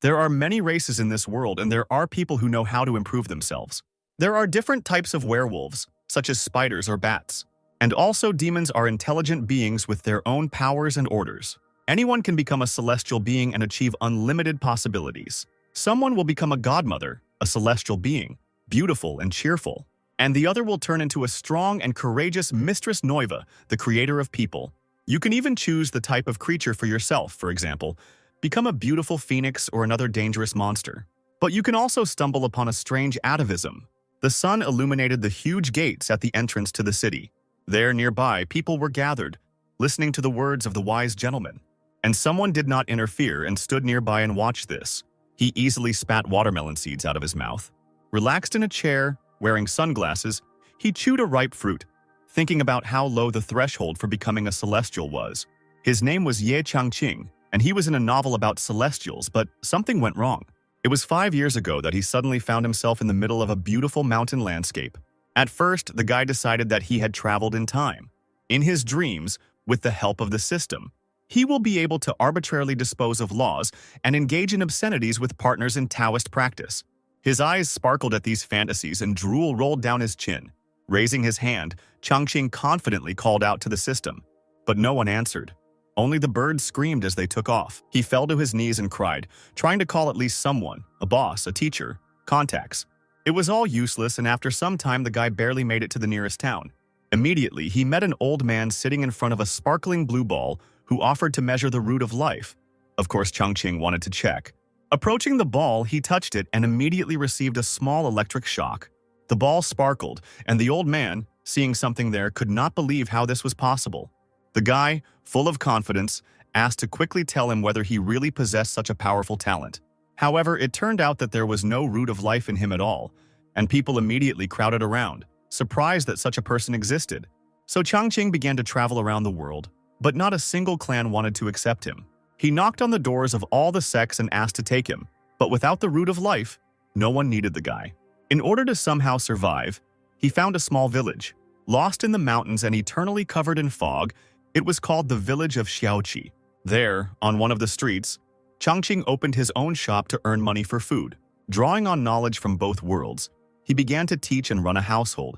There are many races in this world, and there are people who know how to improve themselves. There are different types of werewolves, such as spiders or bats. And also demons are intelligent beings with their own powers and orders. Anyone can become a celestial being and achieve unlimited possibilities. Someone will become a godmother, a celestial being, beautiful and cheerful. And the other will turn into a strong and courageous Mistress Noiva, the creator of people. You can even choose the type of creature for yourself, for example. Become a beautiful phoenix or another dangerous monster. But you can also stumble upon a strange atavism. The sun illuminated the huge gates at the entrance to the city. There nearby, people were gathered, listening to the words of the wise gentleman. And someone did not interfere and stood nearby and watched this. He easily spat watermelon seeds out of his mouth. Relaxed in a chair, wearing sunglasses, he chewed a ripe fruit, thinking about how low the threshold for becoming a celestial was. His name was Ye Changqing, and he was in a novel about celestials, but something went wrong. It was 5 years ago that he suddenly found himself in the middle of a beautiful mountain landscape. At first, the guy decided that he had traveled in time. In his dreams, with the help of the system, he will be able to arbitrarily dispose of laws and engage in obscenities with partners in Taoist practice. His eyes sparkled at these fantasies and drool rolled down his chin. Raising his hand, Changqing confidently called out to the system. But no one answered. Only the birds screamed as they took off. He fell to his knees and cried, trying to call at least someone, a boss, a teacher, contacts. It was all useless, and after some time the guy barely made it to the nearest town. Immediately, he met an old man sitting in front of a sparkling blue ball who offered to measure the root of life. Of course, Changqing wanted to check. Approaching the ball, he touched it and immediately received a small electric shock. The ball sparkled, and the old man, seeing something there, could not believe how this was possible. The guy, full of confidence, asked to quickly tell him whether he really possessed such a powerful talent. However, it turned out that there was no root of life in him at all, and people immediately crowded around, surprised that such a person existed. So Changqing began to travel around the world, but not a single clan wanted to accept him. He knocked on the doors of all the sects and asked to take him, but without the root of life, no one needed the guy. In order to somehow survive, he found a small village. Lost in the mountains and eternally covered in fog, it was called the village of Xiaoqi. There, on one of the streets, Changqing opened his own shop to earn money for food. Drawing on knowledge from both worlds, he began to teach and run a household,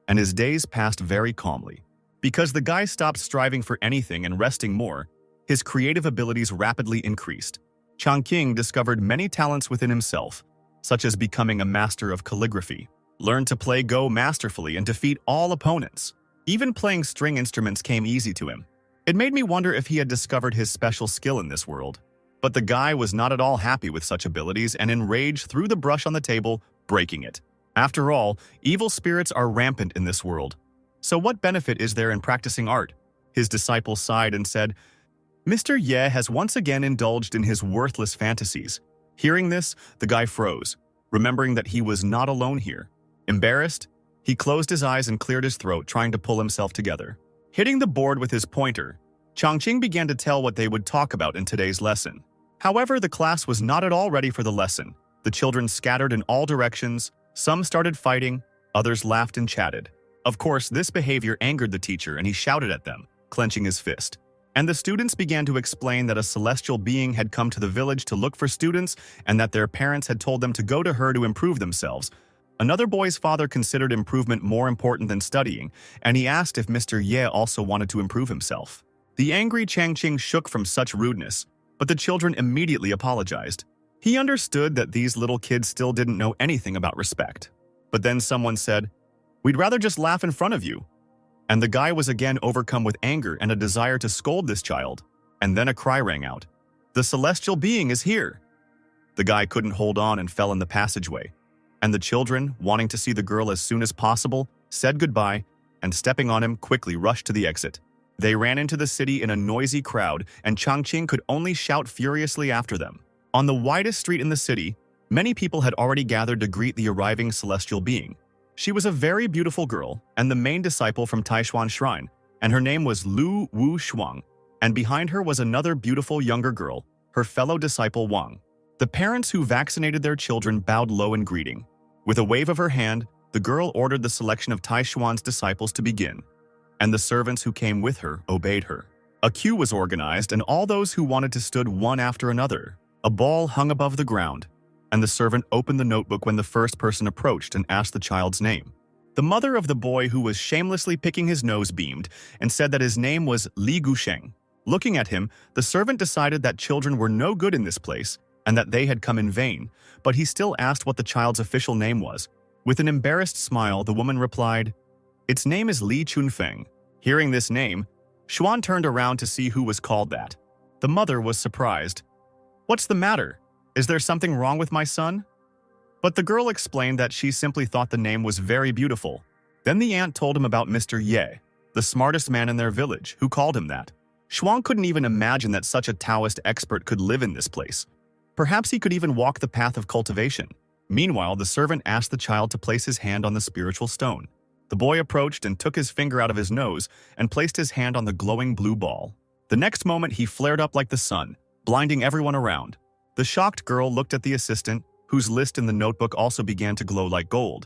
and his days passed very calmly. Because the guy stopped striving for anything and resting more, his creative abilities rapidly increased. Changqing discovered many talents within himself, such as becoming a master of calligraphy, learned to play Go masterfully and defeat all opponents. Even playing string instruments came easy to him. It made me wonder if he had discovered his special skill in this world. But the guy was not at all happy with such abilities and in rage threw the brush on the table, breaking it. After all, evil spirits are rampant in this world. So what benefit is there in practicing art? His disciple sighed and said, Mr. Ye has once again indulged in his worthless fantasies. Hearing this, the guy froze, remembering that he was not alone here. Embarrassed, he closed his eyes and cleared his throat, trying to pull himself together. Hitting the board with his pointer, Changqing began to tell what they would talk about in today's lesson. However, the class was not at all ready for the lesson. The children scattered in all directions, some started fighting, others laughed and chatted. Of course, this behavior angered the teacher and he shouted at them, clenching his fist. And the students began to explain that a celestial being had come to the village to look for students and that their parents had told them to go to her to improve themselves. Another boy's father considered improvement more important than studying, and he asked if Mr. Ye also wanted to improve himself. The angry Changqing shook from such rudeness, but the children immediately apologized. He understood that these little kids still didn't know anything about respect. But then someone said, "We'd rather just laugh in front of you." And the guy was again overcome with anger and a desire to scold this child. And then a cry rang out. "The celestial being is here!" The guy couldn't hold on and fell in the passageway. And the children, wanting to see the girl as soon as possible, said goodbye and stepping on him quickly rushed to the exit. They ran into the city in a noisy crowd and Changqing could only shout furiously after them. On the widest street in the city, many people had already gathered to greet the arriving celestial being. She was a very beautiful girl and the main disciple from Taishuan Shrine, and her name was Lu Wu Shuang, and behind her was another beautiful younger girl, her fellow disciple Wang. The parents who vaccinated their children bowed low in greeting. With a wave of her hand, the girl ordered the selection of Taishuan's disciples to begin, and the servants who came with her obeyed her. A queue was organized and all those who wanted to stood one after another. A ball hung above the ground, and the servant opened the notebook when the first person approached and asked the child's name. The mother of the boy who was shamelessly picking his nose beamed and said that his name was Li Gusheng. Looking at him, the servant decided that children were no good in this place and that they had come in vain, but he still asked what the child's official name was. With an embarrassed smile, the woman replied, "Its name is Li Chunfeng." Hearing this name, Xuan turned around to see who was called that. The mother was surprised. "What's the matter? Is there something wrong with my son?" But the girl explained that she simply thought the name was very beautiful. Then the aunt told him about Mr. Ye, the smartest man in their village, who called him that. Xuan couldn't even imagine that such a Taoist expert could live in this place. Perhaps he could even walk the path of cultivation. Meanwhile, the servant asked the child to place his hand on the spiritual stone. The boy approached and took his finger out of his nose and placed his hand on the glowing blue ball. The next moment, he flared up like the sun, blinding everyone around. The shocked girl looked at the assistant, whose list in the notebook also began to glow like gold.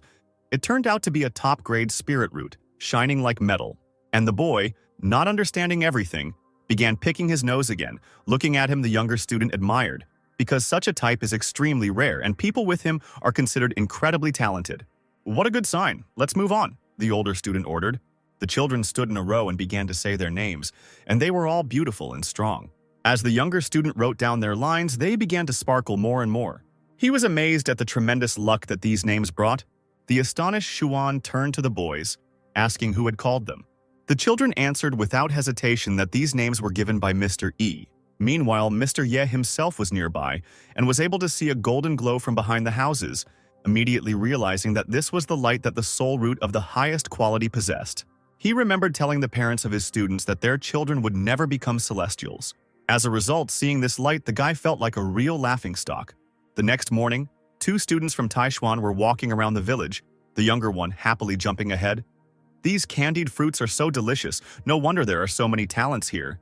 It turned out to be a top-grade spirit root, shining like metal. And the boy, not understanding everything, began picking his nose again. Looking at him, the younger student admired, because such a type is extremely rare and people with him are considered incredibly talented. "What a good sign. Let's move on," the older student ordered. The children stood in a row and began to say their names, and they were all beautiful and strong. As the younger student wrote down their lines, they began to sparkle more and more. He was amazed at the tremendous luck that these names brought. The astonished Xuan turned to the boys, asking who had called them. The children answered without hesitation that these names were given by Mr. E. Meanwhile, Mr. Ye himself was nearby and was able to see a golden glow from behind the houses, immediately realizing that this was the light that the soul root of the highest quality possessed. He remembered telling the parents of his students that their children would never become celestials. As a result, seeing this light, the guy felt like a real laughingstock. The next morning, 2 students from Taishuan were walking around the village, the younger one happily jumping ahead. "These candied fruits are so delicious, no wonder there are so many talents here."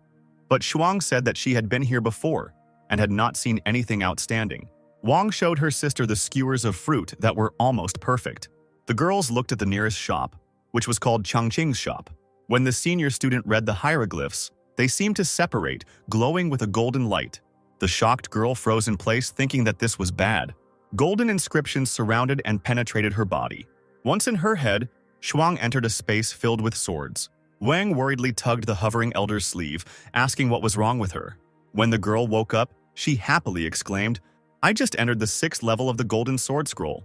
But Shuang said that she had been here before and had not seen anything outstanding. Wang showed her sister the skewers of fruit that were almost perfect. The girls looked at the nearest shop, which was called Changqing's shop. When the senior student read the hieroglyphs, they seemed to separate, glowing with a golden light. The shocked girl froze in place, thinking that this was bad. Golden inscriptions surrounded and penetrated her body. Once in her head, Shuang entered a space filled with swords. Wang worriedly tugged the hovering elder's sleeve, asking what was wrong with her. When the girl woke up, she happily exclaimed, "I just entered the 6th level of the golden sword scroll."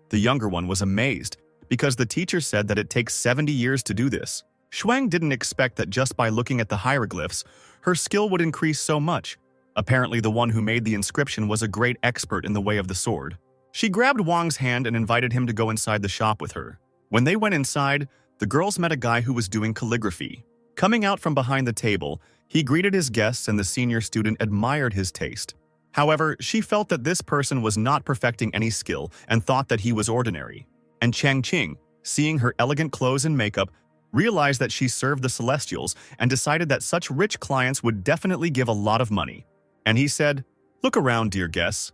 The younger one was amazed, because the teacher said that it takes 70 years to do this. Shuang didn't expect that just by looking at the hieroglyphs, her skill would increase so much. Apparently, the one who made the inscription was a great expert in the way of the sword. She grabbed Wang's hand and invited him to go inside the shop with her. When they went inside, the girls met a guy who was doing calligraphy. Coming out from behind the table, he greeted his guests and the senior student admired his taste. However, she felt that this person was not perfecting any skill and thought that he was ordinary. And Chang Qing, seeing her elegant clothes and makeup, realized that she served the Celestials and decided that such rich clients would definitely give a lot of money. And he said, "Look around, dear guests.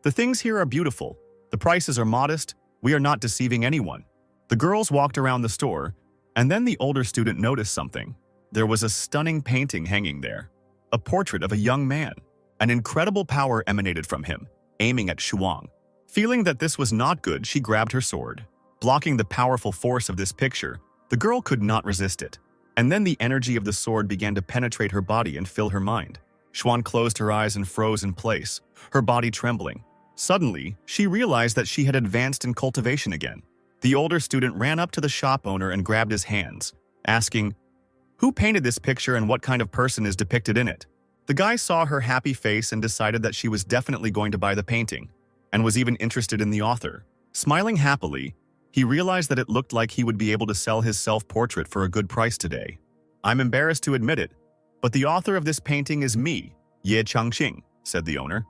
The things here are beautiful. The prices are modest. We are not deceiving anyone." The girls walked around the store, and then the older student noticed something. There was a stunning painting hanging there, a portrait of a young man. An incredible power emanated from him, aiming at Shuang. Feeling that this was not good, she grabbed her sword. Blocking the powerful force of this picture, the girl could not resist it. And then the energy of the sword began to penetrate her body and fill her mind. Xuan closed her eyes and froze in place, her body trembling. Suddenly, she realized that she had advanced in cultivation again. The older student ran up to the shop owner and grabbed his hands, asking, "Who painted this picture and what kind of person is depicted in it?" The guy saw her happy face and decided that she was definitely going to buy the painting, and was even interested in the author. Smiling happily, he realized that it looked like he would be able to sell his self-portrait for a good price today. "I'm embarrassed to admit it, but the author of this painting is me, Ye Changqing," said the owner.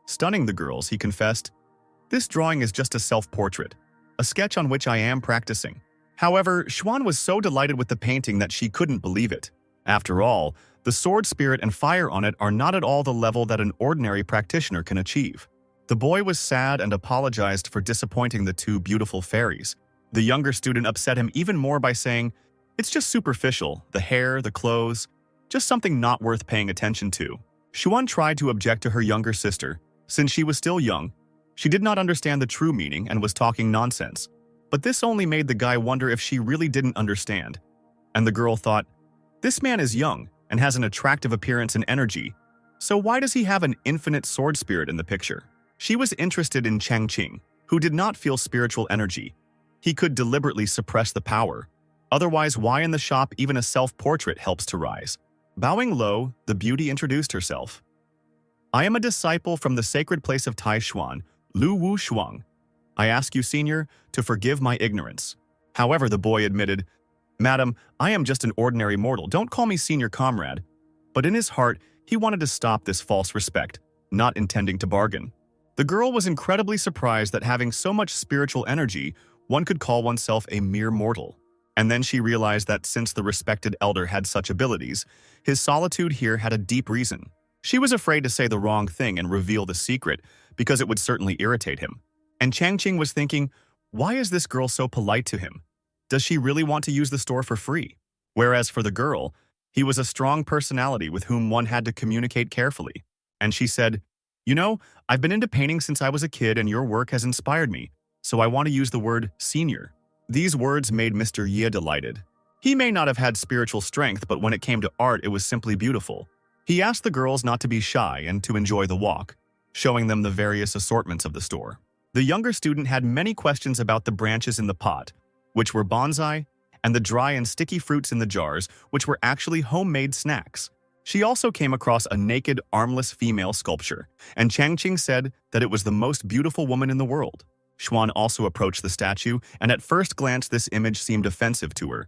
Stunning the girls, he confessed, "This drawing is just a self-portrait, a sketch on which I am practicing." However, Xuan was so delighted with the painting that she couldn't believe it. After all, the sword spirit and fire on it are not at all the level that an ordinary practitioner can achieve. The boy was sad and apologized for disappointing the 2 beautiful fairies. The younger student upset him even more by saying, "It's just superficial, the hair, the clothes, just something not worth paying attention to." Xuan tried to object to her younger sister. Since she was still young, she did not understand the true meaning and was talking nonsense. But this only made the guy wonder if she really didn't understand. And the girl thought, this man is young and has an attractive appearance and energy, so why does he have an infinite sword spirit in the picture? She was interested in Changqing, who did not feel spiritual energy. He could deliberately suppress the power. Otherwise, why in the shop even a self-portrait helps to rise? Bowing low, the beauty introduced herself. I am a disciple from the sacred place of Taishuan, Lu Wu Shuang. I ask you, senior, to forgive my ignorance. However, the boy admitted, Madam, I am just an ordinary mortal. Don't call me senior comrade. But in his heart, he wanted to stop this false respect, not intending to bargain. The girl was incredibly surprised that having so much spiritual energy, one could call oneself a mere mortal. And then she realized that since the respected elder had such abilities, his solitude here had a deep reason. She was afraid to say the wrong thing and reveal the secret, because it would certainly irritate him. And Changqing was thinking, why is this girl so polite to him? Does she really want to use the store for free? Whereas for the girl, he was a strong personality with whom one had to communicate carefully. And she said, you know, I've been into painting since I was a kid and your work has inspired me, so I want to use the word senior. These words made Mr. Ye delighted. He may not have had spiritual strength, but when it came to art, it was simply beautiful. He asked the girls not to be shy and to enjoy the walk, showing them the various assortments of the store. The younger student had many questions about the branches in the pot, which were bonsai, and the dry and sticky fruits in the jars, which were actually homemade snacks. She also came across a naked, armless female sculpture, and Changqing said that it was the most beautiful woman in the world. Xuan also approached the statue, and at first glance this image seemed offensive to her.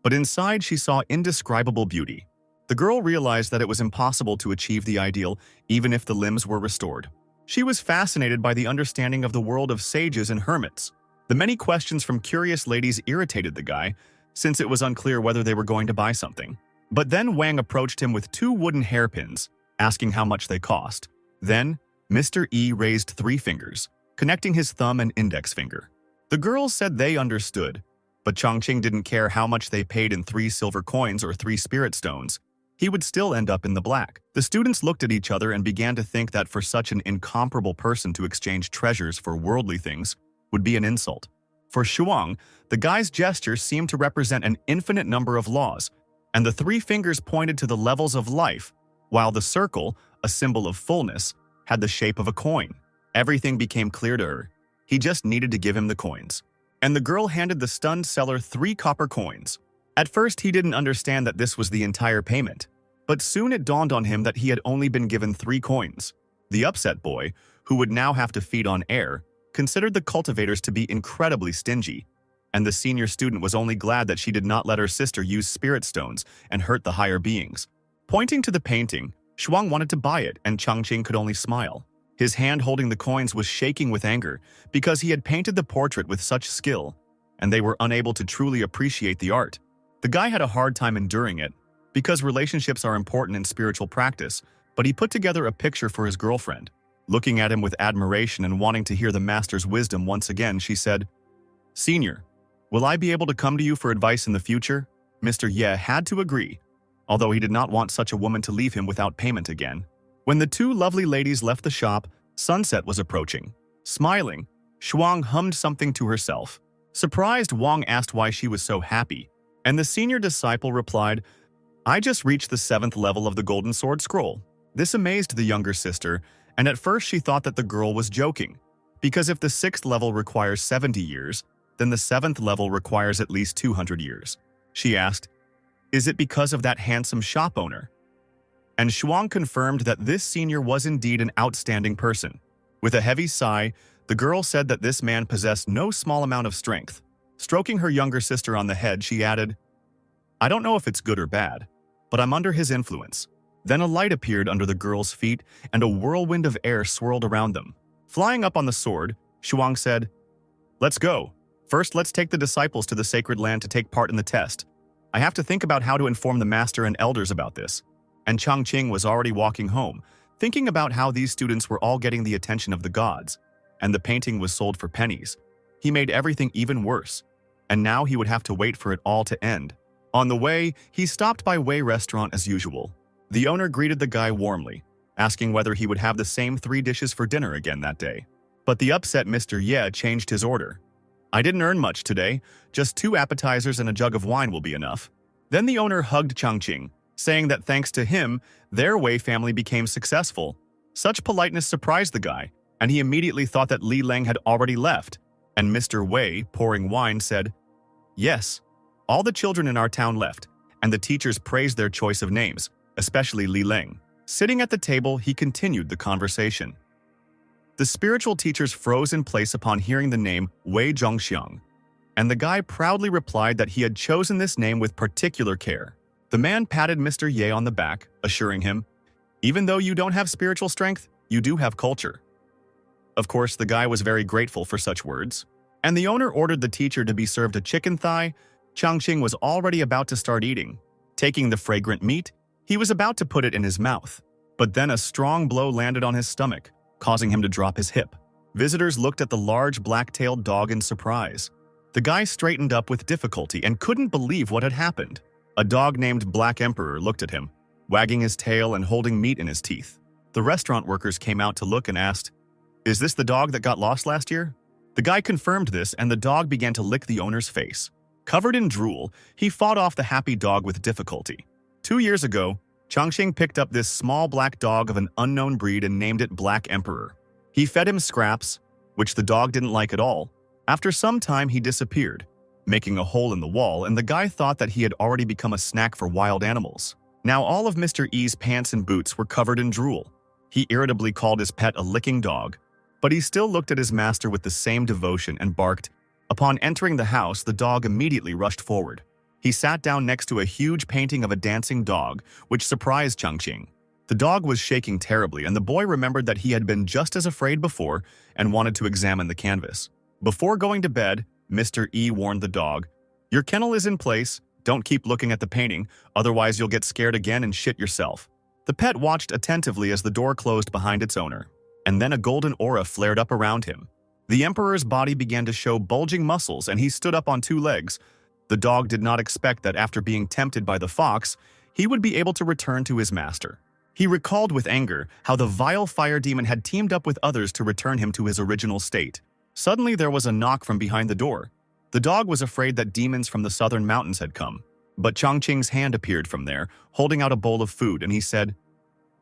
But inside she saw indescribable beauty. The girl realized that it was impossible to achieve the ideal even if the limbs were restored. She was fascinated by the understanding of the world of sages and hermits. The many questions from curious ladies irritated the guy, since it was unclear whether they were going to buy something. But then Wang approached him with 2 wooden hairpins, asking how much they cost. Then, Mr. E raised 3 fingers, connecting his thumb and index finger. The girls said they understood, but Changqing didn't care how much they paid in 3 silver coins or 3 spirit stones. He would still end up in the black. The students looked at each other and began to think that for such an incomparable person to exchange treasures for worldly things would be an insult. For Shuang, the guy's gesture seemed to represent an infinite number of laws, and the 3 fingers pointed to the levels of life, while the circle, a symbol of fullness, had the shape of a coin. Everything became clear to her. He just needed to give him the coins. And the girl handed the stunned seller 3 copper coins. At first, he didn't understand that this was the entire payment, but soon it dawned on him that he had only been given 3 coins. The upset boy, who would now have to feed on air, considered the cultivators to be incredibly stingy, and the senior student was only glad that she did not let her sister use spirit stones and hurt the higher beings. Pointing to the painting, Shuang wanted to buy it, and Changqing could only smile. His hand holding the coins was shaking with anger because he had painted the portrait with such skill, and they were unable to truly appreciate the art. The guy had a hard time enduring it, because relationships are important in spiritual practice, but he put together a picture for his girlfriend. Looking at him with admiration and wanting to hear the master's wisdom once again, she said, Senior, will I be able to come to you for advice in the future? Mr. Ye had to agree, although he did not want such a woman to leave him without payment again. When the 2 lovely ladies left the shop, sunset was approaching. Smiling, Shuang hummed something to herself. Surprised, Wang asked why she was so happy, and the senior disciple replied, I just reached the 7th level of the Golden Sword Scroll. This amazed the younger sister, and at first she thought that the girl was joking, because if the 6th level requires 70 years, then the 7th level requires at least 200 years. She asked, is it because of that handsome shop owner? And Shuang confirmed that this senior was indeed an outstanding person. With a heavy sigh, the girl said that this man possessed no small amount of strength. Stroking her younger sister on the head, she added, I don't know if it's good or bad, but I'm under his influence. Then a light appeared under the girl's feet, and a whirlwind of air swirled around them. Flying up on the sword, Shuang said, Let's go. First, let's take the disciples to the sacred land to take part in the test. I have to think about how to inform the master and elders about this. And Changqing was already walking home, thinking about how these students were all getting the attention of the gods, and the painting was sold for pennies. He made everything even worse, and now he would have to wait for it all to end. On the way, he stopped by Wei restaurant as usual. The owner greeted the guy warmly. asking whether he would have the same 3 dishes for dinner again that day. But the upset Mr. Ye changed his order. "I didn't earn much today. Just 2 appetizers and a jug of wine will be enough." Then the owner hugged Changqing, saying that thanks to him, their Wei family became successful. Such politeness surprised the guy, and he immediately thought that Li Leng had already left. And Mr. Wei, pouring wine, said, "Yes, all the children in our town left," and the teachers praised their choice of names, especially Li Leng. Sitting at the table, he continued the conversation. The spiritual teachers froze in place upon hearing the name Wei Zhongxiang, and the guy proudly replied that he had chosen this name with particular care. The man patted Mr. Ye on the back, assuring him, "Even though you don't have spiritual strength, you do have culture." Of course, the guy was very grateful for such words, and the owner ordered the teacher to be served a chicken thigh. Changqing was already about to start eating. Taking the fragrant meat, he was about to put it in his mouth, but then a strong blow landed on his stomach, causing him to drop his hip. Visitors looked at the large black-tailed dog in surprise. The guy straightened up with difficulty and couldn't believe what had happened. A dog named Black Emperor looked at him, wagging his tail and holding meat in his teeth. The restaurant workers came out to look and asked, "Is this the dog that got lost last year?" The guy confirmed this, and the dog began to lick the owner's face. Covered in drool, he fought off the happy dog with difficulty. 2 years ago, Changqing picked up this small black dog of an unknown breed and named it Black Emperor. He fed him scraps, which the dog didn't like at all. After some time, he disappeared, making a hole in the wall, and the guy thought that he had already become a snack for wild animals. Now all of Mr. Yi's pants and boots were covered in drool. He irritably called his pet a licking dog, but he still looked at his master with the same devotion and barked. Upon entering the house, the dog immediately rushed forward. He sat down next to a huge painting of a dancing dog, which surprised Changqing. The dog was shaking terribly, and the boy remembered that he had been just as afraid before and wanted to examine the canvas. Before going to bed, Mr. Yi warned the dog, "Your kennel is in place. Don't keep looking at the painting, otherwise you'll get scared again and shit yourself." The pet watched attentively as the door closed behind its owner, and then a golden aura flared up around him. The emperor's body began to show bulging muscles, and he stood up on 2 legs. The dog did not expect that after being tempted by the fox, he would be able to return to his master. He recalled with anger how the vile fire demon had teamed up with others to return him to his original state. Suddenly there was a knock from behind the door. The dog was afraid that demons from the southern mountains had come, but Changqing's hand appeared from there, holding out a bowl of food, and he said,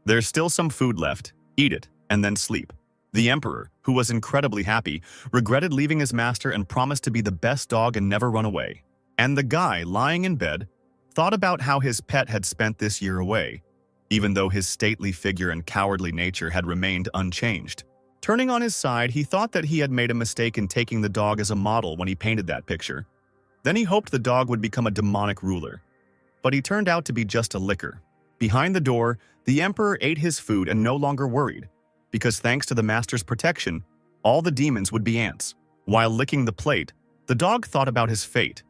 "There's still some food left. Eat it, and then sleep." The emperor, who was incredibly happy, regretted leaving his master and promised to be the best dog and never run away. And the guy, lying in bed, thought about how his pet had spent this year away, even though his stately figure and cowardly nature had remained unchanged. Turning on his side, he thought that he had made a mistake in taking the dog as a model when he painted that picture. Then he hoped the dog would become a demonic ruler. But he turned out to be just a licker. Behind the door, the emperor ate his food and no longer worried, because thanks to the master's protection, all the demons would be ants. While licking the plate, the dog thought about his fate,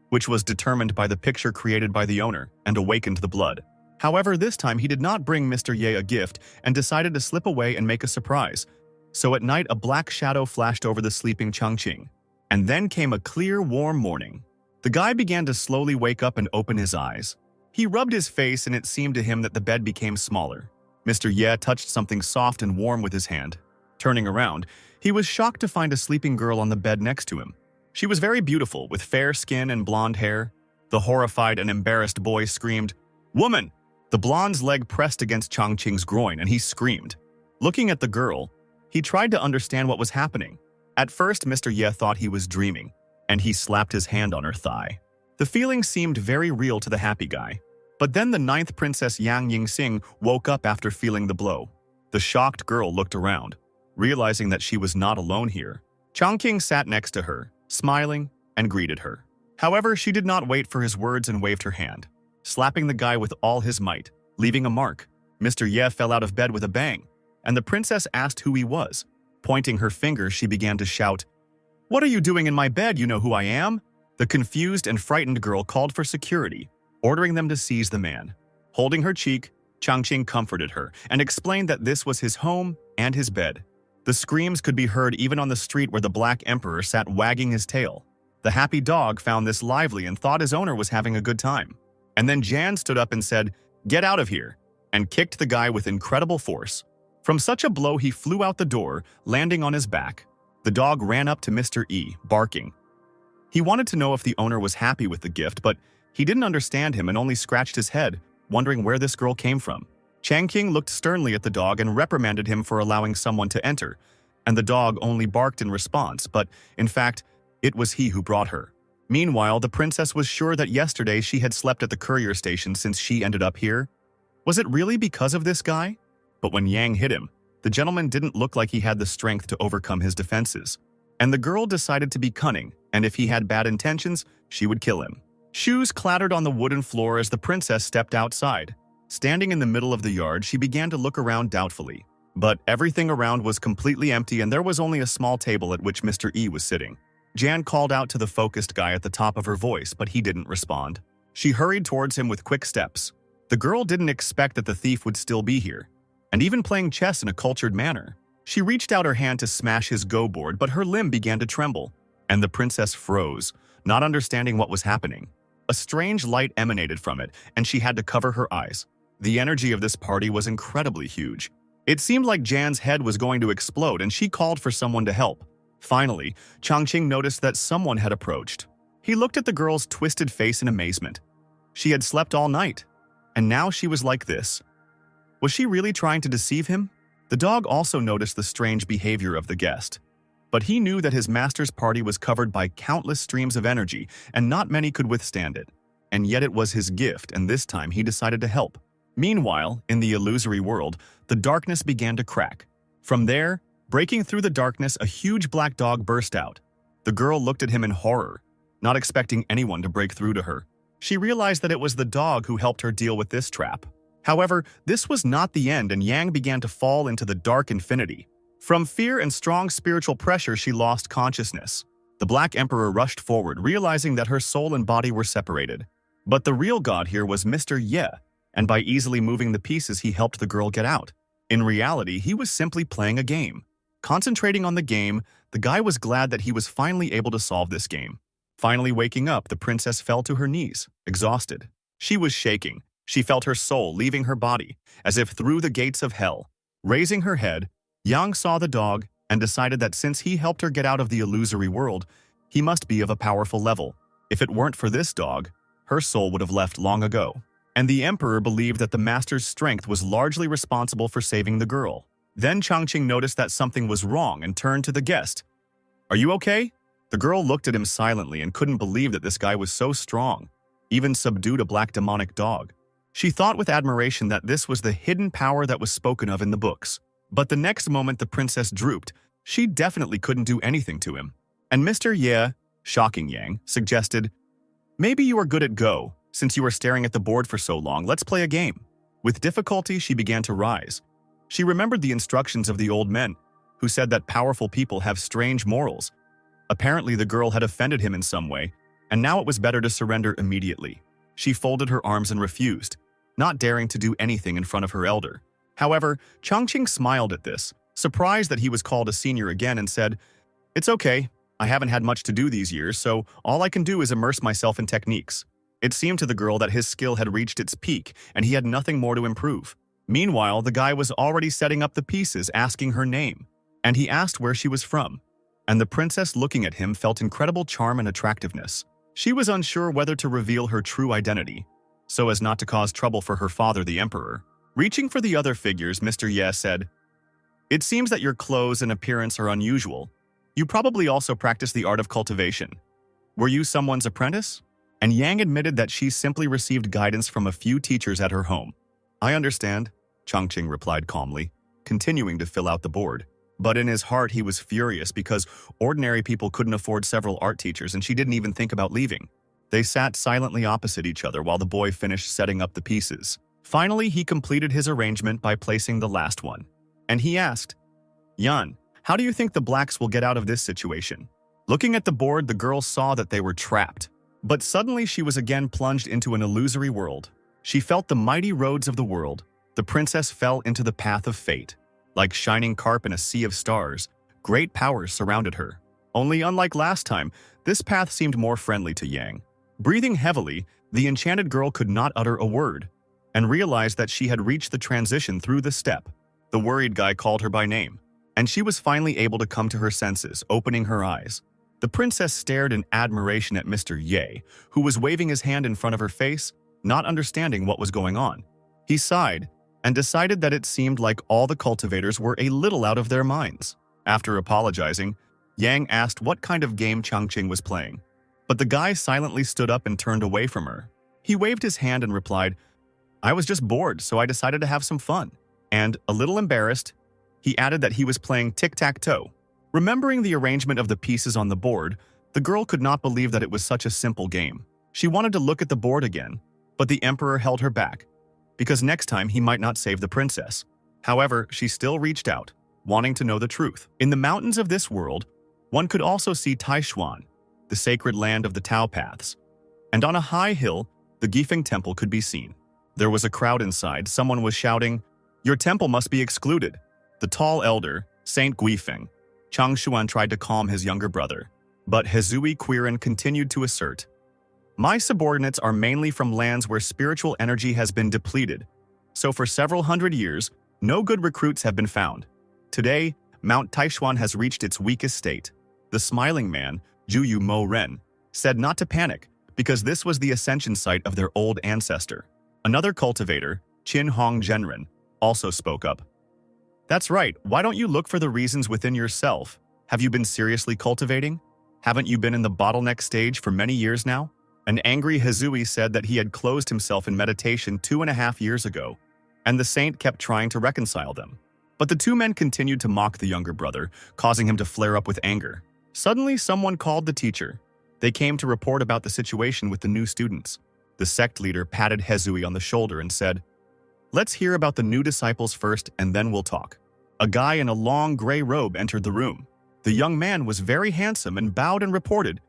which was determined by the picture created by the owner, and awakened the blood. However, this time he did not bring Mr. Ye a gift and decided to slip away and make a surprise. So at night, a black shadow flashed over the sleeping Changqing, and then came a clear, warm morning. The guy began to slowly wake up and open his eyes. He rubbed his face, and it seemed to him that the bed became smaller. Mr. Ye touched something soft and warm with his hand. Turning around, he was shocked to find a sleeping girl on the bed next to him. She was very beautiful, with fair skin and blonde hair. The horrified and embarrassed boy screamed, "Woman!" The blonde's leg pressed against Changqing's groin, and he screamed. Looking at the girl, he tried to understand what was happening. At first, Mr. Ye thought he was dreaming, and he slapped his hand on her thigh. The feeling seemed very real to the happy guy. But then the 9th Princess Yang Yingxing woke up after feeling the blow. The shocked girl looked around, realizing that she was not alone here. Changqing sat next to her, smiling, and greeted her. However, she did not wait for his words and waved her hand, slapping the guy with all his might, leaving a mark. Mr. Ye fell out of bed with a bang, and the princess asked who he was. Pointing her finger, she began to shout, "What are you doing in my bed? You know who I am?" The confused and frightened girl called for security, ordering them to seize the man. Holding her cheek, Changqing comforted her and explained that this was his home and his bed. The screams could be heard even on the street where the Black Emperor sat wagging his tail. The happy dog found this lively and thought his owner was having a good time. And then Jan stood up and said, "Get out of here," and kicked the guy with incredible force. From such a blow, he flew out the door, landing on his back. The dog ran up to Mr. E, barking. He wanted to know if the owner was happy with the gift, but he didn't understand him and only scratched his head, wondering where this girl came from. Changqing looked sternly at the dog and reprimanded him for allowing someone to enter, and the dog only barked in response, but in fact, it was he who brought her. Meanwhile, the princess was sure that yesterday she had slept at the courier station since she ended up here. Was it really because of this guy? But when Yang hit him, the gentleman didn't look like he had the strength to overcome his defenses. And the girl decided to be cunning, and if he had bad intentions, she would kill him. Shoes clattered on the wooden floor as the princess stepped outside. Standing in the middle of the yard, she began to look around doubtfully. But everything around was completely empty and there was only a small table at which Mr. E was sitting. Jan called out to the focused guy at the top of her voice, but he didn't respond. She hurried towards him with quick steps. The girl didn't expect that the thief would still be here, and even playing chess in a cultured manner. She reached out her hand to smash his go board, but her limb began to tremble, and the princess froze, not understanding what was happening. A strange light emanated from it, and she had to cover her eyes. The energy of this party was incredibly huge. It seemed like Jan's head was going to explode, and she called for someone to help. Finally, Changqing noticed that someone had approached. He looked at the girl's twisted face in amazement. She had slept all night, and now she was like this. Was she really trying to deceive him? The dog also noticed the strange behavior of the guest. But he knew that his master's party was covered by countless streams of energy, and not many could withstand it. And yet it was his gift, and this time he decided to help. Meanwhile, in the illusory world, the darkness began to crack. From there, breaking through the darkness, a huge black dog burst out. The girl looked at him in horror, not expecting anyone to break through to her. She realized that it was the dog who helped her deal with this trap. However, this was not the end, and Yang began to fall into the dark infinity. From fear and strong spiritual pressure, she lost consciousness. The Black Emperor rushed forward, realizing that her soul and body were separated. But the real god here was Mr. Ye, and by easily moving the pieces, he helped the girl get out. In reality, he was simply playing a game. Concentrating on the game, the guy was glad that he was finally able to solve this game. Finally waking up, the princess fell to her knees, exhausted. She was shaking. She felt her soul leaving her body, as if through the gates of hell. Raising her head, Yang saw the dog and decided that since he helped her get out of the illusory world, he must be of a powerful level. If it weren't for this dog, her soul would have left long ago. And the emperor believed that the master's strength was largely responsible for saving the girl. Then Changqing noticed that something was wrong and turned to the guest. "Are you okay?" The girl looked at him silently and couldn't believe that this guy was so strong, even subdued a black demonic dog. She thought with admiration that this was the hidden power that was spoken of in the books. But the next moment the princess drooped. She definitely couldn't do anything to him. And Mr. Ye, shocking Yang, suggested, "Maybe you are good at Go. Since you were staring at the board for so long, let's play a game." With difficulty, she began to rise. She remembered the instructions of the old men, who said that powerful people have strange morals. Apparently, the girl had offended him in some way, and now it was better to surrender immediately. She folded her arms and refused, not daring to do anything in front of her elder. However, Changqing smiled at this, surprised that he was called a senior again, and said, "It's okay. I haven't had much to do these years, so all I can do is immerse myself in techniques." It seemed to the girl that his skill had reached its peak, and he had nothing more to improve. Meanwhile, the guy was already setting up the pieces, asking her name, and he asked where she was from. And the princess, looking at him, felt incredible charm and attractiveness. She was unsure whether to reveal her true identity, so as not to cause trouble for her father, the emperor. Reaching for the other figures, Mr. Ye said, "It seems that your clothes and appearance are unusual. You probably also practice the art of cultivation. Were you someone's apprentice?" And Yang admitted that she simply received guidance from a few teachers at her home. "I understand," Changqing replied calmly, continuing to fill out the board. But in his heart, he was furious because ordinary people couldn't afford several art teachers, and she didn't even think about leaving. They sat silently opposite each other while the boy finished setting up the pieces. Finally, he completed his arrangement by placing the last one. And he asked, "Yan, how do you think the blacks will get out of this situation?" Looking at the board, the girl saw that they were trapped. But suddenly she was again plunged into an illusory world. She felt the mighty roads of the world. The princess fell into the path of fate. Like shining carp in a sea of stars, great powers surrounded her. Only unlike last time, this path seemed more friendly to Yang. Breathing heavily, the enchanted girl could not utter a word, and realized that she had reached the transition through the step. The worried guy called her by name, and she was finally able to come to her senses, opening her eyes. The princess stared in admiration at Mr. Ye, who was waving his hand in front of her face, not understanding what was going on. He sighed and decided that it seemed like all the cultivators were a little out of their minds. After apologizing, Yang asked what kind of game Changqing was playing, but the guy silently stood up and turned away from her. He waved his hand and replied, "I was just bored, so I decided to have some fun." And, a little embarrassed, he added that he was playing tic-tac-toe. Remembering the arrangement of the pieces on the board, the girl could not believe that it was such a simple game. She wanted to look at the board again, but the emperor held her back, because next time he might not save the princess. However, she still reached out, wanting to know the truth. In the mountains of this world, one could also see Taishuan, the sacred land of the Tao Paths, and on a high hill, the Gifeng Temple could be seen. There was a crowd inside. Someone was shouting, "Your temple must be excluded." The tall elder, Saint Guifeng, Chang Xuan tried to calm his younger brother, but Hezui Quirin continued to assert, "My subordinates are mainly from lands where spiritual energy has been depleted, so for several hundred years, no good recruits have been found. Today, Mount Taishuan has reached its weakest state." The smiling man, Juyu Mo Ren, said not to panic, because this was the ascension site of their old ancestor. Another cultivator, Qin Hong Zhenren, also spoke up. "That's right, why don't you look for the reasons within yourself? Have you been seriously cultivating? Haven't you been in the bottleneck stage for many years now?" An angry Hezui said that he had closed himself in meditation 2.5 years ago, and the saint kept trying to reconcile them. But the two men continued to mock the younger brother, causing him to flare up with anger. Suddenly, someone called the teacher. They came to report about the situation with the new students. The sect leader patted Hezui on the shoulder and said, "Let's hear about the new disciples first, and then we'll talk." A guy in a long gray robe entered the room. The young man was very handsome and bowed and reported,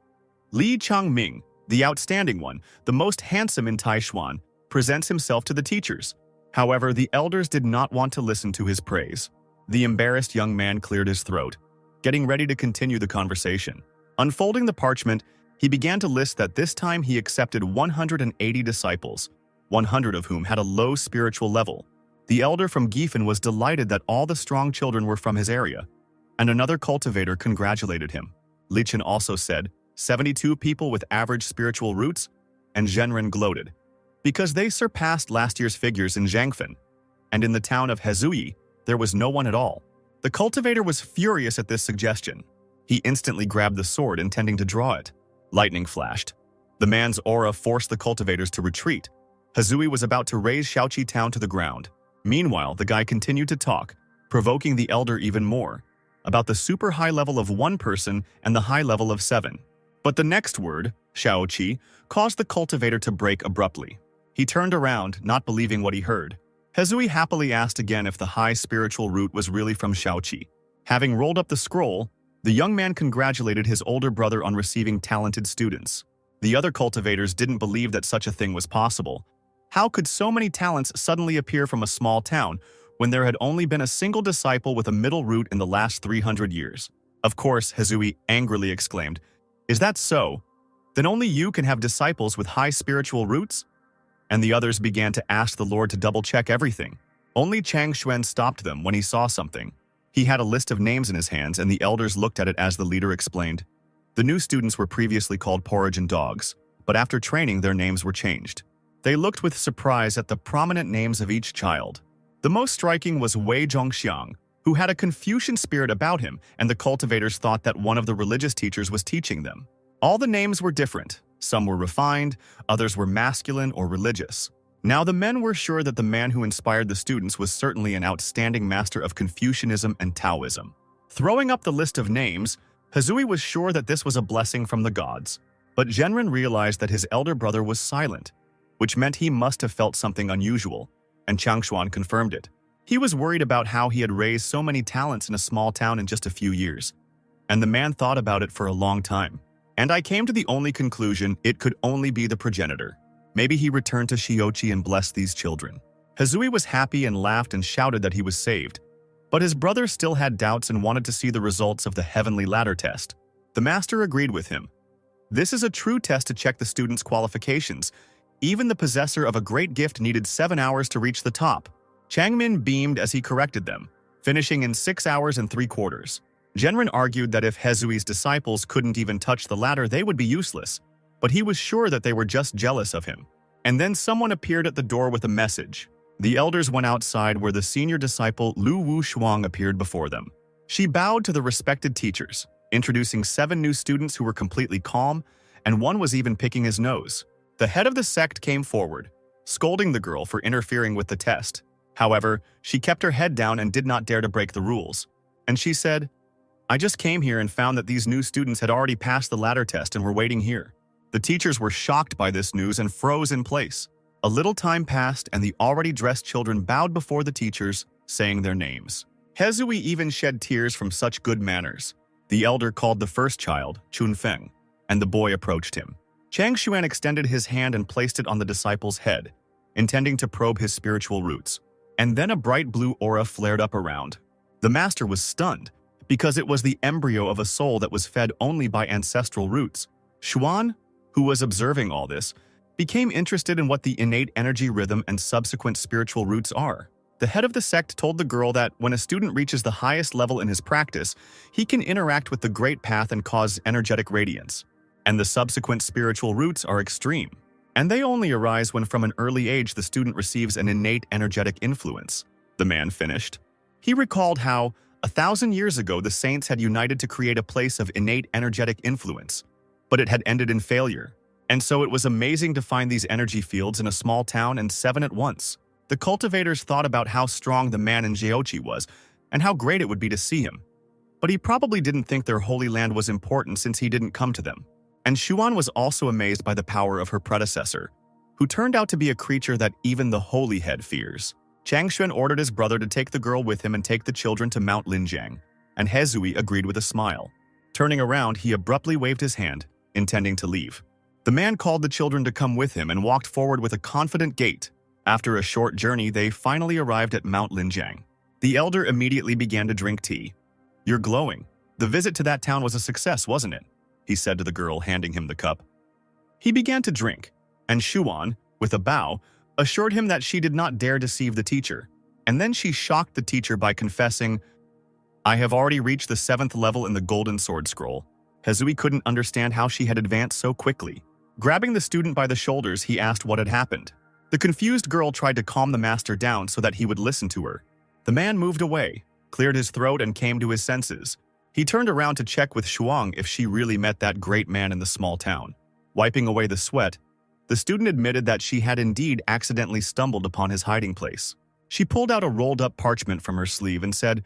"Li Changming, the outstanding one, the most handsome in Taishuan, presents himself to the teachers." However, the elders did not want to listen to his praise. The embarrassed young man cleared his throat, getting ready to continue the conversation. Unfolding the parchment, he began to list that this time he accepted 180 disciples, 100 of whom had a low spiritual level. The elder from Gifen was delighted that all the strong children were from his area, and another cultivator congratulated him. Lichen also said, 72 people with average spiritual roots, and Zhenren gloated, because they surpassed last year's figures in Zhangfen, and in the town of Hezui, there was no one at all. The cultivator was furious at this suggestion. He instantly grabbed the sword, intending to draw it. Lightning flashed. The man's aura forced the cultivators to retreat. Hezui was about to raze Shaoqi town to the ground. Meanwhile, the guy continued to talk, provoking the elder even more, about the super high level of 1 person and the high level of 7. But the next word, Shaoqi, caused the cultivator to break abruptly. He turned around, not believing what he heard. Hezui happily asked again if the high spiritual root was really from Shaoqi. Having rolled up the scroll, the young man congratulated his older brother on receiving talented students. The other cultivators didn't believe that such a thing was possible. How could so many talents suddenly appear from a small town when there had only been a single disciple with a middle root in the last 300 years? Of course, Hezui angrily exclaimed, "Is that so? Then only you can have disciples with high spiritual roots?" And the others began to ask the Lord to double-check everything. Only Chang Xuan stopped them when he saw something. He had a list of names in his hands, and the elders looked at it as the leader explained. The new students were previously called porridge and dogs, but after training their names were changed. They looked with surprise at the prominent names of each child. The most striking was Wei Zhongxiang, who had a Confucian spirit about him, and the cultivators thought that one of the religious teachers was teaching them. All the names were different. Some were refined, others were masculine or religious. Now the men were sure that the man who inspired the students was certainly an outstanding master of Confucianism and Taoism. Throwing up the list of names, Hezui was sure that this was a blessing from the gods. But Zhenren realized that his elder brother was silent, which meant he must have felt something unusual, and Changshuan confirmed it. He was worried about how he had raised so many talents in a small town in just a few years, and the man thought about it for a long time. And I came to the only conclusion it could only be the progenitor. Maybe he returned to Shiochi and blessed these children. Hezui was happy and laughed and shouted that he was saved. But his brother still had doubts and wanted to see the results of the heavenly ladder test. The master agreed with him. This is a true test to check the student's qualifications. Even the possessor of a great gift needed 7 hours to reach the top. Changmin beamed as he corrected them, finishing in 6 hours and 3/4. Genren argued that if Hezui's disciples couldn't even touch the ladder, they would be useless, but he was sure that they were just jealous of him. And then someone appeared at the door with a message. The elders went outside where the senior disciple Lu Wu Shuang appeared before them. She bowed to the respected teachers, introducing 7 new students who were completely calm, and one was even picking his nose. The head of the sect came forward, scolding the girl for interfering with the test. However, she kept her head down and did not dare to break the rules. And she said, "I just came here and found that these new students had already passed the ladder test and were waiting here." The teachers were shocked by this news and froze in place. A little time passed and the already dressed children bowed before the teachers, saying their names. Hezui even shed tears from such good manners. The elder called the first child, Chunfeng, and the boy approached him. Chang Xuan extended his hand and placed it on the disciple's head, intending to probe his spiritual roots. And then a bright blue aura flared up around. The master was stunned, because it was the embryo of a soul that was fed only by ancestral roots. Xuan, who was observing all this, became interested in what the innate energy rhythm and subsequent spiritual roots are. The head of the sect told the girl that when a student reaches the highest level in his practice, he can interact with the Great Path and cause energetic radiance. And the subsequent spiritual roots are extreme. And they only arise when from an early age the student receives an innate energetic influence. The man finished. He recalled how, 1,000 years ago, the saints had united to create a place of innate energetic influence, but it had ended in failure. And so it was amazing to find these energy fields in a small town and 7 at once. The cultivators thought about how strong the man in Jeochi was and how great it would be to see him. But he probably didn't think their holy land was important since he didn't come to them. And Xuan was also amazed by the power of her predecessor, who turned out to be a creature that even the holy head fears. Chang Xuan ordered his brother to take the girl with him and take the children to Mount Linjiang, and Hezui agreed with a smile. Turning around, he abruptly waved his hand, intending to leave. The man called the children to come with him and walked forward with a confident gait. After a short journey, they finally arrived at Mount Linjiang. The elder immediately began to drink tea. "You're glowing. The visit to that town was a success, wasn't it?" he said to the girl, handing him the cup. He began to drink, and Xuan, with a bow, assured him that she did not dare deceive the teacher. And then she shocked the teacher by confessing, "I have already reached the 7th level in the Golden Sword Scroll." Hezui couldn't understand how she had advanced so quickly. Grabbing the student by the shoulders, he asked what had happened. The confused girl tried to calm the master down so that he would listen to her. The man moved away, cleared his throat, and came to his senses. He turned around to check with Shuang if she really met that great man in the small town. Wiping away the sweat, the student admitted that she had indeed accidentally stumbled upon his hiding place. She pulled out a rolled-up parchment from her sleeve and said,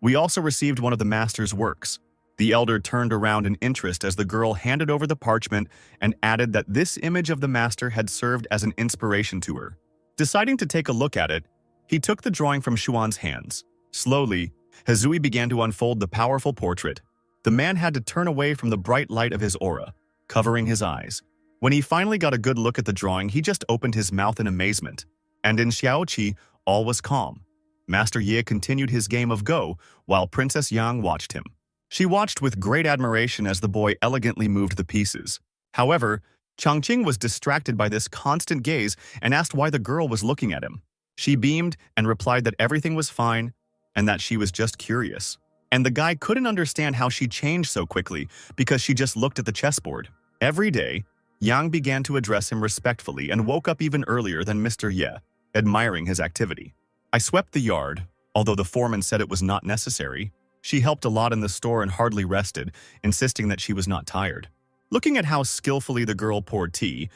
"We also received one of the master's works." The elder turned around in interest as the girl handed over the parchment and added that this image of the master had served as an inspiration to her. Deciding to take a look at it, he took the drawing from Xuan's hands. Slowly, Hezui began to unfold the powerful portrait. The man had to turn away from the bright light of his aura, covering his eyes. When he finally got a good look at the drawing, he just opened his mouth in amazement. And in Xiaoqi, all was calm. Master Ye continued his game of Go, while Princess Yang watched him. She watched with great admiration as the boy elegantly moved the pieces. However, Changqing was distracted by this constant gaze and asked why the girl was looking at him. She beamed and replied that everything was fine and that she was just curious. And the guy couldn't understand how she changed so quickly because she just looked at the chessboard. Every day, Yang began to address him respectfully and woke up even earlier than Mr. Ye, admiring his activity. "I swept the yard, although the foreman said it was not necessary. She helped a lot in the store and hardly rested, insisting that she was not tired." Looking at how skillfully the girl poured tea,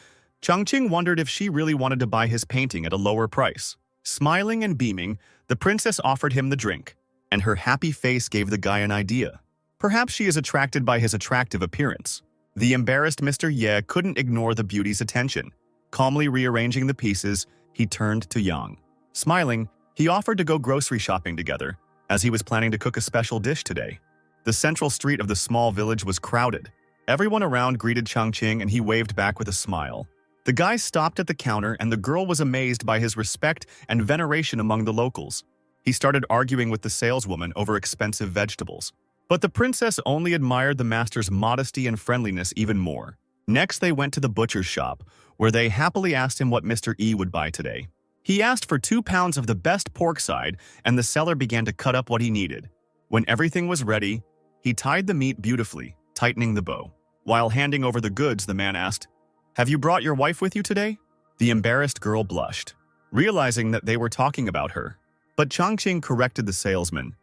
Changqing wondered if she really wanted to buy his painting at a lower price. Smiling and beaming, the princess offered him the drink, and her happy face gave the guy an idea. Perhaps she is attracted by his attractive appearance. The embarrassed Mr. Ye couldn't ignore the beauty's attention. Calmly rearranging the pieces, he turned to Yang. Smiling, he offered to go grocery shopping together, as he was planning to cook a special dish today. The central street of the small village was crowded. Everyone around greeted Changqing and he waved back with a smile. The guy stopped at the counter and the girl was amazed by his respect and veneration among the locals. He started arguing with the saleswoman over expensive vegetables. But the princess only admired the master's modesty and friendliness even more. Next, they went to the butcher's shop, where they happily asked him what Mr. E would buy today. He asked for 2 pounds of the best pork side, and the seller began to cut up what he needed. When everything was ready, he tied the meat beautifully, tightening the bow. While handing over the goods, the man asked, "Have you brought your wife with you today?" The embarrassed girl blushed, realizing that they were talking about her. But Changqing corrected the salesman.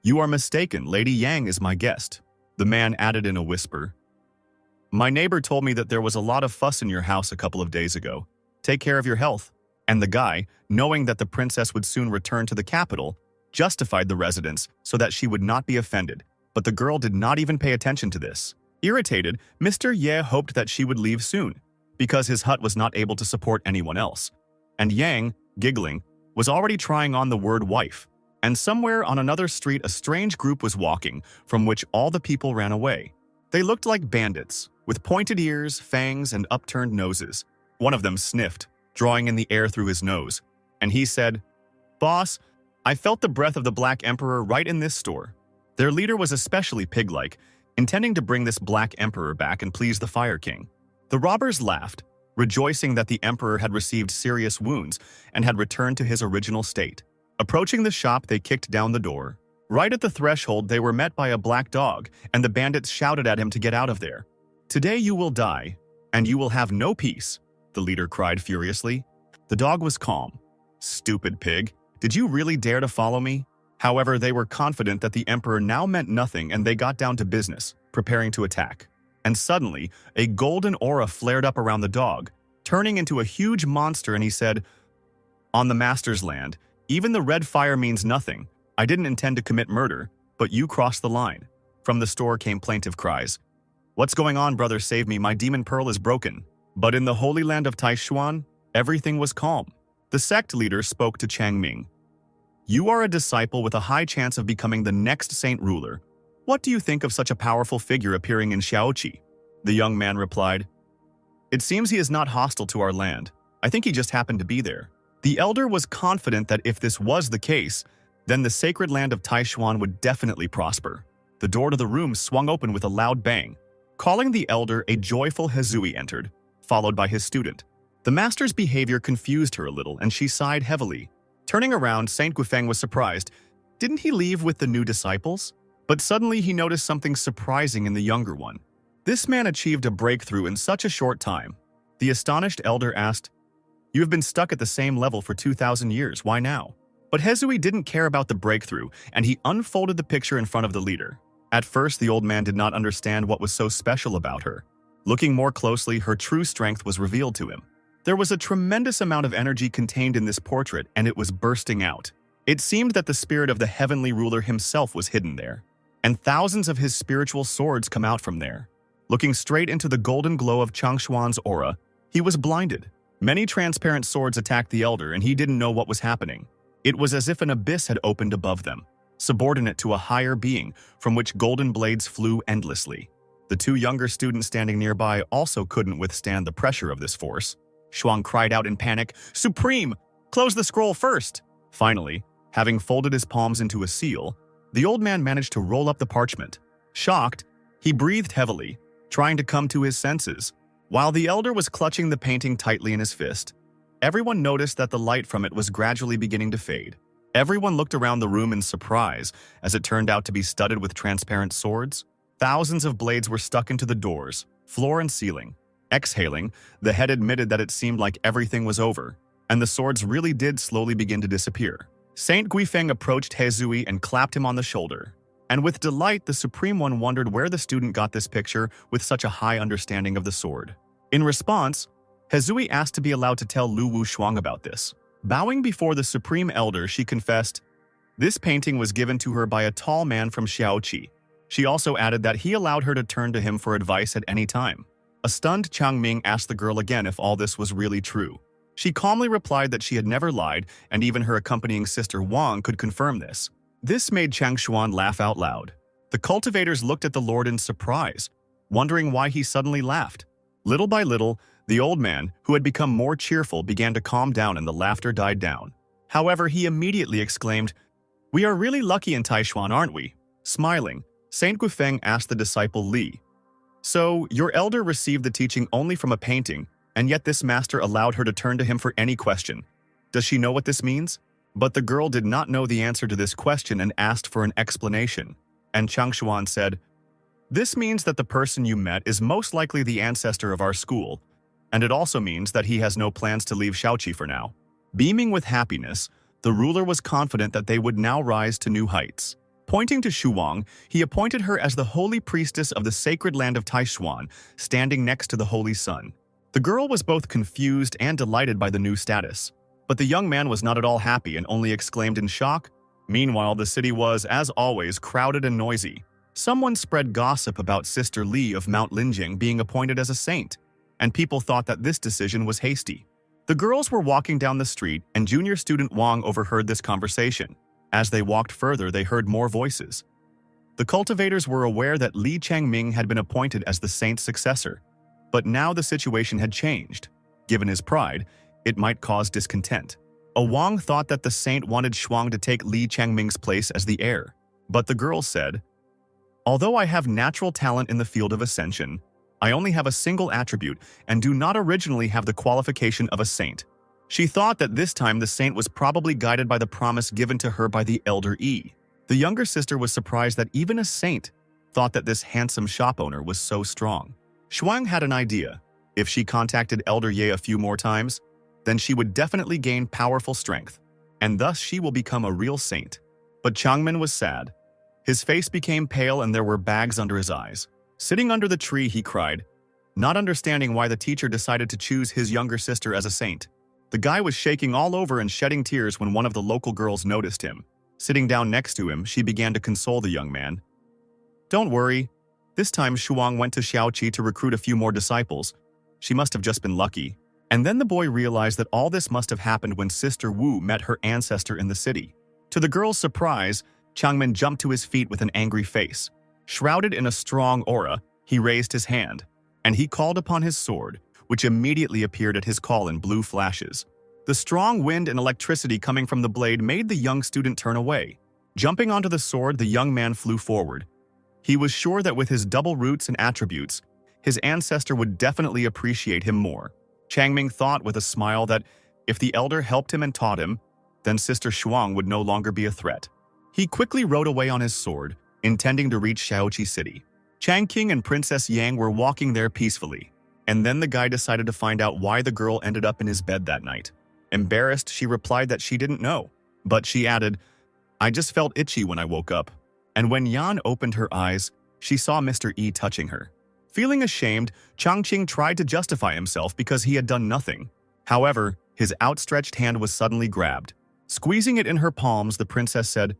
"You are mistaken, Lady Yang is my guest." The man added in a whisper, "My neighbor told me that there was a lot of fuss in your house a couple of days ago. Take care of your health." And the guy, knowing that the princess would soon return to the capital, justified the residence so that she would not be offended. But the girl did not even pay attention to this. Irritated, Mr. Ye hoped that she would leave soon, because his hut was not able to support anyone else. And Yang, giggling, was already trying on the word wife. And somewhere on another street a strange group was walking, from which all the people ran away. They looked like bandits, with pointed ears, fangs, and upturned noses. One of them sniffed, drawing in the air through his nose, and he said, "Boss, I felt the breath of the Black Emperor right in this store." Their leader was especially pig-like, intending to bring this Black Emperor back and please the Fire King. The robbers laughed, rejoicing that the Emperor had received serious wounds and had returned to his original state. Approaching the shop, they kicked down the door. Right at the threshold, they were met by a black dog, and the bandits shouted at him to get out of there. "Today you will die, and you will have no peace," the leader cried furiously. The dog was calm. "Stupid pig, did you really dare to follow me?" However, they were confident that the Emperor now meant nothing, and they got down to business, preparing to attack. And suddenly, a golden aura flared up around the dog, turning into a huge monster, and he said, "On the master's land, even the red fire means nothing. I didn't intend to commit murder, but you crossed the line." From the store came plaintive cries. "What's going on, brother? Save me, my demon pearl is broken." But in the holy land of Taishuan, everything was calm. The sect leader spoke to Chang Ming. "You are a disciple with a high chance of becoming the next saint ruler. What do you think of such a powerful figure appearing in Xiaoqi?" The young man replied, "It seems he is not hostile to our land. I think he just happened to be there." The elder was confident that if this was the case, then the sacred land of Taishuan would definitely prosper. The door to the room swung open with a loud bang. Calling the elder, a joyful Hezui entered, followed by his student. The master's behavior confused her a little, and she sighed heavily. Turning around, Saint Guifeng was surprised. Didn't he leave with the new disciples? But suddenly he noticed something surprising in the younger one. This man achieved a breakthrough in such a short time. The astonished elder asked, "You have been stuck at the same level for 2,000 years, why now?" But Hezui didn't care about the breakthrough, and he unfolded the picture in front of the leader. At first, the old man did not understand what was so special about her. Looking more closely, her true strength was revealed to him. There was a tremendous amount of energy contained in this portrait, and it was bursting out. It seemed that the spirit of the heavenly ruler himself was hidden there, and thousands of his spiritual swords come out from there. Looking straight into the golden glow of Changshuan's aura, he was blinded. Many transparent swords attacked the elder, and he didn't know what was happening. It was as if an abyss had opened above them, subordinate to a higher being from which golden blades flew endlessly. The 2 younger students standing nearby also couldn't withstand the pressure of this force. Shuang cried out in panic, "Supreme! Close the scroll first!" Finally, having folded his palms into a seal, the old man managed to roll up the parchment. Shocked, he breathed heavily, trying to come to his senses. While the elder was clutching the painting tightly in his fist, everyone noticed that the light from it was gradually beginning to fade. Everyone looked around the room in surprise, as it turned out to be studded with transparent swords. Thousands of blades were stuck into the doors, floor, and ceiling. Exhaling, the head admitted that it seemed like everything was over, and the swords really did slowly begin to disappear. Saint Guifeng approached Hezui and clapped him on the shoulder. And with delight, the Supreme One wondered where the student got this picture with such a high understanding of the sword. In response, Hezui asked to be allowed to tell Lu Wushuang about this. Bowing before the Supreme Elder, she confessed, this painting was given to her by a tall man from Xiaoqi. She also added that he allowed her to turn to him for advice at any time. A stunned Chang Ming asked the girl again if all this was really true. She calmly replied that she had never lied, and even her accompanying sister Wang could confirm this. This made Changshuan laugh out loud. The cultivators looked at the Lord in surprise, wondering why he suddenly laughed. Little by little, the old man, who had become more cheerful, began to calm down and the laughter died down. However, he immediately exclaimed, "We are really lucky in Taishuan, aren't we?" Smiling, Saint Guifeng asked the disciple Li, "So, your elder received the teaching only from a painting, and yet this master allowed her to turn to him for any question. Does she know what this means? But the girl did not know the answer to this question and asked for an explanation. And Changshuan said, "This means that the person you met is most likely the ancestor of our school, and it also means that he has no plans to leave Shaoqi for now." Beaming with happiness, the ruler was confident that they would now rise to new heights. Pointing to Shuang, he appointed her as the holy priestess of the sacred land of Taishuan, standing next to the holy sun. The girl was both confused and delighted by the new status. But the young man was not at all happy and only exclaimed in shock. Meanwhile, the city was, as always, crowded and noisy. Someone spread gossip about Sister Li of Mount Linjing being appointed as a saint, and people thought that this decision was hasty. The girls were walking down the street, and junior student Wang overheard this conversation. As they walked further, they heard more voices. The cultivators were aware that Li Changming had been appointed as the saint's successor, but now the situation had changed. Given his pride, it might cause discontent. Wang thought that the saint wanted Shuang to take Li Changming's place as the heir, but the girl said, "Although I have natural talent in the field of ascension, I only have a single attribute and do not originally have the qualification of a saint." She thought that this time the saint was probably guided by the promise given to her by the elder Yi. The younger sister was surprised that even a saint thought that this handsome shop owner was so strong. Shuang had an idea. If she contacted Elder Ye a few more times, then she would definitely gain powerful strength, and thus she will become a real saint. But Changmin was sad. His face became pale and there were bags under his eyes. Sitting under the tree, he cried, not understanding why the teacher decided to choose his younger sister as a saint. The guy was shaking all over and shedding tears when one of the local girls noticed him. Sitting down next to him, she began to console the young man. "Don't worry. This time Shuang went to Shaoqi to recruit a few more disciples. She must have just been lucky." And then the boy realized that all this must have happened when Sister Wu met her ancestor in the city. To the girl's surprise, Changmin jumped to his feet with an angry face. Shrouded in a strong aura, he raised his hand, and he called upon his sword, which immediately appeared at his call in blue flashes. The strong wind and electricity coming from the blade made the young student turn away. Jumping onto the sword, the young man flew forward. He was sure that with his double roots and attributes, his ancestor would definitely appreciate him more. Changming thought with a smile that if the elder helped him and taught him, then Sister Shuang would no longer be a threat. He quickly rode away on his sword, intending to reach Shaoqi City. Changqing and Princess Yang were walking there peacefully, and then the guy decided to find out why the girl ended up in his bed that night. Embarrassed, she replied that she didn't know, but she added, "I just felt itchy when I woke up." And when Yan opened her eyes, she saw Mr. Yi touching her. Feeling ashamed, Changqing tried to justify himself because he had done nothing. However, his outstretched hand was suddenly grabbed. Squeezing it in her palms, the princess said,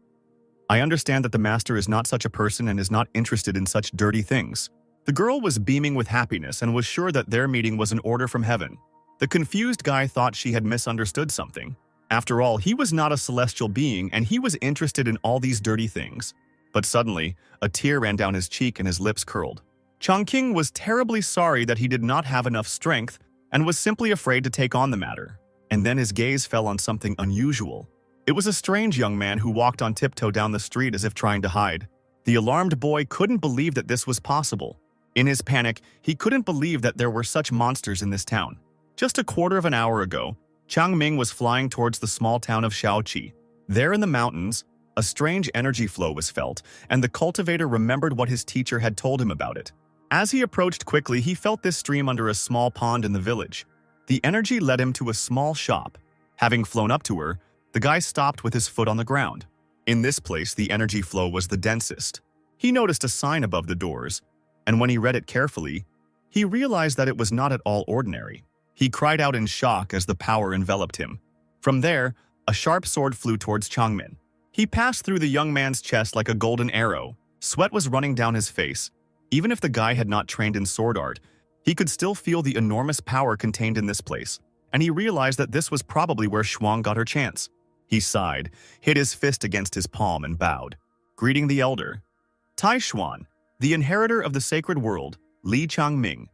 "I understand that the master is not such a person and is not interested in such dirty things." The girl was beaming with happiness and was sure that their meeting was an order from heaven. The confused guy thought she had misunderstood something. After all, he was not a celestial being and he was interested in all these dirty things. But suddenly, a tear ran down his cheek and his lips curled. Changqing was terribly sorry that he did not have enough strength and was simply afraid to take on the matter. And then his gaze fell on something unusual. It was a strange young man who walked on tiptoe down the street as if trying to hide. The alarmed boy couldn't believe that this was possible. In his panic, he couldn't believe that there were such monsters in this town. Just a quarter of an hour ago, Changming was flying towards the small town of Shaoqi. There in the mountains, a strange energy flow was felt, and the cultivator remembered what his teacher had told him about it. As he approached quickly, he felt this stream under a small pond in the village. The energy led him to a small shop. Having flown up to her, the guy stopped with his foot on the ground. In this place, the energy flow was the densest. He noticed a sign above the doors, and when he read it carefully, he realized that it was not at all ordinary. He cried out in shock as the power enveloped him. From there, a sharp sword flew towards Changmin. He passed through the young man's chest like a golden arrow. Sweat was running down his face. Even if the guy had not trained in sword art, he could still feel the enormous power contained in this place, and he realized that this was probably where Shuang got her chance. He sighed, hit his fist against his palm, and bowed, greeting the elder. "Tai Xuan, the inheritor of the sacred world, Li Changming,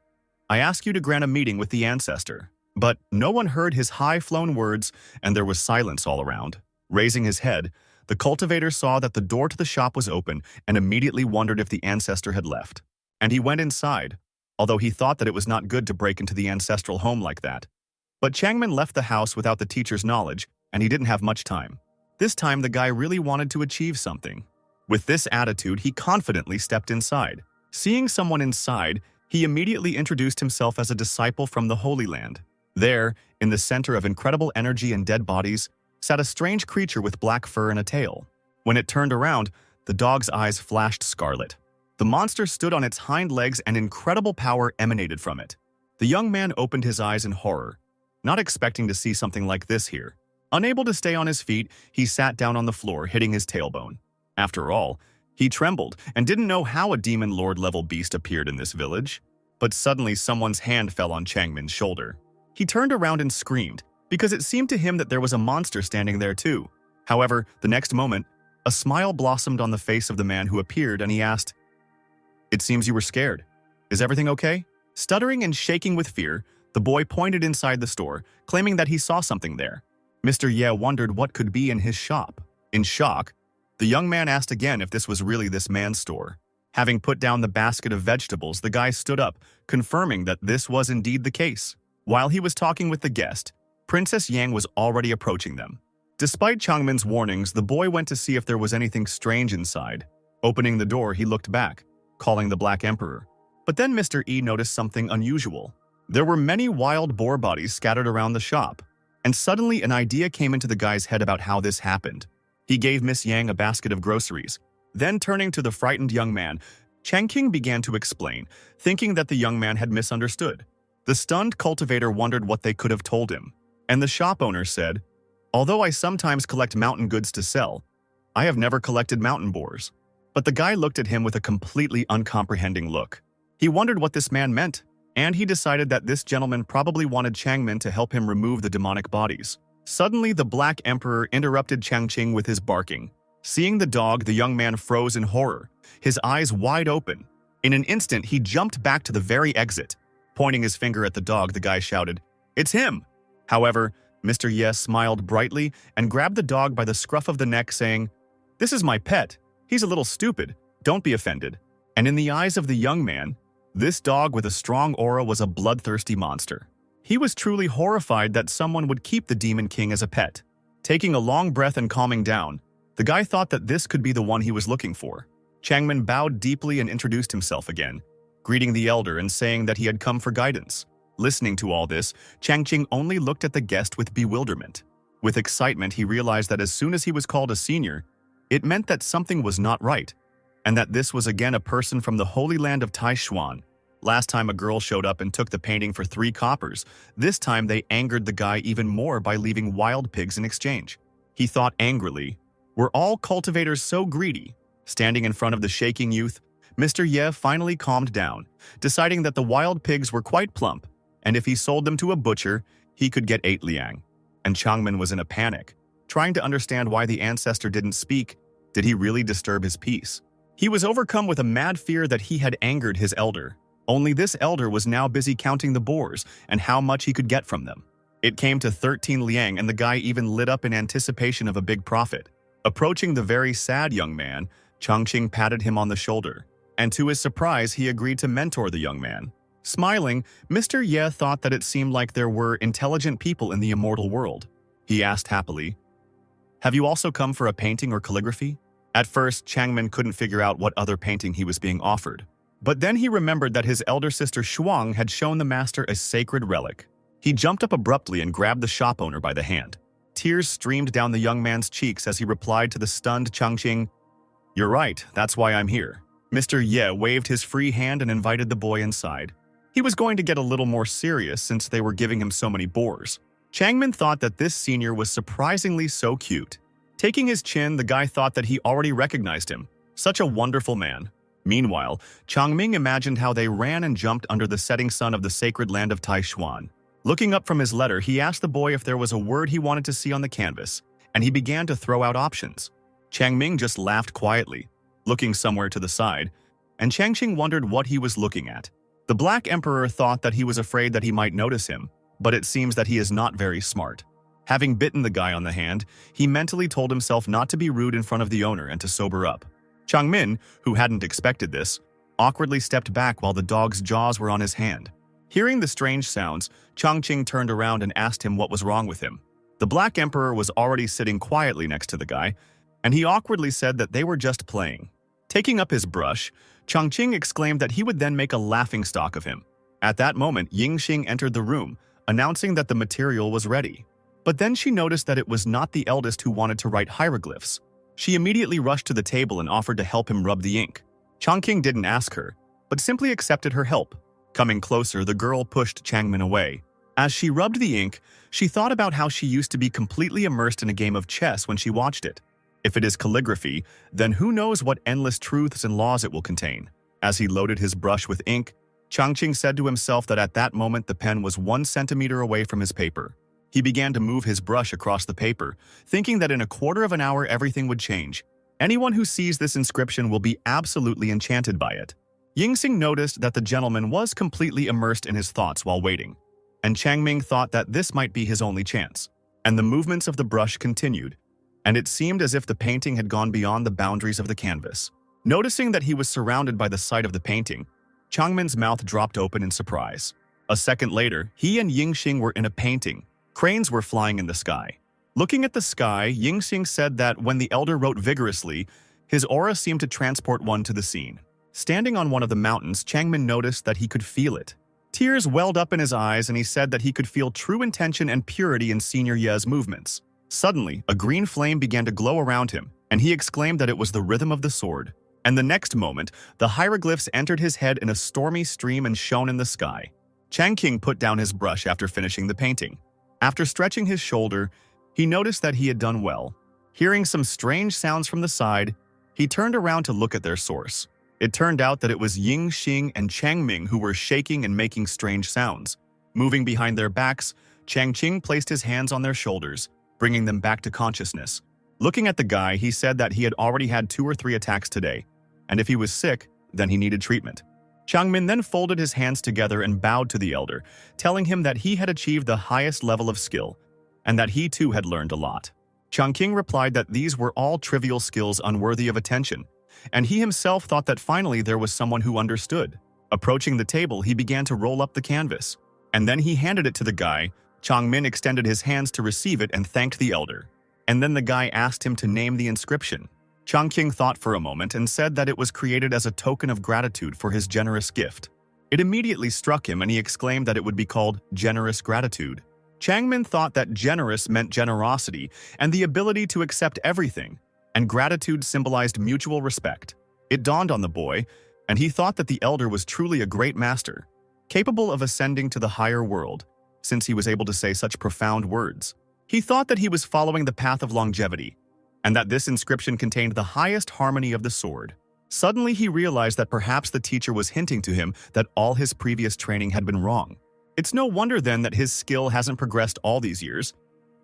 I ask you to grant a meeting with the ancestor." But no one heard his high-flown words, and there was silence all around. Raising his head, the cultivator saw that the door to the shop was open and immediately wondered if the ancestor had left. And he went inside, although he thought that it was not good to break into the ancestral home like that. But Changmin left the house without the teacher's knowledge, and he didn't have much time. This time, the guy really wanted to achieve something. With this attitude, he confidently stepped inside. Seeing someone inside, he immediately introduced himself as a disciple from the Holy Land. There, in the center of incredible energy and dead bodies, sat a strange creature with black fur and a tail. When it turned around, the dog's eyes flashed scarlet. The monster stood on its hind legs and incredible power emanated from it. The young man opened his eyes in horror, not expecting to see something like this here. Unable to stay on his feet, he sat down on the floor, hitting his tailbone. After all, he trembled and didn't know how a demon lord-level beast appeared in this village. But suddenly someone's hand fell on Changmin's shoulder. He turned around and screamed, because it seemed to him that there was a monster standing there too. However, the next moment, a smile blossomed on the face of the man who appeared, and he asked, "It seems you were scared. Is everything okay?" Stuttering and shaking with fear, the boy pointed inside the store, claiming that he saw something there. Mr. Ye wondered what could be in his shop. In shock, the young man asked again if this was really this man's store. Having put down the basket of vegetables, the guy stood up, confirming that this was indeed the case. While he was talking with the guest, Princess Yang was already approaching them. Despite Changmin's warnings, the boy went to see if there was anything strange inside. Opening the door, he looked back, calling the Black Emperor. But then Mr. E noticed something unusual. There were many wild boar bodies scattered around the shop, and suddenly an idea came into the guy's head about how this happened. He gave Miss Yang a basket of groceries. Then turning to the frightened young man, Changqing began to explain, thinking that the young man had misunderstood. The stunned cultivator wondered what they could have told him, and the shop owner said, "Although I sometimes collect mountain goods to sell, I have never collected mountain boars." But the guy looked at him with a completely uncomprehending look. He wondered what this man meant, and he decided that this gentleman probably wanted Changmin to help him remove the demonic bodies. Suddenly, the Black Emperor interrupted Changqing with his barking. Seeing the dog, the young man froze in horror, his eyes wide open. In an instant, he jumped back to the very exit. Pointing his finger at the dog, the guy shouted, "It's him!" However, Mr. Yes smiled brightly and grabbed the dog by the scruff of the neck, saying, "This is my pet. He's a little stupid. Don't be offended." And in the eyes of the young man, this dog with a strong aura was a bloodthirsty monster. He was truly horrified that someone would keep the Demon King as a pet. Taking a long breath and calming down, the guy thought that this could be the one he was looking for. Changmin bowed deeply and introduced himself again, greeting the elder and saying that he had come for guidance. Listening to all this, Changqing only looked at the guest with bewilderment. With excitement, he realized that as soon as he was called a senior, it meant that something was not right, and that this was again a person from the Holy Land of Taishuan. Last time a girl showed up and took the painting for 3 coppers. This time they angered the guy even more by leaving wild pigs in exchange. He thought angrily, "Were all cultivators so greedy?" Standing in front of the shaking youth, Mr. Ye finally calmed down, deciding that the wild pigs were quite plump, and if he sold them to a butcher, he could get 8 liang. And Changmin was in a panic, trying to understand why the ancestor didn't speak. Did he really disturb his peace? He was overcome with a mad fear that he had angered his elder. Only this elder was now busy counting the boars and how much he could get from them. It came to 13 liang, and the guy even lit up in anticipation of a big profit. Approaching the very sad young man, Changqing patted him on the shoulder, and to his surprise, he agreed to mentor the young man. Smiling, Mr. Ye thought that it seemed like there were intelligent people in the immortal world. He asked happily, "Have you also come for a painting or calligraphy?" At first, Changmin couldn't figure out what other painting he was being offered. But then he remembered that his elder sister Shuang had shown the master a sacred relic. He jumped up abruptly and grabbed the shop owner by the hand. Tears streamed down the young man's cheeks as he replied to the stunned Changqing, "You're right, that's why I'm here." Mr. Ye waved his free hand and invited the boy inside. He was going to get a little more serious since they were giving him so many boars. Changmin thought that this senior was surprisingly so cute. Taking his chin, the guy thought that he already recognized him. Such a wonderful man. Meanwhile, Changming imagined how they ran and jumped under the setting sun of the sacred land of Taishuan. Looking up from his letter, he asked the boy if there was a word he wanted to see on the canvas, and he began to throw out options. Changming just laughed quietly, looking somewhere to the side, and Changqing wondered what he was looking at. The Black Emperor thought that he was afraid that he might notice him, but it seems that he is not very smart. Having bitten the guy on the hand, he mentally told himself not to be rude in front of the owner and to sober up. Changmin, who hadn't expected this, awkwardly stepped back while the dog's jaws were on his hand. Hearing the strange sounds, Chongqing turned around and asked him what was wrong with him. The Black Emperor was already sitting quietly next to the guy, and he awkwardly said that they were just playing. Taking up his brush, Chongqing exclaimed that he would then make a laughingstock of him. At that moment, Yingxing entered the room, announcing that the material was ready. But then she noticed that it was not the eldest who wanted to write hieroglyphs. She immediately rushed to the table and offered to help him rub the ink. Chongqing didn't ask her, but simply accepted her help. Coming closer, the girl pushed Changmin away. As she rubbed the ink, she thought about how she used to be completely immersed in a game of chess when she watched it. If it is calligraphy, then who knows what endless truths and laws it will contain. As he loaded his brush with ink, Chongqing said to himself that at that moment the pen was 1 centimeter away from his paper. He began to move his brush across the paper, thinking that in a quarter of an hour everything would change. Anyone who sees this inscription will be absolutely enchanted by it. Yingxing noticed that the gentleman was completely immersed in his thoughts while waiting, and Changming thought that this might be his only chance. And the movements of the brush continued, and it seemed as if the painting had gone beyond the boundaries of the canvas. Noticing that he was surrounded by the sight of the painting, Changmin's mouth dropped open in surprise. A second later, he and Yingxing were in a painting. Cranes were flying in the sky. Looking at the sky, Yingxing said that when the elder wrote vigorously, his aura seemed to transport one to the scene. Standing on one of the mountains, Changmin noticed that he could feel it. Tears welled up in his eyes and he said that he could feel true intention and purity in Senior Ye's movements. Suddenly, a green flame began to glow around him, and he exclaimed that it was the rhythm of the sword. And the next moment, the hieroglyphs entered his head in a stormy stream and shone in the sky. Changqing put down his brush after finishing the painting. After stretching his shoulder, he noticed that he had done well. Hearing some strange sounds from the side, he turned around to look at their source. It turned out that it was Yingxing and Changming who were shaking and making strange sounds. Moving behind their backs, Changqing placed his hands on their shoulders, bringing them back to consciousness. Looking at the guy, he said that he had already had 2 or 3 attacks today, and if he was sick, then he needed treatment. Changmin then folded his hands together and bowed to the elder, telling him that he had achieved the highest level of skill, and that he too had learned a lot. Chongqing replied that these were all trivial skills unworthy of attention, and he himself thought that finally there was someone who understood. Approaching the table, he began to roll up the canvas, and then he handed it to the guy. Changmin extended his hands to receive it and thanked the elder. And then the guy asked him to name the inscription. Chongqing thought for a moment and said that it was created as a token of gratitude for his generous gift. It immediately struck him and he exclaimed that it would be called generous gratitude. Changmin thought that generous meant generosity and the ability to accept everything, and gratitude symbolized mutual respect. It dawned on the boy, and he thought that the elder was truly a great master, capable of ascending to the higher world, since he was able to say such profound words. He thought that he was following the path of longevity, and that this inscription contained the highest harmony of the sword. Suddenly he realized that perhaps the teacher was hinting to him that all his previous training had been wrong. It's no wonder then that his skill hasn't progressed all these years.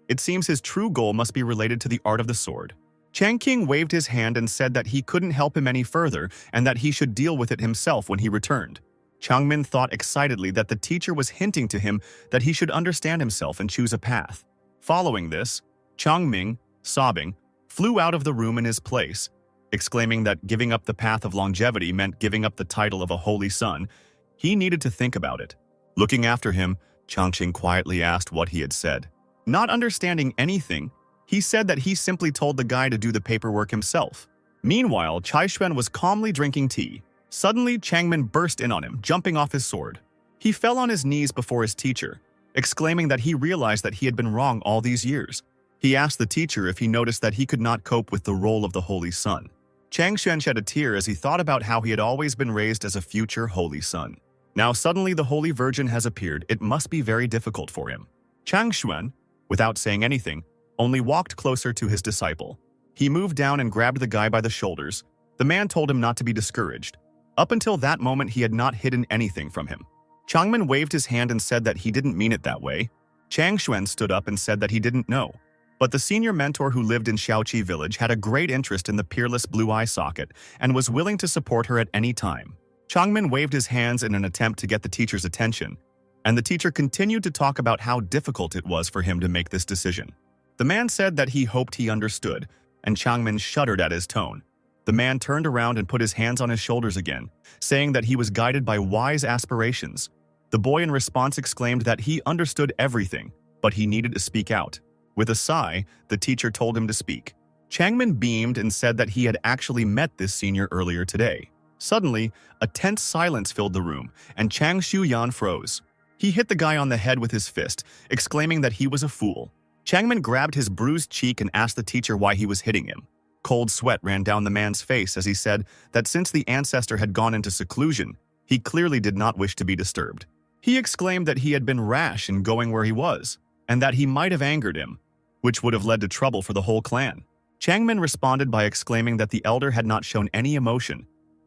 It seems his true goal must be related to the art of the sword. Changqing waved his hand and said that he couldn't help him any further and that he should deal with it himself when he returned. Changmin thought excitedly that the teacher was hinting to him that he should understand himself and choose a path. Following this, Changming, sobbing, flew out of the room in his place, exclaiming that giving up the path of longevity meant giving up the title of a holy son. He needed to think about it. Looking after him, Chongqing quietly asked what he had said. Not understanding anything, he said that he simply told the guy to do the paperwork himself. Meanwhile, Chaixuan was calmly drinking tea. Suddenly, Changmin burst in on him, jumping off his sword. He fell on his knees before his teacher, exclaiming that he realized that he had been wrong all these years. He asked the teacher if he noticed that he could not cope with the role of the holy son. Changshuan shed a tear as he thought about how he had always been raised as a future holy son. Now suddenly the Holy Virgin has appeared. It must be very difficult for him. Changshuan, without saying anything, only walked closer to his disciple. He moved down and grabbed the guy by the shoulders. The man told him not to be discouraged. Up until that moment, he had not hidden anything from him. Changmin waved his hand and said that he didn't mean it that way. Changshuan stood up and said that he didn't know. But the senior mentor who lived in Xiaoqi village had a great interest in the peerless blue eye socket and was willing to support her at any time. Changmin waved his hands in an attempt to get the teacher's attention, and the teacher continued to talk about how difficult it was for him to make this decision. The man said that he hoped he understood, and Changmin shuddered at his tone. The man turned around and put his hands on his shoulders again, saying that he was guided by wise aspirations. The The boy in response exclaimed that he understood everything, but he needed to speak out. With a sigh, the teacher told him to speak. Changmin beamed and said that he had actually met this senior earlier today. Suddenly, a tense silence filled the room, and Chang Shuyan froze. He hit the guy on the head with his fist, exclaiming that he was a fool. Changmin grabbed his bruised cheek and asked the teacher why he was hitting him. Cold sweat ran down the man's face as he said that since the ancestor had gone into seclusion, he clearly did not wish to be disturbed. He exclaimed that he had been rash in going where he was, and that he might have angered him, which would have led to trouble for the whole clan. Changmin responded by exclaiming that the elder had not shown any emotion,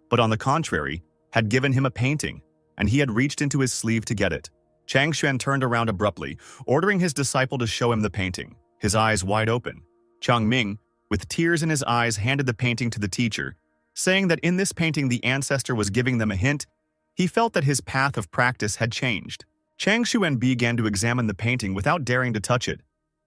but on the contrary, had given him a painting, and he had reached into his sleeve to get it. Chang Xuan turned around abruptly, ordering his disciple to show him the painting, his eyes wide open. Chang Ming, with tears in his eyes, handed the painting to the teacher, saying that in this painting the ancestor was giving them a hint. He felt that his path of practice had changed. Chang Xuan began to examine the painting without daring to touch it,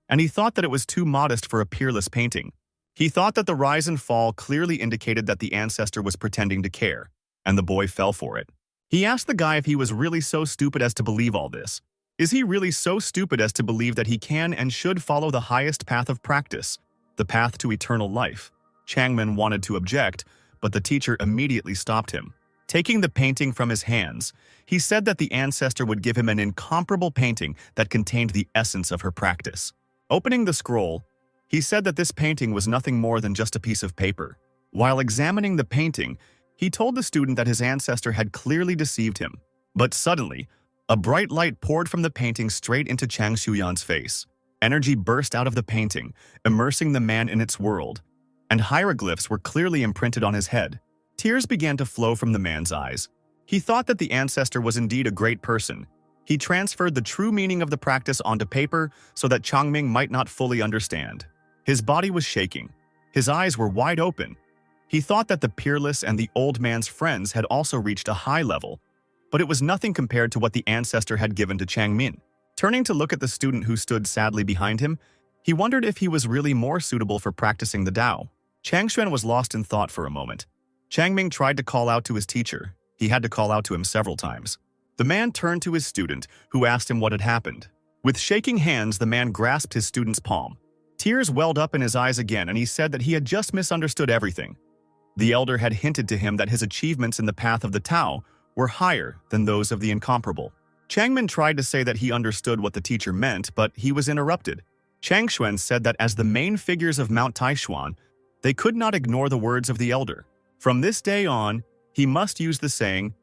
and he thought that it was too modest for a peerless painting. He thought that the rise and fall clearly indicated that the ancestor was pretending to care, and the boy fell for it. He asked the guy if he was really so stupid as to believe all this. Is he really so stupid as to believe that he can and should follow the highest path of practice, the path to eternal life? Changmin wanted to object, but the teacher immediately stopped him. Taking the painting from his hands, he said that the ancestor would give him an incomparable painting that contained the essence of her practice. Opening the scroll, he said that this painting was nothing more than just a piece of paper. While examining the painting, he told the student that his ancestor had clearly deceived him. But suddenly, a bright light poured from the painting straight into Chang Shuyan's face. Energy burst out of the painting, immersing the man in its world, and hieroglyphs were clearly imprinted on his head. Tears began to flow from the man's eyes. He thought that the ancestor was indeed a great person. He transferred the true meaning of the practice onto paper so that Changming might not fully understand. His body was shaking. His eyes were wide open. He thought that the peerless and the old man's friends had also reached a high level, but it was nothing compared to what the ancestor had given to Changmin. Turning to look at the student who stood sadly behind him, he wondered if he was really more suitable for practicing the Tao. Chang Xuan was lost in thought for a moment. Changming tried to call out to his teacher. He had to call out to him several times. The man turned to his student, who asked him what had happened. With shaking hands, the man grasped his student's palm. Tears welled up in his eyes again, and he said that he had just misunderstood everything. The elder had hinted to him that his achievements in the path of the Tao were higher than those of the incomparable. Changmin tried to say that he understood what the teacher meant, but he was interrupted. Chang Xuan said that as the main figures of Mount Taishuan, they could not ignore the words of the elder. From this day on, he must use the saying,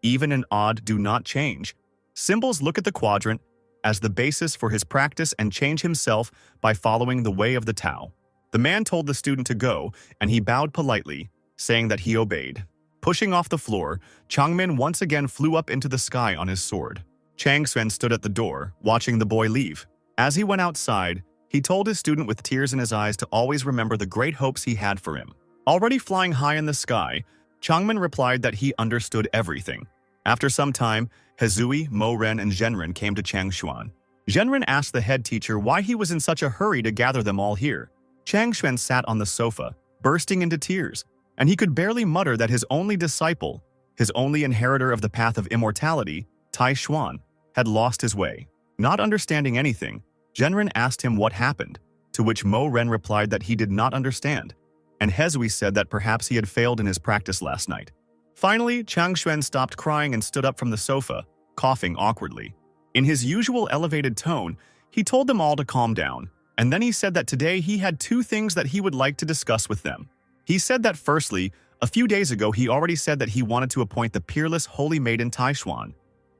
"Even and odd do not change." Symbols look at the quadrant as the basis for his practice and change himself by following the way of the Tao. The man told the student to go, and he bowed politely, saying that he obeyed. Pushing off the floor, Changmin once again flew up into the sky on his sword. Chang Xuan stood at the door, watching the boy leave. As he went outside, he told his student with tears in his eyes to always remember the great hopes he had for him. Already flying high in the sky, Changmin replied that he understood everything. After some time, Hezui, Mo Ren, and Zhenren came to Chang Xuan. Zhenren asked the head teacher why he was in such a hurry to gather them all here. Chang Xuan sat on the sofa, bursting into tears, and he could barely mutter that his only disciple, his only inheritor of the path of immortality, Tai Xuan, had lost his way. Not understanding anything, Zhenren asked him what happened, to which Mo Ren replied that he did not understand, and Hezui said that perhaps he had failed in his practice last night. Finally, Chang Xuan stopped crying and stood up from the sofa, coughing awkwardly. In his usual elevated tone, he told them all to calm down, and then he said that today he had two things that he would like to discuss with them. He said that firstly, a few days ago he already said that he wanted to appoint the peerless holy maiden Taishuan,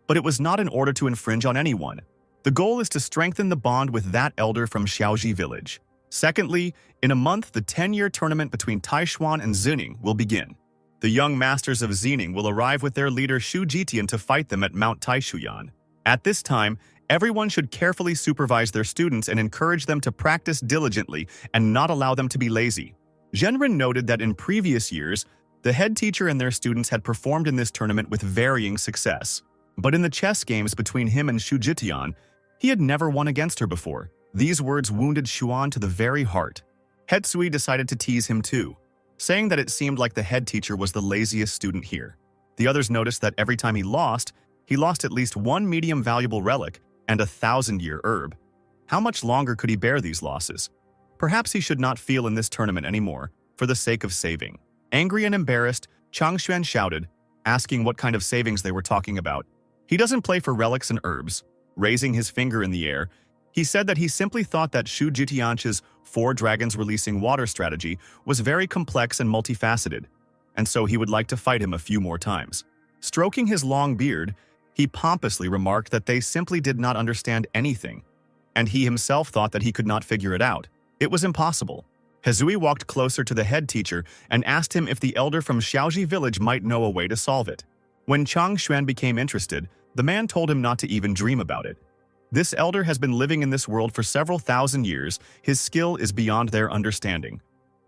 but it was not in order to infringe on anyone. The goal is to strengthen the bond with that elder from Xiaoji village. Secondly, in a month the 10-year tournament between Taishuan and Zining will begin. The young masters of Zining will arrive with their leader Shu Jitian to fight them at Mount Taishuyan. At this time, everyone should carefully supervise their students and encourage them to practice diligently and not allow them to be lazy. Zhenren noted that in previous years, the head teacher and their students had performed in this tournament with varying success. But in the chess games between him and Shu Jitian, he had never won against her before. These words wounded Xuan to the very heart. Hetsui decided to tease him too, saying that it seemed like the head teacher was the laziest student here. The others noticed that every time he lost, He lost at least one medium valuable relic and a 1,000-year herb. How much longer could he bear these losses? Perhaps he should not feel in this tournament anymore, for the sake of saving. Angry and embarrassed, Chang Xuan shouted, asking what kind of savings they were talking about. He doesn't play for relics and herbs. Raising his finger in the air, he said that he simply thought that Shu Jitian's 4 dragons releasing water strategy was very complex and multifaceted, and so he would like to fight him a few more times. Stroking his long beard, he pompously remarked that they simply did not understand anything, and he himself thought that he could not figure it out. It was impossible. Hezui walked closer to the head teacher and asked him if the elder from Xiaoji village might know a way to solve it. When Chang Xuan became interested, the man told him not to even dream about it. This elder has been living in this world for several thousand years. His skill is beyond their understanding.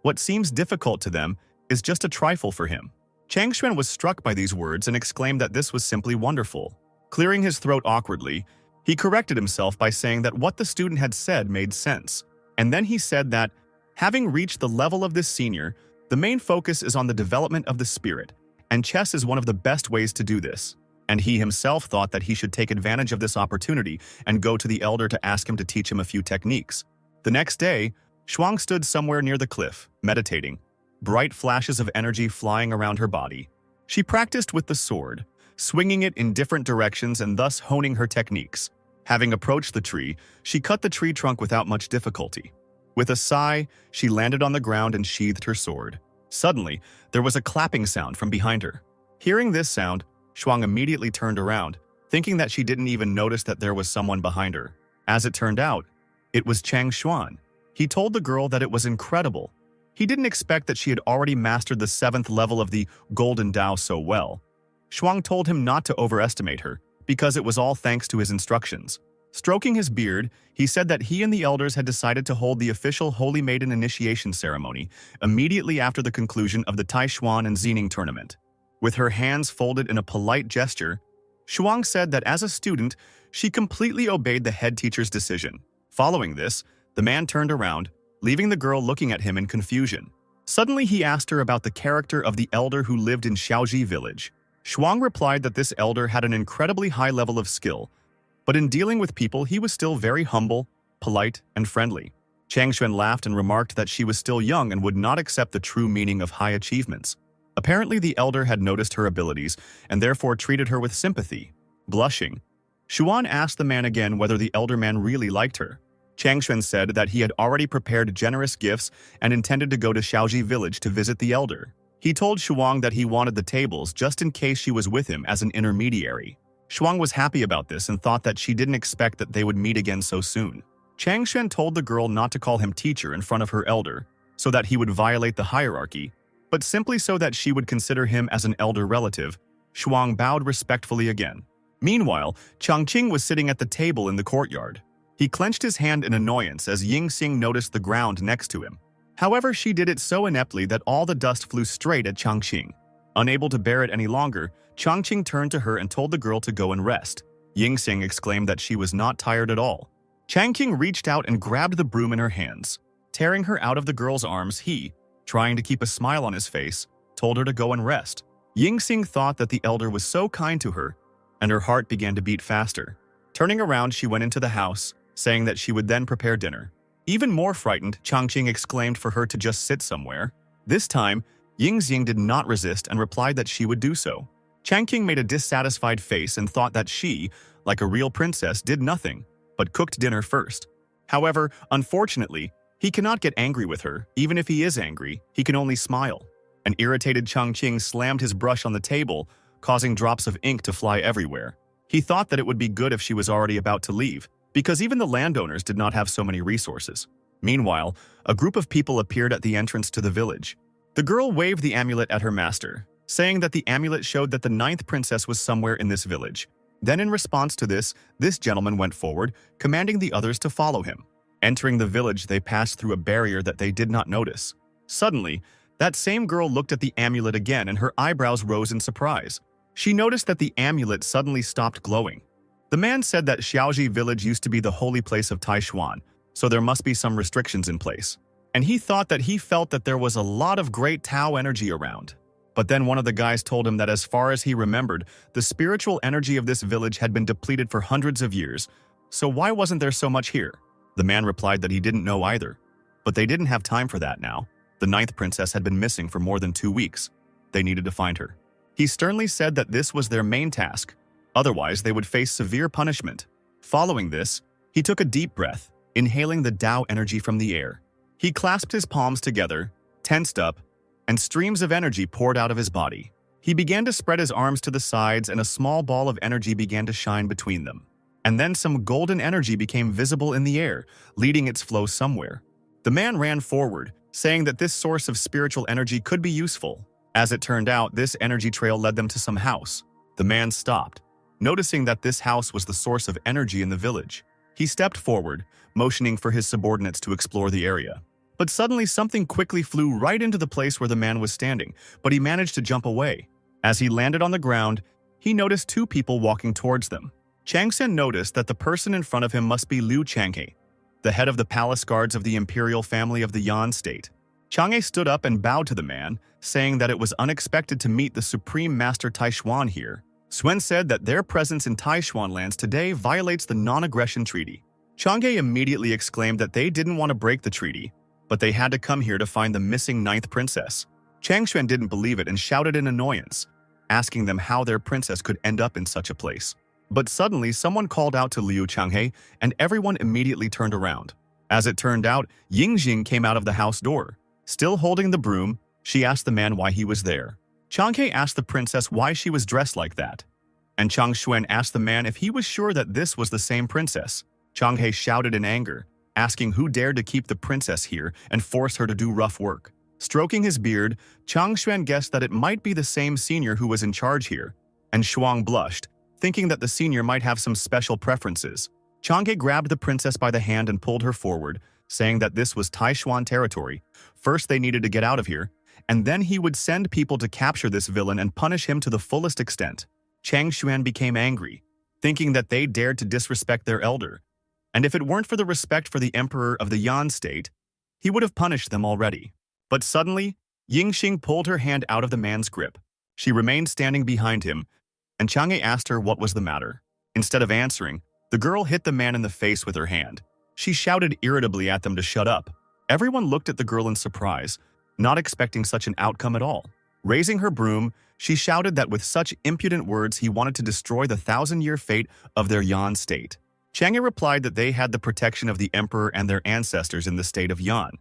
What seems difficult to them is just a trifle for him. Chang Xuan was struck by these words and exclaimed that this was simply wonderful. Clearing his throat awkwardly, he corrected himself by saying that what the student had said made sense. And then he said that, having reached the level of this senior, the main focus is on the development of the spirit, and chess is one of the best ways to do this. And he himself thought that he should take advantage of this opportunity and go to the elder to ask him to teach him a few techniques. The next day, Shuang stood somewhere near the cliff, meditating, bright flashes of energy flying around her body. She practiced with the sword, swinging it in different directions and thus honing her techniques. Having approached the tree, she cut the tree trunk without much difficulty. With a sigh, she landed on the ground and sheathed her sword. Suddenly, there was a clapping sound from behind her. Hearing this sound, Shuang immediately turned around, thinking that she didn't even notice that there was someone behind her. As it turned out, it was Chang Xuan. He told the girl that it was incredible. He didn't expect that she had already mastered the 7th level of the Golden Tao so well. Shuang told him not to overestimate her, because it was all thanks to his instructions. Stroking his beard, he said that he and the elders had decided to hold the official Holy Maiden initiation ceremony immediately after the conclusion of the Taishuan and Xening tournament. With her hands folded in a polite gesture, Shuang said that as a student, she completely obeyed the head teacher's decision. Following this, the man turned around, leaving the girl looking at him in confusion. Suddenly, he asked her about the character of the elder who lived in Xiaoji village. Shuang replied that this elder had an incredibly high level of skill, but in dealing with people, he was still very humble, polite, and friendly. Chang Xuan laughed and remarked that she was still young and would not accept the true meaning of high achievements. Apparently, the elder had noticed her abilities and therefore treated her with sympathy. Blushing, Shuan asked the man again whether the elder man really liked her. Chang Xuan said that he had already prepared generous gifts and intended to go to Xiaoji village to visit the elder. He told Shuang that he wanted the tables just in case she was with him as an intermediary. Shuang was happy about this and thought that she didn't expect that they would meet again so soon. Chang Xuan told the girl not to call him teacher in front of her elder, so that he would violate the hierarchy, but simply so that she would consider him as an elder relative. Shuang bowed respectfully again. Meanwhile, Changqing was sitting at the table in the courtyard. He clenched his hand in annoyance as Yingxing noticed the ground next to him. However, she did it so ineptly that all the dust flew straight at Changqing. Unable to bear it any longer, Changqing turned to her and told the girl to go and rest. Yingxing exclaimed that she was not tired at all. Changqing reached out and grabbed the broom in her hands. Tearing her out of the girl's arms, he, trying to keep a smile on his face, told her to go and rest. Yingxing thought that the elder was so kind to her, and her heart began to beat faster. Turning around, she went into the house, saying that she would then prepare dinner. Even more frightened, Changqing exclaimed for her to just sit somewhere. This time, Yingxing did not resist and replied that she would do so. Changqing made a dissatisfied face and thought that she, like a real princess, did nothing, but cooked dinner first. However, unfortunately, he cannot get angry with her. Even if he is angry, he can only smile. An irritated Changqing slammed his brush on the table, causing drops of ink to fly everywhere. He thought that it would be good if she was already about to leave, because even the landowners did not have so many resources. Meanwhile, a group of people appeared at the entrance to the village. The girl waved the amulet at her master, saying that the amulet showed that the 9th princess was somewhere in this village. Then in response to this gentleman went forward, commanding the others to follow him. Entering the village, they passed through a barrier that they did not notice. Suddenly, that same girl looked at the amulet again and her eyebrows rose in surprise. She noticed that the amulet suddenly stopped glowing. The man said that Xiaoji village used to be the holy place of Taishuan, so there must be some restrictions in place. And he thought that he felt that there was a lot of great Tao energy around. But then one of the guys told him that as far as he remembered, the spiritual energy of this village had been depleted for hundreds of years, so why wasn't there so much here? The man replied that he didn't know either. But they didn't have time for that now. The ninth princess had been missing for more than 2 weeks. They needed to find her. He sternly said that this was their main task, otherwise they would face severe punishment. Following this, he took a deep breath, inhaling the Tao energy from the air. He clasped his palms together, tensed up, and streams of energy poured out of his body. He began to spread his arms to the sides and a small ball of energy began to shine between them. And then some golden energy became visible in the air, leading its flow somewhere. The man ran forward, saying that this source of spiritual energy could be useful. As it turned out, this energy trail led them to some house. The man stopped, noticing that this house was the source of energy in the village. He stepped forward, motioning for his subordinates to explore the area. But suddenly something quickly flew right into the place where the man was standing, but he managed to jump away. As he landed on the ground, he noticed 2 people walking towards them. Changsen noticed that the person in front of him must be Liu Changhe, the head of the palace guards of the imperial family of the Yan state. Changhe stood up and bowed to the man, saying that it was unexpected to meet the Supreme Master Taishuan here. Suen said that their presence in Taishuan lands today violates the non-aggression treaty. Changhe immediately exclaimed that they didn't want to break the treaty, but they had to come here to find the missing 9th princess. Changshuan didn't believe it and shouted in annoyance, asking them how their princess could end up in such a place. But suddenly someone called out to Liu Changhe and everyone immediately turned around. As it turned out, Yingjing came out of the house door. Still holding the broom, she asked the man why he was there. Changhe asked the princess why she was dressed like that. And Changshuan asked the man if he was sure that this was the same princess. Changhe shouted in anger, asking who dared to keep the princess here and force her to do rough work. Stroking his beard, Changshuan guessed that it might be the same senior who was in charge here, and Shuang blushed, thinking that the senior might have some special preferences. Changhe grabbed the princess by the hand and pulled her forward, saying that this was Taishuan territory. First they needed to get out of here, and then he would send people to capture this villain and punish him to the fullest extent. Changshuan became angry, thinking that they dared to disrespect their elder, and if it weren't for the respect for the emperor of the Yan state, he would have punished them already. But suddenly, Yingxing pulled her hand out of the man's grip. She remained standing behind him, and Changhe asked her what was the matter. Instead of answering, the girl hit the man in the face with her hand. She shouted irritably at them to shut up. Everyone looked at the girl in surprise, not expecting such an outcome at all. Raising her broom, she shouted that with such impudent words he wanted to destroy the 1,000-year fate of their Yan state. Changhe replied that they had the protection of the emperor and their ancestors in the state of Yan,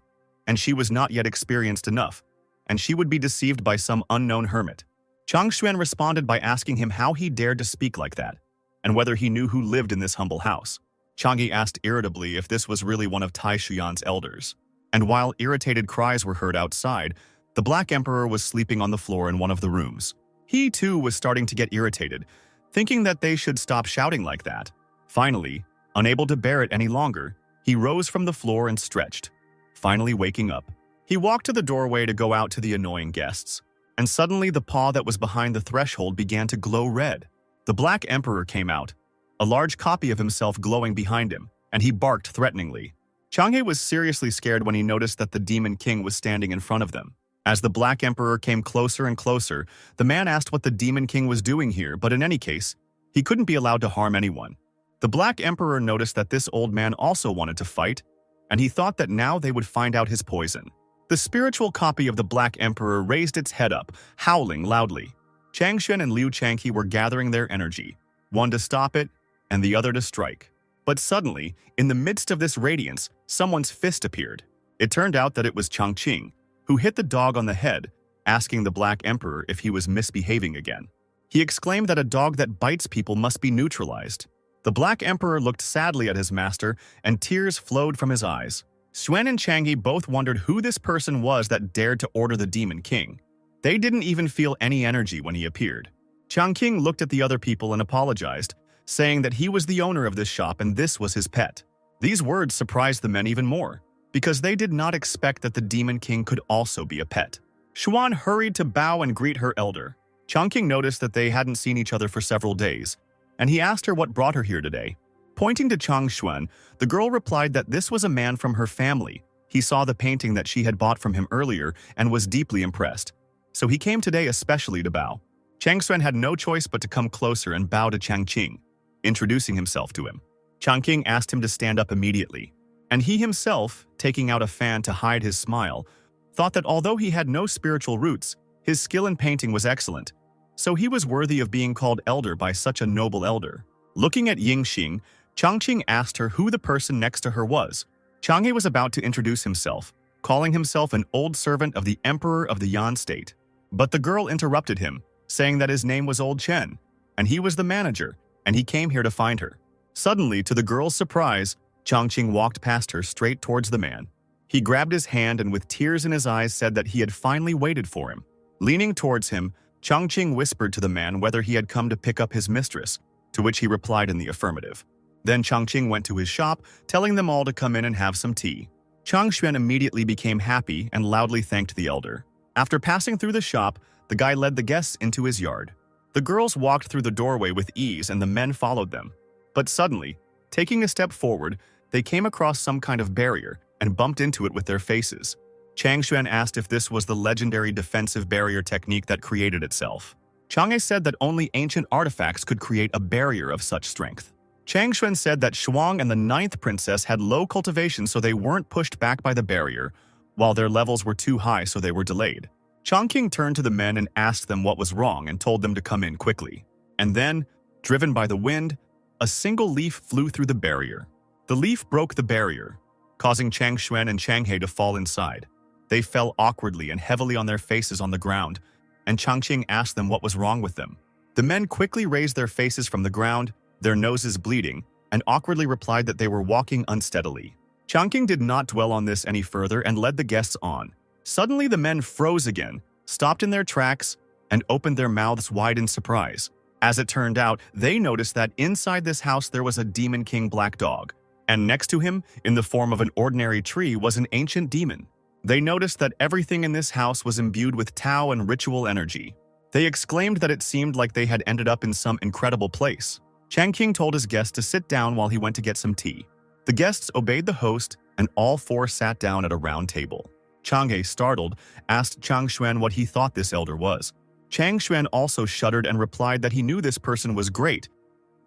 and she was not yet experienced enough, and she would be deceived by some unknown hermit. Changshuan responded by asking him how he dared to speak like that, and whether he knew who lived in this humble house. Changhe asked irritably if this was really one of Tai Shuyan's elders. And while irritated cries were heard outside, the Black Emperor was sleeping on the floor in one of the rooms. He too was starting to get irritated, thinking that they should stop shouting like that. Finally, unable to bear it any longer, he rose from the floor and stretched. Finally waking up, he walked to the doorway to go out to the annoying guests. And suddenly the paw that was behind the threshold began to glow red. The Black Emperor came out, a large copy of himself glowing behind him, and he barked threateningly. Changhe was seriously scared when he noticed that the Demon King was standing in front of them. As the Black Emperor came closer and closer, the man asked what the Demon King was doing here, but in any case, he couldn't be allowed to harm anyone. The Black Emperor noticed that this old man also wanted to fight, and he thought that now they would find out his poison. The spiritual copy of the Black Emperor raised its head up, howling loudly. Changshen and Liu Changhe were gathering their energy, one to stop it and the other to strike. But suddenly, in the midst of this radiance, someone's fist appeared. It turned out that it was Changqing, who hit the dog on the head, asking the Black Emperor if he was misbehaving again. He exclaimed that a dog that bites people must be neutralized. The Black Emperor looked sadly at his master, and tears flowed from his eyes. Xuan and Changhe both wondered who this person was that dared to order the Demon King. They didn't even feel any energy when he appeared. Changqing looked at the other people and apologized, saying that he was the owner of this shop and this was his pet. These words surprised the men even more, because they did not expect that the Demon King could also be a pet. Xuan hurried to bow and greet her elder. Changqing noticed that they hadn't seen each other for several days, and he asked her what brought her here today. Pointing to Changshuan, the girl replied that this was a man from her family. He saw the painting that she had bought from him earlier and was deeply impressed. so he came today especially to bow. Chang Xuan had no choice but to come closer and bow to Changqing, introducing himself to him. Changqing asked him to stand up immediately, and he himself, taking out a fan to hide his smile, thought that although he had no spiritual roots, his skill in painting was excellent, so he was worthy of being called elder by such a noble elder. Looking at Yingxing, Changqing asked her who the person next to her was. Chang'e was about to introduce himself, calling himself an old servant of the Emperor of the Yan state. But the girl interrupted him, saying that his name was Old Chen, and he was the manager, and he came here to find her. Suddenly, to the girl's surprise, Changqing walked past her straight towards the man. He grabbed his hand and with tears in his eyes said that he had finally waited for him. Leaning towards him, Changqing whispered to the man whether he had come to pick up his mistress, to which he replied in the affirmative. Then Changqing went to his shop, telling them all to come in and have some tea. Chang Xuan immediately became happy and loudly thanked the elder. After passing through the shop, the guy led the guests into his yard. The girls walked through the doorway with ease and the men followed them. But suddenly, taking a step forward, they came across some kind of barrier and bumped into it with their faces. Chang Xuan asked if this was the legendary defensive barrier technique that created itself. Chang'e said that only ancient artifacts could create a barrier of such strength. Chang Xuan said that Shuang and the 9th princess had low cultivation so they weren't pushed back by the barrier, while their levels were too high so they were delayed. Chongqing turned to the men and asked them what was wrong and told them to come in quickly. And then, driven by the wind, a single leaf flew through the barrier. The leaf broke the barrier, causing Chang Xuan and Chang He to fall inside. They fell awkwardly and heavily on their faces on the ground, and Changqing asked them what was wrong with them. The men quickly raised their faces from the ground, their noses bleeding, and awkwardly replied that they were walking unsteadily. Changqing did not dwell on this any further and led the guests on. Suddenly the men froze again, stopped in their tracks, and opened their mouths wide in surprise. As it turned out, they noticed that inside this house there was a Demon King black dog, and next to him, in the form of an ordinary tree, was an ancient demon. They noticed that everything in this house was imbued with Tao and ritual energy. They exclaimed that it seemed like they had ended up in some incredible place. Changqing told his guests to sit down while he went to get some tea. The guests obeyed the host, and all four sat down at a round table. Chang'e, startled, asked Chang Xuan what he thought this elder was. Chang Xuan also shuddered and replied that he knew this person was great,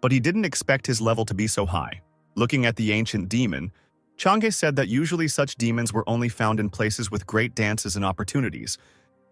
but he didn't expect his level to be so high. Looking at the ancient demon, Chang'e said that usually such demons were only found in places with great dances and opportunities,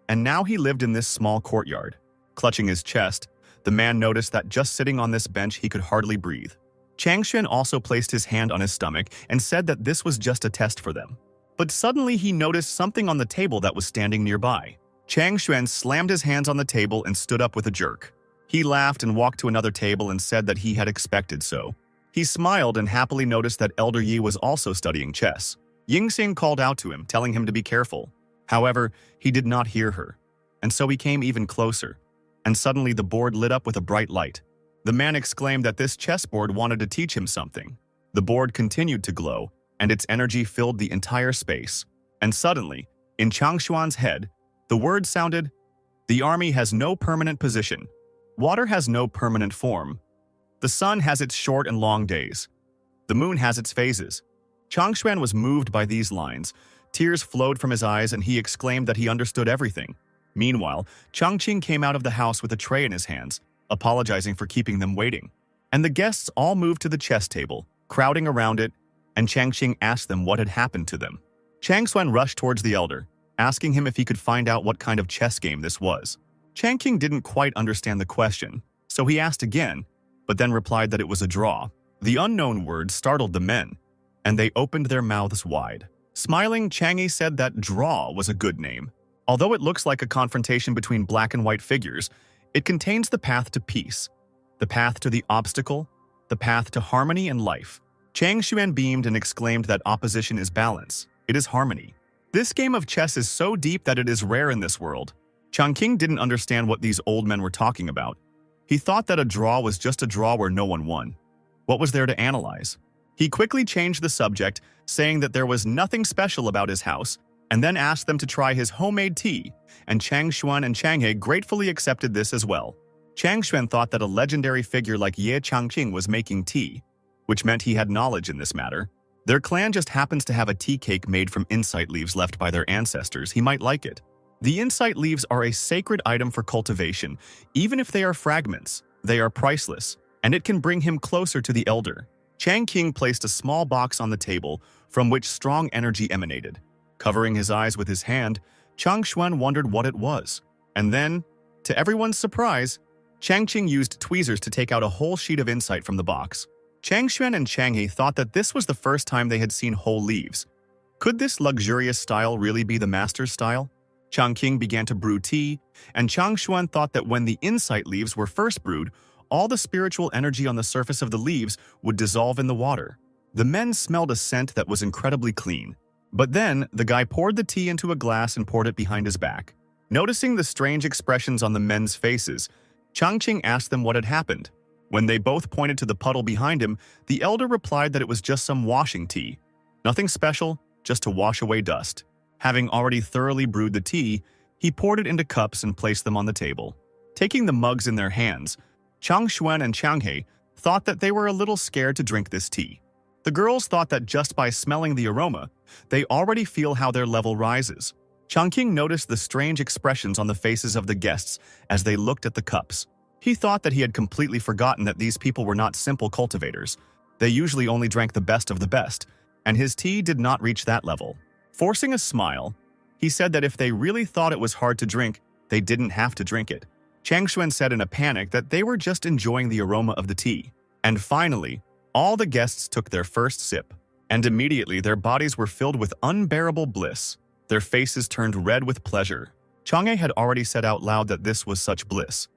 and now he lived in this small courtyard. Clutching his chest, the man noticed that just sitting on this bench he could hardly breathe. Chang Xuan also placed his hand on his stomach and said that this was just a test for them. But suddenly he noticed something on the table that was standing nearby. Chang Xuan slammed his hands on the table and stood up with a jerk. He laughed and walked to another table and said that he had expected so. He smiled and happily noticed that Elder Yi was also studying chess. Yingxing called out to him, telling him to be careful. However, he did not hear her, and so he came even closer, and suddenly the board lit up with a bright light. The man exclaimed that this chessboard wanted to teach him something. The board continued to glow, and its energy filled the entire space. And suddenly, in Chang Xuan's head, the word sounded, "The army has no permanent position. Water has no permanent form. The sun has its short and long days. The moon has its phases." Chang Xuan was moved by these lines. Tears flowed from his eyes and he exclaimed that he understood everything. Meanwhile, Changqing came out of the house with a tray in his hands, apologizing for keeping them waiting. And the guests all moved to the chess table, crowding around it, and Changqing asked them what had happened to them. Chang Xuan rushed towards the elder, asking him if he could find out what kind of chess game this was. Changqing didn't quite understand the question, so he asked again, but then replied that it was a draw. The unknown word startled the men, and they opened their mouths wide. Smiling, Chang'e said that draw was a good name. Although it looks like a confrontation between black and white figures, it contains the path to peace, the path to the obstacle, the path to harmony and life. Chang Xuan beamed and exclaimed that opposition is balance. It is harmony. This game of chess is so deep that it is rare in this world. Changqing didn't understand what these old men were talking about. He thought that a draw was just a draw where no one won. What was there to analyze? He quickly changed the subject, saying that there was nothing special about his house, and then asked them to try his homemade tea, and Chang Xuan and Chang He gratefully accepted this as well. Chang Xuan thought that a legendary figure like Ye Changqing was making tea, which meant he had knowledge in this matter. Their clan just happens to have a tea cake made from insight leaves left by their ancestors. He might like it. The insight leaves are a sacred item for cultivation. Even if they are fragments, they are priceless, and it can bring him closer to the elder. Chang King placed a small box on the table from which strong energy emanated. Covering his eyes with his hand, Chang Xuan wondered what it was. And then, to everyone's surprise, Chang Qing used tweezers to take out a whole sheet of insight from the box. Chang Xuan and Chang He thought that this was the first time they had seen whole leaves. Could this luxurious style really be the master's style? Chang Qing began to brew tea, and Chang Xuan thought that when the insight leaves were first brewed, all the spiritual energy on the surface of the leaves would dissolve in the water. The men smelled a scent that was incredibly clean. But then, the guy poured the tea into a glass and poured it behind his back. Noticing the strange expressions on the men's faces, Chang Qing asked them what had happened. When they both pointed to the puddle behind him, the elder replied that it was just some washing tea. Nothing special, just to wash away dust. Having already thoroughly brewed the tea, he poured it into cups and placed them on the table. Taking the mugs in their hands, Chang Xuan and Chang He thought that they were a little scared to drink this tea. The girls thought that just by smelling the aroma, they already feel how their level rises. Chang Qing noticed the strange expressions on the faces of the guests as they looked at the cups. He thought that he had completely forgotten that these people were not simple cultivators. They usually only drank the best of the best, and his tea did not reach that level. Forcing a smile, he said that if they really thought it was hard to drink, they didn't have to drink it. Chang Xuan said in a panic that they were just enjoying the aroma of the tea. And finally, all the guests took their first sip, and immediately their bodies were filled with unbearable bliss. Their faces turned red with pleasure. Chang He had already said out loud that this was such bliss,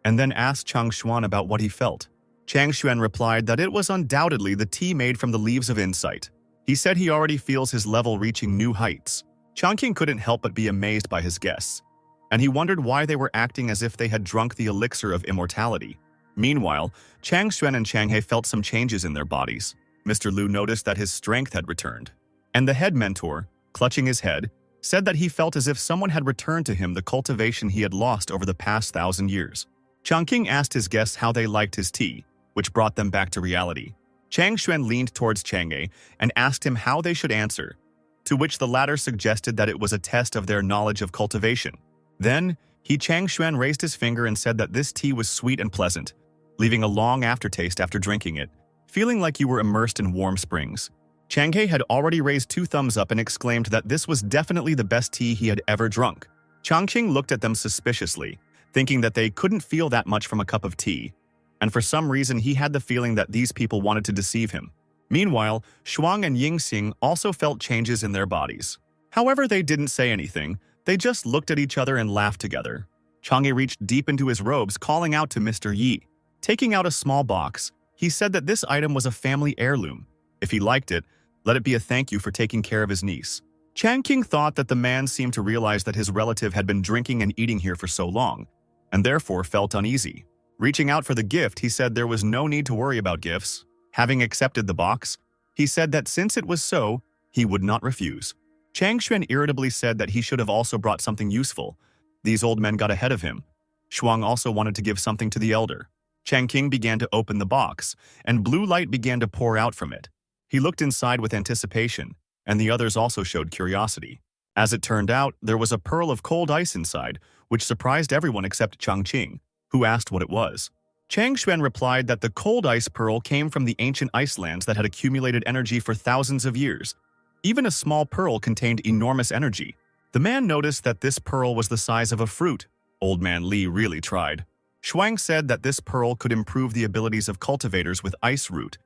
and then asked Chang Xuan about what he felt. Chang Xuan replied that it was undoubtedly the tea made from the leaves of insight. He said he already feels his level reaching new heights. Chang Qing couldn't help but be amazed by his guests, and he wondered why they were acting as if they had drunk the elixir of immortality. Meanwhile, Chang Xuan and Chang He felt some changes in their bodies. Mr. Liu noticed that his strength had returned, and the head mentor, clutching his head, said that he felt as if someone had returned to him the cultivation he had lost over the past 1,000 years. Chang Qing asked his guests how they liked his tea, which brought them back to reality. Chang Xuan leaned towards Chang He and asked him how they should answer, to which the latter suggested that it was a test of their knowledge of cultivation. Then, Chang Xuan raised his finger and said that this tea was sweet and pleasant, leaving a long aftertaste after drinking it, feeling like you were immersed in warm springs. Chang He had already raised 2 thumbs up and exclaimed that this was definitely the best tea he had ever drunk. Chang Qing looked at them suspiciously, thinking that they couldn't feel that much from a cup of tea, and for some reason he had the feeling that these people wanted to deceive him. Meanwhile, Shuang and Yingxing also felt changes in their bodies. However, they didn't say anything, they just looked at each other and laughed together. Chang He reached deep into his robes, calling out to Mr. Yi. Taking out a small box, he said that this item was a family heirloom. If he liked it, let it be a thank you for taking care of his niece. Chang Qing thought that the man seemed to realize that his relative had been drinking and eating here for so long, and therefore felt uneasy. Reaching out for the gift, he said there was no need to worry about gifts. Having accepted the box, he said that since it was so, he would not refuse. Chang Xuan irritably said that he should have also brought something useful. These old men got ahead of him. Shuang also wanted to give something to the elder. Chang Qing began to open the box, and blue light began to pour out from it. He looked inside with anticipation, and the others also showed curiosity. As it turned out, there was a pearl of cold ice inside, which surprised everyone except Chang Qing, who asked what it was. Chang Xuan replied that the cold ice pearl came from the ancient icelands that had accumulated energy for thousands of years. Even a small pearl contained enormous energy. The man noticed that this pearl was the size of a fruit. Old man Li really tried. Shuang said that this pearl could improve the abilities of cultivators with ice root,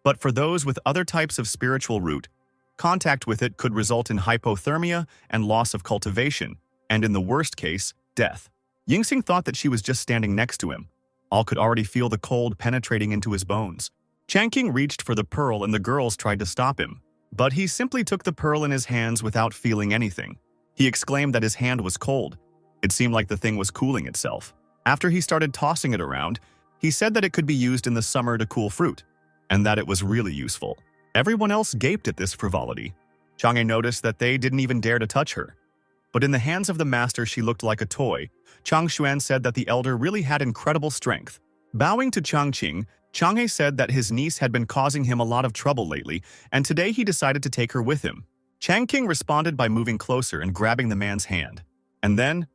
but for those with other types of spiritual root, contact with it could result in hypothermia and loss of cultivation, and in the worst case, death. Yingxing thought that she was just standing next to him. All could already feel the cold penetrating into his bones. Chang Qing reached for the pearl and the girls tried to stop him, but he simply took the pearl in his hands without feeling anything. He exclaimed that his hand was cold. It seemed like the thing was cooling itself. After he started tossing it around, he said that it could be used in the summer to cool fruit, and that it was really useful. Everyone else gaped at this frivolity. Chang He noticed that they didn't even dare to touch her. But in the hands of the master she looked like a toy. Chang Xuan said that the elder really had incredible strength. Bowing to Chang Qing, Chang He said that his niece had been causing him a lot of trouble lately, and today he decided to take her with him. Chang Qing responded by moving closer and grabbing the man's hand. And then,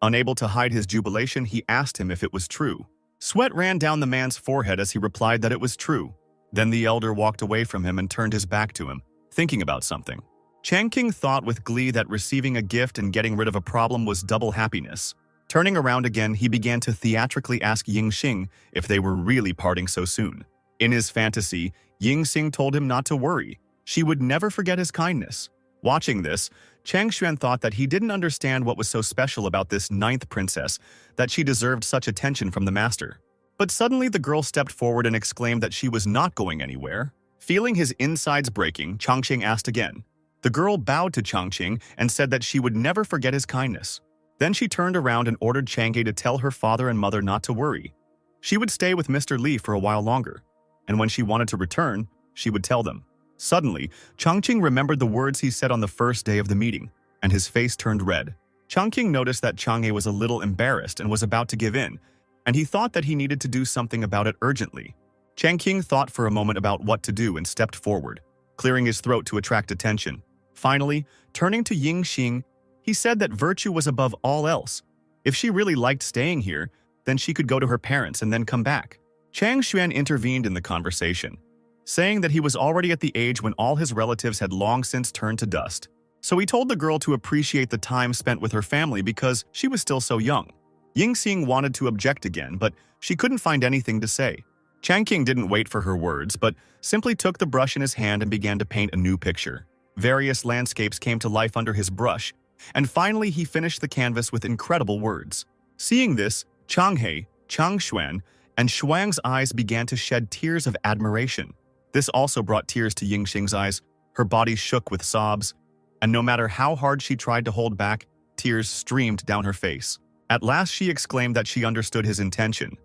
unable to hide his jubilation, he asked him if it was true. Sweat ran down the man's forehead as he replied that it was true. Then the elder walked away from him and turned his back to him, thinking about something. Changqing thought with glee that receiving a gift and getting rid of a problem was double happiness. Turning around again, he began to theatrically ask Yingxing if they were really parting so soon. In his fantasy, Yingxing told him not to worry. She would never forget his kindness. Watching this, Chang Xuan thought that he didn't understand what was so special about this ninth princess, that she deserved such attention from the master. But suddenly the girl stepped forward and exclaimed that she was not going anywhere. Feeling his insides breaking, Changqing asked again. The girl bowed to Changqing and said that she would never forget his kindness. Then she turned around and ordered Chang'e to tell her father and mother not to worry. She would stay with Mr. Li for a while longer, and when she wanted to return, she would tell them. Suddenly, Changqing remembered the words he said on the first day of the meeting, and his face turned red. Changqing noticed that Chang'e was a little embarrassed and was about to give in, and he thought that he needed to do something about it urgently. Changqing thought for a moment about what to do and stepped forward, clearing his throat to attract attention. Finally, turning to Yingxing, he said that virtue was above all else. If she really liked staying here, then she could go to her parents and then come back. Chang Xuan intervened in the conversation, saying that he was already at the age when all his relatives had long since turned to dust. So he told the girl to appreciate the time spent with her family because she was still so young. Yingxing wanted to object again, but she couldn't find anything to say. Changqing didn't wait for her words, but simply took the brush in his hand and began to paint a new picture. Various landscapes came to life under his brush, and finally he finished the canvas with incredible words. Seeing this, Changhe, Chang Xuan, and Shuang's eyes began to shed tears of admiration. This also brought tears to Yingxing's eyes. Her body shook with sobs, and no matter how hard she tried to hold back, tears streamed down her face. At last she exclaimed that she understood his intention,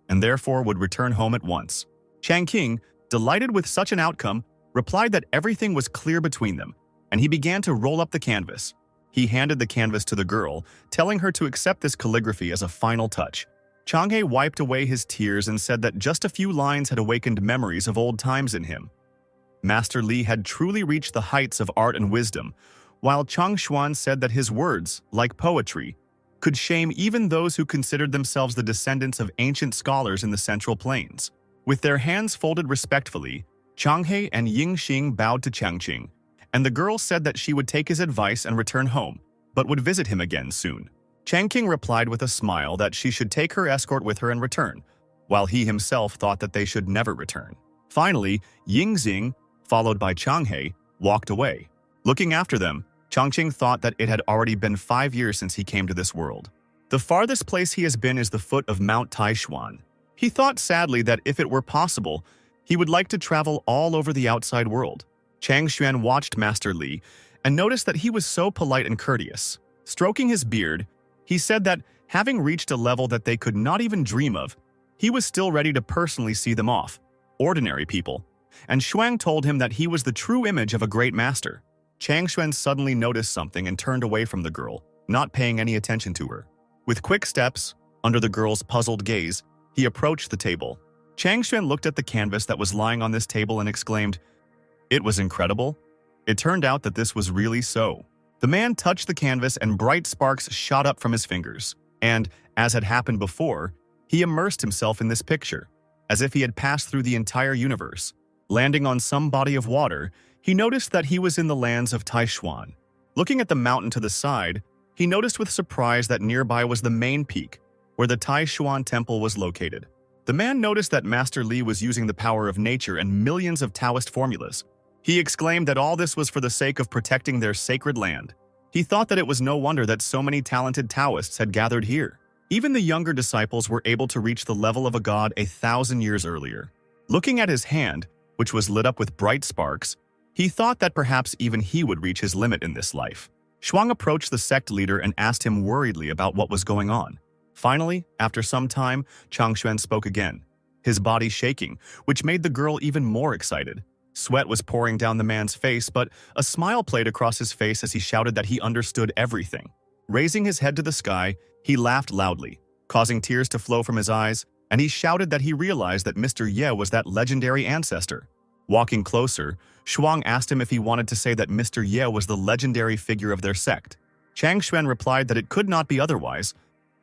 and therefore would return home at once. Changqing, delighted with such an outcome, replied that everything was clear between them, and he began to roll up the canvas. He handed the canvas to the girl, telling her to accept this calligraphy as a final touch. Changhe wiped away his tears and said that just a few lines had awakened memories of old times in him. Master Li had truly reached the heights of art and wisdom, while Chang Xuan said that his words, like poetry, could shame even those who considered themselves the descendants of ancient scholars in the Central Plains. With their hands folded respectfully, Changhe and Yingxing bowed to Changqing, and the girl said that she would take his advice and return home, but would visit him again soon. Changqing replied with a smile that she should take her escort with her and return, while he himself thought that they should never return. Finally, Yingxing, followed by Changhe, walked away. Looking after them, Changqing thought that it had already been 5 years since he came to this world. The farthest place he has been is the foot of Mount Taishuan. He thought sadly that if it were possible, he would like to travel all over the outside world. Chang Xuan watched Master Li and noticed that he was so polite and courteous. Stroking his beard, he said that, having reached a level that they could not even dream of, he was still ready to personally see them off, ordinary people, and Xuan told him that he was the true image of a great master. Chang Xuan suddenly noticed something and turned away from the girl, not paying any attention to her. With quick steps, under the girl's puzzled gaze, he approached the table. Chang Xuan looked at the canvas that was lying on this table and exclaimed, "It was incredible." It turned out that this was really so. The man touched the canvas and bright sparks shot up from his fingers, and, as had happened before, he immersed himself in this picture, as if he had passed through the entire universe. Landing on some body of water, he noticed that he was in the lands of Taishuan. Looking at the mountain to the side, he noticed with surprise that nearby was the main peak, where the Taishuan temple was located. The man noticed that Master Li was using the power of nature and millions of Taoist formulas. He exclaimed that all this was for the sake of protecting their sacred land. He thought that it was no wonder that so many talented Taoists had gathered here. Even the younger disciples were able to reach the level of a god 1,000 years earlier. Looking at his hand, which was lit up with bright sparks, he thought that perhaps even he would reach his limit in this life. Shuang approached the sect leader and asked him worriedly about what was going on. Finally, after some time, Chang Xuan spoke again, his body shaking, which made the girl even more excited. Sweat was pouring down the man's face, but a smile played across his face as he shouted that he understood everything. Raising his head to the sky, he laughed loudly, causing tears to flow from his eyes, and he shouted that he realized that Mr. Ye was that legendary ancestor. Walking closer, Shuang asked him if he wanted to say that Mr. Ye was the legendary figure of their sect. Chang Xuan replied that it could not be otherwise.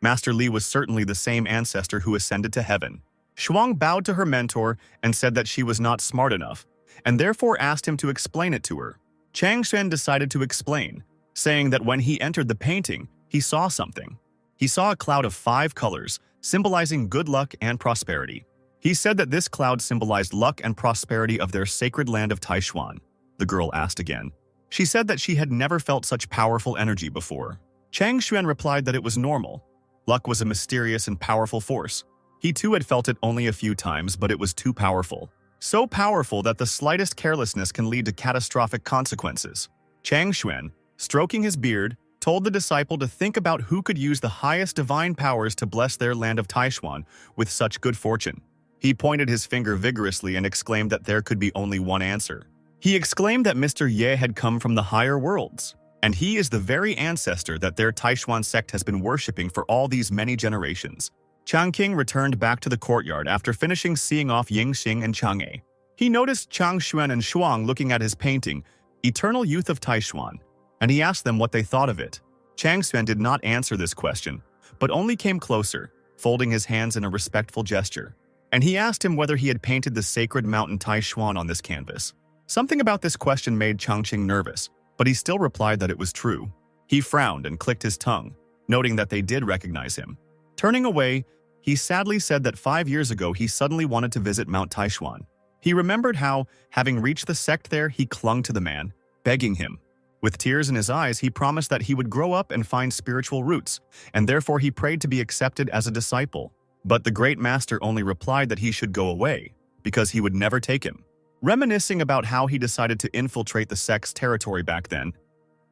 Master Li was certainly the same ancestor who ascended to heaven. Shuang bowed to her mentor and said that she was not smart enough, and therefore asked him to explain it to her. Chang Xuan decided to explain, saying that when he entered the painting, he saw something. He saw a cloud of 5 colors, symbolizing good luck and prosperity. He said that this cloud symbolized luck and prosperity of their sacred land of Taishuan. The girl asked again. She said that she had never felt such powerful energy before. Chang Xuan replied that it was normal. Luck was a mysterious and powerful force. He too had felt it only a few times, but it was too powerful. So powerful that the slightest carelessness can lead to catastrophic consequences. Chang Xuan, stroking his beard, told the disciple to think about who could use the highest divine powers to bless their land of Taishuan with such good fortune. He pointed his finger vigorously and exclaimed that there could be only one answer. He exclaimed that Mr. Ye had come from the higher worlds, and he is the very ancestor that their Taishuan sect has been worshipping for all these many generations. Changqing returned back to the courtyard after finishing seeing off Yingxing and Chang'e. He noticed Chang Xuan and Shuang looking at his painting, Eternal Youth of Taishuan, and he asked them what they thought of it. Chang Xuan did not answer this question, but only came closer, folding his hands in a respectful gesture. And he asked him whether he had painted the sacred mountain Taishuan on this canvas. Something about this question made Changqing nervous, but he still replied that it was true. He frowned and clicked his tongue, noting that they did recognize him. Turning away, he sadly said that 5 years ago he suddenly wanted to visit Mount Taishuan. He remembered how, having reached the sect there, he clung to the man, begging him. With tears in his eyes, he promised that he would grow up and find spiritual roots, and therefore he prayed to be accepted as a disciple. But the great master only replied that he should go away, because he would never take him. Reminiscing about how he decided to infiltrate the sect's territory back then,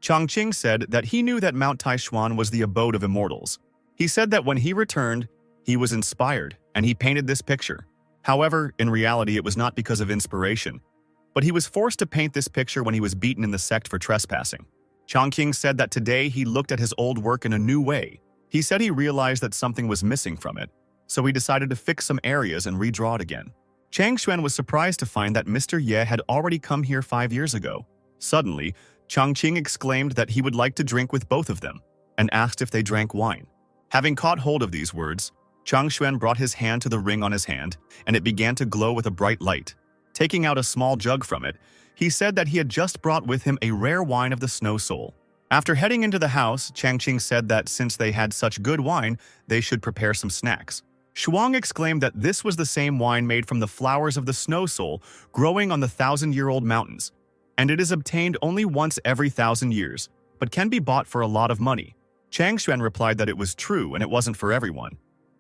Changqing said that he knew that Mount Taishuan was the abode of immortals. He said that when he returned, he was inspired, and he painted this picture. However, in reality, it was not because of inspiration, but he was forced to paint this picture when he was beaten in the sect for trespassing. Changqing said that today he looked at his old work in a new way. He said he realized that something was missing from it, so he decided to fix some areas and redraw it again. Chang Xuan was surprised to find that Mr. Ye had already come here 5 years ago. Suddenly, Changqing exclaimed that he would like to drink with both of them, and asked if they drank wine. Having caught hold of these words, Chang Xuan brought his hand to the ring on his hand, and it began to glow with a bright light. Taking out a small jug from it, he said that he had just brought with him a rare wine of the Snow Soul. After heading into the house, Changqing said that since they had such good wine, they should prepare some snacks. Shuang exclaimed that this was the same wine made from the flowers of the Snow Soul growing on the 1,000-year-old mountains, and it is obtained only once every 1,000 years, but can be bought for a lot of money. Chang Xuan replied that it was true and it wasn't for everyone,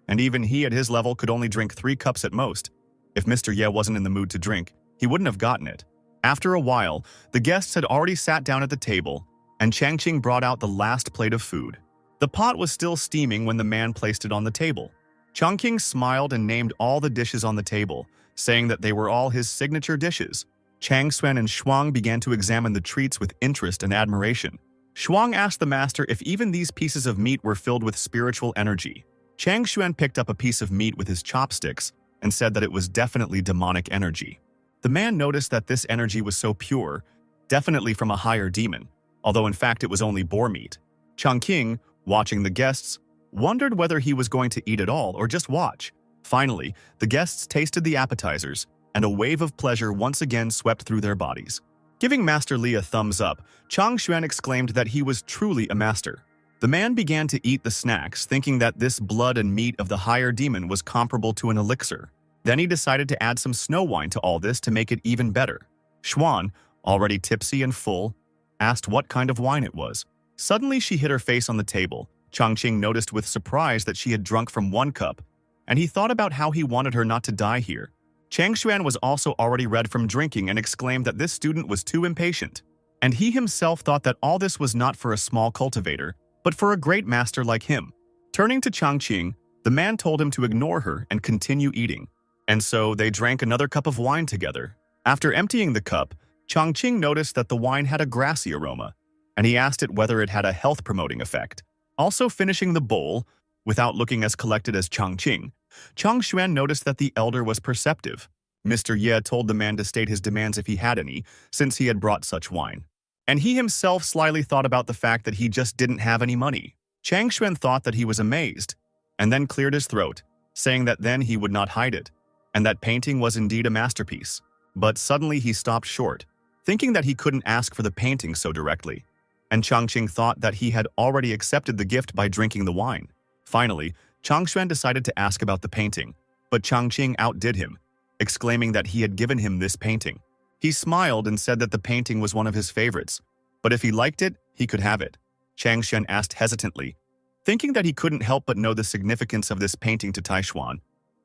and even he at his level could only drink 3 cups at most. If Mr. Ye wasn't in the mood to drink, he wouldn't have gotten it. After a while, the guests had already sat down at the table, and Changqing brought out the last plate of food. The pot was still steaming when the man placed it on the table. Changqing smiled and named all the dishes on the table, saying that they were all his signature dishes. Chang Xuan and Shuang began to examine the treats with interest and admiration. Shuang asked the master if even these pieces of meat were filled with spiritual energy. Chang Xuan picked up a piece of meat with his chopsticks and said that it was definitely demonic energy. The man noticed that this energy was so pure, definitely from a higher demon, although in fact it was only boar meat. Changqing, watching the guests, wondered whether he was going to eat it all or just watch. Finally, the guests tasted the appetizers, and a wave of pleasure once again swept through their bodies. Giving Master Li a thumbs up, Chang Xuan exclaimed that he was truly a master. The man began to eat the snacks, thinking that this blood and meat of the higher demon was comparable to an elixir. Then he decided to add some snow wine to all this to make it even better. Xuan, already tipsy and full, asked what kind of wine it was. Suddenly she hit her face on the table. Changqing noticed with surprise that she had drunk from 1 cup, and he thought about how he wanted her not to die here. Chang Xuan was also already red from drinking and exclaimed that this student was too impatient, and he himself thought that all this was not for a small cultivator, but for a great master like him. Turning to Changqing, the man told him to ignore her and continue eating, and so they drank another cup of wine together. After emptying the cup, Changqing noticed that the wine had a grassy aroma, and he asked it whether it had a health-promoting effect. Also finishing the bowl, without looking as collected as Changqing, Chang Xuan noticed that the elder was perceptive. Mr. Ye told the man to state his demands if he had any, since he had brought such wine. And he himself slyly thought about the fact that he just didn't have any money. Chang Xuan thought that he was amazed, and then cleared his throat, saying that then he would not hide it, and that painting was indeed a masterpiece. But suddenly he stopped short, thinking that he couldn't ask for the painting so directly. And Changqing thought that he had already accepted the gift by drinking the wine. Finally, Changshuan decided to ask about the painting, but Changqing outdid him, exclaiming that he had given him this painting. He smiled and said that the painting was one of his favorites, but if he liked it, he could have it. Changshuan asked hesitantly, thinking that he couldn't help but know the significance of this painting to Taishuan,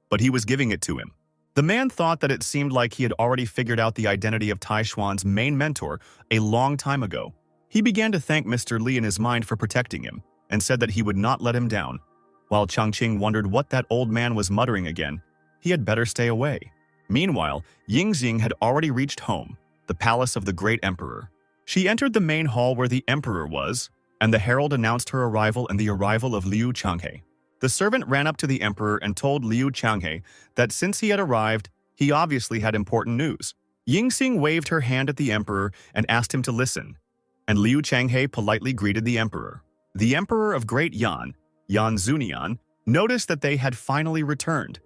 but he was giving it to him. The man thought that it seemed like he had already figured out the identity of Taishuan's main mentor a long time ago. He began to thank Mr. Li in his mind for protecting him, and said that he would not let him down. While Changqing wondered what that old man was muttering again, he had better stay away. Meanwhile, Yingxing had already reached home, the palace of the great emperor. She entered the main hall where the emperor was, and the herald announced her arrival and the arrival of Liu Changhe. The servant ran up to the emperor and told Liu Changhe that since he had arrived, he obviously had important news. Yingxing waved her hand at the emperor and asked him to listen, and Liu Changhe politely greeted the emperor. The emperor of Great Yan, Yan Zunian, noticed that they had finally returned,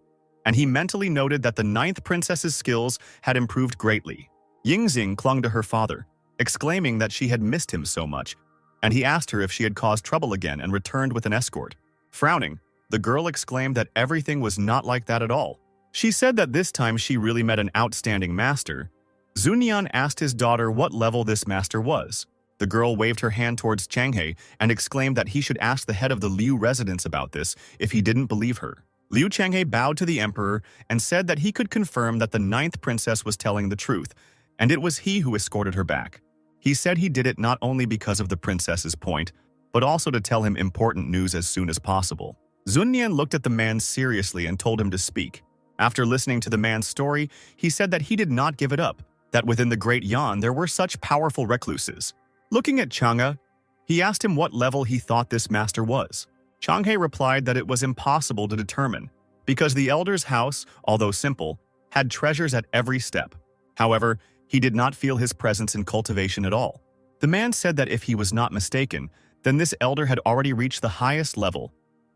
and he mentally noted that the 9th princess's skills had improved greatly. Yingxing clung to her father, exclaiming that she had missed him so much, and he asked her if she had caused trouble again and returned with an escort. Frowning, the girl exclaimed that everything was not like that at all. She said that this time she really met an outstanding master. Zunian asked his daughter what level this master was. The girl waved her hand towards Changhe and exclaimed that he should ask the head of the Liu residence about this if he didn't believe her. Liu Changhe bowed to the emperor and said that he could confirm that the 9th princess was telling the truth, and it was he who escorted her back. He said he did it not only because of the princess's point, but also to tell him important news as soon as possible. Zunian looked at the man seriously and told him to speak. After listening to the man's story, he said that he did not give it up, that within the Great Yan there were such powerful recluses. Looking at Chang'e, he asked him what level he thought this master was. Chang'e replied that it was impossible to determine, because the elder's house, although simple, had treasures at every step. However, he did not feel his presence in cultivation at all. The man said that if he was not mistaken, then this elder had already reached the highest level,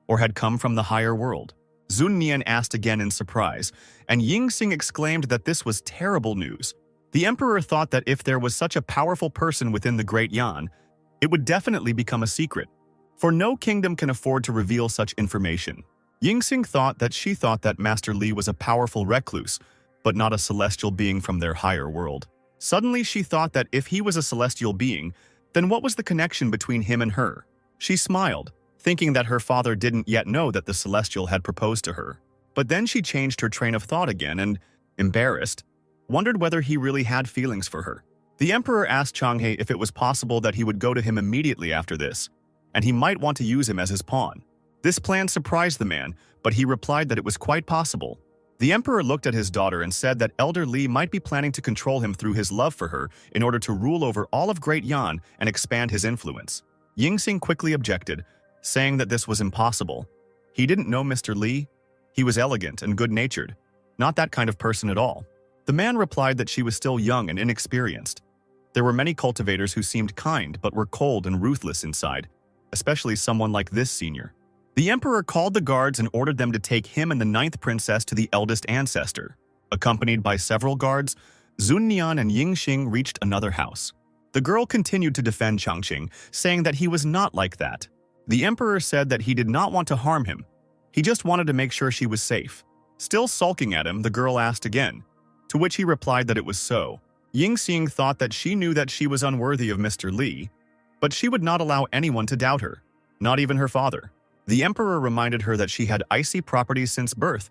or had come from the higher world. Zunian asked again in surprise, and Yingxing exclaimed that this was terrible news. The emperor thought that if there was such a powerful person within the Great Yan, it would definitely become a secret, for no kingdom can afford to reveal such information. Yingxing thought that Master Li was a powerful recluse, but not a celestial being from their higher world. Suddenly she thought that if he was a celestial being, then what was the connection between him and her? She smiled, thinking that her father didn't yet know that the celestial had proposed to her. But then she changed her train of thought again and, embarrassed, wondered whether he really had feelings for her. The emperor asked Changhe if it was possible that he would go to him immediately after this, and he might want to use him as his pawn. This plan surprised the man, but he replied that it was quite possible. The emperor looked at his daughter and said that Elder Li might be planning to control him through his love for her in order to rule over all of Great Yan and expand his influence. Yingxing quickly objected, saying that this was impossible. He didn't know Mr. Li. He was elegant and good-natured, not that kind of person at all. The man replied that she was still young and inexperienced. There were many cultivators who seemed kind but were cold and ruthless inside, especially someone like this senior. The emperor called the guards and ordered them to take him and the 9th princess to the eldest ancestor. Accompanied by several guards, Zunian and Yingxing reached another house. The girl continued to defend Changqing, saying that he was not like that. The emperor said that he did not want to harm him. He just wanted to make sure she was safe. Still sulking at him, the girl asked again, to which he replied that it was so. Yingxing thought that she knew that she was unworthy of Mr. Li, but she would not allow anyone to doubt her, not even her father. The emperor reminded her that she had icy properties since birth,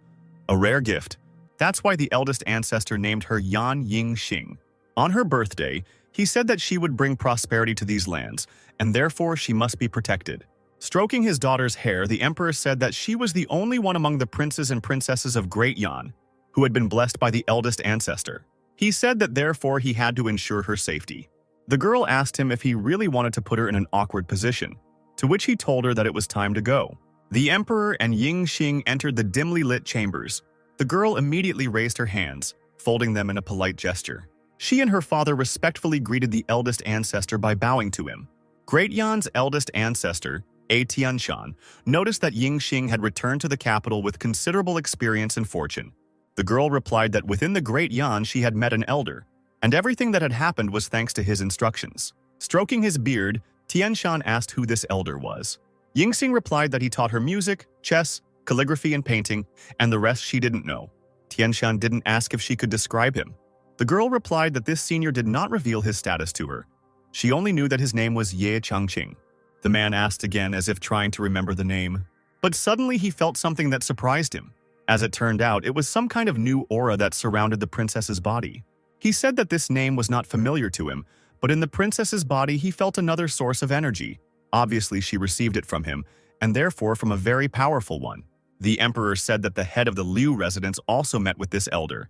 a rare gift. That's why the eldest ancestor named her Yan Yingxing. On her birthday, he said that she would bring prosperity to these lands, and therefore she must be protected. Stroking his daughter's hair, the emperor said that she was the only one among the princes and princesses of Great Yan who had been blessed by the eldest ancestor. He said that therefore he had to ensure her safety. The girl asked him if he really wanted to put her in an awkward position, to which he told her that it was time to go. The emperor and Yingxing entered the dimly lit chambers. The girl immediately raised her hands, folding them in a polite gesture. She and her father respectfully greeted the eldest ancestor by bowing to him. Great Yan's eldest ancestor, Tianshan, noticed that Yingxing had returned to the capital with considerable experience and fortune. The girl replied that within the Great Yan she had met an elder, and everything that had happened was thanks to his instructions. Stroking his beard, Tianshan asked who this elder was. Yingxing replied that he taught her music, chess, calligraphy, and painting, and the rest she didn't know. Tianshan didn't ask if she could describe him. The girl replied that this senior did not reveal his status to her. She only knew that his name was Ye Changqing. The man asked again as if trying to remember the name. But suddenly he felt something that surprised him. As it turned out, it was some kind of new aura that surrounded the princess's body. He said that this name was not familiar to him, but in the princess's body he felt another source of energy. Obviously she received it from him, and therefore from a very powerful one. The emperor said that the head of the Liu residence also met with this elder,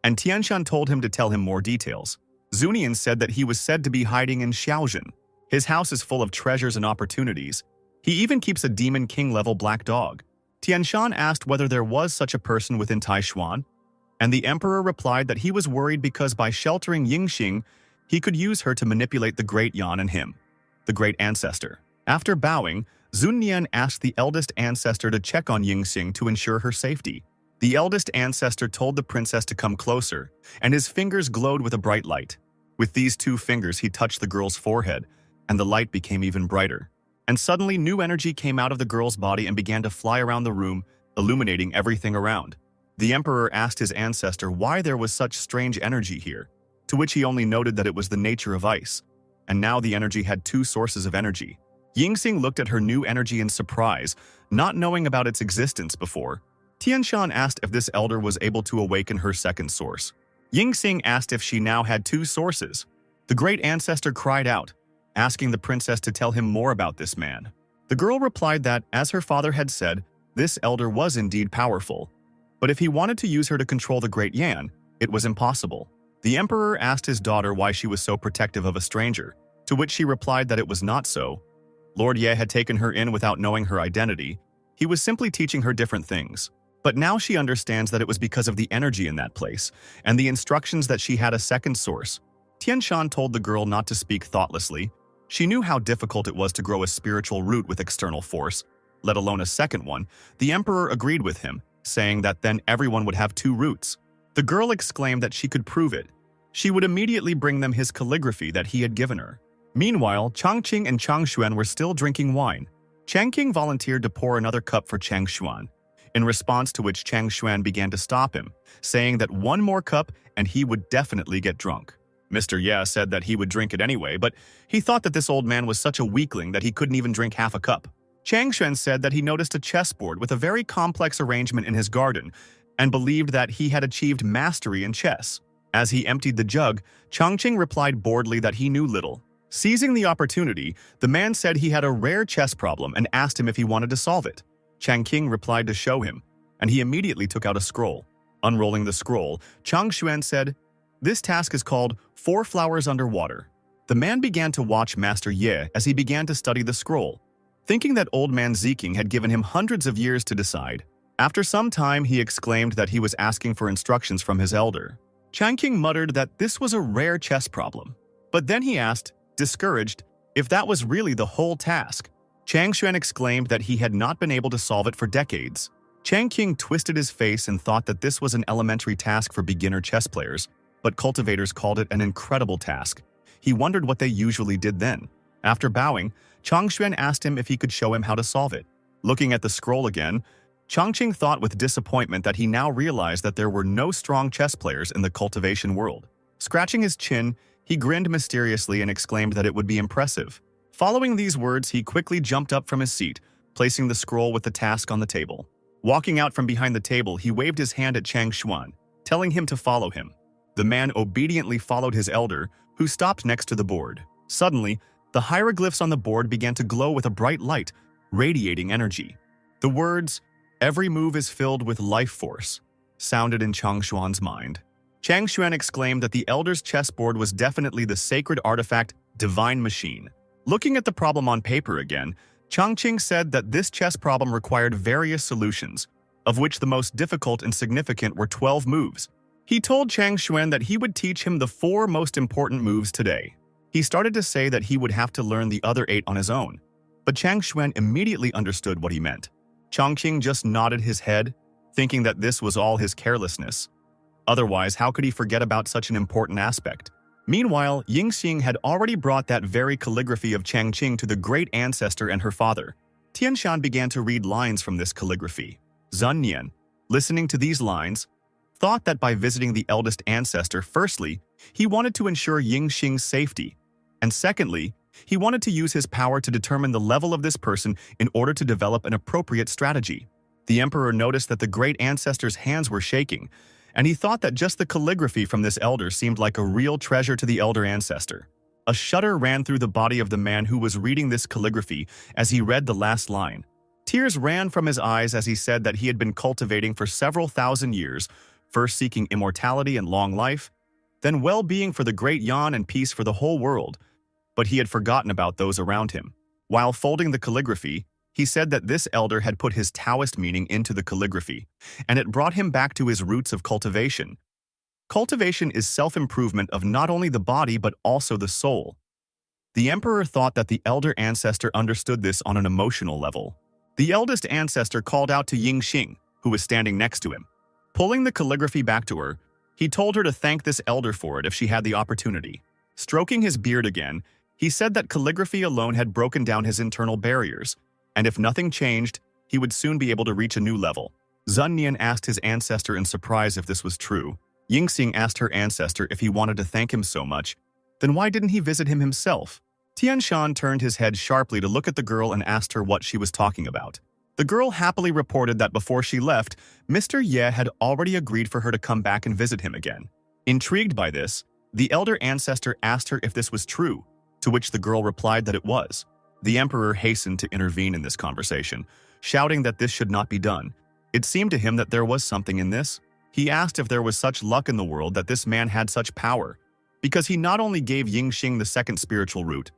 and Tianshan told him to tell him more details. Zunian said that he was said to be hiding in Xiaojin. His house is full of treasures and opportunities. He even keeps a Demon King-level black dog. Tianshan asked whether there was such a person within Taishuan, and the emperor replied that he was worried because by sheltering Yingxing, he could use her to manipulate the Great Yan and him, the Great Ancestor. After bowing, Zunnian asked the eldest ancestor to check on Yingxing to ensure her safety. The eldest ancestor told the princess to come closer, and his fingers glowed with a bright light. With these two fingers, he touched the girl's forehead, and the light became even brighter. And suddenly, new energy came out of the girl's body and began to fly around the room, illuminating everything around. The emperor asked his ancestor why there was such strange energy here, to which he only noted that it was the nature of ice. And now the energy had two sources of energy. Yingxing looked at her new energy in surprise, not knowing about its existence before. Tianshan asked if this elder was able to awaken her second source. Yingxing asked if she now had two sources. The great ancestor cried out, asking the princess to tell him more about this man. The girl replied that, as her father had said, this elder was indeed powerful, but if he wanted to use her to control the Great Yan, it was impossible. The emperor asked his daughter why she was so protective of a stranger, to which she replied that it was not so. Lord Ye had taken her in without knowing her identity. He was simply teaching her different things. But now she understands that it was because of the energy in that place, and the instructions that she had a second source. Tianshan told the girl not to speak thoughtlessly. She knew how difficult it was to grow a spiritual root with external force, let alone a second one. The emperor agreed with him, saying that then everyone would have two roots. The girl exclaimed that she could prove it. She would immediately bring them his calligraphy that he had given her. Meanwhile, Changqing and Changshuan were still drinking wine. Changqing volunteered to pour another cup for Changshuan, in response to which Changshuan began to stop him, saying that one more cup and he would definitely get drunk. Mr. Ye said that he would drink it anyway, but he thought that this old man was such a weakling that he couldn't even drink half a cup. Changshuan said that he noticed a chessboard with a very complex arrangement in his garden and believed that he had achieved mastery in chess. As he emptied the jug, Changqing replied boredly that he knew little. Seizing the opportunity, the man said he had a rare chess problem and asked him if he wanted to solve it. Changqing replied to show him, and he immediately took out a scroll. Unrolling the scroll, Changshuan said, "This task is called 4 Flowers Underwater." The man began to watch Master Ye as he began to study the scroll, thinking that old man Ziking had given him hundreds of years to decide. After some time, he exclaimed that he was asking for instructions from his elder. Changqing muttered that this was a rare chess problem. But then he asked, discouraged, if that was really the whole task. Changshuan exclaimed that he had not been able to solve it for decades. Changqing twisted his face and thought that this was an elementary task for beginner chess players, but cultivators called it an incredible task. He wondered what they usually did then. After bowing, Changshuan asked him if he could show him how to solve it. Looking at the scroll again, Changqing thought with disappointment that he now realized that there were no strong chess players in the cultivation world. Scratching his chin, he grinned mysteriously and exclaimed that it would be impressive. Following these words, he quickly jumped up from his seat, placing the scroll with the task on the table. Walking out from behind the table, he waved his hand at Changshuan, telling him to follow him. The man obediently followed his elder, who stopped next to the board. Suddenly, the hieroglyphs on the board began to glow with a bright light, radiating energy. The words, "Every move is filled with life force," sounded in Changshuan's mind. Changshuan exclaimed that the elder's chessboard was definitely the sacred artifact, Divine Machine. Looking at the problem on paper again, Changqing said that this chess problem required various solutions, of which the most difficult and significant were 12 moves. He told Chang Xuan that he would teach him the 4 most important moves today. He started to say that he would have to learn the other 8 on his own, but Chang Xuan immediately understood what he meant. Chongqing just nodded his head, thinking that this was all his carelessness. Otherwise, how could he forget about such an important aspect? Meanwhile, Yingxing had already brought that very calligraphy of Changqing to the great ancestor and her father. Tianshan began to read lines from this calligraphy. Zun Nian, listening to these lines, thought that by visiting the eldest ancestor, firstly, he wanted to ensure Yingxing's safety, and secondly, he wanted to use his power to determine the level of this person in order to develop an appropriate strategy. The emperor noticed that the great ancestor's hands were shaking, and he thought that just the calligraphy from this elder seemed like a real treasure to the elder ancestor. A shudder ran through the body of the man who was reading this calligraphy as he read the last line. Tears ran from his eyes as he said that he had been cultivating for several thousand years, first seeking immortality and long life, then well-being for the great Yan and peace for the whole world, but he had forgotten about those around him. While folding the calligraphy, he said that this elder had put his Taoist meaning into the calligraphy, and it brought him back to his roots of cultivation. Cultivation is self-improvement of not only the body but also the soul. The emperor thought that the elder ancestor understood this on an emotional level. The eldest ancestor called out to Yingxing, who was standing next to him. Pulling the calligraphy back to her, he told her to thank this elder for it if she had the opportunity. Stroking his beard again, he said that calligraphy alone had broken down his internal barriers, and if nothing changed, he would soon be able to reach a new level. Zun Nian asked his ancestor in surprise if this was true. Yingxing asked her ancestor if he wanted to thank him so much, then why didn't he visit him himself? Tianshan turned his head sharply to look at the girl and asked her what she was talking about. The girl happily reported that before she left, Mr. Ye had already agreed for her to come back and visit him again. Intrigued by this, the elder ancestor asked her if this was true, to which the girl replied that it was. The emperor hastened to intervene in this conversation, shouting that this should not be done. It seemed to him that there was something in this. He asked if there was such luck in the world that this man had such power, because he not only gave Yingxing the second spiritual root,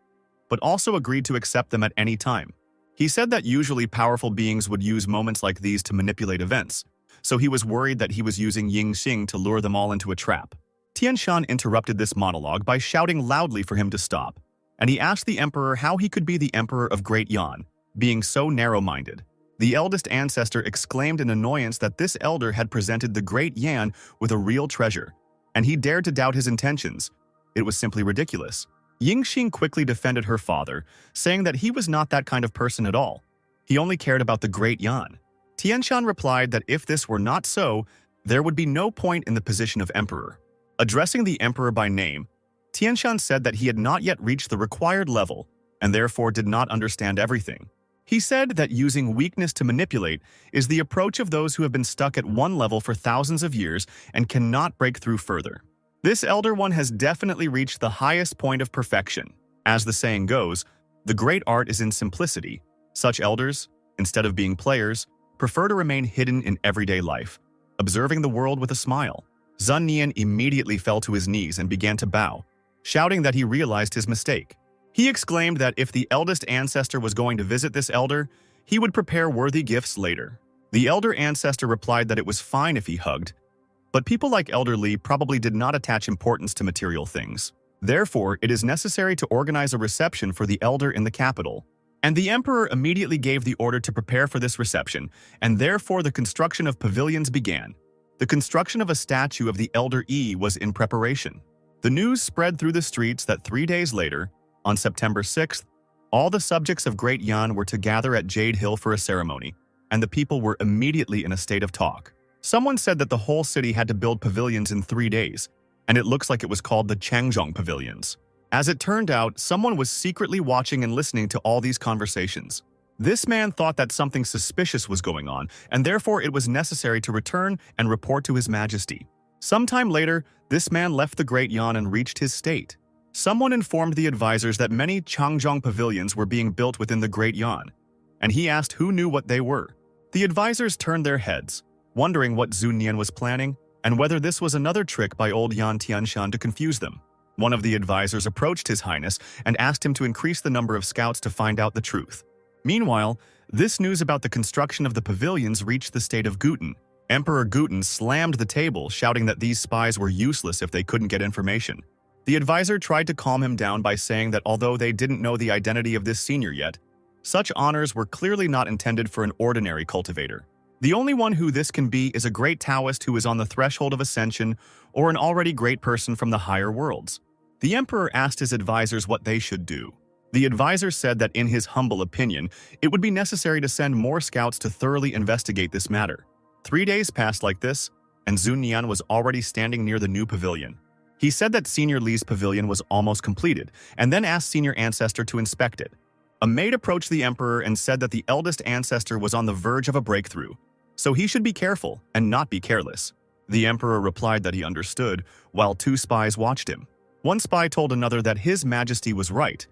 but also agreed to accept them at any time. He said that usually powerful beings would use moments like these to manipulate events, so he was worried that he was using Yingxing to lure them all into a trap. Tianshan interrupted this monologue by shouting loudly for him to stop, and he asked the emperor how he could be the emperor of Great Yan, being so narrow-minded. The eldest ancestor exclaimed in annoyance that this elder had presented the Great Yan with a real treasure, and he dared to doubt his intentions. It was simply ridiculous. Yingxing quickly defended her father, saying that he was not that kind of person at all. He only cared about the Great Yan. Tianshan replied that if this were not so, there would be no point in the position of emperor. Addressing the emperor by name, Tianshan said that he had not yet reached the required level and therefore did not understand everything. He said that using weakness to manipulate is the approach of those who have been stuck at one level for thousands of years and cannot break through further. This elder one has definitely reached the highest point of perfection. As the saying goes, the great art is in simplicity. Such elders, instead of being players, prefer to remain hidden in everyday life, observing the world with a smile. Zun Nian immediately fell to his knees and began to bow, shouting that he realized his mistake. He exclaimed that if the eldest ancestor was going to visit this elder, he would prepare worthy gifts later. The elder ancestor replied that it was fine if he hugged, but people like Elder Li probably did not attach importance to material things. Therefore, it is necessary to organize a reception for the elder in the capital. And the emperor immediately gave the order to prepare for this reception, and therefore the construction of pavilions began. The construction of a statue of the elder Yi was in preparation. The news spread through the streets that 3 days later, on September 6th, all the subjects of Great Yan were to gather at Jade Hill for a ceremony, and the people were immediately in a state of talk. Someone said that the whole city had to build pavilions in 3 days, and it looks like it was called the Changzhong Pavilions. As it turned out, someone was secretly watching and listening to all these conversations. This man thought that something suspicious was going on, and therefore it was necessary to return and report to His Majesty. Sometime later, this man left the Great Yan and reached his state. Someone informed the advisors that many Changzhong pavilions were being built within the Great Yan, and he asked who knew what they were. The advisors turned their heads, wondering what Zun Nian was planning and whether this was another trick by old Yan Tianshan to confuse them. One of the advisors approached His Highness and asked him to increase the number of scouts to find out the truth. Meanwhile, this news about the construction of the pavilions reached the state of Guten, Emperor Guten slammed the table, shouting that these spies were useless if they couldn't get information. The advisor tried to calm him down by saying that although they didn't know the identity of this senior yet, such honors were clearly not intended for an ordinary cultivator. The only one who this can be is a great Taoist who is on the threshold of ascension or an already great person from the higher worlds. The emperor asked his advisors what they should do. The advisor said that in his humble opinion, it would be necessary to send more scouts to thoroughly investigate this matter. 3 days passed like this, and Zunnian was already standing near the new pavilion. He said that Senior Li's pavilion was almost completed, and then asked Senior Ancestor to inspect it. A maid approached the emperor and said that the eldest ancestor was on the verge of a breakthrough, so he should be careful and not be careless. The emperor replied that he understood, while 2 spies watched him. One spy told another that His Majesty was right.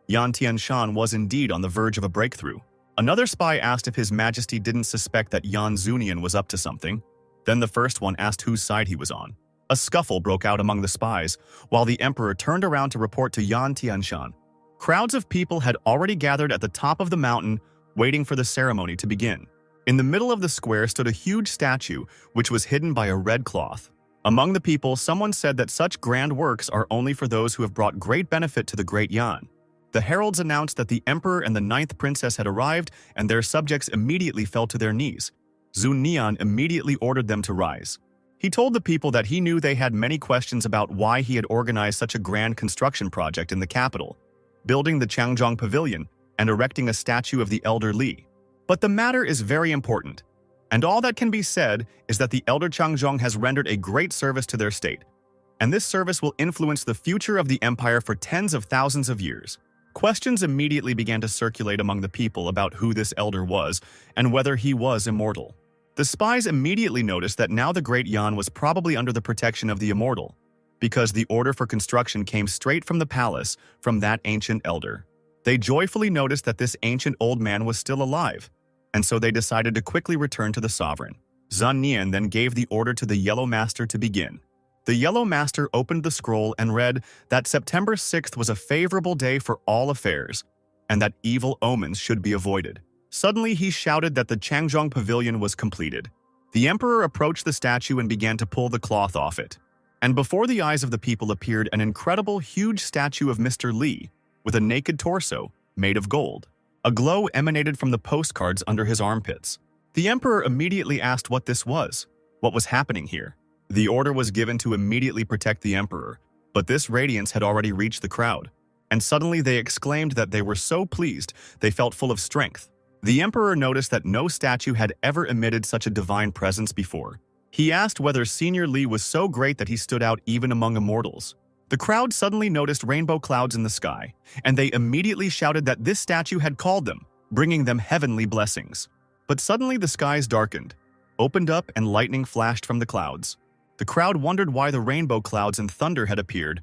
Yan Tianshan was indeed on the verge of a breakthrough. Another spy asked if His Majesty didn't suspect that Yan Zunian was up to something. Then the first one asked whose side he was on. A scuffle broke out among the spies, while the emperor turned around to report to Yan Tianshan. Crowds of people had already gathered at the top of the mountain, waiting for the ceremony to begin. In the middle of the square stood a huge statue, which was hidden by a red cloth. Among the people, someone said that such grand works are only for those who have brought great benefit to the great Yan. The heralds announced that the emperor and the 9th princess had arrived, and their subjects immediately fell to their knees. Zunnian immediately ordered them to rise. He told the people that he knew they had many questions about why he had organized such a grand construction project in the capital, building the Changzhong Pavilion and erecting a statue of the elder Li. But the matter is very important, and all that can be said is that the elder Changzhong has rendered a great service to their state, and this service will influence the future of the empire for tens of thousands of years. Questions immediately began to circulate among the people about who this elder was and whether he was immortal. The spies immediately noticed that now the great Yan was probably under the protection of the immortal, because the order for construction came straight from the palace from that ancient elder. They joyfully noticed that this ancient old man was still alive, and so they decided to quickly return to the sovereign. Zunnian then gave the order to the Yellow Master to begin. The Yellow Master opened the scroll and read that September 6th was a favorable day for all affairs, and that evil omens should be avoided. Suddenly he shouted that the Changzhong Pavilion was completed. The emperor approached the statue and began to pull the cloth off it. And before the eyes of the people appeared an incredible huge statue of Mr. Li, with a naked torso, made of gold. A glow emanated from the postcards under his armpits. The emperor immediately asked what this was, what was happening here. The order was given to immediately protect the emperor, but this radiance had already reached the crowd, and suddenly they exclaimed that they were so pleased they felt full of strength. The emperor noticed that no statue had ever emitted such a divine presence before. He asked whether Senior Li was so great that he stood out even among immortals. The crowd suddenly noticed rainbow clouds in the sky, and they immediately shouted that this statue had called them, bringing them heavenly blessings. But suddenly the skies darkened, opened up, and lightning flashed from the clouds. The crowd wondered why the rainbow clouds and thunder had appeared,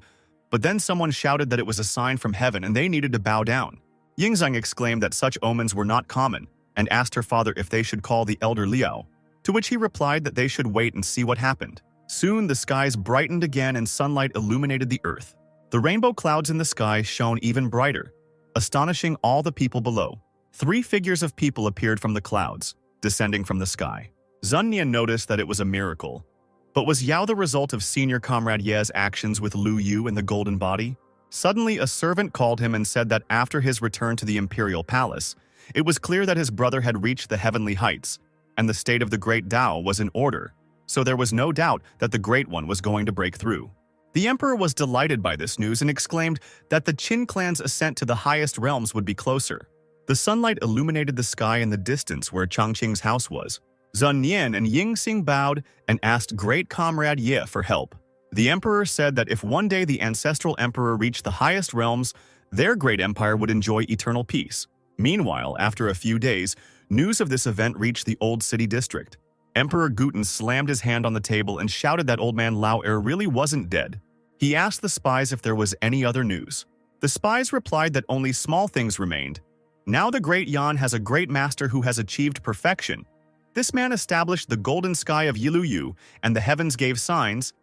but then someone shouted that it was a sign from heaven and they needed to bow down. Yingzheng exclaimed that such omens were not common and asked her father if they should call the elder Liao, to which he replied that they should wait and see what happened. Soon the skies brightened again and sunlight illuminated the earth. The rainbow clouds in the sky shone even brighter, astonishing all the people below. 3 figures of people appeared from the clouds, descending from the sky. Zunnian noticed that it was a miracle. But was Yao the result of Senior Comrade Ye's actions with Lu Yu and the Golden Body? Suddenly, a servant called him and said that after his return to the imperial palace, it was clear that his brother had reached the heavenly heights, and the state of the Great Tao was in order, so there was no doubt that the Great One was going to break through. The emperor was delighted by this news and exclaimed that the Qin clan's ascent to the highest realms would be closer. The sunlight illuminated the sky in the distance where Changqing's house was. Zunnian and Yingxing bowed and asked Great Comrade Ye for help. The emperor said that if one day the ancestral emperor reached the highest realms, their great empire would enjoy eternal peace. Meanwhile, after a few days, news of this event reached the old city district. Emperor Guten slammed his hand on the table and shouted that old man Lao Er really wasn't dead. He asked the spies if there was any other news. The spies replied that only small things remained. Now the great Yan has a great master who has achieved perfection. This man established the golden sky of Yiluyu, and the heavens gave signs.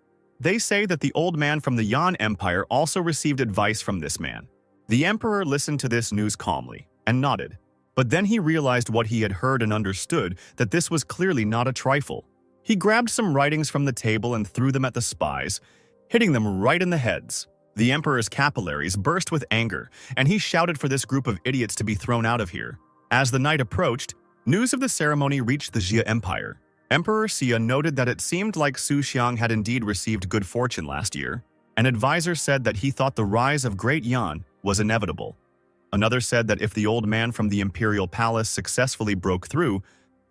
They say that the old man from the Yan Empire also received advice from this man. The emperor listened to this news calmly and nodded. But then he realized what he had heard and understood, that this was clearly not a trifle. He grabbed some writings from the table and threw them at the spies, hitting them right in the heads. The emperor's capillaries burst with anger, and he shouted for this group of idiots to be thrown out of here. As the night approached, news of the ceremony reached the Jia Empire. Emperor Xia noted that it seemed like Su Xiang had indeed received good fortune last year. An advisor said that he thought the rise of Great Yan was inevitable. Another said that if the old man from the imperial palace successfully broke through,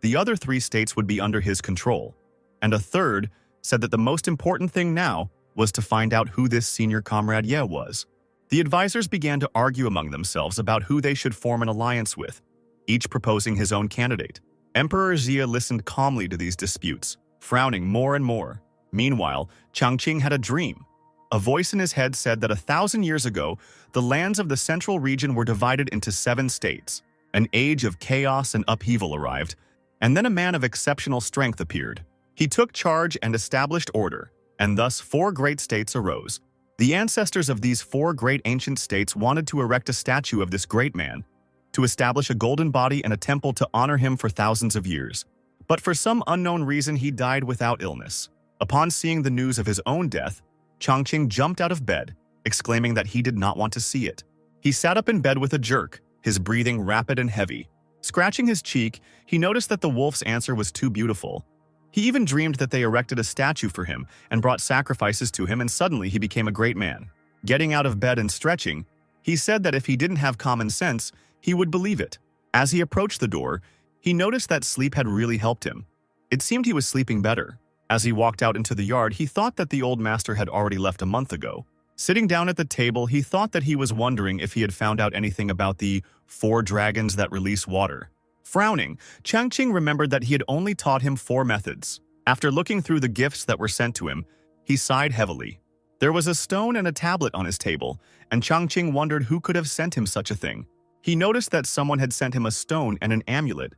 the other 3 states would be under his control. And a third said that the most important thing now was to find out who this senior comrade Ye was. The advisors began to argue among themselves about who they should form an alliance with, each proposing his own candidate. Emperor Xia listened calmly to these disputes, frowning more and more. Meanwhile, Changqing had a dream. A voice in his head said that 1,000 years ago, the lands of the central region were divided into 7 states. An age of chaos and upheaval arrived, and then a man of exceptional strength appeared. He took charge and established order, and thus 4 great states arose. The ancestors of these 4 great ancient states wanted to erect a statue of this great man, to establish a golden body and a temple to honor him for thousands of years. But for some unknown reason, he died without illness. Upon seeing the news of his own death, Changqing jumped out of bed, exclaiming that he did not want to see it. He sat up in bed with a jerk, his breathing rapid and heavy. Scratching his cheek, he noticed that the wolf's answer was too beautiful. He even dreamed that they erected a statue for him and brought sacrifices to him, and suddenly he became a great man. Getting out of bed and stretching, he said that if he didn't have common sense, he would believe it. As he approached the door, he noticed that sleep had really helped him. It seemed he was sleeping better. As he walked out into the yard, he thought that the old master had already left a month ago. Sitting down at the table, he thought that he was wondering if he had found out anything about the 4 dragons that release water. Frowning, Changqing remembered that he had only taught him 4 methods. After looking through the gifts that were sent to him, he sighed heavily. There was a stone and a tablet on his table, and Changqing wondered who could have sent him such a thing. He noticed that someone had sent him a stone and an amulet,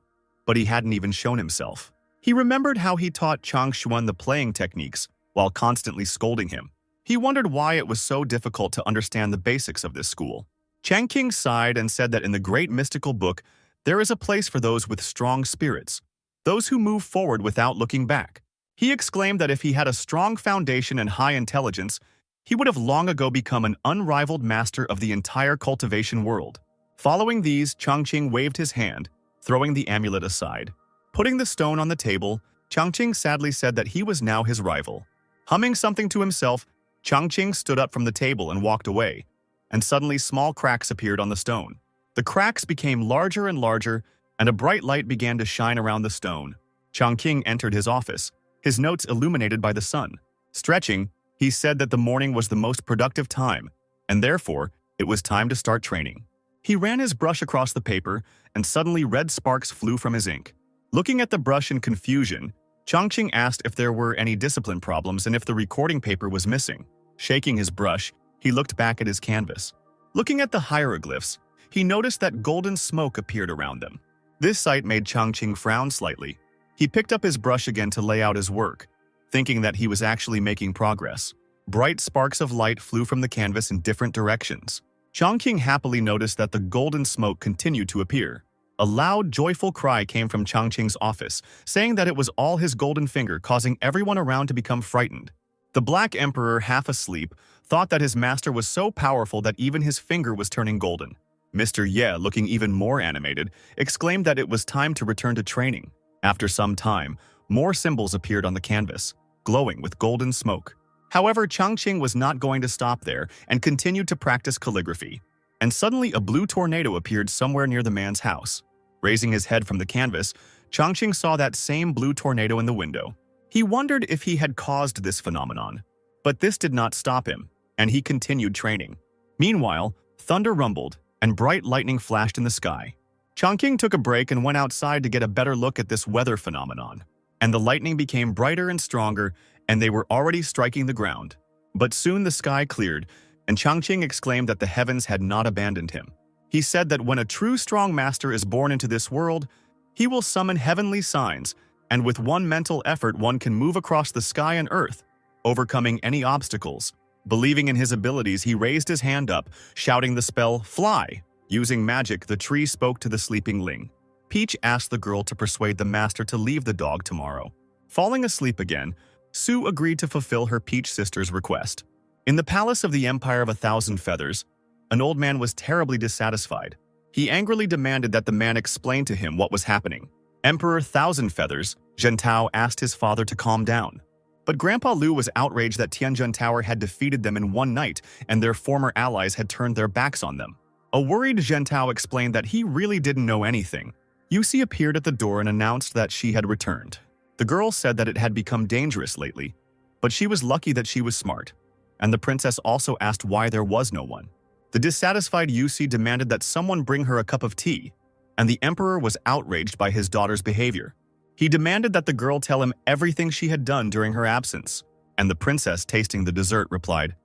but he hadn't even shown himself. He remembered how he taught Chang Xuan the playing techniques while constantly scolding him. He wondered why it was so difficult to understand the basics of this school. Changqing sighed and said that in the great mystical book, there is a place for those with strong spirits, those who move forward without looking back. He exclaimed that if he had a strong foundation and high intelligence, he would have long ago become an unrivaled master of the entire cultivation world. Following these, Changqing waved his hand, throwing the amulet aside. Putting the stone on the table, Changqing sadly said that he was now his rival. Humming something to himself, Changqing stood up from the table and walked away, and suddenly small cracks appeared on the stone. The cracks became larger and larger, and a bright light began to shine around the stone. Changqing entered his office, his notes illuminated by the sun. Stretching, he said that the morning was the most productive time, and therefore, it was time to start training. He ran his brush across the paper, and suddenly red sparks flew from his ink. Looking at the brush in confusion, Changqing asked if there were any discipline problems and if the recording paper was missing. Shaking his brush, he looked back at his canvas. Looking at the hieroglyphs, he noticed that golden smoke appeared around them. This sight made Changqing frown slightly. He picked up his brush again to lay out his work, thinking that he was actually making progress. Bright sparks of light flew from the canvas in different directions. Changqing happily noticed that the golden smoke continued to appear. A loud, joyful cry came from Changqing's office, saying that it was all his golden finger, causing everyone around to become frightened. The Black Emperor, half asleep, thought that his master was so powerful that even his finger was turning golden. Mr. Ye, looking even more animated, exclaimed that it was time to return to training. After some time, more symbols appeared on the canvas, glowing with golden smoke. However, Changqing was not going to stop there and continued to practice calligraphy. And suddenly a blue tornado appeared somewhere near the man's house. Raising his head from the canvas, Changqing saw that same blue tornado in the window. He wondered if he had caused this phenomenon. But this did not stop him, and he continued training. Meanwhile, thunder rumbled, and bright lightning flashed in the sky. Changqing took a break and went outside to get a better look at this weather phenomenon. And the lightning became brighter and stronger, and they were already striking the ground. But soon the sky cleared, and Changqing exclaimed that the heavens had not abandoned him. He said that when a true strong master is born into this world, he will summon heavenly signs, and with one mental effort one can move across the sky and earth, overcoming any obstacles. Believing in his abilities, he raised his hand up, shouting the spell, "Fly!" Using magic, the tree spoke to the sleeping Ling. Peach asked the girl to persuade the master to leave the dog tomorrow. Falling asleep again, Su agreed to fulfill her Peach sister's request. In the palace of the Empire of 1,000 Feathers, an old man was terribly dissatisfied. He angrily demanded that the man explain to him what was happening. Emperor 1,000 Feathers, Zhentao, asked his father to calm down. But Grandpa Liu was outraged that Tianjin Tower had defeated them in one night and their former allies had turned their backs on them. A worried Zhentao explained that he really didn't know anything. Yusi appeared at the door and announced that she had returned. The girl said that it had become dangerous lately, but she was lucky that she was smart. And the princess also asked why there was no one. The dissatisfied Yusi demanded that someone bring her a cup of tea, and the emperor was outraged by his daughter's behavior. He demanded that the girl tell him everything she had done during her absence, and the princess, tasting the dessert, replied,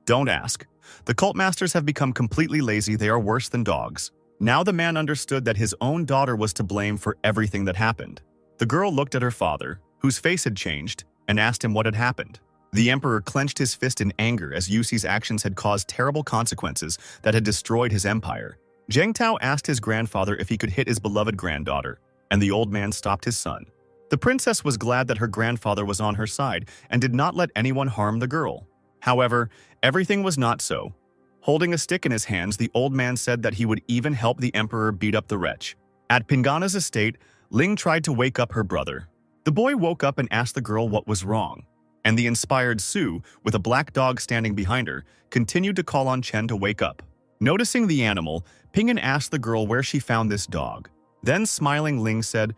"Don't ask. The cult masters have become completely lazy. They are worse than dogs." Now the man understood that his own daughter was to blame for everything that happened. The girl looked at her father, whose face had changed, and asked him what had happened. The emperor clenched his fist in anger as Yusi's actions had caused terrible consequences that had destroyed his empire. Zheng Tao asked his grandfather if he could hit his beloved granddaughter, and the old man stopped his son. The princess was glad that her grandfather was on her side and did not let anyone harm the girl. However, everything was not so. Holding a stick in his hands, the old man said that he would even help the emperor beat up the wretch. At Pingana's estate, Ling tried to wake up her brother. The boy woke up and asked the girl what was wrong, and the inspired Su, with a black dog standing behind her, continued to call on Chen to wake up. Noticing the animal, Ping'an asked the girl where she found this dog. Then smiling, Ling said,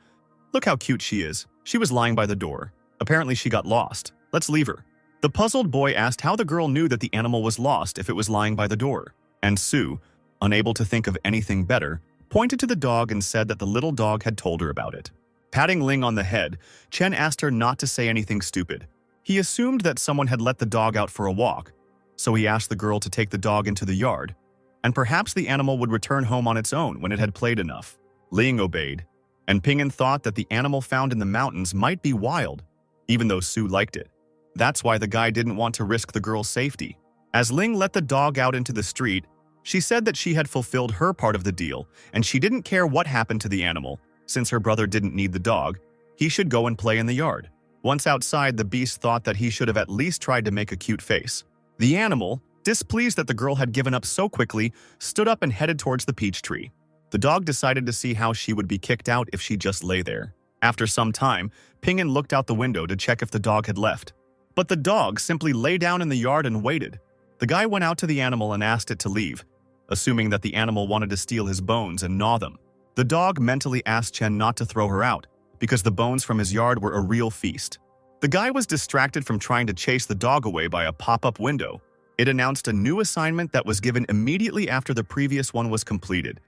"Look how cute she is. She was lying by the door. Apparently she got lost. Let's leave her." The puzzled boy asked how the girl knew that the animal was lost if it was lying by the door. And Su, unable to think of anything better, pointed to the dog and said that the little dog had told her about it. Patting Ling on the head, Chen asked her not to say anything stupid. He assumed that someone had let the dog out for a walk, so he asked the girl to take the dog into the yard, and perhaps the animal would return home on its own when it had played enough. Ling obeyed, and Ping'an thought that the animal found in the mountains might be wild, even though Su liked it. That's why the guy didn't want to risk the girl's safety. As Ling let the dog out into the street, she said that she had fulfilled her part of the deal, and she didn't care what happened to the animal. Since her brother didn't need the dog, he should go and play in the yard. Once outside, the beast thought that he should have at least tried to make a cute face. The animal, displeased that the girl had given up so quickly, stood up and headed towards the peach tree. The dog decided to see how she would be kicked out if she just lay there. After some time, Ping'an looked out the window to check if the dog had left. But the dog simply lay down in the yard and waited. The guy went out to the animal and asked it to leave, assuming that the animal wanted to steal his bones and gnaw them. The dog mentally asked Chen not to throw her out, because the bones from his yard were a real feast. The guy was distracted from trying to chase the dog away by a pop-up window. It announced a new assignment that was given immediately after the previous one was completed,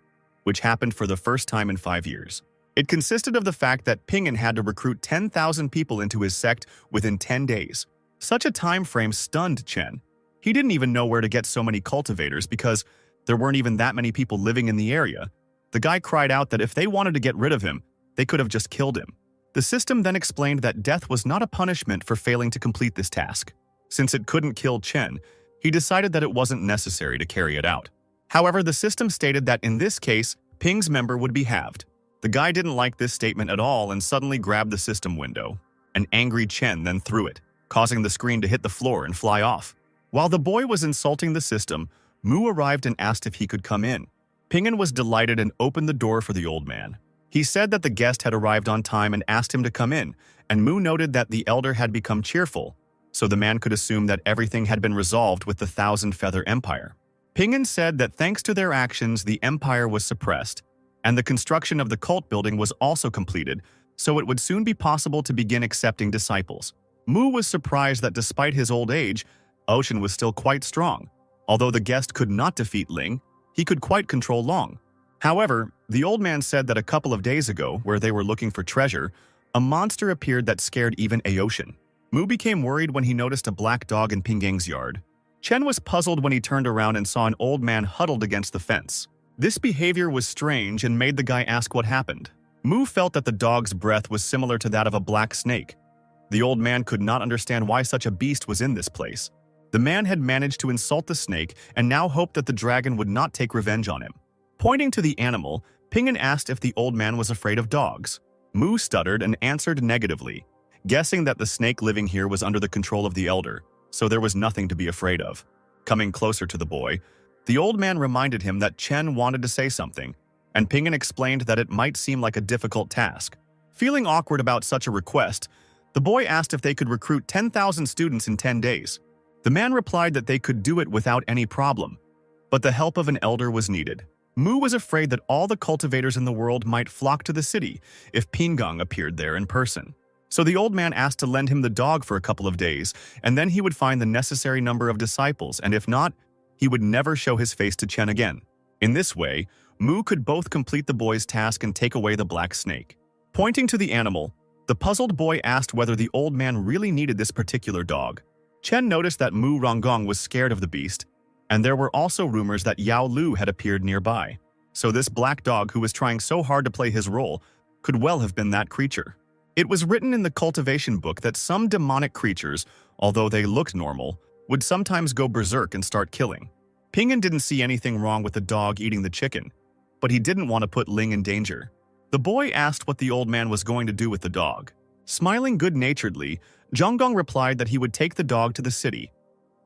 which happened for the first time in 5 years. It consisted of the fact that Ping'an had to recruit 10,000 people into his sect within 10 days. Such a time frame stunned Chen. He didn't even know where to get so many cultivators because there weren't even that many people living in the area. The guy cried out that if they wanted to get rid of him, they could have just killed him. The system then explained that death was not a punishment for failing to complete this task. Since it couldn't kill Chen, he decided that it wasn't necessary to carry it out. However, the system stated that in this case, Ping's member would be halved. The guy didn't like this statement at all and suddenly grabbed the system window. An angry Chen then threw it, causing the screen to hit the floor and fly off. While the boy was insulting the system, Mu arrived and asked if he could come in. Ping'an was delighted and opened the door for the old man. He said that the guest had arrived on time and asked him to come in, and Mu noted that the elder had become cheerful, so the man could assume that everything had been resolved with the 1,000-feather empire. Ping'an said that thanks to their actions, the empire was suppressed, and the construction of the cult building was also completed, so it would soon be possible to begin accepting disciples. Mu was surprised that despite his old age, Ocean was still quite strong. Although the guest could not defeat Ling, he could quite control Long. However, the old man said that a couple of days ago, where they were looking for treasure, a monster appeared that scared even Aoshin. Mu became worried when he noticed a black dog in Pingang's yard. Chen was puzzled when he turned around and saw an old man huddled against the fence. This behavior was strange and made the guy ask what happened. Mu felt that the dog's breath was similar to that of a black snake. The old man could not understand why such a beast was in this place. The man had managed to insult the snake and now hoped that the dragon would not take revenge on him. Pointing to the animal, Ping'an asked if the old man was afraid of dogs. Mu stuttered and answered negatively. guessing that the snake living here was under the control of the elder, so there was nothing to be afraid of. Coming closer to the boy, the old man reminded him that Chen wanted to say something, and Ping'an explained that it might seem like a difficult task. Feeling awkward about such a request, the boy asked if they could recruit 10,000 students in 10 days. The man replied that they could do it without any problem, but the help of an elder was needed. Mu was afraid that all the cultivators in the world might flock to the city if Ping'an appeared there in person. So the old man asked to lend him the dog for a couple of days, and then he would find the necessary number of disciples, and if not, he would never show his face to Chen again. In this way, Mu could both complete the boy's task and take away the black snake. Pointing to the animal, the puzzled boy asked whether the old man really needed this particular dog. Chen noticed that Mu Ronggong was scared of the beast, and there were also rumors that Yao Lu had appeared nearby. So this black dog who was trying so hard to play his role could well have been that creature. It was written in the cultivation book that some demonic creatures, although they looked normal, would sometimes go berserk and start killing. Ping'an didn't see anything wrong with the dog eating the chicken, but he didn't want to put Ling in danger. The boy asked what the old man was going to do with the dog. Smiling good-naturedly, Zhonggong replied that he would take the dog to the city,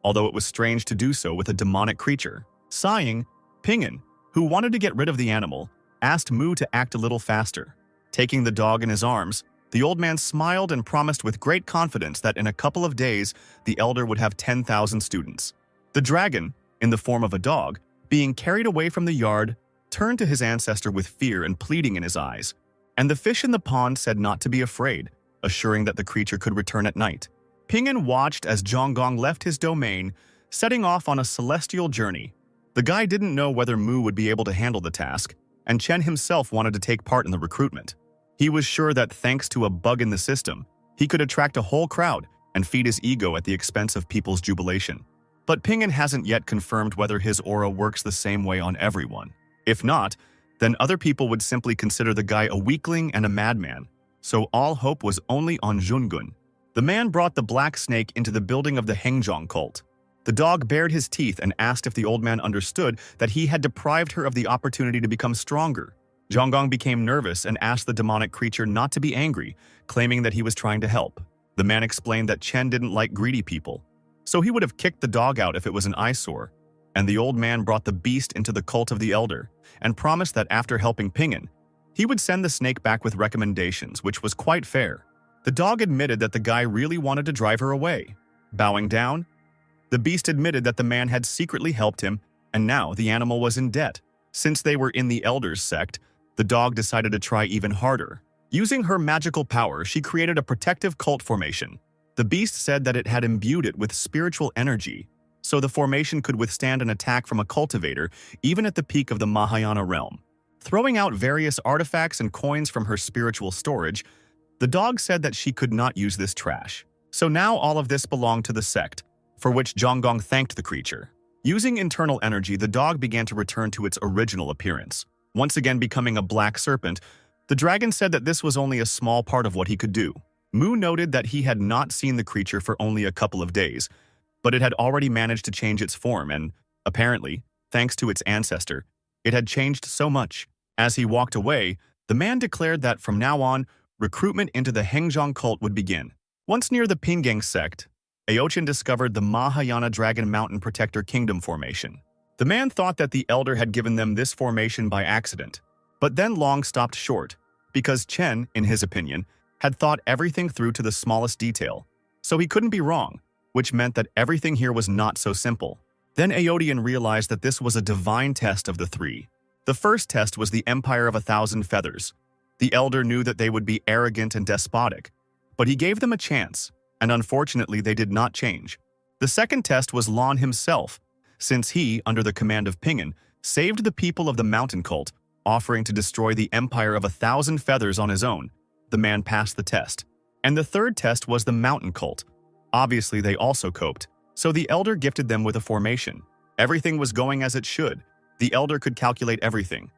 although it was strange to do so with a demonic creature. Sighing, Ping'an, who wanted to get rid of the animal, asked Mu to act a little faster. Taking the dog in his arms, the old man smiled and promised with great confidence that in a couple of days, the elder would have 10,000 students. The dragon, in the form of a dog, being carried away from the yard, turned to his ancestor with fear and pleading in his eyes. And the fish in the pond said not to be afraid, assuring that the creature could return at night. Ping'an watched as Zhonggong left his domain, setting off on a celestial journey. The guy didn't know whether Mu would be able to handle the task, and Chen himself wanted to take part in the recruitment. He was sure that thanks to a bug in the system, he could attract a whole crowd and feed his ego at the expense of people's jubilation. But Ping'an hasn't yet confirmed whether his aura works the same way on everyone. If not, then other people would simply consider the guy a weakling and a madman, so all hope was only on Zhongun. The man brought the black snake into the building of the Hengzhong cult. The dog bared his teeth and asked if the old man understood that he had deprived her of the opportunity to become stronger. Zhonggong became nervous and asked the demonic creature not to be angry, claiming that he was trying to help. The man explained that Chen didn't like greedy people, so he would have kicked the dog out if it was an eyesore. And the old man brought the beast into the cult of the elder and promised that after helping Ping'an, he would send the snake back with recommendations, which was quite fair. The dog admitted that the guy really wanted to drive her away. Bowing down, the beast admitted that the man had secretly helped him, and now the animal was in debt. Since they were in the elder's sect, the dog decided to try even harder. Using her magical power, she created a protective cult formation. The beast said that it had imbued it with spiritual energy, so the formation could withstand an attack from a cultivator even at the peak of the Mahayana realm. Throwing out various artifacts and coins from her spiritual storage, the dog said that she could not use this trash. So now all of this belonged to the sect, for which Zhonggong thanked the creature. Using internal energy, the dog began to return to its original appearance. Once again becoming a black serpent, the dragon said that this was only a small part of what he could do. Mu noted that he had not seen the creature for only a couple of days, but it had already managed to change its form and, apparently, thanks to its ancestor, it had changed so much. As he walked away, the man declared that from now on, recruitment into the Hengzhong cult would begin. Once near the Ping'an sect, Aochin discovered the Mahayana Dragon Mountain Protector Kingdom formation. The man thought that the elder had given them this formation by accident, but then Long stopped short, because Chen, in his opinion, had thought everything through to the smallest detail, so he couldn't be wrong, which meant that everything here was not so simple. Then Aodian realized that this was a divine test of the three. The first test was the Empire of 1,000 Feathers. The elder knew that they would be arrogant and despotic, but he gave them a chance, and unfortunately they did not change. The second test was Lon himself, since he, under the command of Ping'an, saved the people of the mountain cult, offering to destroy the Empire of 1,000 Feathers on his own. The man passed the test. And the third test was the mountain cult. Obviously they also coped, so the elder gifted them with a formation. Everything was going as it should. The elder could calculate everything.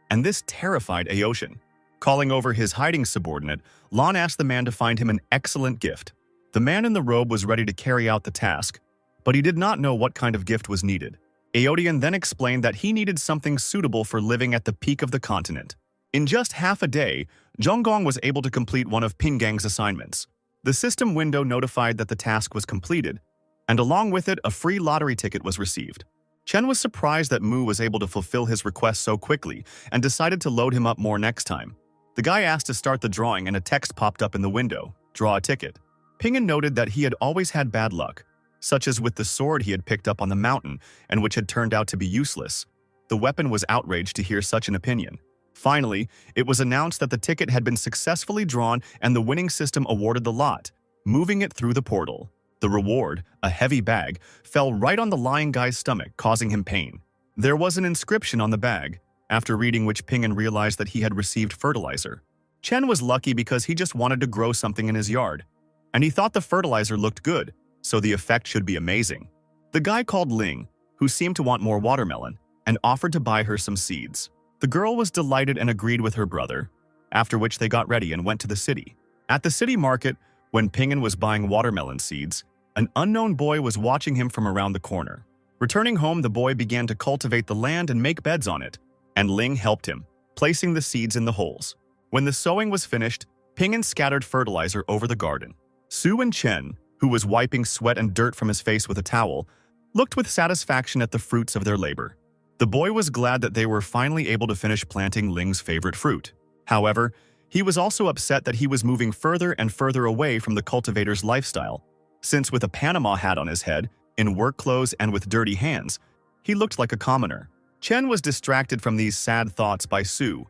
And this terrified Aochin. Calling over his hiding subordinate, Lon asked the man to find him an excellent gift. The man in the robe was ready to carry out the task, but he did not know what kind of gift was needed. Aodian then explained that he needed something suitable for living at the peak of the continent. In just half a day, Zhonggong was able to complete one of Ping'an's assignments. The system window notified that the task was completed, and along with it, a free lottery ticket was received. Chen was surprised that Mu was able to fulfill his request so quickly and decided to load him up more next time. The guy asked to start the drawing and a text popped up in the window, "Draw a ticket." Ping'an noted that he had always had bad luck, such as with the sword he had picked up on the mountain and which had turned out to be useless. The weapon was outraged to hear such an opinion. Finally, it was announced that the ticket had been successfully drawn and the winning system awarded the lot, moving it through the portal. The reward, a heavy bag, fell right on the lying guy's stomach, causing him pain. There was an inscription on the bag, after reading which Ping'an realized that he had received fertilizer. Chen was lucky because he just wanted to grow something in his yard, and he thought the fertilizer looked good, so the effect should be amazing. The guy called Ling, who seemed to want more watermelon, and offered to buy her some seeds. The girl was delighted and agreed with her brother, after which they got ready and went to the city. At the city market, when Ping'an was buying watermelon seeds, an unknown boy was watching him from around the corner. Returning home, the boy began to cultivate the land and make beds on it, and Ling helped him, placing the seeds in the holes. When the sowing was finished, Ping'an scattered fertilizer over the garden. Su and Chen, who was wiping sweat and dirt from his face with a towel, looked with satisfaction at the fruits of their labor. The boy was glad that they were finally able to finish planting Ling's favorite fruit. However, he was also upset that he was moving further and further away from the cultivator's lifestyle, since with a Panama hat on his head, in work clothes and with dirty hands, he looked like a commoner. Chen was distracted from these sad thoughts by Su,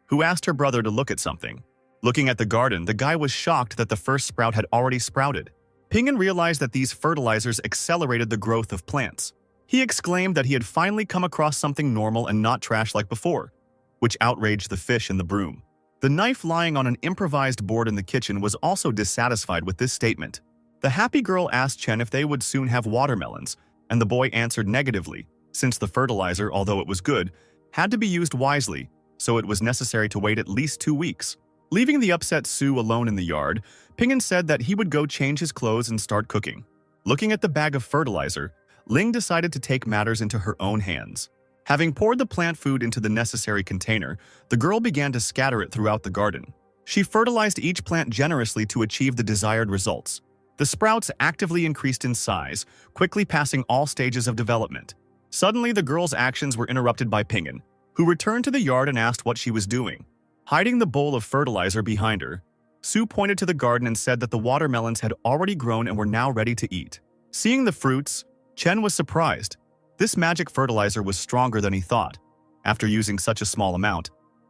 who asked her brother to look at something. Looking at the garden, the guy was shocked that the first sprout had already sprouted. Ping'an realized that these fertilizers accelerated the growth of plants. He exclaimed that he had finally come across something normal and not trash like before, which outraged the fish in the broom. The knife lying on an improvised board in the kitchen was also dissatisfied with this statement. The happy girl asked Chen if they would soon have watermelons, and the boy answered negatively, since the fertilizer, although it was good, had to be used wisely, so it was necessary to wait at least 2 weeks. Leaving the upset Su alone in the yard, Ping'an said that he would go change his clothes and start cooking. Looking at the bag of fertilizer, Ling decided to take matters into her own hands. Having poured the plant food into the necessary container, the girl began to scatter it throughout the garden. She fertilized each plant generously to achieve the desired results. The sprouts actively increased in size, quickly passing all stages of development. Suddenly, the girl's actions were interrupted by Ping'an, who returned to the yard and asked what she was doing. Hiding the bowl of fertilizer behind her, Su pointed to the garden and said that the watermelons had already grown and were now ready to eat. Seeing the fruits, Chen was surprised. This magic fertilizer was stronger than he thought. After using such a small amount,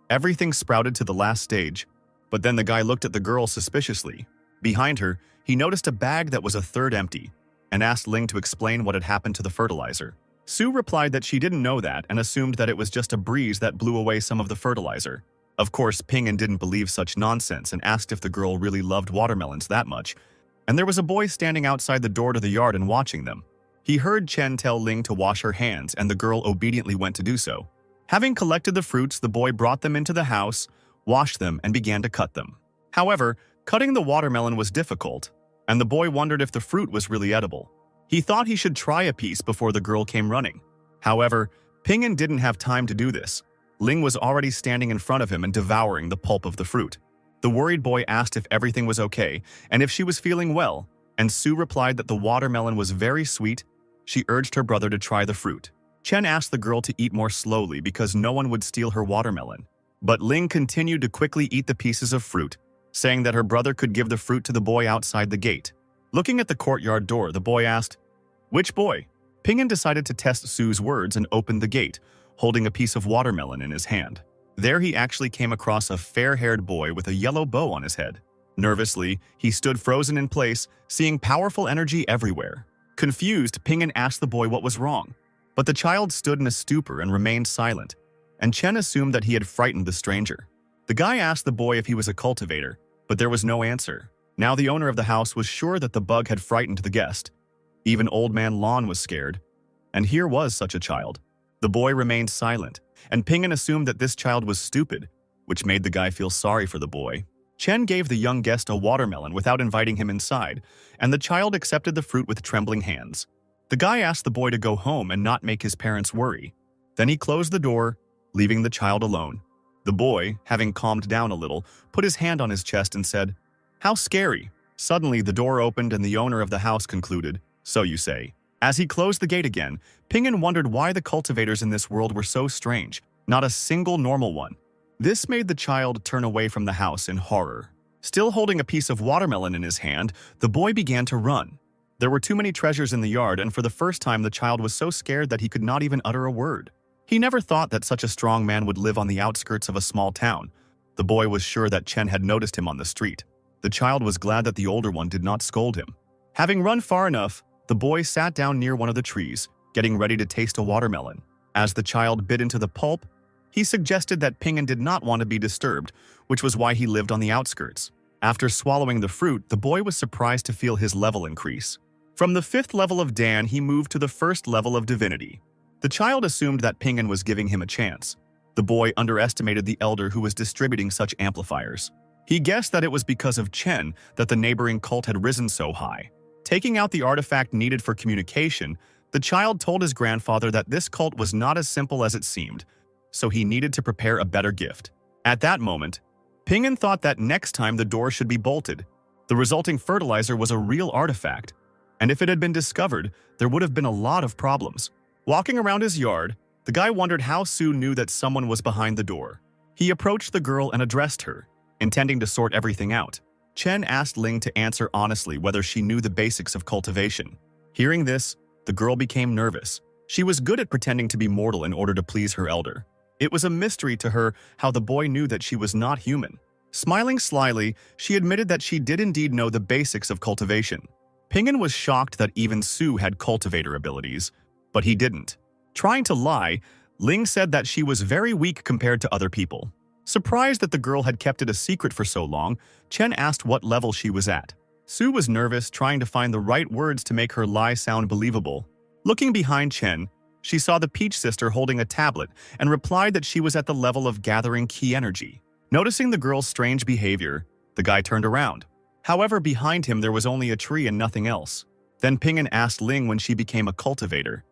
everything sprouted to the last stage. But then the guy looked at the girl suspiciously. Behind her, he noticed a bag that was a third empty, and asked Ling to explain what had happened to the fertilizer. Su replied that she didn't know that and assumed that it was just a breeze that blew away some of the fertilizer. Of course, Ping'an didn't believe such nonsense and asked if the girl really loved watermelons that much, and there was a boy standing outside the door to the yard and watching them. He heard Chen tell Ling to wash her hands, and the girl obediently went to do so. Having collected the fruits, the boy brought them into the house, washed them, and began to cut them. However, cutting the watermelon was difficult, and the boy wondered if the fruit was really edible. He thought he should try a piece before the girl came running. However, Ping'an didn't have time to do this. Ling was already standing in front of him and devouring the pulp of the fruit. The worried boy asked if everything was okay and if she was feeling well, and Su replied that the watermelon was very sweet. She urged her brother to try the fruit. Chen asked the girl to eat more slowly because no one would steal her watermelon. But Ling continued to quickly eat the pieces of fruit, saying that her brother could give the fruit to the boy outside the gate. Looking at the courtyard door, the boy asked, "Which boy?" Ping'an decided to test Su's words and opened the gate, holding a piece of watermelon in his hand. There he actually came across a fair-haired boy with a yellow bow on his head. Nervously, he stood frozen in place, seeing powerful energy everywhere. Confused, Ping'an asked the boy what was wrong, but the child stood in a stupor and remained silent, and Chen assumed that he had frightened the stranger. The guy asked the boy if he was a cultivator, but there was no answer. Now the owner of the house was sure that the bug had frightened the guest. Even Old Man Lon was scared, and here was such a child. The boy remained silent, and Ping'an assumed that this child was stupid, which made the guy feel sorry for the boy. Chen gave the young guest a watermelon without inviting him inside, and the child accepted the fruit with trembling hands. The guy asked the boy to go home and not make his parents worry. Then he closed the door, leaving the child alone. The boy, having calmed down a little, put his hand on his chest and said, "How scary." Suddenly, the door opened and the owner of the house concluded, "So you say." As he closed the gate again, Ping'an wondered why the cultivators in this world were so strange, not a single normal one. This made the child turn away from the house in horror. Still holding a piece of watermelon in his hand, the boy began to run. There were too many treasures in the yard, and for the first time the child was so scared that he could not even utter a word. He never thought that such a strong man would live on the outskirts of a small town. The boy was sure that Chen had noticed him on the street. The child was glad that the older one did not scold him. Having run far enough, the boy sat down near one of the trees, getting ready to taste a watermelon. As the child bit into the pulp, he suggested that Ping'an did not want to be disturbed, which was why he lived on the outskirts. After swallowing the fruit, the boy was surprised to feel his level increase. From the 5th level of Dan, he moved to the 1st level of divinity. The child assumed that Ping'an was giving him a chance. The boy underestimated the elder who was distributing such amplifiers. He guessed that it was because of Chen that the neighboring cult had risen so high. Taking out the artifact needed for communication, the child told his grandfather that this cult was not as simple as it seemed, so he needed to prepare a better gift. At that moment, Ping'an thought that next time the door should be bolted. The resulting fertilizer was a real artifact, and if it had been discovered, there would have been a lot of problems. Walking around his yard, the guy wondered how Sue knew that someone was behind the door. He approached the girl and addressed her, intending to sort everything out. Chen asked Ling to answer honestly whether she knew the basics of cultivation. Hearing this, the girl became nervous. She was good at pretending to be mortal in order to please her elder. It was a mystery to her how the boy knew that she was not human. Smiling slyly, she admitted that she did indeed know the basics of cultivation. Ping'an was shocked that even Sue had cultivator abilities, but he didn't. Trying to lie, Ling said that she was very weak compared to other people. Surprised that the girl had kept it a secret for so long, Chen asked what level she was at. Sue was nervous, trying to find the right words to make her lie sound believable. Looking behind Chen, she saw the Peach sister holding a tablet and replied that she was at the level of gathering key energy. Noticing the girl's strange behavior, the guy turned around. However, behind him there was only a tree and nothing else. Then Ping'an asked Ling when she became a cultivator,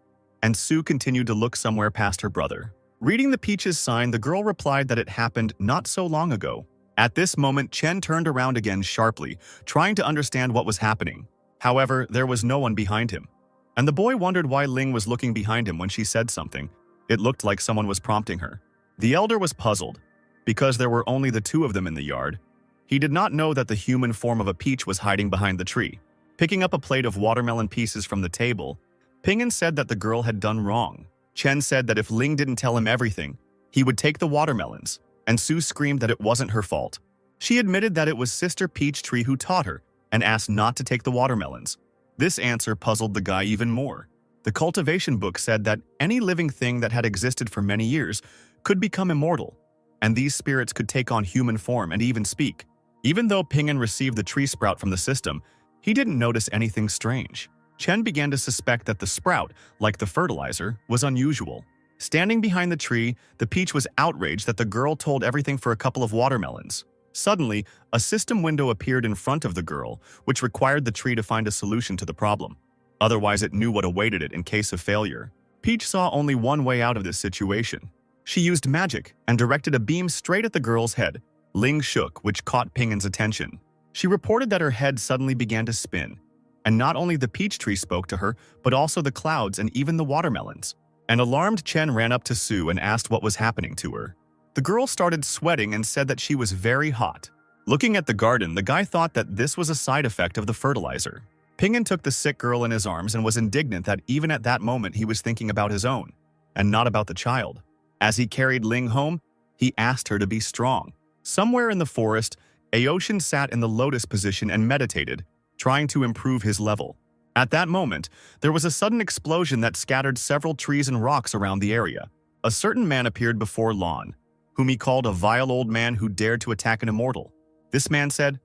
and Sue continued to look somewhere past her brother. Reading the Peach's sign, the girl replied that it happened not so long ago. At this moment, Chen turned around again sharply, trying to understand what was happening. However, there was no one behind him. And the boy wondered why Ling was looking behind him when she said something. It looked like someone was prompting her. The elder was puzzled. Because there were only the two of them in the yard, he did not know that the human form of a peach was hiding behind the tree. Picking up a plate of watermelon pieces from the table, Ping'an said that the girl had done wrong. Chen said that if Ling didn't tell him everything, he would take the watermelons, and Sue screamed that it wasn't her fault. She admitted that it was Sister Peach Tree who taught her, and asked not to take the watermelons. This answer puzzled the guy even more. The cultivation book said that any living thing that had existed for many years could become immortal, and these spirits could take on human form and even speak. Even though Ping'an received the tree sprout from the system, he didn't notice anything strange. Chen began to suspect that the sprout, like the fertilizer, was unusual. Standing behind the tree, the peach was outraged that the girl told everything for a couple of watermelons. Suddenly, a system window appeared in front of the girl, which required the tree to find a solution to the problem. Otherwise, it knew what awaited it in case of failure. Peach saw only one way out of this situation. She used magic and directed a beam straight at the girl's head. Ling shook, which caught Ping'an's attention. She reported that her head suddenly began to spin. And not only the peach tree spoke to her, but also the clouds and even the watermelons. An alarmed Chen ran up to Sue and asked what was happening to her. The girl started sweating and said that she was very hot. Looking at the garden, the guy thought that this was a side effect of the fertilizer. Ping'an took the sick girl in his arms and was indignant that even at that moment he was thinking about his own, and not about the child. As he carried Ling home, he asked her to be strong. Somewhere in the forest, Aoshin sat in the lotus position and meditated, trying to improve his level. At that moment, there was a sudden explosion that scattered several trees and rocks around the area. A certain man appeared before Lan, whom he called a vile old man who dared to attack an immortal. This man said,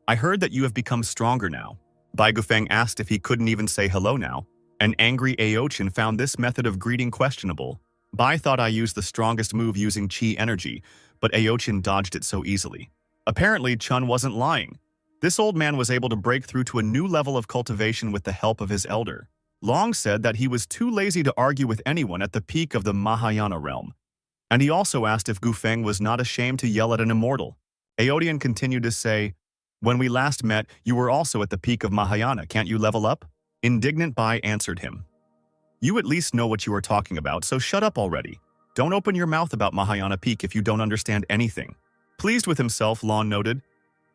"I heard that you have become stronger now." Bai Gufeng asked if he couldn't even say hello now. An angry Aochin found this method of greeting questionable. Bai thought I used the strongest move using Qi energy, but Aochin dodged it so easily. Apparently, Chun wasn't lying. This old man was able to break through to a new level of cultivation with the help of his elder. Long said that he was too lazy to argue with anyone at the peak of the Mahayana realm. And he also asked if Gufeng was not ashamed to yell at an immortal. Aodian continued to say, When we last met, you were also at the peak of Mahayana. Can't you level up? Indignant Bai answered him. You at least know what you are talking about, so shut up already. Don't open your mouth about Mahayana Peak if you don't understand anything. Pleased with himself, Lon noted.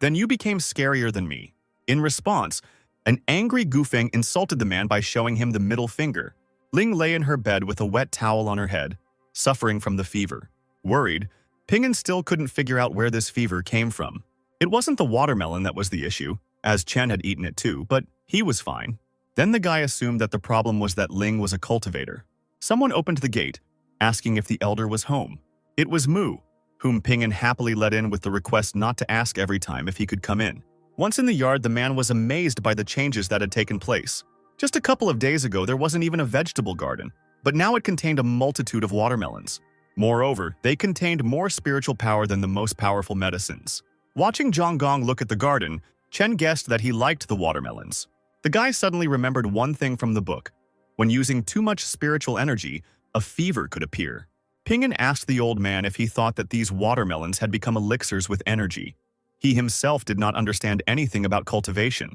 Then you became scarier than me. In response, an angry Gufeng insulted the man by showing him the middle finger. Ling lay in her bed with a wet towel on her head, suffering from the fever. Worried, Ping'an still couldn't figure out where this fever came from. It wasn't the watermelon that was the issue, as Chen had eaten it too, but he was fine. Then the guy assumed that the problem was that Ling was a cultivator. Someone opened the gate, asking if the elder was home. It was Mu, whom Ping'an happily let in with the request not to ask every time if he could come in. Once in the yard, the man was amazed by the changes that had taken place. Just a couple of days ago, there wasn't even a vegetable garden, but now it contained a multitude of watermelons. Moreover, they contained more spiritual power than the most powerful medicines. Watching Zhang Gong look at the garden, Chen guessed that he liked the watermelons. The guy suddenly remembered one thing from the book. When using too much spiritual energy, a fever could appear. Ping'an asked the old man if he thought that these watermelons had become elixirs with energy. He himself did not understand anything about cultivation,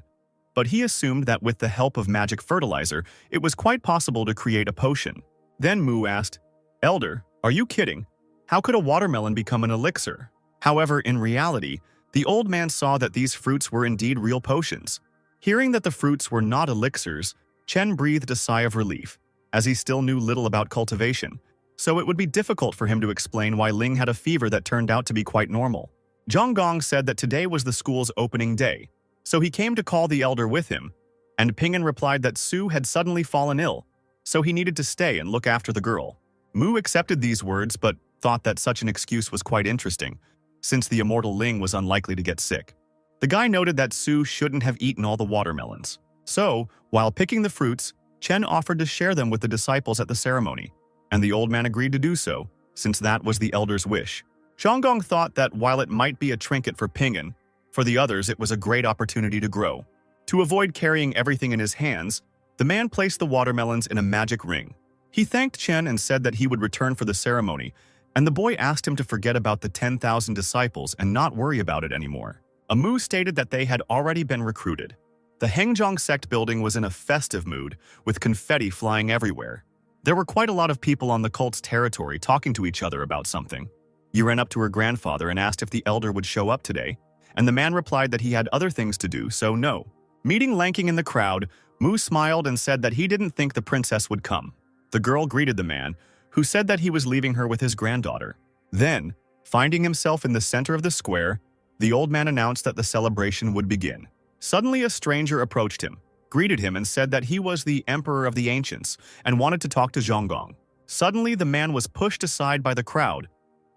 but he assumed that with the help of magic fertilizer, it was quite possible to create a potion. Then Mu asked, Elder, are you kidding? How could a watermelon become an elixir? However, in reality, the old man saw that these fruits were indeed real potions. Hearing that the fruits were not elixirs, Chen breathed a sigh of relief, as he still knew little about cultivation, so it would be difficult for him to explain why Ling had a fever that turned out to be quite normal. Zhang Gong said that today was the school's opening day, so he came to call the elder with him, and Ping'an replied that Su had suddenly fallen ill, so he needed to stay and look after the girl. Mu accepted these words but thought that such an excuse was quite interesting, since the immortal Ling was unlikely to get sick. The guy noted that Su shouldn't have eaten all the watermelons. So, while picking the fruits, Chen offered to share them with the disciples at the ceremony, and the old man agreed to do so, since that was the elder's wish. Zhang Gong thought that while it might be a trinket for Ping'an, for the others it was a great opportunity to grow. To avoid carrying everything in his hands, the man placed the watermelons in a magic ring. He thanked Chen and said that he would return for the ceremony, and the boy asked him to forget about the 10,000 disciples and not worry about it anymore. Mu stated that they had already been recruited. The Hengzhong sect building was in a festive mood, with confetti flying everywhere. There were quite a lot of people on the cult's territory talking to each other about something. Yi ran up to her grandfather and asked if the elder would show up today, and the man replied that he had other things to do, so no. Meeting Lanking in the crowd, Mu smiled and said that he didn't think the princess would come. The girl greeted the man, who said that he was leaving her with his granddaughter. Then, finding himself in the center of the square, the old man announced that the celebration would begin. Suddenly a stranger approached him, greeted him and said that he was the Emperor of the Ancients and wanted to talk to Zhang Gong. Suddenly the man was pushed aside by the crowd,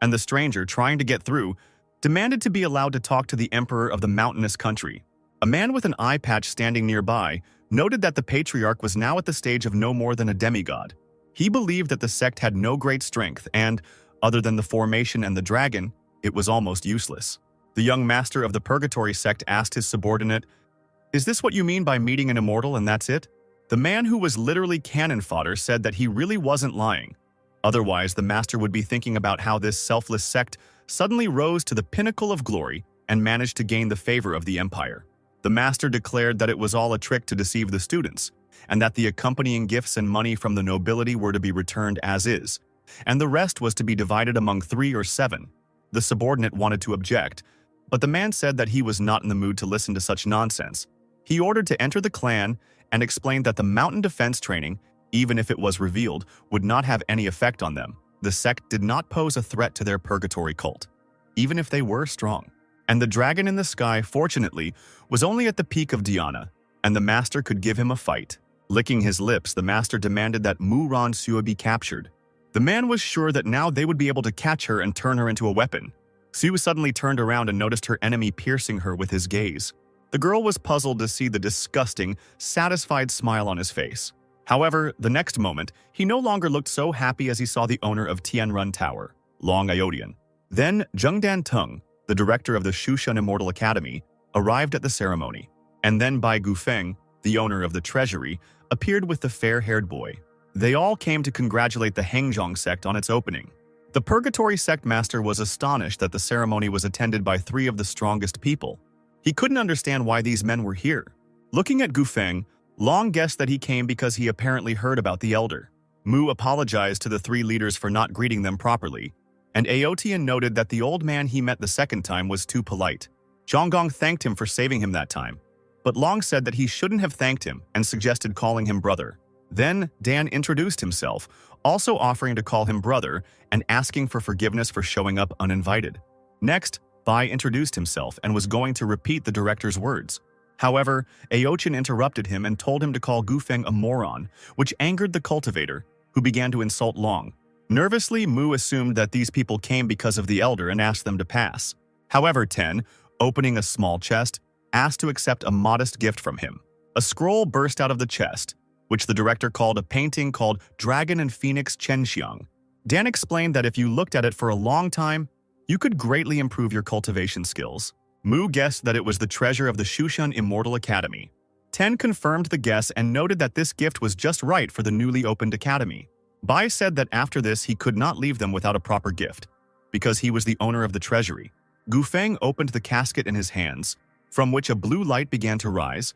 and the stranger, trying to get through, demanded to be allowed to talk to the Emperor of the mountainous country. A man with an eye patch standing nearby noted that the patriarch was now at the stage of no more than a demigod. He believed that the sect had no great strength and, other than the formation and the dragon, it was almost useless. The young master of the Purgatory sect asked his subordinate, "Is this what you mean by meeting an immortal and that's it?" The man, who was literally cannon fodder, said that he really wasn't lying. Otherwise, the master would be thinking about how this selfless sect suddenly rose to the pinnacle of glory and managed to gain the favor of the empire. The master declared that it was all a trick to deceive the students, and that the accompanying gifts and money from the nobility were to be returned as is, and the rest was to be divided among 3 or 7. The subordinate wanted to object, but the man said that he was not in the mood to listen to such nonsense. He ordered to enter the clan and explained that the mountain defense training, even if it was revealed, would not have any effect on them. The sect did not pose a threat to their purgatory cult, even if they were strong. And the dragon in the sky, fortunately, was only at the peak of Dhyana, and the master could give him a fight. Licking his lips, the master demanded that Mu Ran Sua be captured. The man was sure that now they would be able to catch her and turn her into a weapon. Su suddenly turned around and noticed her enemy piercing her with his gaze. The girl was puzzled to see the disgusting, satisfied smile on his face. However, the next moment, he no longer looked so happy as he saw the owner of Tianrun Tower, Long Iodian. Then Zhengdan Tung, the director of the Shushan Immortal Academy, arrived at the ceremony. And then Bai Gufeng, the owner of the treasury, appeared with the fair-haired boy. They all came to congratulate the Hengzhong sect on its opening. The Purgatory sect master was astonished that the ceremony was attended by 3 of the strongest people. He couldn't understand why these men were here. Looking at Gufeng, Long guessed that he came because he apparently heard about the elder. Mu apologized to the three leaders for not greeting them properly, and Aotian noted that the old man he met the second time was too polite. Zhonggong thanked him for saving him that time, but Long said that he shouldn't have thanked him and suggested calling him brother. Then Dan introduced himself, also offering to call him brother and asking for forgiveness for showing up uninvited. Next, Bai introduced himself and was going to repeat the director's words. However, Aochin interrupted him and told him to call Gufeng a moron, which angered the cultivator, who began to insult Long. Nervously, Mu assumed that these people came because of the elder and asked them to pass. However, Ten, opening a small chest, asked to accept a modest gift from him. A scroll burst out of the chest, which the director called a painting called Dragon and Phoenix Chenxiang. Dan explained that if you looked at it for a long time, you could greatly improve your cultivation skills. Mu guessed that it was the treasure of the Shushan Immortal Academy. Ten confirmed the guess and noted that this gift was just right for the newly opened academy. Bai said that after this he could not leave them without a proper gift, because he was the owner of the treasury. Gufeng opened the casket in his hands, from which a blue light began to rise.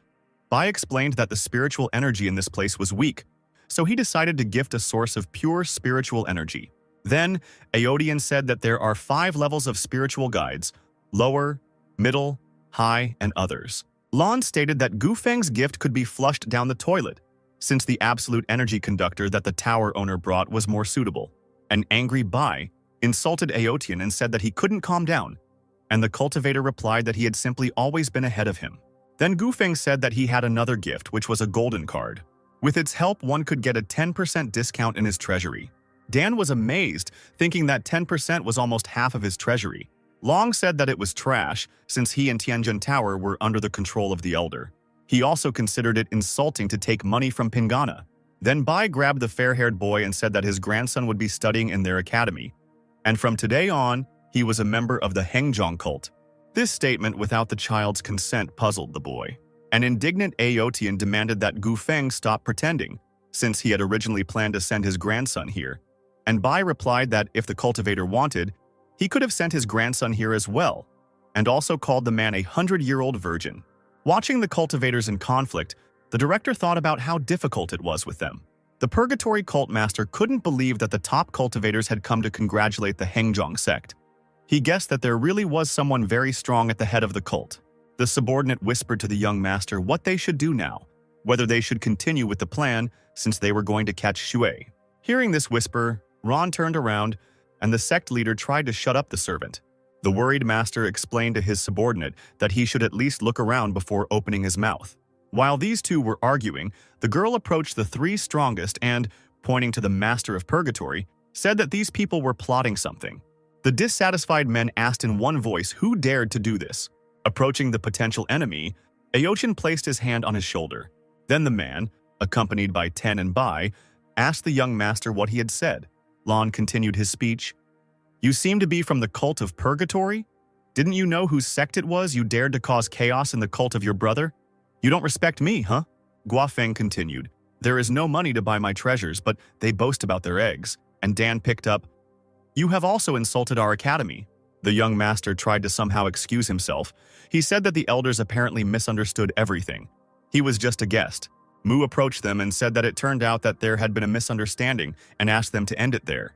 Bai explained that the spiritual energy in this place was weak, so he decided to gift a source of pure spiritual energy. Then, Aodian said that there are 5 levels of spiritual guides: lower, middle, high, and others. Lon stated that Gufeng's gift could be flushed down the toilet, since the absolute energy conductor that the tower owner brought was more suitable. An angry Bai insulted Aotian and said that he couldn't calm down, and the cultivator replied that he had simply always been ahead of him. Then Gufeng said that he had another gift, which was a golden card. With its help, one could get a 10% discount in his treasury. Dan was amazed, thinking that 10% was almost half of his treasury. Long said that it was trash, since he and Tianjin Tower were under the control of the elder. He also considered it insulting to take money from Pingana. Then Bai grabbed the fair-haired boy and said that his grandson would be studying in their academy, and from today on, he was a member of the Hengzhong cult. This statement without the child's consent puzzled the boy. An indignant Aotian demanded that Gufeng stop pretending, since he had originally planned to send his grandson here. And Bai replied that if the cultivator wanted, he could have sent his grandson here as well, and also called the man a 100-year-old virgin. Watching the cultivators in conflict, the director thought about how difficult it was with them. The Purgatory cult master couldn't believe that the top cultivators had come to congratulate the Hengzhong sect. He guessed that there really was someone very strong at the head of the cult. The subordinate whispered to the young master what they should do now, whether they should continue with the plan since they were going to catch Shui. Hearing this whisper, Ron turned around, and the sect leader tried to shut up the servant. The worried master explained to his subordinate that he should at least look around before opening his mouth. While these two were arguing, the girl approached the 3 strongest and, pointing to the master of Purgatory, said that these people were plotting something. The dissatisfied men asked in one voice who dared to do this. Approaching the potential enemy, Aochin placed his hand on his shoulder. Then the man, accompanied by Ten and Bai, asked the young master what he had said. Lon continued his speech. "You seem to be from the cult of Purgatory? Didn't you know whose sect it was you dared to cause chaos in the cult of your brother? You don't respect me, huh?" Guafeng continued. "There is no money to buy my treasures, but they boast about their eggs." And Dan picked up, "You have also insulted our academy." The young master tried to somehow excuse himself. He said that the elders apparently misunderstood everything. He was just a guest. Mu approached them and said that it turned out that there had been a misunderstanding and asked them to end it there,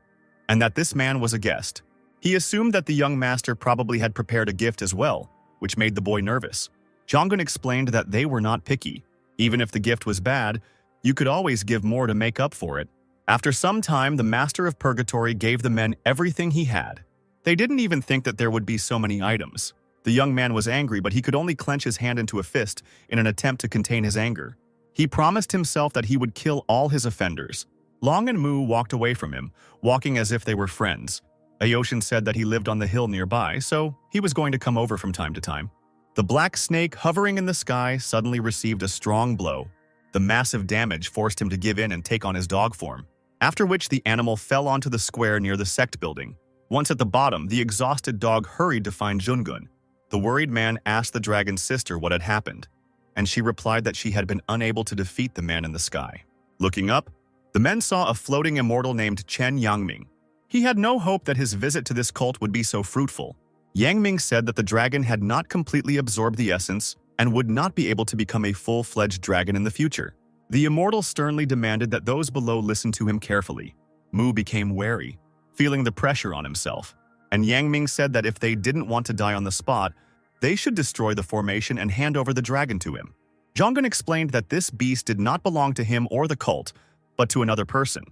and that this man was a guest. He assumed that the young master probably had prepared a gift as well, which made the boy nervous. Zhonggun explained that they were not picky. Even if the gift was bad, you could always give more to make up for it. After some time, the master of Purgatory gave the men everything he had. They didn't even think that there would be so many items. The young man was angry, but he could only clench his hand into a fist in an attempt to contain his anger. He promised himself that he would kill all his offenders. Long and Mu walked away from him, walking as if they were friends. Aochin said that he lived on the hill nearby, so he was going to come over from time to time. The black snake hovering in the sky suddenly received a strong blow. The massive damage forced him to give in and take on his dog form, after which the animal fell onto the square near the sect building. Once at the bottom, the exhausted dog hurried to find Jungun. The worried man asked the dragon's sister what had happened, and she replied that she had been unable to defeat the man in the sky. Looking up, the men saw a floating immortal named Chen Yangming. He had no hope that his visit to this cult would be so fruitful. Yang Ming said that the dragon had not completely absorbed the essence and would not be able to become a full-fledged dragon in the future. The immortal sternly demanded that those below listen to him carefully. Mu became wary, feeling the pressure on himself, and Yang Ming said that if they didn't want to die on the spot, they should destroy the formation and hand over the dragon to him. Zhonggun explained that this beast did not belong to him or the cult, but to another person,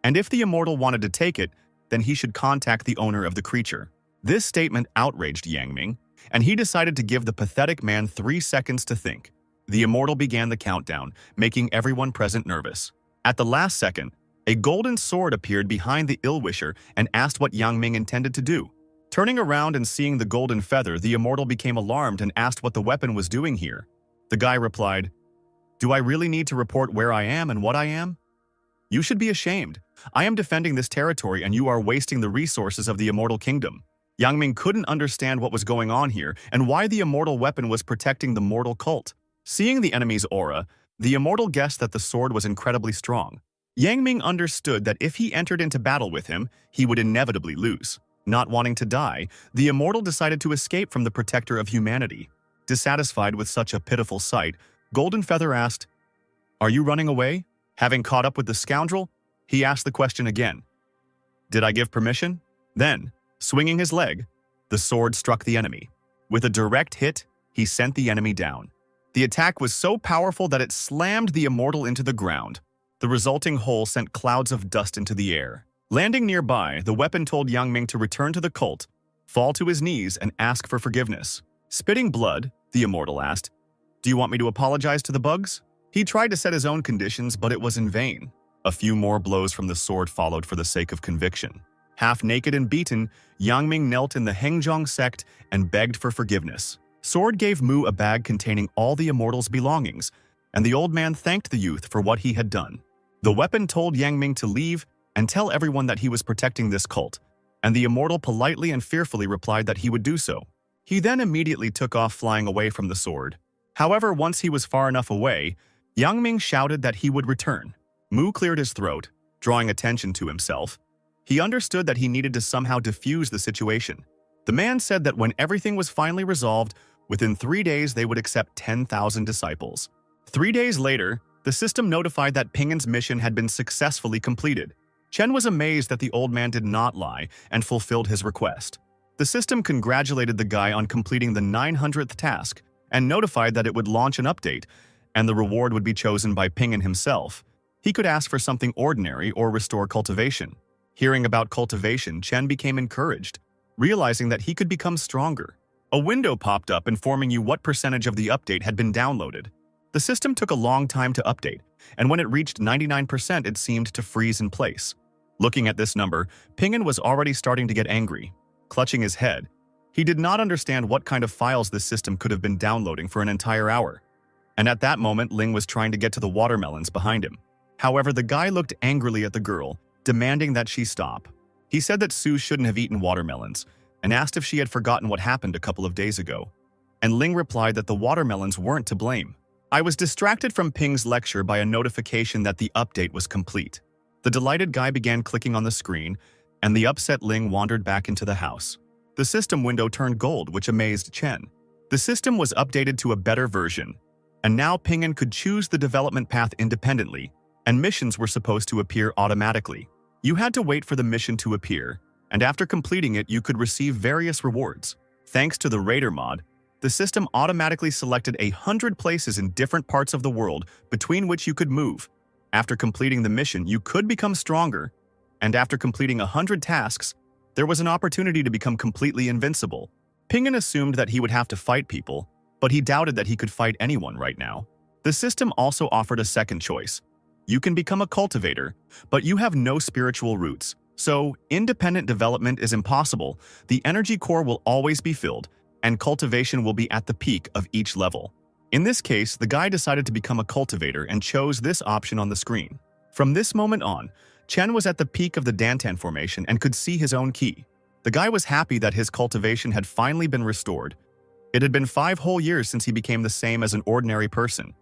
and if the immortal wanted to take it, then he should contact the owner of the creature. This statement outraged Yang Ming, and he decided to give the pathetic man 3 seconds to think. The immortal began the countdown, making everyone present nervous. At the last second, a golden sword appeared behind the ill-wisher and asked what Yang Ming intended to do. Turning around and seeing the golden feather, the immortal became alarmed and asked what the weapon was doing here. The guy replied, "Do I really need to report where I am and what I am? You should be ashamed. I am defending this territory and you are wasting the resources of the immortal kingdom." Yang Ming couldn't understand what was going on here and why the immortal weapon was protecting the mortal cult. Seeing the enemy's aura, the immortal guessed that the sword was incredibly strong. Yang Ming understood that if he entered into battle with him, he would inevitably lose. Not wanting to die, the immortal decided to escape from the protector of humanity. Dissatisfied with such a pitiful sight, Golden Feather asked, "Are you running away? Having caught up with the scoundrel?" He asked the question again. "Did I give permission?" Then, swinging his leg, the sword struck the enemy. With a direct hit, he sent the enemy down. The attack was so powerful that it slammed the immortal into the ground. The resulting hole sent clouds of dust into the air. Landing nearby, the weapon told Yang Ming to return to the cult, fall to his knees, and ask for forgiveness. Spitting blood, the immortal asked, "Do you want me to apologize to the bugs?" He tried to set his own conditions, but it was in vain. A few more blows from the sword followed for the sake of conviction. Half naked and beaten, Yang Ming knelt in the Hengzhong sect and begged for forgiveness. Sword gave Mu a bag containing all the immortal's belongings, and the old man thanked the youth for what he had done. The weapon told Yang Ming to leave and tell everyone that he was protecting this cult, and the immortal politely and fearfully replied that he would do so. He then immediately took off flying away from the sword. However, once he was far enough away, Yang Ming shouted that he would return. Mu cleared his throat, drawing attention to himself. He understood that he needed to somehow defuse the situation. The man said that when everything was finally resolved, within 3 days they would accept 10,000 disciples. 3 days later, the system notified that Pingin's mission had been successfully completed. Chen was amazed that the old man did not lie and fulfilled his request. The system congratulated the guy on completing the 900th task and notified that it would launch an update, and the reward would be chosen by Pingin himself. He could ask for something ordinary or restore cultivation. Hearing about cultivation, Chen became encouraged, realizing that he could become stronger. A window popped up informing you what percentage of the update had been downloaded. The system took a long time to update, and when it reached 99%, it seemed to freeze in place. Looking at this number, Pingin was already starting to get angry. Clutching his head, he did not understand what kind of files this system could have been downloading for an entire hour. And at that moment, Ling was trying to get to the watermelons behind him. However, the guy looked angrily at the girl, demanding that she stop. He said that Sue shouldn't have eaten watermelons, and asked if she had forgotten what happened a couple of days ago. And Ling replied that the watermelons weren't to blame. I was distracted from Ping's lecture by a notification that the update was complete. The delighted guy began clicking on the screen, and the upset Ling wandered back into the house. The system window turned gold, which amazed Chen. The system was updated to a better version, and now Pingin could choose the development path independently, and missions were supposed to appear automatically. You had to wait for the mission to appear, and after completing it, you could receive various rewards. Thanks to the Raider mod, the system automatically selected 100 places in different parts of the world between which you could move. After completing the mission, you could become stronger, and after completing 100 tasks, there was an opportunity to become completely invincible. Pingin assumed that he would have to fight people, but he doubted that he could fight anyone right now. The system also offered a second choice. You can become a cultivator, but you have no spiritual roots, so independent development is impossible. The energy core will always be filled, and cultivation will be at the peak of each level. In this case, the guy decided to become a cultivator and chose this option on the screen. From this moment on, Chen was at the peak of the Dantan formation and could see his own key. The guy was happy that his cultivation had finally been restored. It had been 5 whole years since he became the same as an ordinary person,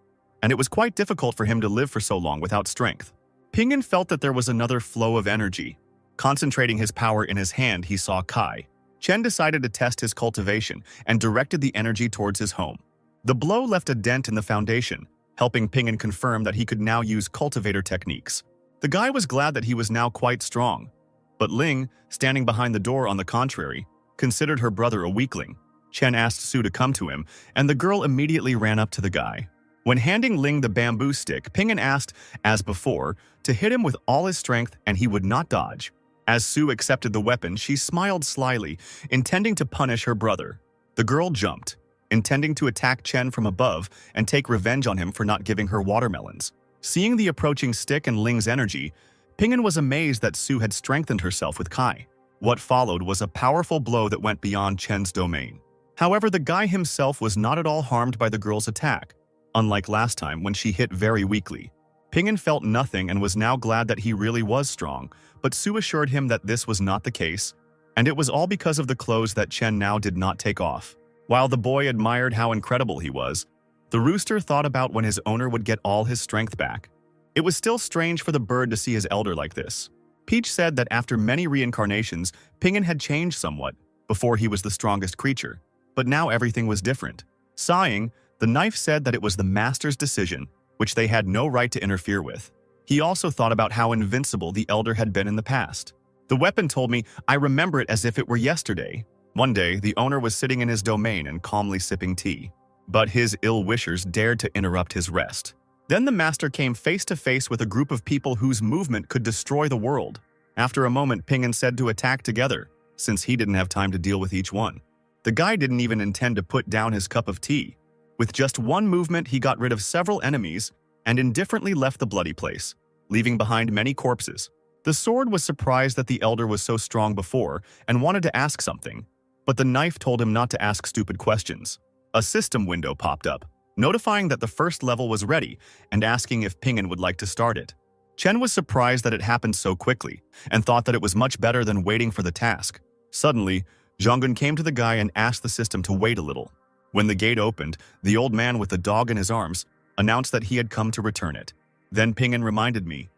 and it was quite difficult for him to live for so long without strength. Pingin felt that there was another flow of energy. Concentrating his power in his hand, he saw Kai. Chen decided to test his cultivation and directed the energy towards his home. The blow left a dent in the foundation, helping Ping'an confirm that he could now use cultivator techniques. The guy was glad that he was now quite strong. But Ling, standing behind the door on the contrary, considered her brother a weakling. Chen asked Su to come to him, and the girl immediately ran up to the guy. When handing Ling the bamboo stick, Ping'an asked, as before, to hit him with all his strength and he would not dodge. As Su accepted the weapon, she smiled slyly, intending to punish her brother. The girl jumped, intending to attack Chen from above and take revenge on him for not giving her watermelons. Seeing the approaching stick and Ling's energy, Ping'an was amazed that Su had strengthened herself with Kai. What followed was a powerful blow that went beyond Chen's domain. However, the guy himself was not at all harmed by the girl's attack, unlike last time when she hit very weakly. Ping'an felt nothing and was now glad that he really was strong, but Su assured him that this was not the case, and it was all because of the clothes that Chen now did not take off. While the boy admired how incredible he was, the rooster thought about when his owner would get all his strength back. It was still strange for the bird to see his elder like this. Peach said that after many reincarnations, Ping'an had changed somewhat. Before he was the strongest creature, but now everything was different. Sighing, the knife said that it was the master's decision, which they had no right to interfere with. He also thought about how invincible the elder had been in the past. The weapon told me, I remember it as if it were yesterday. One day, the owner was sitting in his domain and calmly sipping tea. But his ill-wishers dared to interrupt his rest. Then the master came face to face with a group of people whose movement could destroy the world. After a moment, Ping'an said to attack together, since he didn't have time to deal with each one. The guy didn't even intend to put down his cup of tea. With just one movement, he got rid of several enemies and indifferently left the bloody place, leaving behind many corpses. The sword was surprised that the elder was so strong before and wanted to ask something, but the knife told him not to ask stupid questions. A system window popped up, notifying that the first level was ready and asking if Ping'an would like to start it. Chen was surprised that it happened so quickly and thought that it was much better than waiting for the task. Suddenly, Zhonggun came to the guy and asked the system to wait a little. When the gate opened, the old man with the dog in his arms announced that he had come to return it. Then Ping'an reminded me,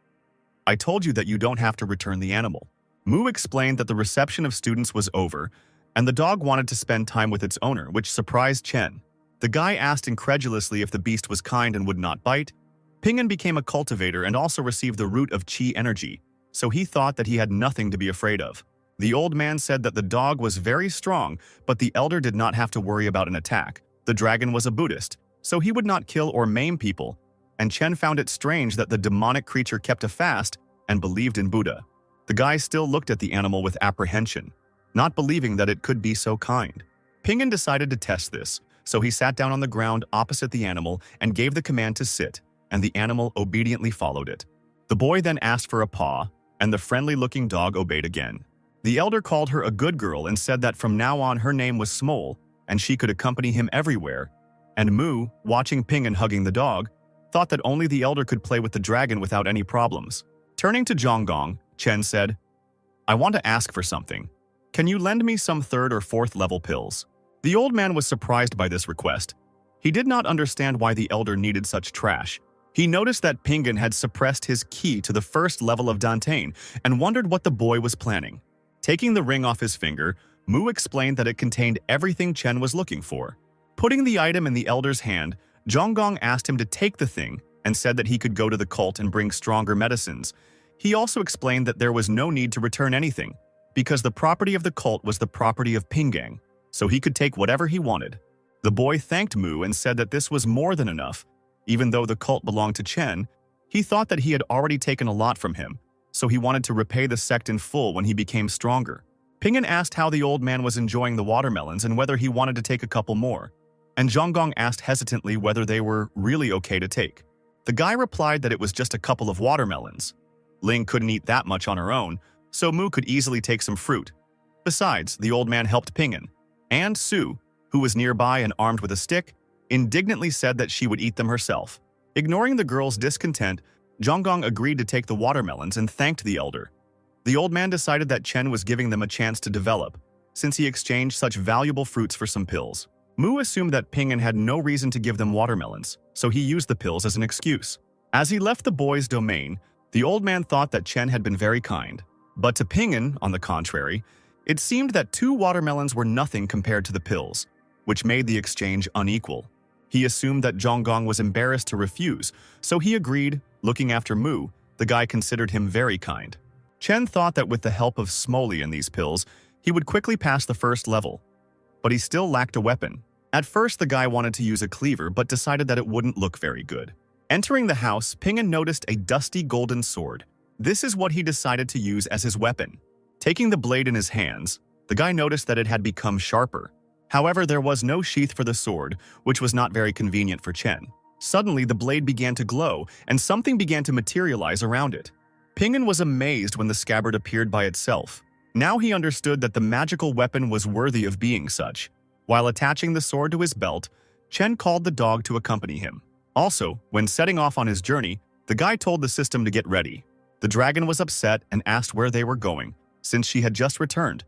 I told you that you don't have to return the animal. Mu explained that the reception of students was over, and the dog wanted to spend time with its owner, which surprised Chen. The guy asked incredulously if the beast was kind and would not bite. Ping'an became a cultivator and also received the root of Qi energy, so he thought that he had nothing to be afraid of. The old man said that the dog was very strong, but the elder did not have to worry about an attack. The dragon was a Buddhist, so he would not kill or maim people, and Chen found it strange that the demonic creature kept a fast and believed in Buddha. The guy still looked at the animal with apprehension, not believing that it could be so kind. Ping'an decided to test this, so he sat down on the ground opposite the animal and gave the command to sit, and the animal obediently followed it. The boy then asked for a paw, and the friendly-looking dog obeyed again. The elder called her a good girl and said that from now on her name was Smole, and she could accompany him everywhere. And Mu, watching Ping'an hugging the dog, thought that only the elder could play with the dragon without any problems. Turning to Zhonggong, Chen said, I want to ask for something. Can you lend me some 3rd or 4th level pills? The old man was surprised by this request. He did not understand why the elder needed such trash. He noticed that Ping'an had suppressed his ki to the 1st level of Doesnt and wondered what the boy was planning. Taking the ring off his finger, Mu explained that it contained everything Chen was looking for. Putting the item in the elder's hand, Zhonggong asked him to take the thing and said that he could go to the cult and bring stronger medicines. He also explained that there was no need to return anything, because the property of the cult was the property of Ping'an, so he could take whatever he wanted. The boy thanked Mu and said that this was more than enough. Even though the cult belonged to Chen, he thought that he had already taken a lot from him, so he wanted to repay the sect in full when he became stronger. Ping'an asked how the old man was enjoying the watermelons and whether he wanted to take a couple more, and Zhonggong asked hesitantly whether they were really okay to take. The guy replied that it was just a couple of watermelons. Ling couldn't eat that much on her own, so Mu could easily take some fruit. Besides, the old man helped Ping'an, and Su, who was nearby and armed with a stick, indignantly said that she would eat them herself. Ignoring the girl's discontent, Zhonggong agreed to take the watermelons and thanked the elder. The old man decided that Chen was giving them a chance to develop, since he exchanged such valuable fruits for some pills. Mu assumed that Ping'an had no reason to give them watermelons, so he used the pills as an excuse. As he left the boy's domain, the old man thought that Chen had been very kind. But to Ping'an, on the contrary, It seemed that 2 watermelons were nothing compared to the pills, which made the exchange unequal. He assumed that Zhonggong was embarrassed to refuse, so he agreed. Looking after Mu, the guy considered him very kind. Chen thought that with the help of Smoly and these pills, he would quickly pass the first level. But he still lacked a weapon. At first, the guy wanted to use a cleaver but decided that it wouldn't look very good. Entering the house, Ping'an noticed a dusty golden sword. This is what he decided to use as his weapon. Taking the blade in his hands, the guy noticed that it had become sharper. However, there was no sheath for the sword, which was not very convenient for Chen. Suddenly, the blade began to glow, and something began to materialize around it. Ping'an was amazed when the scabbard appeared by itself. Now he understood that the magical weapon was worthy of being such. While attaching the sword to his belt, Chen called the dog to accompany him. Also, when setting off on his journey, the guy told the system to get ready. The dragon was upset and asked where they were going, since she had just returned,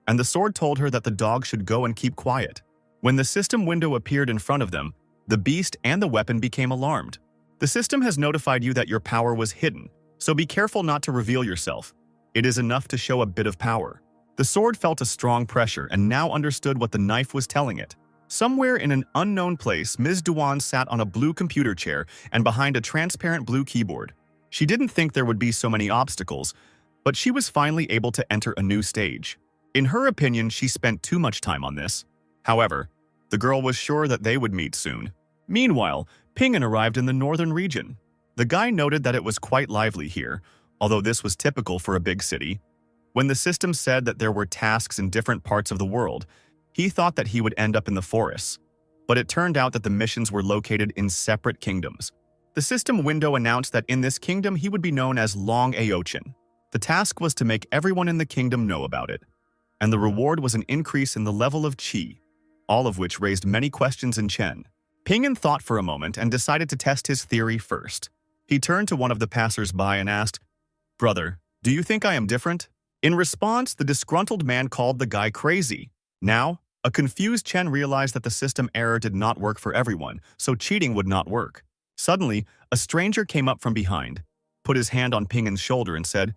and the sword told her that the dog should go and keep quiet. When the system window appeared in front of them, the beast and the weapon became alarmed. The system has notified you that your power was hidden, so be careful not to reveal yourself. It is enough to show a bit of power. The sword felt a strong pressure and now understood what the knife was telling it. Somewhere in an unknown place, Ms. Duan sat on a blue computer chair and behind a transparent blue keyboard. She didn't think there would be so many obstacles, but she was finally able to enter a new stage. In her opinion, she spent too much time on this. However, the girl was sure that they would meet soon. Meanwhile, Ping'an arrived in the northern region. The guy noted that it was quite lively here, although this was typical for a big city. When the system said that there were tasks in different parts of the world, he thought that he would end up in the forests. But it turned out that the missions were located in separate kingdoms. The system window announced that in this kingdom he would be known as Long Aochin. The task was to make everyone in the kingdom know about it. And the reward was an increase in the level of qi, all of which raised many questions in Chen. Ping'an thought for a moment and decided to test his theory first. He turned to one of the passers-by and asked, "Brother, do you think I am different?" In response, the disgruntled man called the guy crazy. Now, a confused Chen realized that the system error did not work for everyone, so cheating would not work. Suddenly, a stranger came up from behind, put his hand on Ping'an's shoulder and said,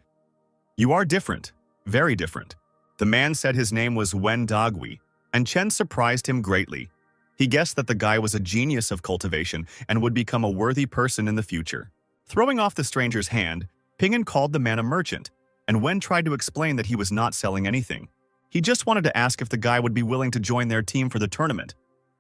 "You are different, very different." The man said his name was Wen Dagui, and Chen surprised him greatly. He guessed that the guy was a genius of cultivation and would become a worthy person in the future. Throwing off the stranger's hand, Ping'an called the man a merchant, and Wen tried to explain that he was not selling anything. He just wanted to ask if the guy would be willing to join their team for the tournament,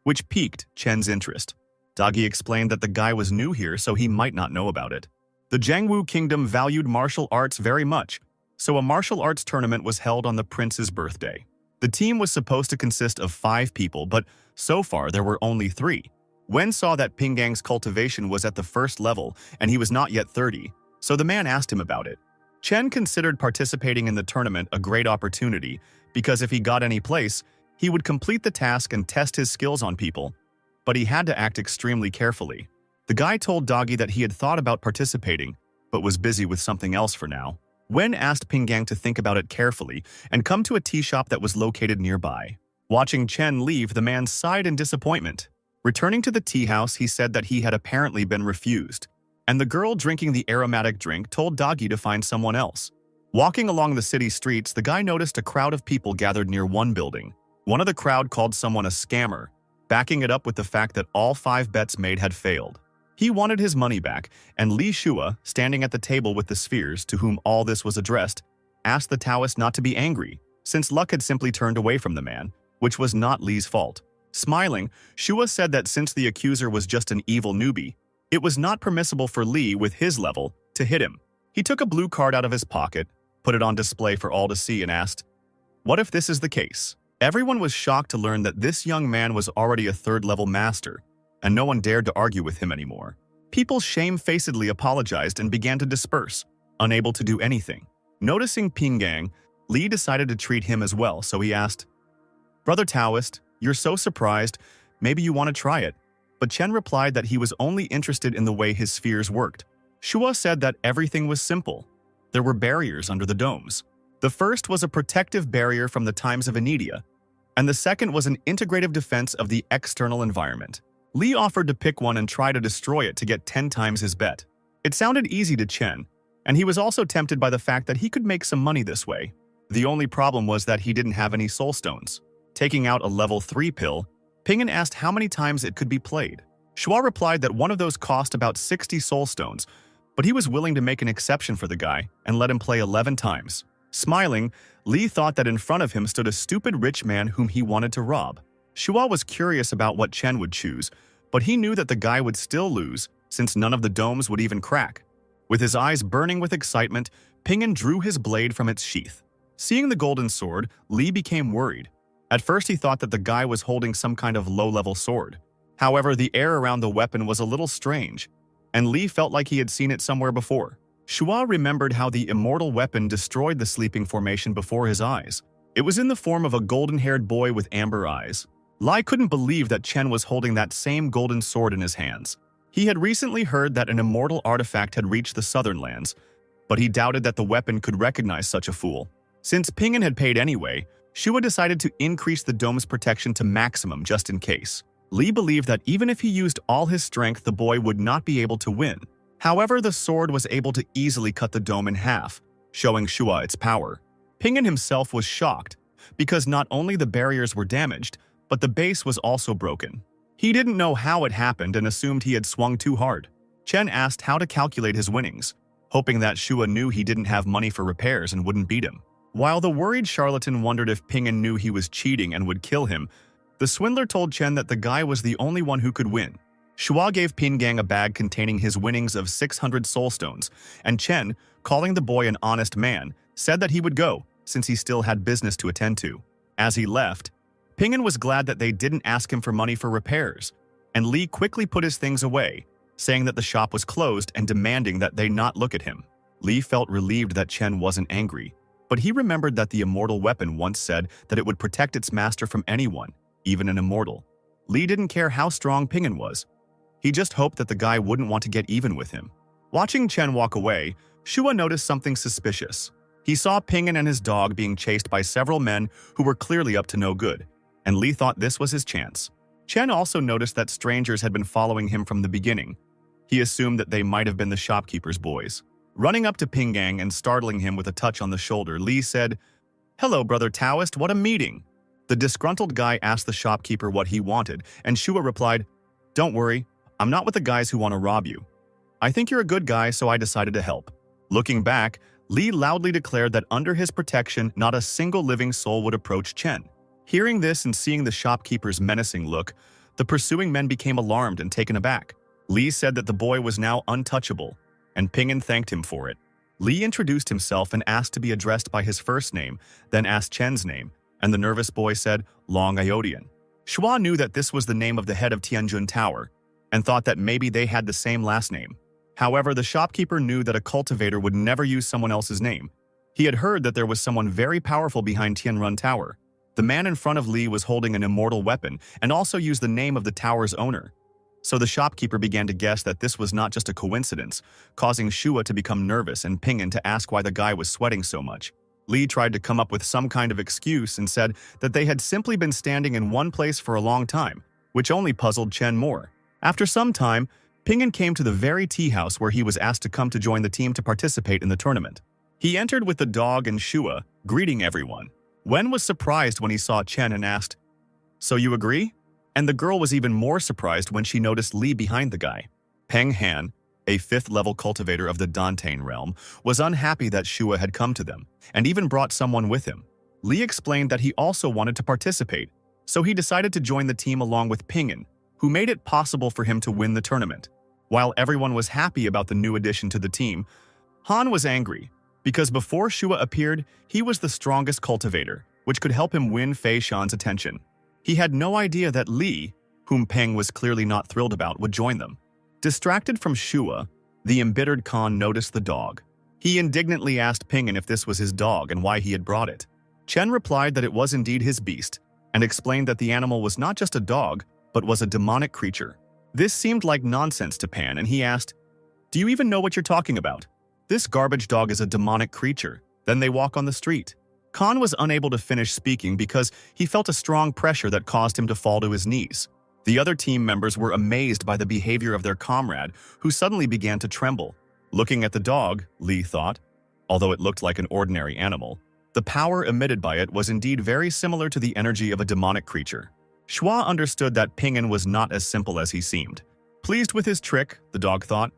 which piqued Chen's interest. Dagi explained that the guy was new here, so he might not know about it. The Jiangwu kingdom valued martial arts very much, so a martial arts tournament was held on the prince's birthday. The team was supposed to consist of 5 people, but so far there were only 3. Wen saw that Ping'an's cultivation was at the first level, and he was not yet 30, so the man asked him about it. Chen considered participating in the tournament a great opportunity, because if he got any place, he would complete the task and test his skills on people. But he had to act extremely carefully. The guy told Dagi that he had thought about participating, but was busy with something else for now. Wen asked Ping'an to think about it carefully and come to a tea shop that was located nearby. Watching Chen leave, the man sighed in disappointment. Returning to the tea house, he said that he had apparently been refused, and the girl drinking the aromatic drink told Dagi to find someone else. Walking along the city streets, the guy noticed a crowd of people gathered near one building. One of the crowd called someone a scammer, backing it up with the fact that all 5 bets made had failed. He wanted his money back, and Li Shua, standing at the table with the spheres to whom all this was addressed, asked the Taoist not to be angry, since luck had simply turned away from the man, which was not Li's fault. Smiling, Shua said that since the accuser was just an evil newbie, it was not permissible for Li, with his level, to hit him. He took a blue card out of his pocket, put it on display for all to see, and asked, "What if this is the case?" Everyone was shocked to learn that this young man was already a 3rd-level master, and no one dared to argue with him anymore. People shamefacedly apologized and began to disperse, unable to do anything. Noticing Ping'an, Li decided to treat him as well, so he asked, "Brother Taoist, you're so surprised, maybe you want to try it." But Chen replied that he was only interested in the way his spheres worked. Shua said that everything was simple. There were barriers under the domes. The first was a protective barrier from the times of Anidia, and the second was an integrative defense of the external environment. Li offered to pick one and try to destroy it to get 10 times his bet. It sounded easy to Chen, and he was also tempted by the fact that he could make some money this way. The only problem was that he didn't have any soul stones. Taking out a level 3 pill, Ping'an asked how many times it could be played. Shua replied that one of those cost about 60 soul stones, but he was willing to make an exception for the guy and let him play 11 times. Smiling, Lee thought that in front of him stood a stupid rich man whom he wanted to rob. Shua was curious about what Chen would choose, but he knew that the guy would still lose since none of the domes would even crack. With his eyes burning with excitement, Ping'an drew his blade from its sheath. Seeing the golden sword, Lee became worried. At first he thought that the guy was holding some kind of low-level sword. However, the air around the weapon was a little strange, and Lee felt like he had seen it somewhere before. Shua remembered how the immortal weapon destroyed the sleeping formation before his eyes. It was in the form of a golden-haired boy with amber eyes. Lee couldn't believe that Chen was holding that same golden sword in his hands. He had recently heard that an immortal artifact had reached the southern lands, but he doubted that the weapon could recognize such a fool. Since Ping'an had paid anyway, Shua decided to increase the dome's protection to maximum just in case. Lee believed that even if he used all his strength, the boy would not be able to win. However, the sword was able to easily cut the dome in half, showing Shua its power. Ping'an himself was shocked, because not only the barriers were damaged, but the base was also broken. He didn't know how it happened and assumed he had swung too hard. Chen asked how to calculate his winnings, hoping that Shua knew he didn't have money for repairs and wouldn't beat him. While the worried charlatan wondered if Ping'an knew he was cheating and would kill him, the swindler told Chen that the guy was the only one who could win. Shua gave Ping'an a bag containing his winnings of 600 soul stones, and Chen, calling the boy an honest man, said that he would go, since he still had business to attend to. As he left, Ping'an was glad that they didn't ask him for money for repairs, and Lee quickly put his things away, saying that the shop was closed and demanding that they not look at him. Lee felt relieved that Chen wasn't angry, but he remembered that the immortal weapon once said that it would protect its master from anyone, even an immortal. Lee didn't care how strong Ping'an was. He just hoped that the guy wouldn't want to get even with him. Watching Chen walk away, Shua noticed something suspicious. He saw Ping'an and his dog being chased by several men who were clearly up to no good, and Lee thought this was his chance. Chen also noticed that strangers had been following him from the beginning. He assumed that they might have been the shopkeeper's boys. Running up to Ping'an and startling him with a touch on the shoulder, Lee said, "Hello, Brother Taoist, what a meeting." The disgruntled guy asked the shopkeeper what he wanted, and Shua replied, "Don't worry, I'm not with the guys who want to rob you. I think you're a good guy, so I decided to help." Looking back, Lee loudly declared that under his protection, not a single living soul would approach Chen. Hearing this and seeing the shopkeeper's menacing look, the pursuing men became alarmed and taken aback. Lee said that the boy was now untouchable, and Ping'an thanked him for it. Lee introduced himself and asked to be addressed by his first name, then asked Chen's name, and the nervous boy said, "Long Iodian." Shua knew that this was the name of the head of Tianjun Tower, and thought that maybe they had the same last name. However, the shopkeeper knew that a cultivator would never use someone else's name. He had heard that there was someone very powerful behind Tianrun Tower. The man in front of Lee was holding an immortal weapon and also used the name of the tower's owner. So the shopkeeper began to guess that this was not just a coincidence, causing Shua to become nervous and Ping'an to ask why the guy was sweating so much. Lee tried to come up with some kind of excuse and said that they had simply been standing in one place for a long time, which only puzzled Chen more. After some time, Ping'an came to the very tea house where he was asked to come to join the team to participate in the tournament. He entered with the dog and Shua, greeting everyone. Wen was surprised when he saw Chen and asked, "So you agree?" And the girl was even more surprised when she noticed Lee behind the guy. Peng Han, a 5th-level cultivator of the Doesnt realm, was unhappy that Shua had come to them, and even brought someone with him. Lee explained that he also wanted to participate, so he decided to join the team along with Ping'an, who made it possible for him to win the tournament. While everyone was happy about the new addition to the team, Han was angry, because before Shua appeared, he was the strongest cultivator, which could help him win Fei Shan's attention. He had no idea that Lee, whom Peng was clearly not thrilled about, would join them. Distracted from Shua, the embittered Khan noticed the dog. He indignantly asked Ping'an if this was his dog and why he had brought it. Chen replied that it was indeed his beast, and explained that the animal was not just a dog, but was a demonic creature. This seemed like nonsense to Pan, and he asked, "Do you even know what you're talking about? This garbage dog is a demonic creature." Then they walk on the street. Khan was unable to finish speaking because he felt a strong pressure that caused him to fall to his knees. The other team members were amazed by the behavior of their comrade, who suddenly began to tremble. Looking at the dog, Lee thought, although it looked like an ordinary animal, The power emitted by it was indeed very similar to the energy of a demonic creature. Schwa understood that Ping'an was not as simple as he seemed. Pleased with his trick, the dog thought,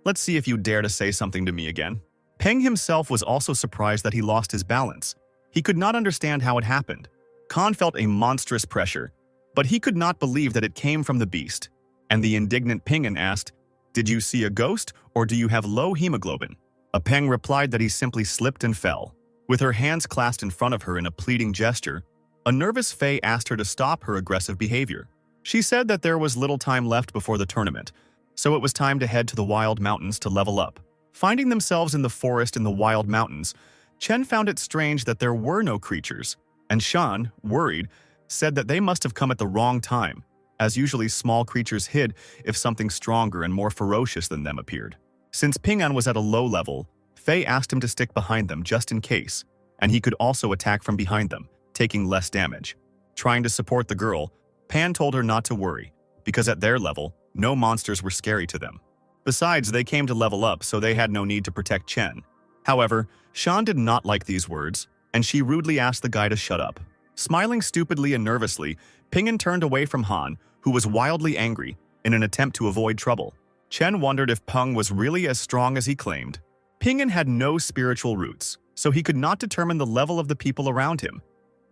"Let's see if you dare to say something to me again." Peng himself was also surprised that he lost his balance. He could not understand how it happened. Khan felt a monstrous pressure, but he could not believe that it came from the beast. And the indignant Ping'an asked, "Did you see a ghost, or do you have low hemoglobin?" Peng replied that he simply slipped and fell. With her hands clasped in front of her in a pleading gesture, a nervous Faye asked her to stop her aggressive behavior. She said that there was little time left before the tournament, so it was time to head to the wild mountains to level up. Finding themselves in the forest in the wild mountains, Chen found it strange that there were no creatures, and Shan, worried, said that they must have come at the wrong time, as usually small creatures hid if something stronger and more ferocious than them appeared. Since Ping'an was at a low level, Faye asked him to stick behind them just in case, and he could also attack from behind them, taking less damage. Trying to support the girl, Pan told her not to worry, because at their level, no monsters were scary to them. Besides, they came to level up, so they had no need to protect Chen. However, Shan did not like these words, and she rudely asked the guy to shut up. Smiling stupidly and nervously, Ping'an turned away from Han, who was wildly angry, in an attempt to avoid trouble. Chen wondered if Peng was really as strong as he claimed. Ping'an had no spiritual roots, so he could not determine the level of the people around him.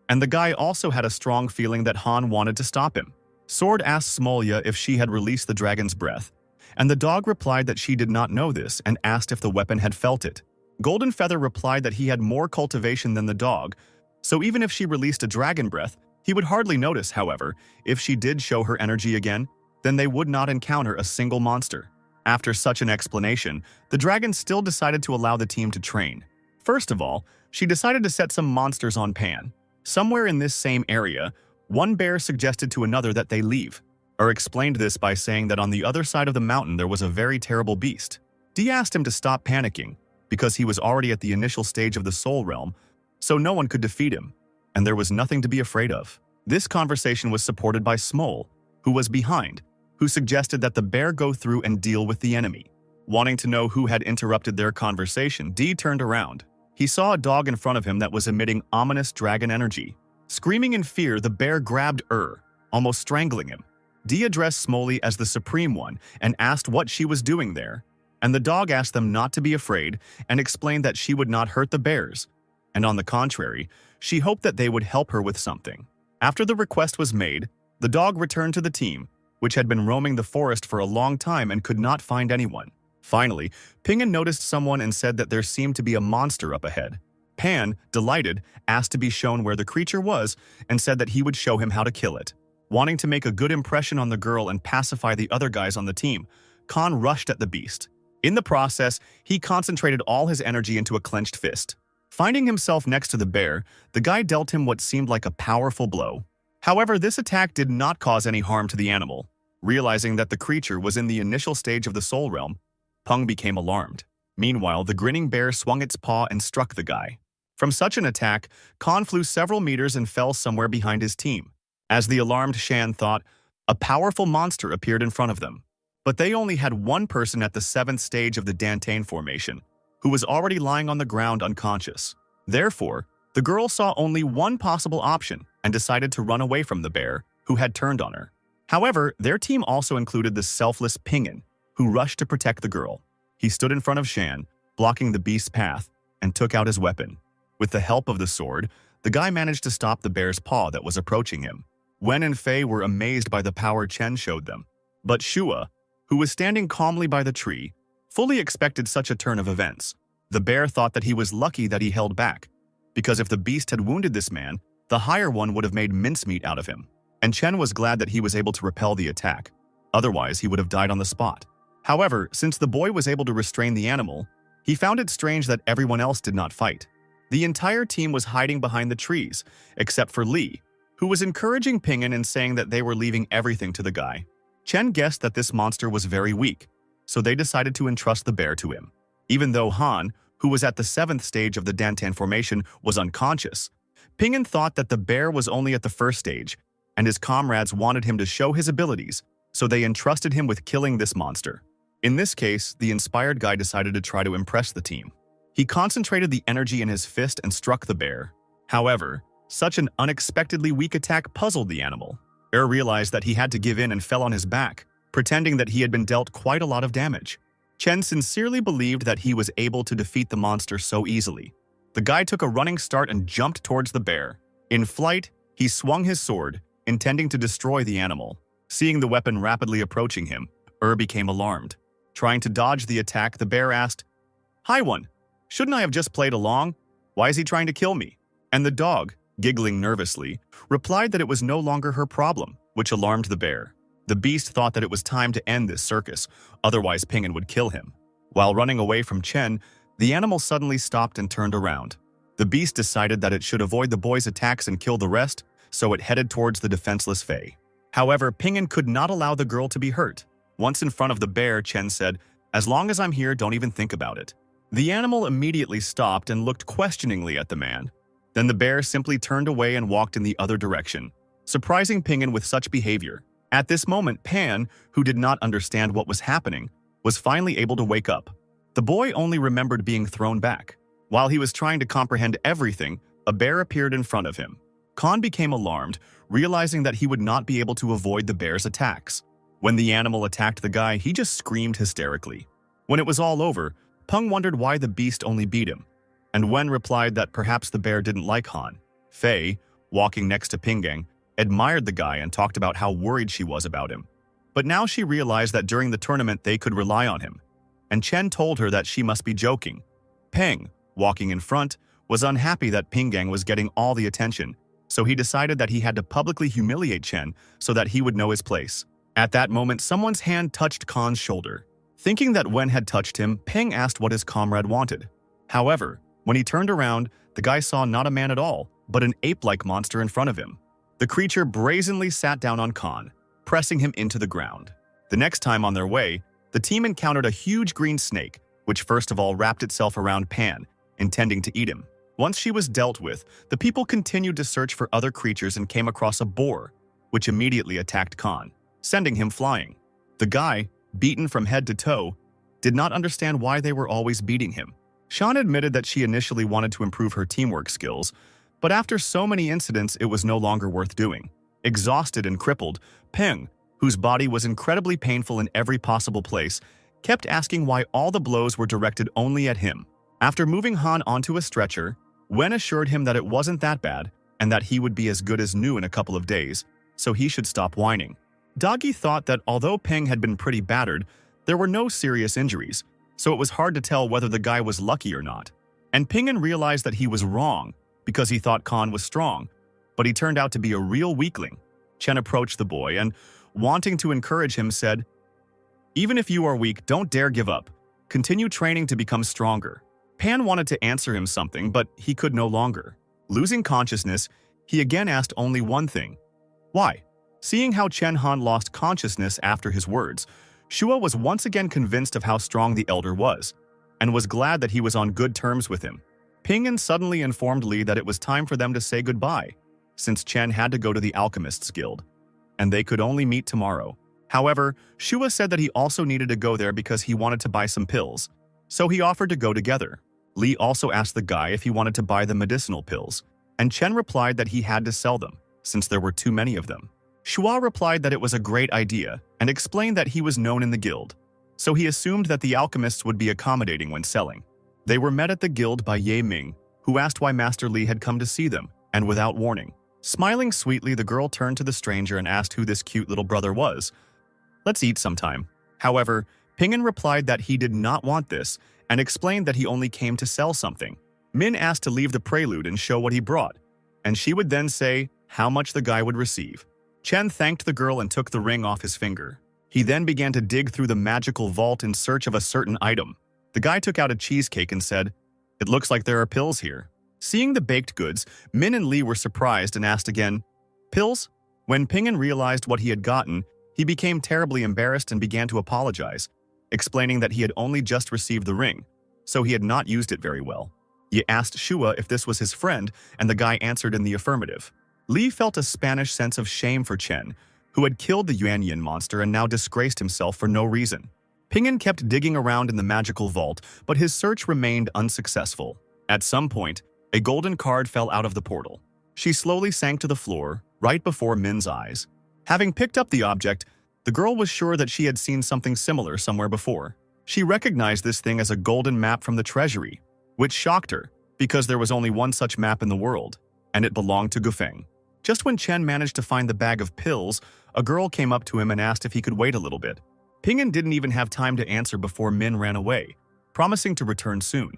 And the guy also had a strong feeling that Han wanted to stop him. Sword asked Smolya if she had released the dragon's breath, and the dog replied that she did not know this and asked if the weapon had felt it. Golden Feather replied that he had more cultivation than the dog, so even if she released a dragon breath, he would hardly notice. However, if she did show her energy again, then they would not encounter a single monster. After such an explanation, the dragon still decided to allow the team to train. First of all, she decided to set some monsters on Pan. Somewhere in this same area, one bear suggested to another that they leave, or explained this by saying that on the other side of the mountain there was a very terrible beast. Dee asked him to stop panicking, because he was already at the initial stage of the Soul Realm, so no one could defeat him, and there was nothing to be afraid of. This conversation was supported by Smol, who was behind, who suggested that the bear go through and deal with the enemy. Wanting to know who had interrupted their conversation, Dee turned around. He saw a dog in front of him that was emitting ominous dragon energy. Screaming in fear, the bear grabbed almost strangling him. Dee addressed Smolly as the Supreme One and asked what she was doing there, and the dog asked them not to be afraid and explained that she would not hurt the bears, and on the contrary, she hoped that they would help her with something. After the request was made, the dog returned to the team, which had been roaming the forest for a long time and could not find anyone. Finally, Ping'an noticed someone and said that there seemed to be a monster up ahead. Pan, delighted, asked to be shown where the creature was and said that he would show him how to kill it. Wanting to make a good impression on the girl and pacify the other guys on the team, Khan rushed at the beast. In the process, he concentrated all his energy into a clenched fist. Finding himself next to the bear, the guy dealt him what seemed like a powerful blow. However, this attack did not cause any harm to the animal. Realizing that the creature was in the initial stage of the Soul Realm, Peng became alarmed. Meanwhile, the grinning bear swung its paw and struck the guy. From such an attack, Khan flew several meters and fell somewhere behind his team. As the alarmed Shan thought, a powerful monster appeared in front of them. But they only had one person at the 7th stage of the Dantain formation, who was already lying on the ground unconscious. Therefore, the girl saw only one possible option and decided to run away from the bear, who had turned on her. However, their team also included the selfless Ping'an, who rushed to protect the girl. He stood in front of Shan, blocking the beast's path, and took out his weapon. With the help of the sword, the guy managed to stop the bear's paw that was approaching him. Wen and Fei were amazed by the power Chen showed them. But Shua, who was standing calmly by the tree, fully expected such a turn of events. The bear thought that he was lucky that he held back, because if the beast had wounded this man, the higher one would have made mincemeat out of him. And Chen was glad that he was able to repel the attack. Otherwise, he would have died on the spot. However, since the boy was able to restrain the animal, he found it strange that everyone else did not fight. The entire team was hiding behind the trees, except for Li, who was encouraging Ping'an and saying that they were leaving everything to the guy. Chen guessed that this monster was very weak, so they decided to entrust the bear to him. Even though Han, who was at the 7th stage of the Dantan formation, was unconscious, Ping'an thought that the bear was only at the 1st stage, and his comrades wanted him to show his abilities, so they entrusted him with killing this monster. In this case, the inspired guy decided to try to impress the team. He concentrated the energy in his fist and struck the bear. However, such an unexpectedly weak attack puzzled the animal. Realized that he had to give in and fell on his back, pretending that he had been dealt quite a lot of damage. Chen sincerely believed that he was able to defeat the monster so easily. The guy took a running start and jumped towards the bear. In flight, he swung his sword, intending to destroy the animal. Seeing the weapon rapidly approaching him, became alarmed. Trying to dodge the attack, the bear asked, "Hi, one. Shouldn't I have just played along? Why is he trying to kill me?" And the dog, giggling nervously, replied that it was no longer her problem, which alarmed the bear. The beast thought that it was time to end this circus, otherwise Ping'an would kill him. While running away from Chen, the animal suddenly stopped and turned around. The beast decided that it should avoid the boy's attacks and kill the rest, so it headed towards the defenseless Fei. However, Ping'an could not allow the girl to be hurt. Once in front of the bear, Chen said, "As long as I'm here, don't even think about it." The animal immediately stopped and looked questioningly at the man. Then the bear simply turned away and walked in the other direction, surprising Ping'an with such behavior. At this moment, Pan, who did not understand what was happening, was finally able to wake up. The boy only remembered being thrown back. While he was trying to comprehend everything, a bear appeared in front of him. Khan became alarmed, realizing that he would not be able to avoid the bear's attacks. When the animal attacked the guy, he just screamed hysterically. When it was all over, Peng wondered why the beast only beat him, and Wen replied that perhaps the bear didn't like Han. Fei, walking next to Ping'an, admired the guy and talked about how worried she was about him. But now she realized that during the tournament they could rely on him, and Chen told her that she must be joking. Peng, walking in front, was unhappy that Ping'an was getting all the attention, so he decided that he had to publicly humiliate Chen so that he would know his place. At that moment, someone's hand touched Khan's shoulder. Thinking that Wen had touched him, Peng asked what his comrade wanted. However, when he turned around, the guy saw not a man at all, but an ape-like monster in front of him. The creature brazenly sat down on Khan, pressing him into the ground. The next time on their way, the team encountered a huge green snake, which first of all wrapped itself around Pan, intending to eat him. Once she was dealt with, the people continued to search for other creatures and came across a boar, which immediately attacked Khan, sending him flying. The guy, beaten from head to toe, did not understand why they were always beating him. Shan admitted that she initially wanted to improve her teamwork skills, but after so many incidents it was no longer worth doing. Exhausted and crippled, Peng, whose body was incredibly painful in every possible place, kept asking why all the blows were directed only at him. After moving Han onto a stretcher, Wen assured him that it wasn't that bad and that he would be as good as new in a couple of days, so he should stop whining. Doggy thought that although Peng had been pretty battered, there were no serious injuries, so it was hard to tell whether the guy was lucky or not. And Ping'an realized that he was wrong because he thought Khan was strong, but he turned out to be a real weakling. Chen approached the boy and, wanting to encourage him, said, "Even if you are weak, don't dare give up. Continue training to become stronger." Pan wanted to answer him something, but he could no longer. Losing consciousness, he again asked only one thing: why? Seeing how Chen Han lost consciousness after his words, Shua was once again convinced of how strong the elder was, and was glad that he was on good terms with him. Ping'an suddenly informed Li that it was time for them to say goodbye, since Chen had to go to the Alchemist's Guild, and they could only meet tomorrow. However, Shua said that he also needed to go there because he wanted to buy some pills, so he offered to go together. Li also asked the guy if he wanted to buy the medicinal pills, and Chen replied that he had to sell them, since there were too many of them. Shua replied that it was a great idea and explained that he was known in the guild, so he assumed that the alchemists would be accommodating when selling. They were met at the guild by Ye Ming, who asked why Master Li had come to see them, and without warning. Smiling sweetly, the girl turned to the stranger and asked who this cute little brother was. "Let's eat sometime." However, Ping'an replied that he did not want this and explained that he only came to sell something. Min asked to leave the prelude and show what he brought, and she would then say how much the guy would receive. Chen thanked the girl and took the ring off his finger. He then began to dig through the magical vault in search of a certain item. The guy took out a cheesecake and said, "It looks like there are pills here." Seeing the baked goods, Min and Li were surprised and asked again, "Pills?" When Ping'an realized what he had gotten, he became terribly embarrassed and began to apologize, explaining that he had only just received the ring, so he had not used it very well. He asked Shua if this was his friend, and the guy answered in the affirmative. Li felt a Spanish sense of shame for Chen, who had killed the Yuanyin monster and now disgraced himself for no reason. Ping'an kept digging around in the magical vault, but his search remained unsuccessful. At some point, a golden card fell out of the portal. She slowly sank to the floor, right before Min's eyes. Having picked up the object, the girl was sure that she had seen something similar somewhere before. She recognized this thing as a golden map from the treasury, which shocked her, because there was only one such map in the world, and it belonged to Gufeng. Just when Chen managed to find the bag of pills, a girl came up to him and asked if he could wait a little bit. Ping'an didn't even have time to answer before Min ran away, promising to return soon.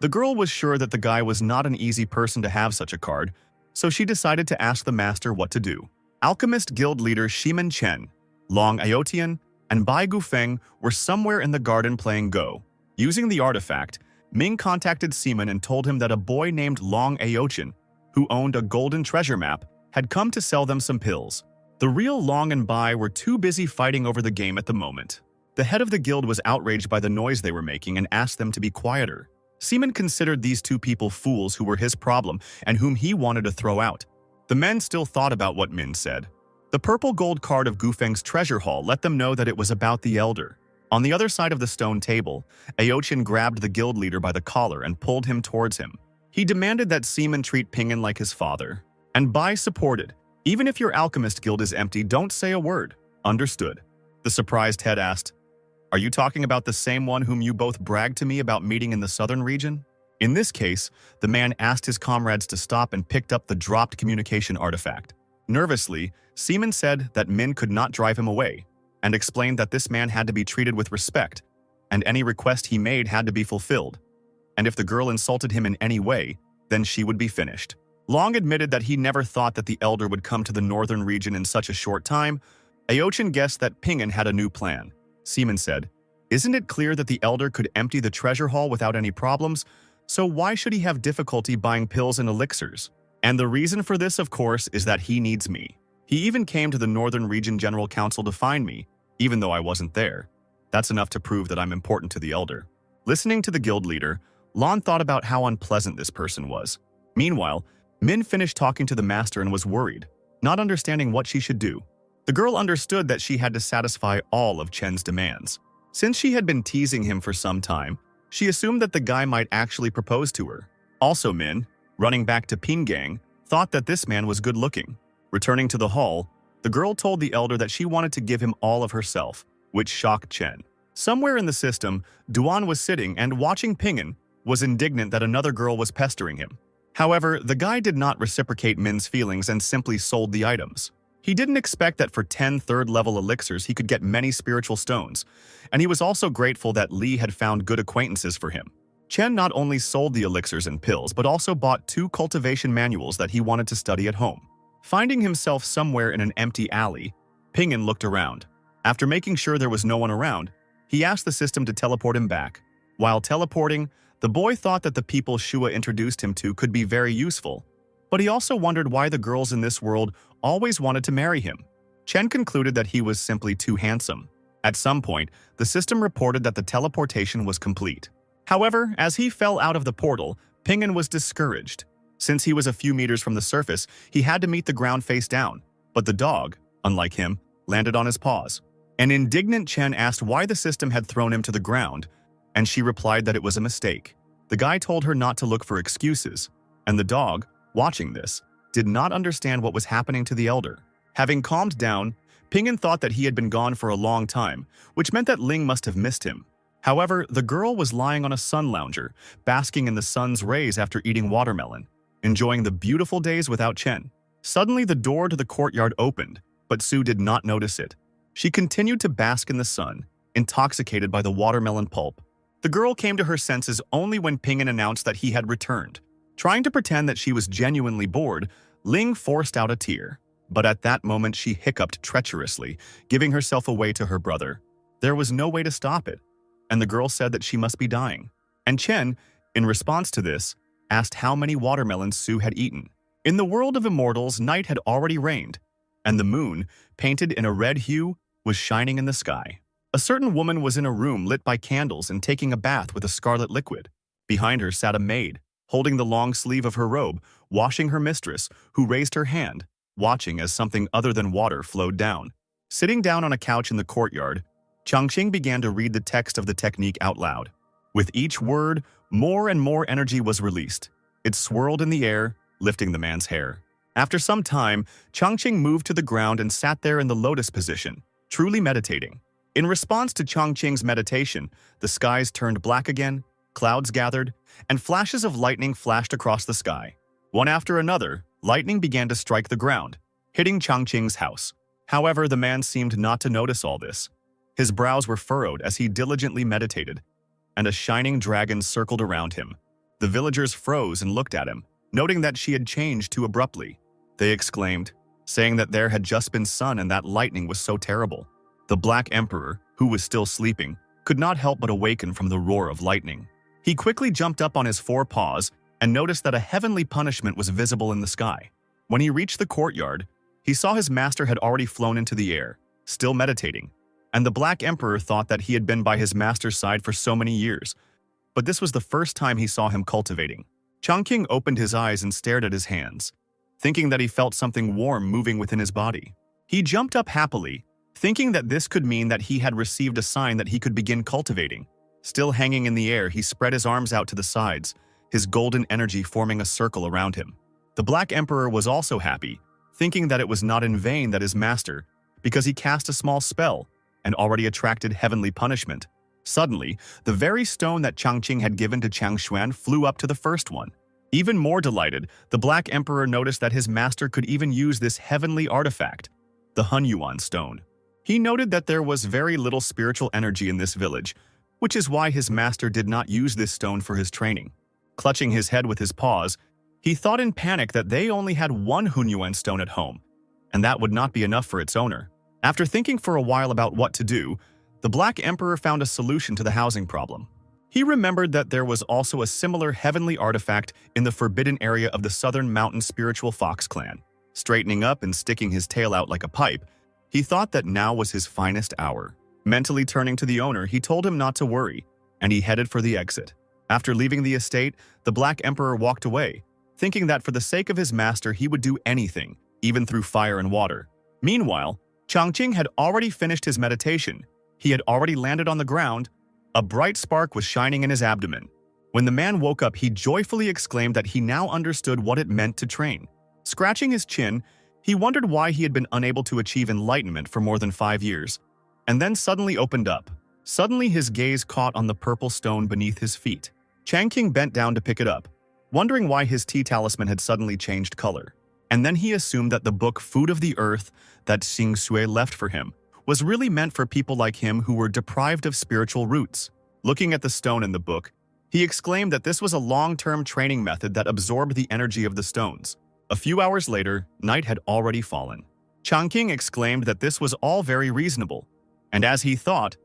The girl was sure that the guy was not an easy person to have such a card, so she decided to ask the master what to do. Alchemist Guild leader Shimen Chen, Long Aotian, and Bai Gufeng were somewhere in the garden playing Go. Using the artifact, Ming contacted Seaman and told him that a boy named Long Aotian, who owned a golden treasure map, had come to sell them some pills. The real Long and Bai were too busy fighting over the game at the moment. The head of the guild was outraged by the noise they were making and asked them to be quieter. Seaman considered these two people fools who were his problem and whom he wanted to throw out. The men still thought about what Min said. The purple gold card of Gufeng's treasure haul let them know that it was about the elder. On the other side of the stone table, Aochin grabbed the guild leader by the collar and pulled him towards him. He demanded that Seaman treat Ping'an like his father. And Bai supported. Even if your alchemist guild is empty, don't say a word. Understood. The surprised head asked, "Are you talking about the same one whom you both bragged to me about meeting in the southern region?" In this case, the man asked his comrades to stop and picked up the dropped communication artifact. Nervously, Seaman said that Min could not drive him away, and explained that this man had to be treated with respect, and any request he made had to be fulfilled. And if the girl insulted him in any way, then she would be finished. Long admitted that he never thought that the elder would come to the northern region in such a short time. Aochin guessed that Ping'an had a new plan. Seaman said, "Isn't it clear that the elder could empty the treasure hall without any problems? So why should he have difficulty buying pills and elixirs? And the reason for this, of course, is that he needs me. He even came to the Northern Region General Council to find me, even though I wasn't there. That's enough to prove that I'm important to the elder." Listening to the guild leader, Lon thought about how unpleasant this person was. Meanwhile, Min finished talking to the master and was worried, not understanding what she should do. The girl understood that she had to satisfy all of Chen's demands. Since she had been teasing him for some time, she assumed that the guy might actually propose to her. Also Min, running back to Pingang, thought that this man was good-looking. Returning to the hall, the girl told the elder that she wanted to give him all of herself, which shocked Chen. Somewhere in the system, Duan was sitting and watching Ping'an, was indignant that another girl was pestering him. However, the guy did not reciprocate Min's feelings and simply sold the items. He didn't expect that for 10 third-level elixirs he could get many spiritual stones, and he was also grateful that Li had found good acquaintances for him. Chen not only sold the elixirs and pills, but also bought 2 cultivation manuals that he wanted to study at home. Finding himself somewhere in an empty alley, Ping'an looked around. After making sure there was no one around, he asked the system to teleport him back. While teleporting, the boy thought that the people Shua introduced him to could be very useful, but he also wondered why the girls in this world always wanted to marry him. Chen concluded that he was simply too handsome. At some point, the system reported that the teleportation was complete. However, as he fell out of the portal, Ping'an was discouraged. Since he was a few meters from the surface, he had to meet the ground face down, but the dog, unlike him, landed on his paws. An indignant Chen asked why the system had thrown him to the ground, and she replied that it was a mistake. The guy told her not to look for excuses, and the dog, watching this, did not understand what was happening to the elder. Having calmed down, Ping'an thought that he had been gone for a long time, which meant that Ling must have missed him. However, the girl was lying on a sun lounger, basking in the sun's rays after eating watermelon, enjoying the beautiful days without Chen. Suddenly, the door to the courtyard opened, but Sue did not notice it. She continued to bask in the sun, intoxicated by the watermelon pulp. The girl came to her senses only when Ping'an announced that he had returned. Trying to pretend that she was genuinely bored, Ling forced out a tear. But at that moment she hiccuped treacherously, giving herself away to her brother. There was no way to stop it, and the girl said that she must be dying. And Chen, in response to this, asked how many watermelons Sue had eaten. In the world of immortals, night had already reigned, and the moon, painted in a red hue, was shining in the sky. A certain woman was in a room lit by candles and taking a bath with a scarlet liquid. Behind her sat a maid, holding the long sleeve of her robe, washing her mistress, who raised her hand, watching as something other than water flowed down. Sitting down on a couch in the courtyard, Changqing began to read the text of the technique out loud. With each word, more and more energy was released. It swirled in the air, lifting the man's hair. After some time, Changqing moved to the ground and sat there in the lotus position, truly meditating. In response to Changqing's meditation, the skies turned black again, clouds gathered, and flashes of lightning flashed across the sky. One after another, lightning began to strike the ground, hitting Changqing's house. However, the man seemed not to notice all this. His brows were furrowed as he diligently meditated, and a shining dragon circled around him. The villagers froze and looked at him, noting that she had changed too abruptly. They exclaimed, saying that there had just been sun and that lightning was so terrible. The Black Emperor, who was still sleeping, could not help but awaken from the roar of lightning. He quickly jumped up on his 4 paws and noticed that a heavenly punishment was visible in the sky. When he reached the courtyard, he saw his master had already flown into the air, still meditating, and the Black Emperor thought that he had been by his master's side for so many years, but this was the first time he saw him cultivating. Changqing opened his eyes and stared at his hands, thinking that he felt something warm moving within his body. He jumped up happily, thinking that this could mean that he had received a sign that he could begin cultivating. Still hanging in the air, he spread his arms out to the sides, his golden energy forming a circle around him. The Black Emperor was also happy, thinking that it was not in vain that his master, because he cast a small spell and already attracted heavenly punishment. Suddenly, the very stone that Changqing had given to Changshuan flew up to the first one. Even more delighted, the Black Emperor noticed that his master could even use this heavenly artifact, the Hunyuan stone. He noted that there was very little spiritual energy in this village, which is why his master did not use this stone for his training. Clutching his head with his paws, he thought in panic that they only had one Hunyuan stone at home, and that would not be enough for its owner. After thinking for a while about what to do, the Black Emperor found a solution to the housing problem. He remembered that there was also a similar heavenly artifact in the forbidden area of the Southern Mountain Spiritual Fox clan. Straightening up and sticking his tail out like a pipe, he thought that now was his finest hour. Mentally turning to the owner, he told him not to worry, and he headed for the exit. After leaving the estate, the Black Emperor walked away, thinking that for the sake of his master he would do anything, even through fire and water. Meanwhile, Changqing had already finished his meditation. He had already landed on the ground. A bright spark was shining in his abdomen. When the man woke up, he joyfully exclaimed that he now understood what it meant to train. Scratching his chin, he wondered why he had been unable to achieve enlightenment for more than 5 years, and then suddenly opened up. Suddenly his gaze caught on the purple stone beneath his feet. Changqing bent down to pick it up, wondering why his tea talisman had suddenly changed color. And then he assumed that the book Food of the Earth that Xing Shui left for him was really meant for people like him who were deprived of spiritual roots. Looking at the stone in the book, he exclaimed that this was a long-term training method that absorbed the energy of the stones. A few hours later, night had already fallen. Changqing exclaimed that this was all very reasonable, and as he thought,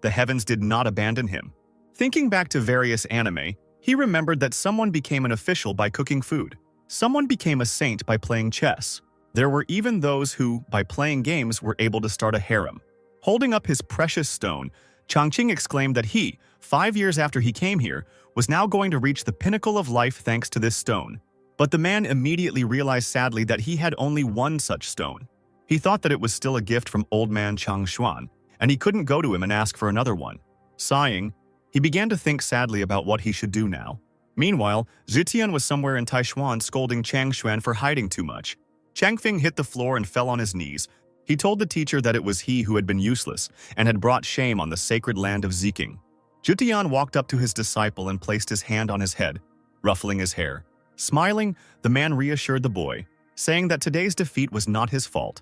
the heavens did not abandon him. Thinking back to various anime, he remembered that someone became an official by cooking food. Someone became a saint by playing chess. There were even those who, by playing games, were able to start a harem. Holding up his precious stone, Changqing exclaimed that he, 5 years after he came here, was now going to reach the pinnacle of life thanks to this stone. But the man immediately realized sadly that he had only one such stone. He thought that it was still a gift from old man Changshuan, and he couldn't go to him and ask for another one. Sighing, he began to think sadly about what he should do now. Meanwhile, Zitian was somewhere in Taishuan scolding Changshuan for hiding too much. Changfeng hit the floor and fell on his knees. He told the teacher that it was he who had been useless and had brought shame on the sacred land of Ziking. Zitian walked up to his disciple and placed his hand on his head, ruffling his hair. Smiling, the man reassured the boy, saying that today's defeat was not his fault,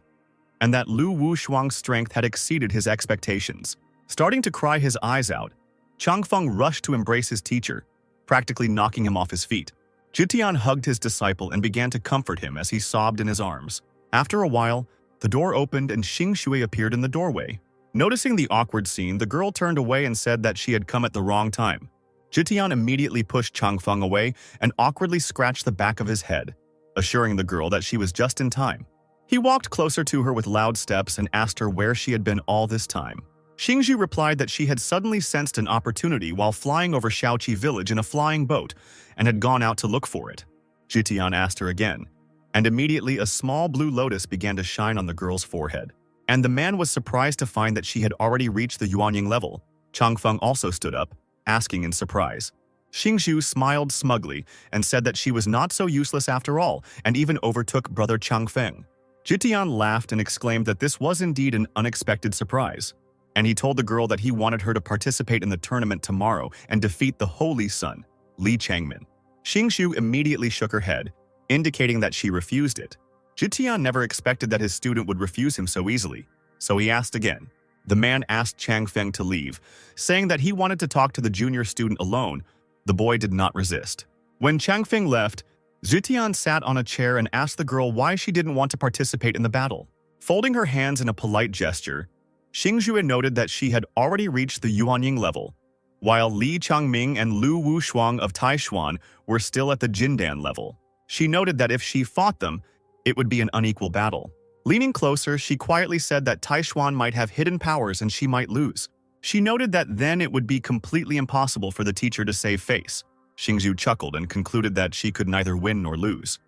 and that Lu Wushuang's strength had exceeded his expectations. Starting to cry his eyes out, Changfeng rushed to embrace his teacher, practically knocking him off his feet. Zitian hugged his disciple and began to comfort him as he sobbed in his arms. After a while, the door opened and Xing Shui appeared in the doorway. Noticing the awkward scene, the girl turned away and said that she had come at the wrong time. Zitian immediately pushed Changfeng away and awkwardly scratched the back of his head, assuring the girl that she was just in time. He walked closer to her with loud steps and asked her where she had been all this time. Xingzhi replied that she had suddenly sensed an opportunity while flying over Shaoqi village in a flying boat and had gone out to look for it. Zitian asked her again, and immediately a small blue lotus began to shine on the girl's forehead. and the man was surprised to find that she had already reached the Yuanying level. Changfeng also stood up, asking in surprise. Xingzhu smiled smugly and said that she was not so useless after all, and even overtook brother Changfeng. Jitian laughed and exclaimed that this was indeed an unexpected surprise, and he told the girl that he wanted her to participate in the tournament tomorrow and defeat the Holy Sun, Li Changmin. Xingzhu immediately shook her head, indicating that she refused it. Jitian never expected that his student would refuse him so easily, so he asked again. The man asked Changfeng to leave, saying that he wanted to talk to the junior student alone. The boy did not resist. When Changfeng left, Jitian sat on a chair and asked the girl why she didn't want to participate in the battle. Folding her hands in a polite gesture, Xingzhu noted that she had already reached the Yuanying level, while Li Changming and Lu Wushuang of Taishuan were still at the Jindan level. She noted that if she fought them, it would be an unequal battle. Leaning closer, she quietly said that Taishuan might have hidden powers and she might lose. She noted that then it would be completely impossible for the teacher to save face. Xingzhu chuckled and concluded that she could neither win nor lose,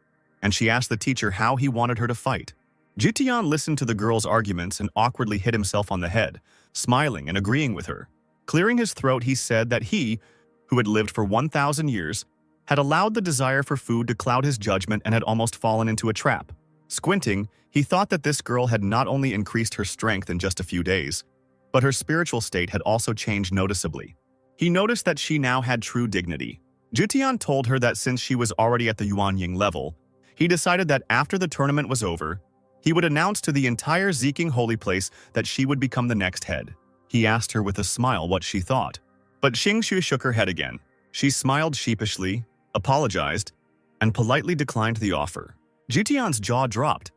and she asked the teacher how he wanted her to fight. Jitian listened to the girl's arguments and awkwardly hit himself on the head, smiling and agreeing with her. Clearing his throat, he said that he, who had lived for 1,000 years, had allowed the desire for food to cloud his judgment and had almost fallen into a trap. Squinting, he thought that this girl had not only increased her strength in just a few days, but her spiritual state had also changed noticeably. He noticed that she now had true dignity. Jitian told her that since she was already at the Yuanying level, he decided that after the tournament was over, he would announce to the entire Ziking holy place that she would become the next head. He asked her with a smile what she thought, but Xingzhu shook her head again. She smiled sheepishly, apologized, and politely declined the offer. Jitian's jaw dropped.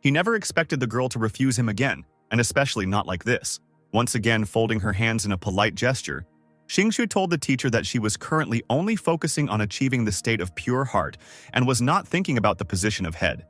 He never expected the girl to refuse him again, and especially not like this. Once again folding her hands in a polite gesture, Xingzhu told the teacher that she was currently only focusing on achieving the state of pure heart and was not thinking about the position of head.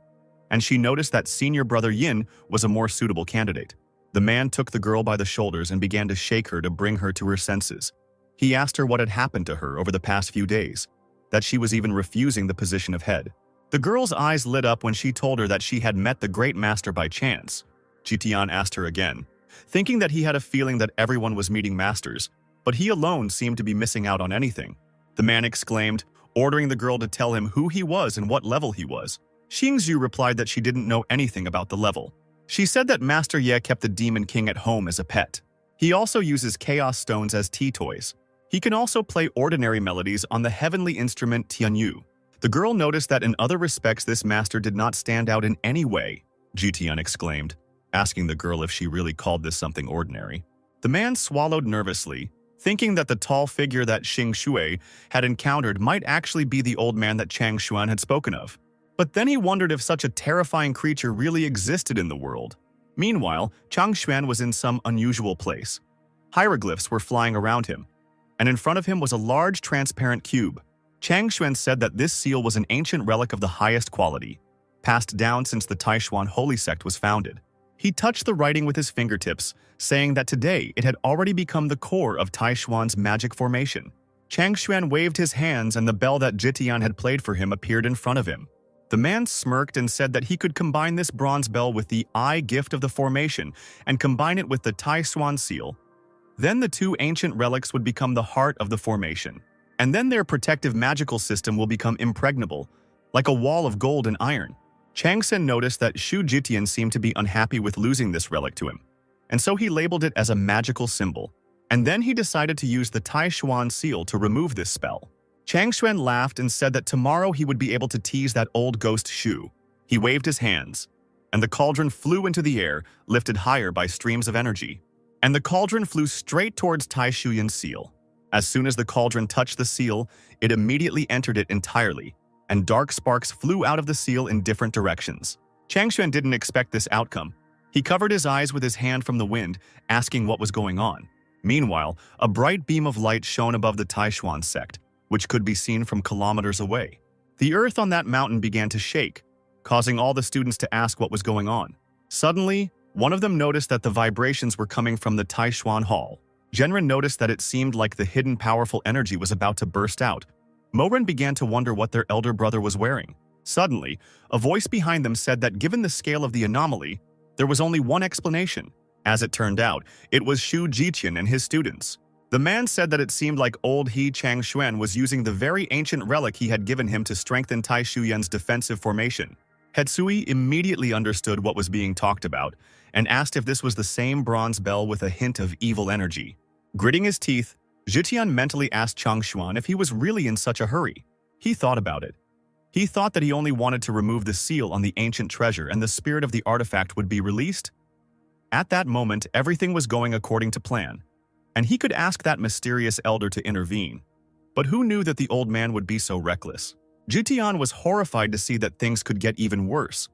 And she noticed that senior brother Yin was a more suitable candidate. The man took the girl by the shoulders and began to shake her to bring her to her senses. He asked her what had happened to her over the past few days, that she was even refusing the position of head. The girl's eyes lit up when she told her that she had met the great master by chance. Jitian asked her again, thinking that he had a feeling that everyone was meeting masters, but he alone seemed to be missing out on anything. The man exclaimed, ordering the girl to tell him who he was and what level he was. Xingzhu replied that she didn't know anything about the level. She said that Master Ye kept the Demon King at home as a pet. He also uses Chaos Stones as tea toys. He can also play ordinary melodies on the heavenly instrument Tianyu. The girl noticed that in other respects this master did not stand out in any way, Jitian exclaimed, asking the girl if she really called this something ordinary. The man swallowed nervously, thinking that the tall figure that Xingzhu had encountered might actually be the old man that Chang Xuan had spoken of. But then he wondered if such a terrifying creature really existed in the world. Meanwhile, Chang Xuan was in some unusual place. Hieroglyphs were flying around him, and in front of him was a large transparent cube. Chang Xuan said that this seal was an ancient relic of the highest quality, passed down since the Taishuan holy sect was founded. He touched the writing with his fingertips, saying that today it had already become the core of Taishuan's magic formation. Chang Xuan waved his hands and the bell that Jitian had played for him appeared in front of him. The man smirked and said that he could combine this bronze bell with the eye gift of the formation and combine it with the Taishuan seal. Then the two ancient relics would become the heart of the formation. And then their protective magical system will become impregnable, like a wall of gold and iron. Chang Sen noticed that Xu Jitian seemed to be unhappy with losing this relic to him, and so he labeled it as a magical symbol. And then he decided to use the Taishuan seal to remove this spell. Chang Xuan laughed and said that tomorrow he would be able to tease that old ghost Xu. He waved his hands, and the cauldron flew into the air, lifted higher by streams of energy. And the cauldron flew straight towards Taishuyan's seal. As soon as the cauldron touched the seal, it immediately entered it entirely, and dark sparks flew out of the seal in different directions. Chang Xuan didn't expect this outcome. He covered his eyes with his hand from the wind, asking what was going on. Meanwhile, a bright beam of light shone above the Taishuan sect, which could be seen from kilometers away. The earth on that mountain began to shake, causing all the students to ask what was going on. Suddenly, one of them noticed that the vibrations were coming from the Taishuan Hall. Genren noticed that it seemed like the hidden powerful energy was about to burst out. Moren began to wonder what their elder brother was wearing. Suddenly, a voice behind them said that given the scale of the anomaly, There was only one explanation. As it turned out, it was Shu Jiqian and his students. The man said that it seemed like old He Changshuan was using the very ancient relic he had given him to strengthen Tai Shuyan's defensive formation. Hetsui immediately understood what was being talked about and asked if this was the same bronze bell with a hint of evil energy. Gritting his teeth, Jiqian mentally asked Changshuan if he was really in such a hurry. He thought about it. He thought that he only wanted to remove the seal on the ancient treasure and the spirit of the artifact would be released. At that moment, everything was going according to plan, and he could ask that mysterious elder to intervene. But who knew that the old man would be so reckless? Jiqian was horrified to see that things could get even worse.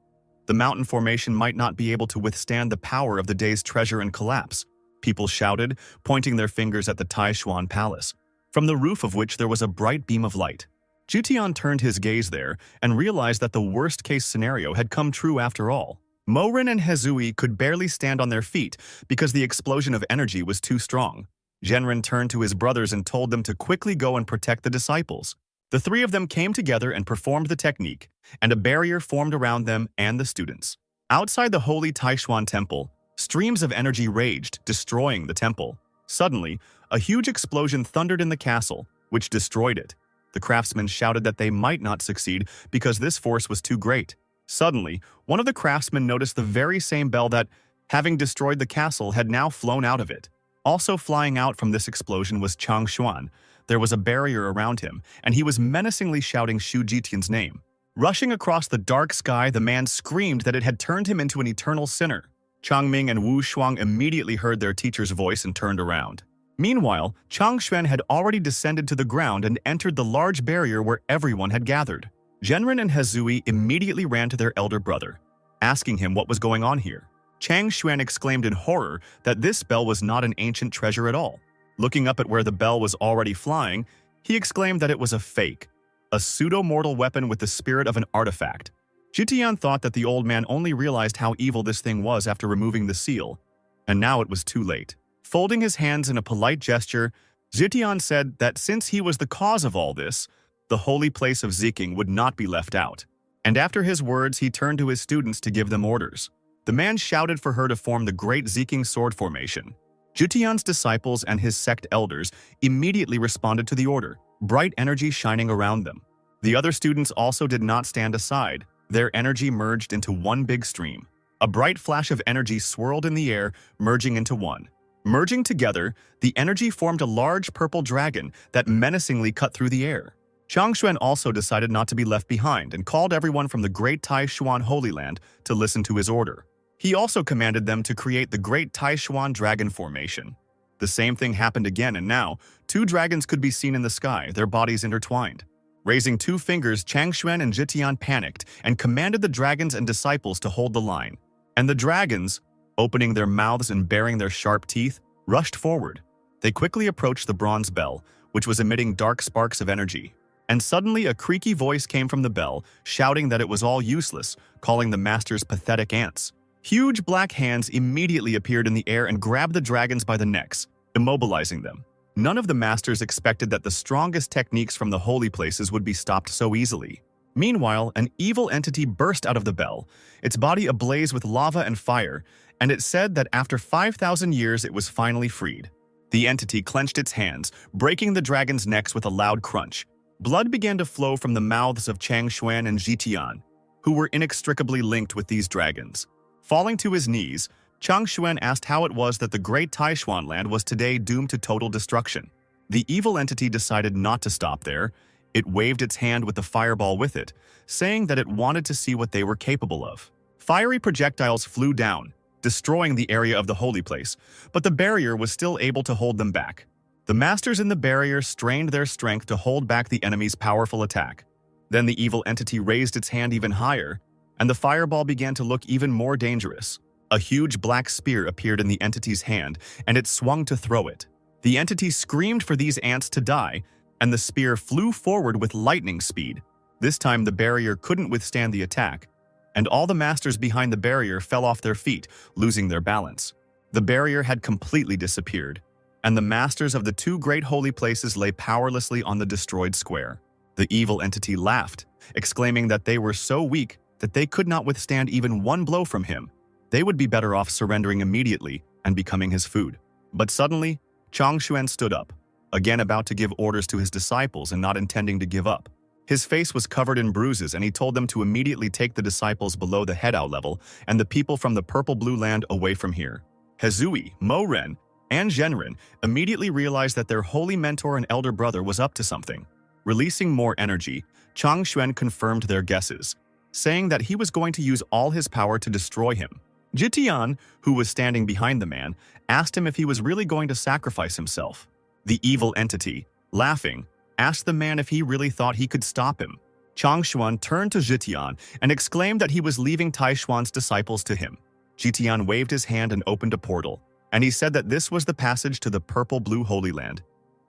The mountain formation might not be able to withstand the power of the day's treasure and collapse. People shouted, pointing their fingers at the Taishuan Palace, from the roof of which there was a bright beam of light. Jiqian turned his gaze there and realized that the worst-case scenario had come true after all. Morin and Hezui could barely stand on their feet because the explosion of energy was too strong. Genren turned to his brothers and told them to quickly go and protect the disciples. The three of them came together and performed the technique, and a barrier formed around them and the students. Outside the holy Taishuan temple, streams of energy raged, destroying the temple. Suddenly, a huge explosion thundered in the castle, which destroyed it. The craftsmen shouted that they might not succeed because this force was too great. Suddenly, one of the craftsmen noticed the very same bell that, having destroyed the castle, had now flown out of it. Also flying out from this explosion was Changshuan. There was a barrier around him, and he was menacingly shouting Shu Jiqian's name. Rushing across the dark sky, the man screamed that it had turned him into an eternal sinner. Changming and Wu Shuang immediately heard their teacher's voice and turned around. Meanwhile, Changshuan had already descended to the ground and entered the large barrier where everyone had gathered. Genren and Hezui immediately ran to their elder brother, asking him what was going on here. Changshuan exclaimed in horror that this bell was not an ancient treasure at all. Looking up at where the bell was already flying, he exclaimed that it was a fake, a pseudo-mortal weapon with the spirit of an artifact. Jiqian thought that the old man only realized how evil this thing was after removing the seal, and now it was too late. Folding his hands in a polite gesture, Jiqian said that since he was the cause of all this, the holy place of Ziking would not be left out. And after his words, he turned to his students to give them orders. The man shouted for her to form the great Ziking sword formation. Jiqian's disciples and his sect elders immediately responded to the order, bright energy shining around them. The other students also did not stand aside. Their energy merged into one big stream. A bright flash of energy swirled in the air, merging into one. Merging together, the energy formed a large purple dragon that menacingly cut through the air. Changshuan also decided not to be left behind and called everyone from the Great Taishuan Holy Land to listen to his order. He also commanded them to create the Great Taishuan Dragon Formation. The same thing happened again, and now, two dragons could be seen in the sky, their bodies intertwined. Raising two fingers, Changshuan and Jiqian panicked and commanded the dragons and disciples to hold the line. And the dragons, opening their mouths and baring their sharp teeth, rushed forward. They quickly approached the bronze bell, which was emitting dark sparks of energy. And suddenly a creaky voice came from the bell, shouting that it was all useless, calling the masters pathetic ants. Huge black hands immediately appeared in the air and grabbed the dragons by the necks, immobilizing them. None of the masters expected that the strongest techniques from the holy places would be stopped so easily. Meanwhile, an evil entity burst out of the bell, its body ablaze with lava and fire, and it said that after 5,000 years it was finally freed. The entity clenched its hands, breaking the dragons' necks with a loud crunch. Blood began to flow from the mouths of Changshuan and Jiqian, who were inextricably linked with these dragons. Falling to his knees, Changshuan asked how it was that the great Taishuan land was today doomed to total destruction. The evil entity decided not to stop there. It waved its hand with the fireball with it, saying that it wanted to see what they were capable of. Fiery projectiles flew down, destroying the area of the holy place, but the barrier was still able to hold them back. The masters in the barrier strained their strength to hold back the enemy's powerful attack. Then the evil entity raised its hand even higher, and the fireball began to look even more dangerous. A huge black spear appeared in the entity's hand, and it swung to throw it. The entity screamed for these ants to die, and the spear flew forward with lightning speed. This time the barrier couldn't withstand the attack, and all the masters behind the barrier fell off their feet, losing their balance. The barrier had completely disappeared, and the masters of the two great holy places lay powerlessly on the destroyed square. The evil entity laughed, exclaiming that they were so weak that they could not withstand even one blow from him. they would be better off surrendering immediately and becoming his food. But suddenly, Chang Xuan stood up, again about to give orders to his disciples and not intending to give up. His face was covered in bruises, and he told them to immediately take the disciples below the headout level and the people from the purple-blue land away from here. Hezui, Mo Ren, and Zhenren immediately realized that their holy mentor and elder brother was up to something. Releasing more energy, Chang Xuan confirmed their guesses, saying that he was going to use all his power to destroy him. Jitian, who was standing behind the man, asked him if he was really going to sacrifice himself. The evil entity, laughing, asked the man if he really thought he could stop him. Chang Xuan turned to Jitian and exclaimed that he was leaving Tai Xuan's disciples to him. Jitian waved his hand and opened a portal, and he said that this was the passage to the purple-blue Holy Land,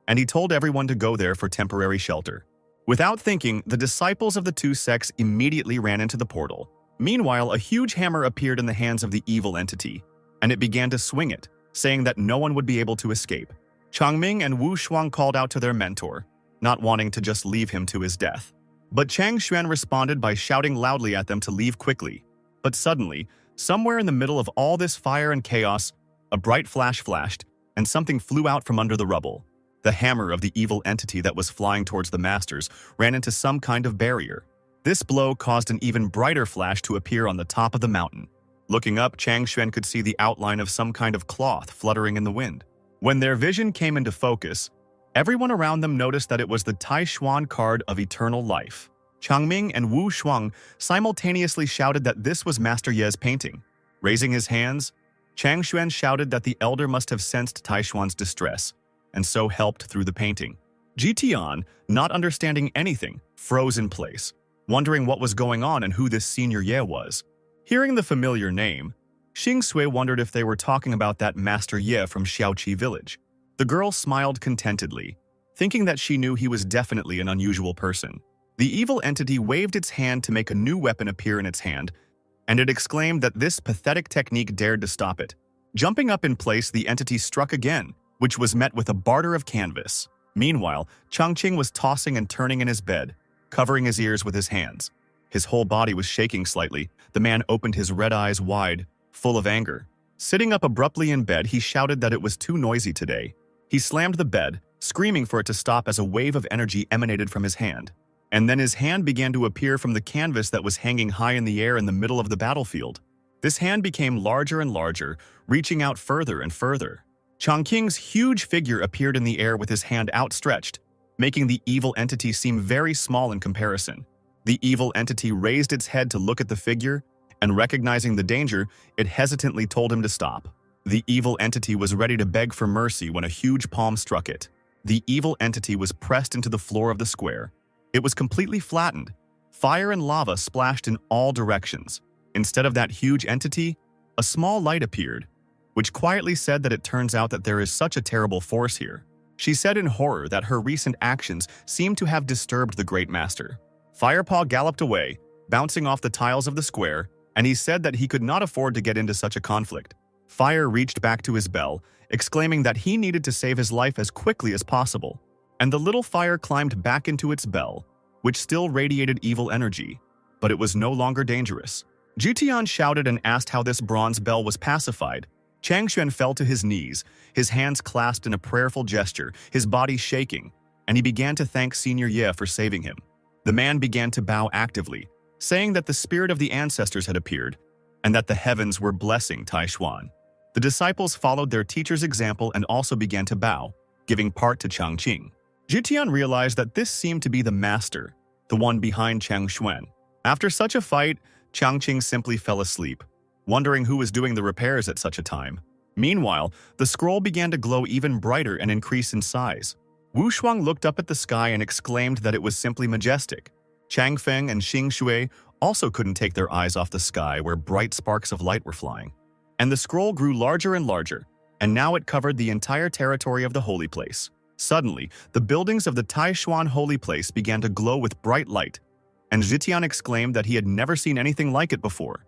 and he told everyone to go there for temporary shelter. Without thinking, the disciples of the two sects immediately ran into the portal. Meanwhile, a huge hammer appeared in the hands of the evil entity, and it began to swing it, saying that no one would be able to escape. Changming and Wu Shuang called out to their mentor, not wanting to just leave him to his death. But Chang Xuan responded by shouting loudly at them to leave quickly. But suddenly, somewhere in the middle of all this fire and chaos, a bright flash flashed, and something flew out from under the rubble. The hammer of the evil entity that was flying towards the masters ran into some kind of barrier. This blow caused an even brighter flash to appear on the top of the mountain. Looking up, Chang Xuan could see the outline of some kind of cloth fluttering in the wind. When their vision came into focus, everyone around them noticed that it was the Tai Xuan card of eternal life. Changming and Wu Shuang simultaneously shouted that this was Master Ye's painting. Raising his hands, Chang Xuan shouted that the elder must have sensed Tai Xuan's distress, and so helped through the painting. Jitian, not understanding anything, froze in place, wondering what was going on and who this Senior Ye was. Hearing the familiar name, Xing Sui wondered if they were talking about that Master Ye from Xiaoqi village. The girl smiled contentedly, thinking that she knew he was definitely an unusual person. The evil entity waved its hand to make a new weapon appear in its hand, and it exclaimed that this pathetic technique dared to stop it. Jumping up in place, the entity struck again, which was met with a barter of canvas. Meanwhile, Changqing was tossing and turning in his bed, covering his ears with his hands. His whole body was shaking slightly. The man opened his red eyes wide, full of anger. Sitting up abruptly in bed, he shouted that it was too noisy today. He slammed the bed, screaming for it to stop as a wave of energy emanated from his hand. And then his hand began to appear from the canvas that was hanging high in the air in the middle of the battlefield. This hand became larger and larger, reaching out further and further. Changqing's huge figure appeared in the air with his hand outstretched, making the evil entity seem very small in comparison. The evil entity raised its head to look at the figure, and recognizing the danger, it hesitantly told him to stop. The evil entity was ready to beg for mercy when a huge palm struck it. The evil entity was pressed into the floor of the square. It was completely flattened. Fire and lava splashed in all directions. Instead of that huge entity, a small light appeared, which quietly said that it turns out that there is such a terrible force here. She said in horror that her recent actions seemed to have disturbed the Great Master. Firepaw galloped away, bouncing off the tiles of the square, and he said that he could not afford to get into such a conflict. Fire reached back to his bell, exclaiming that he needed to save his life as quickly as possible. And the little fire climbed back into its bell, which still radiated evil energy, but it was no longer dangerous. Jitian shouted and asked how this bronze bell was pacified. Chang Xuan fell to his knees, his hands clasped in a prayerful gesture, his body shaking, and he began to thank Senior Ye for saving him. The man began to bow actively, saying that the spirit of the ancestors had appeared, and that the heavens were blessing Tai Xuan. The disciples followed their teacher's example and also began to bow, giving part to Changqing. Jitian realized that this seemed to be the master, the one behind Chang Xuan. After such a fight, Changqing simply fell asleep, wondering who was doing the repairs at such a time. Meanwhile, the scroll began to glow even brighter and increase in size. Wu Shuang looked up at the sky and exclaimed that it was simply majestic. Chang Feng and Xing Shui also couldn't take their eyes off the sky where bright sparks of light were flying. And the scroll grew larger and larger, and now it covered the entire territory of the holy place. Suddenly, the buildings of the Tai Xuan holy place began to glow with bright light, and Jitian exclaimed that he had never seen anything like it before,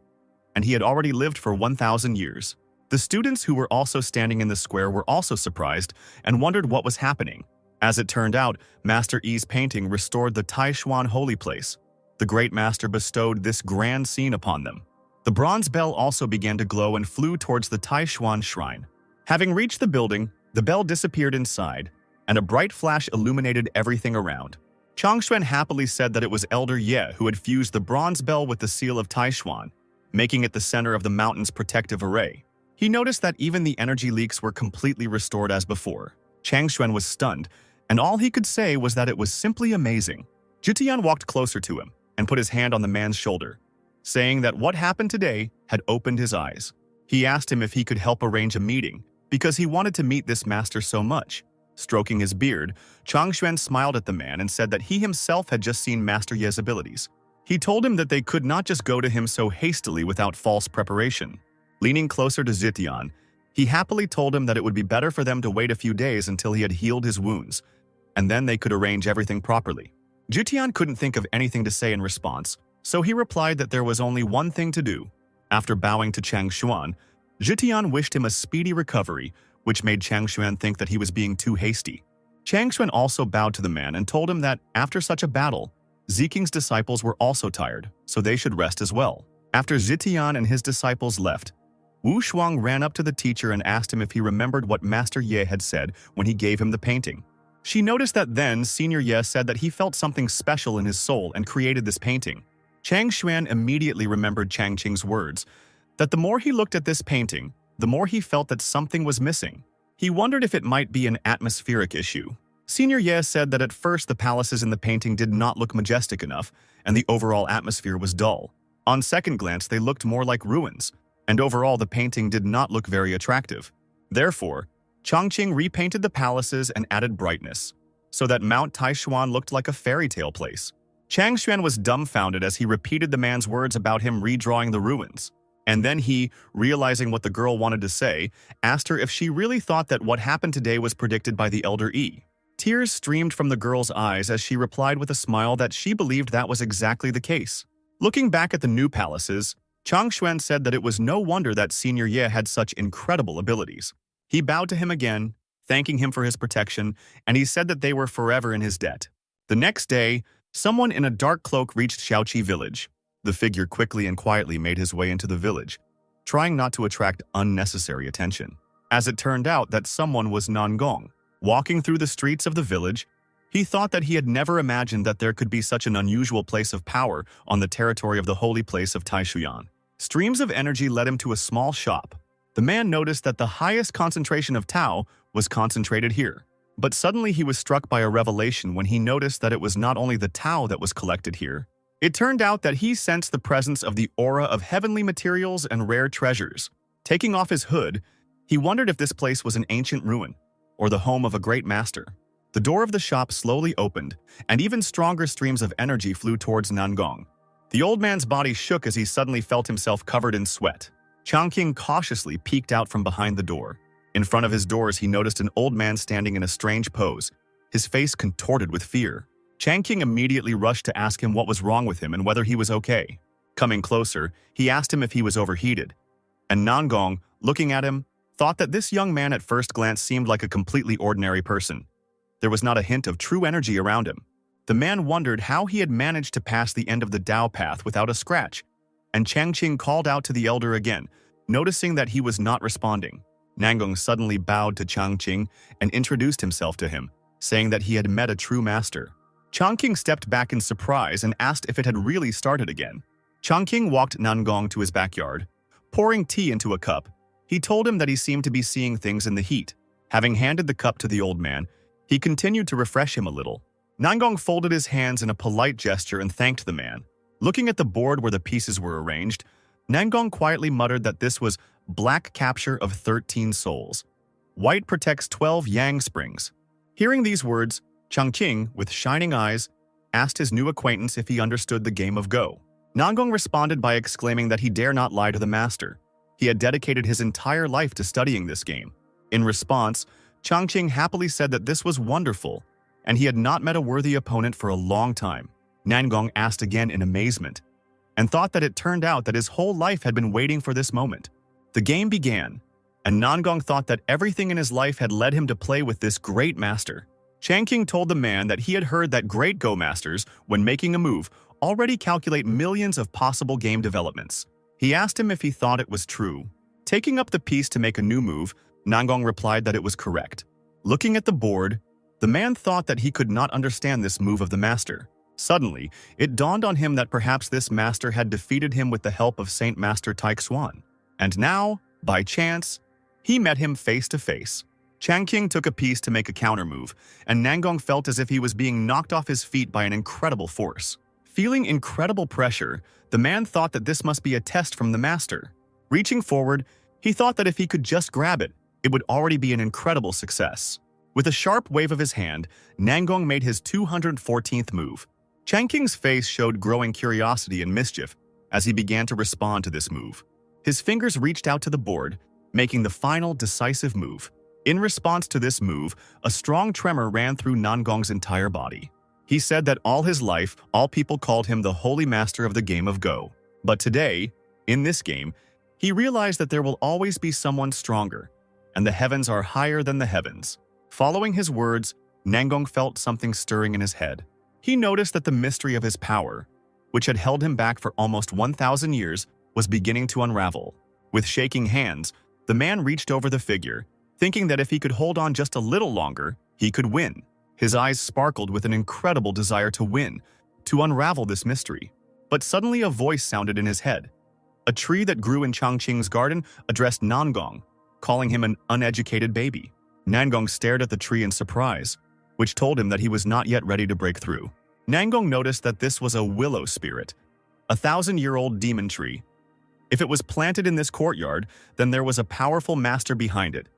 and he had already lived for 1,000 years. The students who were also standing in the square were also surprised and wondered what was happening. As it turned out, Master Yi's painting restored the Tai Xuan holy place. The great master bestowed this grand scene upon them. The bronze bell also began to glow and flew towards the Taishuan shrine. Having reached the building, the bell disappeared inside, and a bright flash illuminated everything around. Changshuan happily said that it was Elder Ye who had fused the bronze bell with the seal of Taishuan, making it the center of the mountain's protective array. He noticed that even the energy leaks were completely restored as before. Changshuan was stunned, and all he could say was that it was simply amazing. Jitian walked closer to him and put his hand on the man's shoulder, saying that what happened today had opened his eyes. He asked him if he could help arrange a meeting, because he wanted to meet this master so much. Stroking his beard, Changshuan smiled at the man and said that he himself had just seen Master Ye's abilities. He told him that they could not just go to him so hastily without false preparation. Leaning closer to Zitian, he happily told him that it would be better for them to wait a few days until he had healed his wounds, and then they could arrange everything properly. Zitian couldn't think of anything to say in response, so he replied that there was only one thing to do. After bowing to Changshuan, Zitian wished him a speedy recovery, which made Changshuan think that he was being too hasty. Changshuan also bowed to the man and told him that after such a battle, Ziking's disciples were also tired, so they should rest as well. After Zitian and his disciples left, Wu Shuang ran up to the teacher and asked him if he remembered what Master Ye had said when he gave him the painting. She noticed that then Senior Ye said that he felt something special in his soul and created this painting. Changshuan immediately remembered Changqing's words, that the more he looked at this painting, the more he felt that something was missing. He wondered if it might be an atmospheric issue. Senior Ye said that at first the palaces in the painting did not look majestic enough, and the overall atmosphere was dull. On second glance, they looked more like ruins, and overall the painting did not look very attractive. Therefore, Changqing repainted the palaces and added brightness, so that Mount Taishuan looked like a fairy tale place. Changshuan was dumbfounded as he repeated the man's words about him redrawing the ruins. And then he, realizing what the girl wanted to say, asked her if she really thought that what happened today was predicted by the Elder Yi. Tears streamed from the girl's eyes as she replied with a smile that she believed that was exactly the case. Looking back at the new palaces, Changshuan said that it was no wonder that Senior Ye had such incredible abilities. He bowed to him again, thanking him for his protection, and he said that they were forever in his debt. The next day, someone in a dark cloak reached Xiaoqi village. The figure quickly and quietly made his way into the village, trying not to attract unnecessary attention. As it turned out that someone was Nangong. Walking through the streets of the village, he thought that he had never imagined that there could be such an unusual place of power on the territory of the holy place of Taishuyan. Streams of energy led him to a small shop. The man noticed that the highest concentration of Tao was concentrated here. But suddenly he was struck by a revelation when he noticed that it was not only the Tao that was collected here. It turned out that he sensed the presence of the aura of heavenly materials and rare treasures. Taking off his hood, he wondered if this place was an ancient ruin, or the home of a great master. The door of the shop slowly opened, and even stronger streams of energy flew towards Nangong. The old man's body shook as he suddenly felt himself covered in sweat. Changqing cautiously peeked out from behind the door. In front of his doors, he noticed an old man standing in a strange pose, his face contorted with fear. Changqing immediately rushed to ask him what was wrong with him and whether he was okay. Coming closer, he asked him if he was overheated. And Nangong, looking at him, thought that this young man at first glance seemed like a completely ordinary person. There was not a hint of true energy around him. The man wondered how he had managed to pass the end of the Dao path without a scratch, and Changqing called out to the elder again, noticing that he was not responding. Nangong suddenly bowed to Changqing and introduced himself to him, saying that he had met a true master. Changqing stepped back in surprise and asked if it had really started again. Changqing walked Nangong to his backyard. Pouring tea into a cup, he told him that he seemed to be seeing things in the heat. Having handed the cup to the old man, he continued to refresh him a little. Nangong folded his hands in a polite gesture and thanked the man. Looking at the board where the pieces were arranged, Nangong quietly muttered that this was black capture of 13 souls. White protects 12 yang springs. Hearing these words, Changqing, with shining eyes, asked his new acquaintance if he understood the game of Go. Nangong responded by exclaiming that he dare not lie to the master. He had dedicated his entire life to studying this game. In response, Changqing happily said that this was wonderful, and he had not met a worthy opponent for a long time. Nangong asked again in amazement, and thought that it turned out that his whole life had been waiting for this moment. The game began, and Nangong thought that everything in his life had led him to play with this great master. Changqing told the man that he had heard that great Go masters, when making a move, already calculate millions of possible game developments. He asked him if he thought it was true. Taking up the piece to make a new move, Nangong replied that it was correct. Looking at the board, the man thought that he could not understand this move of the master. Suddenly, it dawned on him that perhaps this master had defeated him with the help of Saint Master Taixuan. And now, by chance, he met him face to face. Changqing took a piece to make a counter move, and Nangong felt as if he was being knocked off his feet by an incredible force. Feeling incredible pressure, the man thought that this must be a test from the master. Reaching forward, he thought that if he could just grab it, it would already be an incredible success. With a sharp wave of his hand, Nangong made his 214th move. Changqing's face showed growing curiosity and mischief as he began to respond to this move. His fingers reached out to the board, making the final decisive move. In response to this move, a strong tremor ran through Nangong's entire body. He said that all his life, all people called him the holy master of the game of Go. But today, in this game, he realized that there will always be someone stronger, and the heavens are higher than the heavens. Following his words, Nangong felt something stirring in his head. He noticed that the mystery of his power, which had held him back for almost 1,000 years, was beginning to unravel. With shaking hands, the man reached over the figure, thinking that if he could hold on just a little longer, he could win. His eyes sparkled with an incredible desire to win, to unravel this mystery. But suddenly a voice sounded in his head. A tree that grew in Changqing's garden addressed Nangong, calling him an uneducated baby. Nangong stared at the tree in surprise, which told him that he was not yet ready to break through. Nangong noticed that this was a willow spirit, a 1,000-year-old demon tree. If it was planted in this courtyard, then there was a powerful master behind it.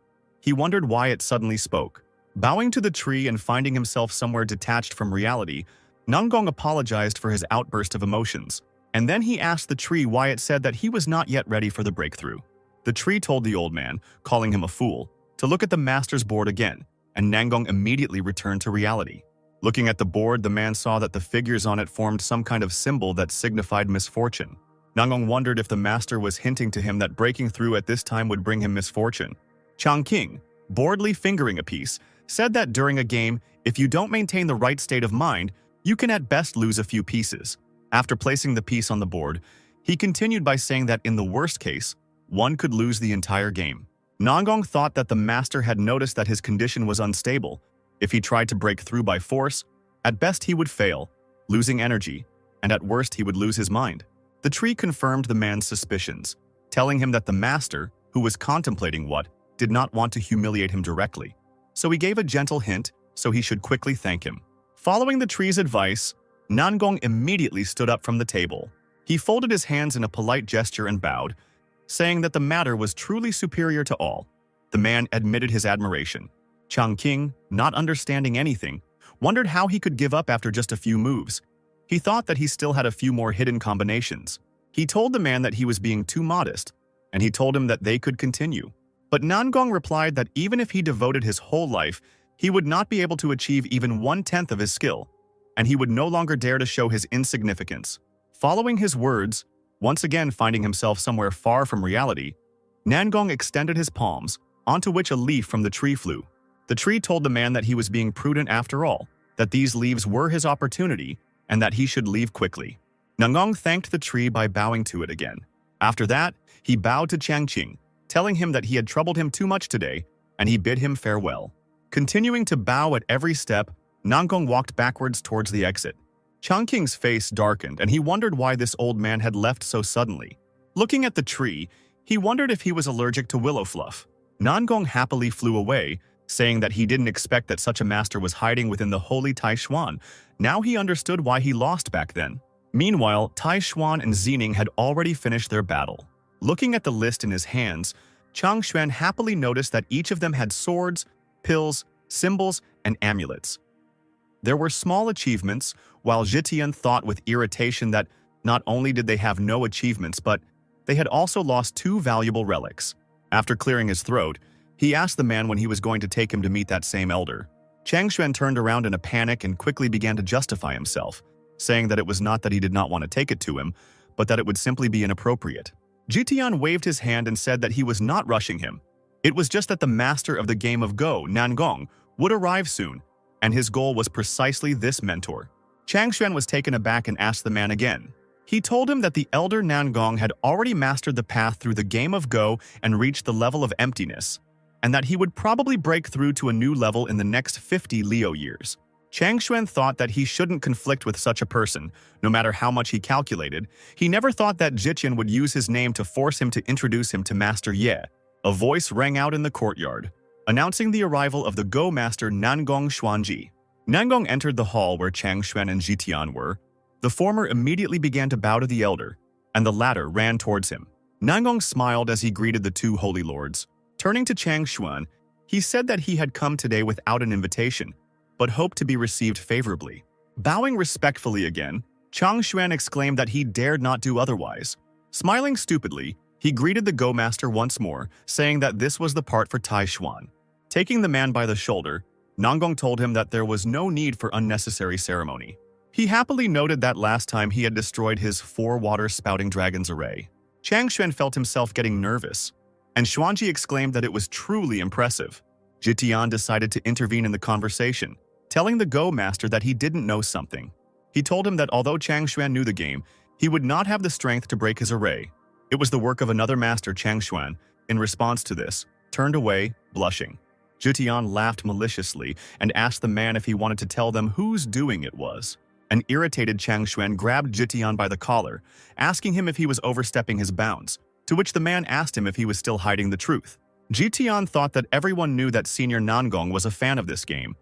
He wondered why it suddenly spoke. Bowing to the tree and finding himself somewhere detached from reality, Nangong apologized for his outburst of emotions, and then he asked the tree why it said that he was not yet ready for the breakthrough. The tree told the old man, calling him a fool, to look at the master's board again, and Nangong immediately returned to reality. Looking at the board, the man saw that the figures on it formed some kind of symbol that signified misfortune. Nangong wondered if the master was hinting to him that breaking through at this time would bring him misfortune. Changqing, boredly fingering a piece, said that during a game, if you don't maintain the right state of mind, you can at best lose a few pieces. After placing the piece on the board, he continued by saying that in the worst case, one could lose the entire game. Nangong thought that the master had noticed that his condition was unstable. If he tried to break through by force, at best he would fail, losing energy, and at worst he would lose his mind. The tree confirmed the man's suspicions, telling him that the master, who was contemplating what, did not want to humiliate him directly. So he gave a gentle hint so he should quickly thank him. Following the tree's advice, Nangong immediately stood up from the table. He folded his hands in a polite gesture and bowed, saying that the matter was truly superior to all. The man admitted his admiration. Changqing, not understanding anything, wondered how he could give up after just a few moves. He thought that he still had a few more hidden combinations. He told the man that he was being too modest, and he told him that they could continue. But Nangong replied that even if he devoted his whole life, he would not be able to achieve even 1/10 of his skill, and he would no longer dare to show his insignificance. Following his words, once again finding himself somewhere far from reality, Nangong extended his palms, onto which a leaf from the tree flew. The tree told the man that he was being prudent after all, that these leaves were his opportunity, and that he should leave quickly. Nangong thanked the tree by bowing to it again. After that, he bowed to Changqing, telling him that he had troubled him too much today, and he bid him farewell. Continuing to bow at every step, Nangong walked backwards towards the exit. Changqing's face darkened, and he wondered why this old man had left so suddenly. Looking at the tree, he wondered if he was allergic to willow fluff. Nangong happily flew away, saying that he didn't expect that such a master was hiding within the holy Taixuan. Now he understood why he lost back then. Meanwhile, Taixuan and Zining had already finished their battle. Looking at the list in his hands, Changshuan happily noticed that each of them had swords, pills, symbols, and amulets. There were small achievements, while Zhitian thought with irritation that not only did they have no achievements, but they had also lost 2 valuable relics. After clearing his throat, he asked the man when he was going to take him to meet that same elder. Changshuan turned around in a panic and quickly began to justify himself, saying that it was not that he did not want to take it to him, but that it would simply be inappropriate. Zhitian waved his hand and said that he was not rushing him. It was just that the master of the game of Go, Nangong, would arrive soon, and his goal was precisely this mentor. Changshuan was taken aback and asked the man again, He told him that the elder Nangong had already mastered the path through the game of Go and reached the level of emptiness, and that he would probably break through to a new level in the next 50 Leo years. Chang Xuan thought that he shouldn't conflict with such a person, no matter how much he calculated. He never thought that Jitian would use his name to force him to introduce him to Master Ye. A voice rang out in the courtyard, announcing the arrival of the Go Master Nangong Xuanji. Nangong entered the hall where Chang Xuan and Jitian were. The former immediately began to bow to the elder, and the latter ran towards him. Nangong smiled as he greeted the two holy lords. Turning to Chang Xuan, he said that he had come today without an invitation, but hoped to be received favorably. Bowing respectfully again, Chang Xuan exclaimed that he dared not do otherwise. Smiling stupidly, he greeted the Go Master once more, saying that this was the part for Tai Xuan. Taking the man by the shoulder, Nangong told him that there was no need for unnecessary ceremony. He happily noted that last time he had destroyed his 4 water-spouting dragons array. Chang Xuan felt himself getting nervous, and Xuanji exclaimed that it was truly impressive. Jitian decided to intervene in the conversation, telling the Go Master that he didn't know something. He told him that although Chang Xuan knew the game, he would not have the strength to break his array. It was the work of another master. Chang Xuan, in response to this, turned away, blushing. Jitian laughed maliciously and asked the man if he wanted to tell them whose doing it was. An irritated Chang Xuan grabbed Jitian by the collar, asking him if he was overstepping his bounds, to which the man asked him if he was still hiding the truth. Jitian thought that everyone knew that Senior Nangong was a fan of this game.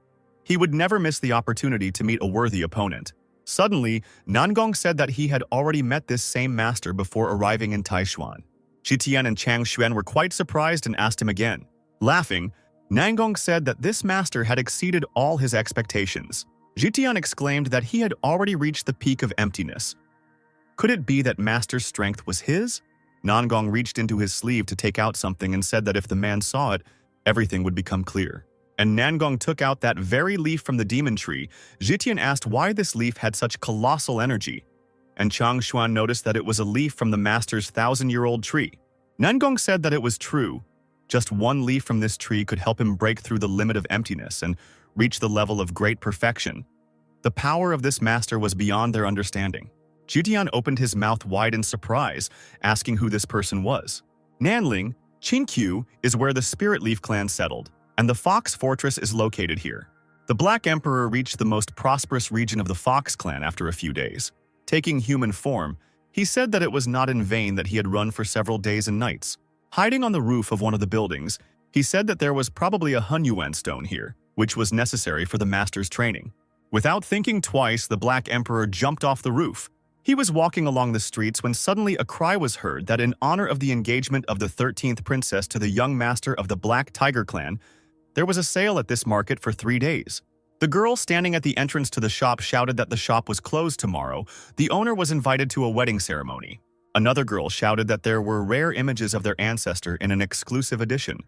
He would never miss the opportunity to meet a worthy opponent. Suddenly, Nangong said that he had already met this same master before arriving in Taishuan. Jitian and Chang Xuan were quite surprised and asked him again. Laughing, Nangong said that this master had exceeded all his expectations. Jitian exclaimed that he had already reached the peak of emptiness. Could it be that master's strength was his? Nangong reached into his sleeve to take out something and said that if the man saw it, everything would become clear. And Nangong took out that very leaf from the demon tree. Jitian asked why this leaf had such colossal energy, and Chang Xuan noticed that it was a leaf from the master's 1,000-year-old tree. Nangong said that it was true. Just one leaf from this tree could help him break through the limit of emptiness and reach the level of great perfection. The power of this master was beyond their understanding. Jitian opened his mouth wide in surprise, asking who this person was. Nanling, Qinkyu, is where the Spirit Leaf clan settled, and the Fox Fortress is located here. The Black Emperor reached the most prosperous region of the Fox clan after a few days. Taking human form, he said that it was not in vain that he had run for several days and nights. Hiding on the roof of one of the buildings, he said that there was probably a Hunyuan stone here, which was necessary for the master's training. Without thinking twice, the Black Emperor jumped off the roof. He was walking along the streets when suddenly a cry was heard that in honor of the engagement of the 13th princess to the young master of the Black Tiger clan, there was a sale at this market for 3 days. The girl standing at the entrance to the shop shouted that the shop was closed tomorrow. The owner was invited to a wedding ceremony. Another girl shouted that there were rare images of their ancestor in an exclusive edition.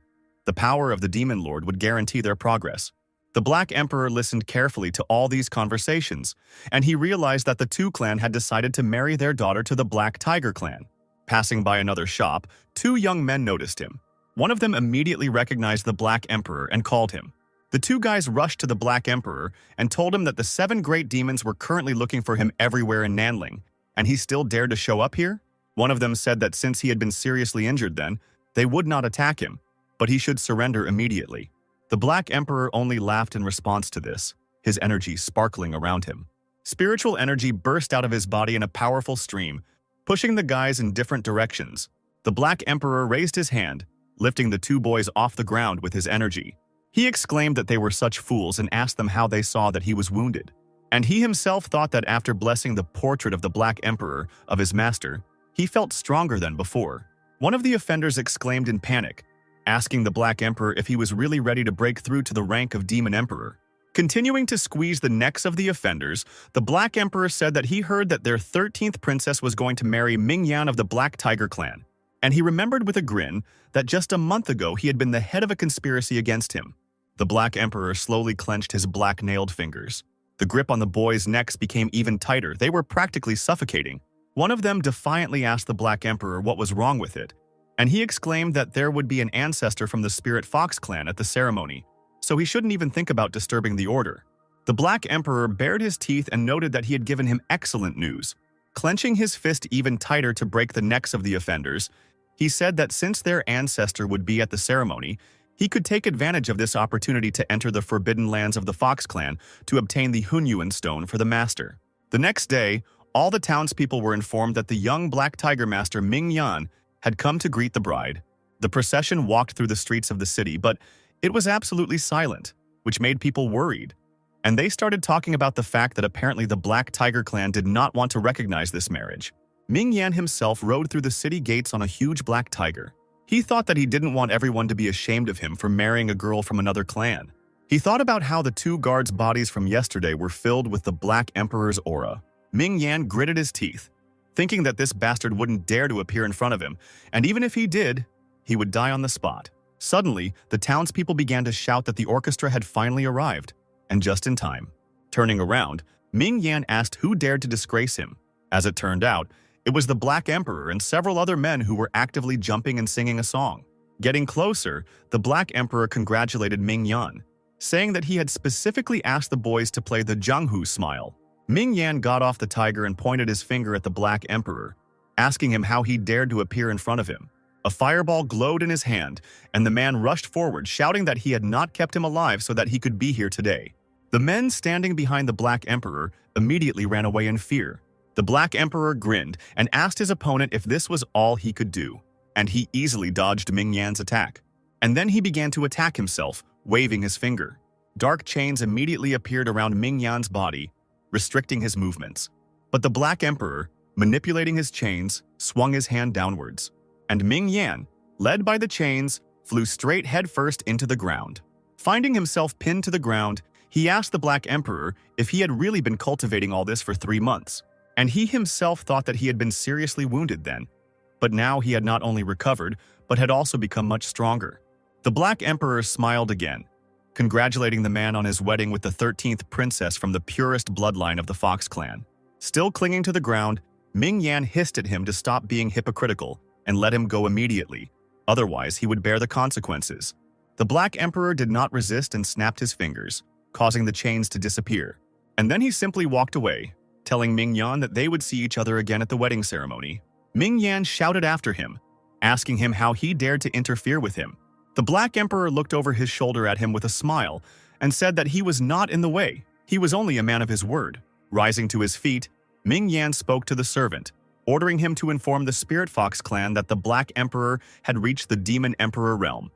The power of the Demon Lord would guarantee their progress. The Black Emperor listened carefully to all these conversations, and he realized that the two clan had decided to marry their daughter to the Black Tiger clan. Passing by another shop, 2 young men noticed him. One of them immediately recognized the Black Emperor and called him. The 2 guys rushed to the Black Emperor and told him that the 7 great demons were currently looking for him everywhere in Nanling, and he still dared to show up here? One of them said that since he had been seriously injured then, they would not attack him, but he should surrender immediately. The Black Emperor only laughed in response to this, his energy sparkling around him. Spiritual energy burst out of his body in a powerful stream, pushing the guys in different directions. The Black Emperor raised his hand, lifting the 2 boys off the ground with his energy. He exclaimed that they were such fools and asked them how they saw that he was wounded. And he himself thought that after blessing the portrait of the Black Emperor, of his master, he felt stronger than before. One of the offenders exclaimed in panic, asking the Black Emperor if he was really ready to break through to the rank of Demon Emperor. Continuing to squeeze the necks of the offenders, the Black Emperor said that he heard that their 13th princess was going to marry Ming Yan of the Black Tiger clan, and he remembered with a grin that just a month ago he had been the head of a conspiracy against him. The Black Emperor slowly clenched his black-nailed fingers. The grip on the boys' necks became even tighter. They were practically suffocating. One of them defiantly asked the Black Emperor what was wrong with it, and he exclaimed that there would be an ancestor from the Spirit Fox clan at the ceremony, so he shouldn't even think about disturbing the order. The Black Emperor bared his teeth and noted that he had given him excellent news. Clenching his fist even tighter to break the necks of the offenders, he said that since their ancestor would be at the ceremony, he could take advantage of this opportunity to enter the forbidden lands of the Fox clan to obtain the Hunyuan stone for the master. The next day, all the townspeople were informed that the young Black Tiger Master Ming Yan had come to greet the bride. The procession walked through the streets of the city, but it was absolutely silent, which made people worried. And they started talking about the fact that apparently the Black Tiger clan did not want to recognize this marriage. Ming Yan himself rode through the city gates on a huge black tiger. He thought that he didn't want everyone to be ashamed of him for marrying a girl from another clan. He thought about how the two guards' bodies from yesterday were filled with the Black Emperor's aura. Ming Yan gritted his teeth, thinking that this bastard wouldn't dare to appear in front of him, and even if he did, he would die on the spot. Suddenly, the townspeople began to shout that the orchestra had finally arrived, and just in time. Turning around, Ming Yan asked who dared to disgrace him. As it turned out, it was the Black Emperor and several other men who were actively jumping and singing a song. Getting closer, the Black Emperor congratulated Ming Yan, saying that he had specifically asked the boys to play the Zhanghu smile. Ming Yan got off the tiger and pointed his finger at the Black Emperor, asking him how he dared to appear in front of him. A fireball glowed in his hand, and the man rushed forward, shouting that he had not kept him alive so that he could be here today. The men standing behind the Black Emperor immediately ran away in fear. The Black Emperor grinned and asked his opponent if this was all he could do, and he easily dodged Ming Yan's attack. And then he began to attack himself, waving his finger. Dark chains immediately appeared around Ming Yan's body, restricting his movements. But the Black Emperor, manipulating his chains, swung his hand downwards. And Ming Yan, led by the chains, flew straight headfirst into the ground. Finding himself pinned to the ground, he asked the Black Emperor if he had really been cultivating all this for 3 months. And he himself thought that he had been seriously wounded then. But now he had not only recovered, but had also become much stronger. The Black Emperor smiled again, congratulating the man on his wedding with the 13th princess from the purest bloodline of the Fox clan. Still clinging to the ground, Ming Yan hissed at him to stop being hypocritical and let him go immediately. Otherwise, he would bear the consequences. The Black Emperor did not resist and snapped his fingers, causing the chains to disappear. And then he simply walked away, telling Ming Yan that they would see each other again at the wedding ceremony. Ming Yan shouted after him, asking him how he dared to interfere with him. The Black Emperor looked over his shoulder at him with a smile and said that he was not in the way. He was only a man of his word. Rising to his feet, Ming Yan spoke to the servant, ordering him to inform the Spirit Fox clan that the Black Emperor had reached the Demon Emperor realm,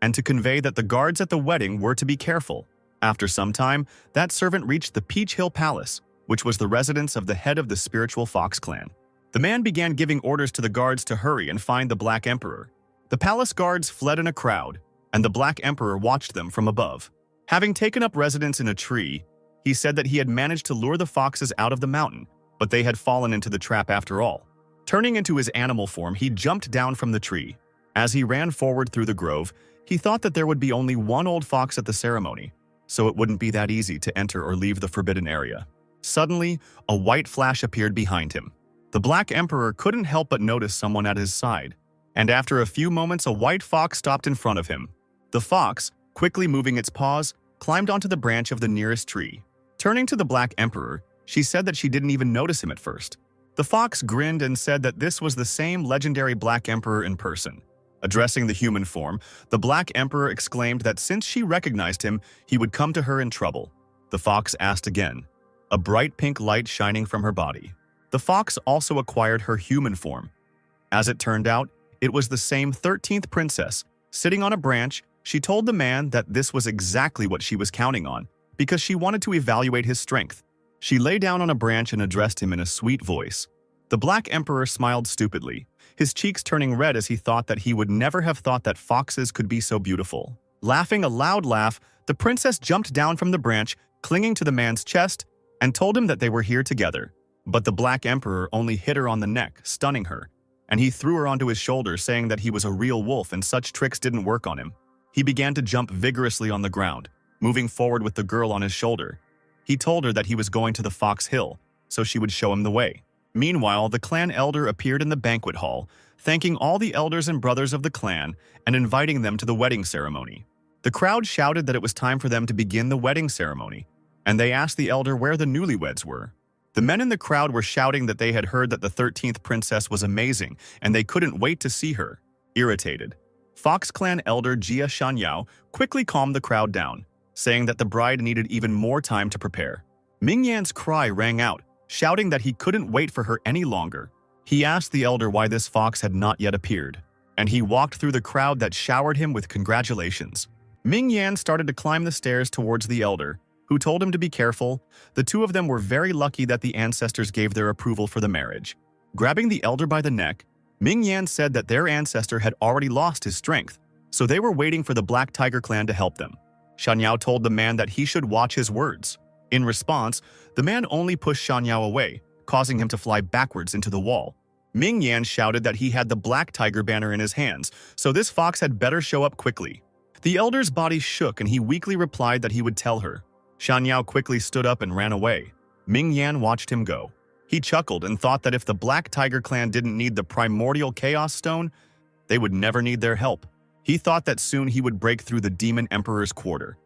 and to convey that the guards at the wedding were to be careful. After some time, that servant reached the Peach Hill Palace, which was the residence of the head of the spiritual Fox clan. The man began giving orders to the guards to hurry and find the Black Emperor. The palace guards fled in a crowd, and the Black Emperor watched them from above. Having taken up residence in a tree, he said that he had managed to lure the foxes out of the mountain, but they had fallen into the trap after all. Turning into his animal form, he jumped down from the tree. As he ran forward through the grove, he thought that there would be only one old fox at the ceremony, so it wouldn't be that easy to enter or leave the forbidden area. Suddenly, a white flash appeared behind him. The Black Emperor couldn't help but notice someone at his side, and after a few moments a white fox stopped in front of him. The fox, quickly moving its paws, climbed onto the branch of the nearest tree. Turning to the Black Emperor, she said that she didn't even notice him at first. The fox grinned and said that this was the same legendary Black Emperor in person. Addressing the human form, the Black Emperor exclaimed that since she recognized him, he would come to her in trouble. The fox asked again, a bright pink light shining from her body. The fox also acquired her human form. As it turned out, it was the same 13th princess. Sitting on a branch, she told the man that this was exactly what she was counting on, because she wanted to evaluate his strength. She lay down on a branch and addressed him in a sweet voice. The Black Emperor smiled stupidly, his cheeks turning red as he thought that he would never have thought that foxes could be so beautiful. Laughing a loud laugh, the princess jumped down from the branch, clinging to the man's chest, and told him that they were here together. But the Black Emperor only hit her on the neck, stunning her, and he threw her onto his shoulder, saying that he was a real wolf and such tricks didn't work on him. He began to jump vigorously on the ground, moving forward with the girl on his shoulder. He told her that he was going to the Fox Hill, so she would show him the way. Meanwhile, the clan elder appeared in the banquet hall, thanking all the elders and brothers of the clan and inviting them to the wedding ceremony. The crowd shouted that it was time for them to begin the wedding ceremony, and they asked the elder where the newlyweds were. The men in the crowd were shouting that they had heard that the 13th princess was amazing and they couldn't wait to see her. Irritated, Fox Clan elder Jia Shanyao quickly calmed the crowd down, saying that the bride needed even more time to prepare. Ming Yan's cry rang out, shouting that he couldn't wait for her any longer. He asked the elder why this fox had not yet appeared, and he walked through the crowd that showered him with congratulations. Ming Yan started to climb the stairs towards the elder, who told him to be careful. The two of them were very lucky that the ancestors gave their approval for the marriage. Grabbing the elder by the neck, Ming Yan said that their ancestor had already lost his strength, so they were waiting for the Black Tiger clan to help them. Shanyao told the man that he should watch his words. In response, the man only pushed Shanyao away, causing him to fly backwards into the wall. Ming Yan shouted that he had the Black Tiger banner in his hands, so this fox had better show up quickly. The elder's body shook and he weakly replied that he would tell her. Shanyao quickly stood up and ran away. Ming Yan watched him go. He chuckled and thought that if the Black Tiger clan didn't need the primordial chaos stone, they would never need their help. He thought that soon he would break through the demon emperor's quarter,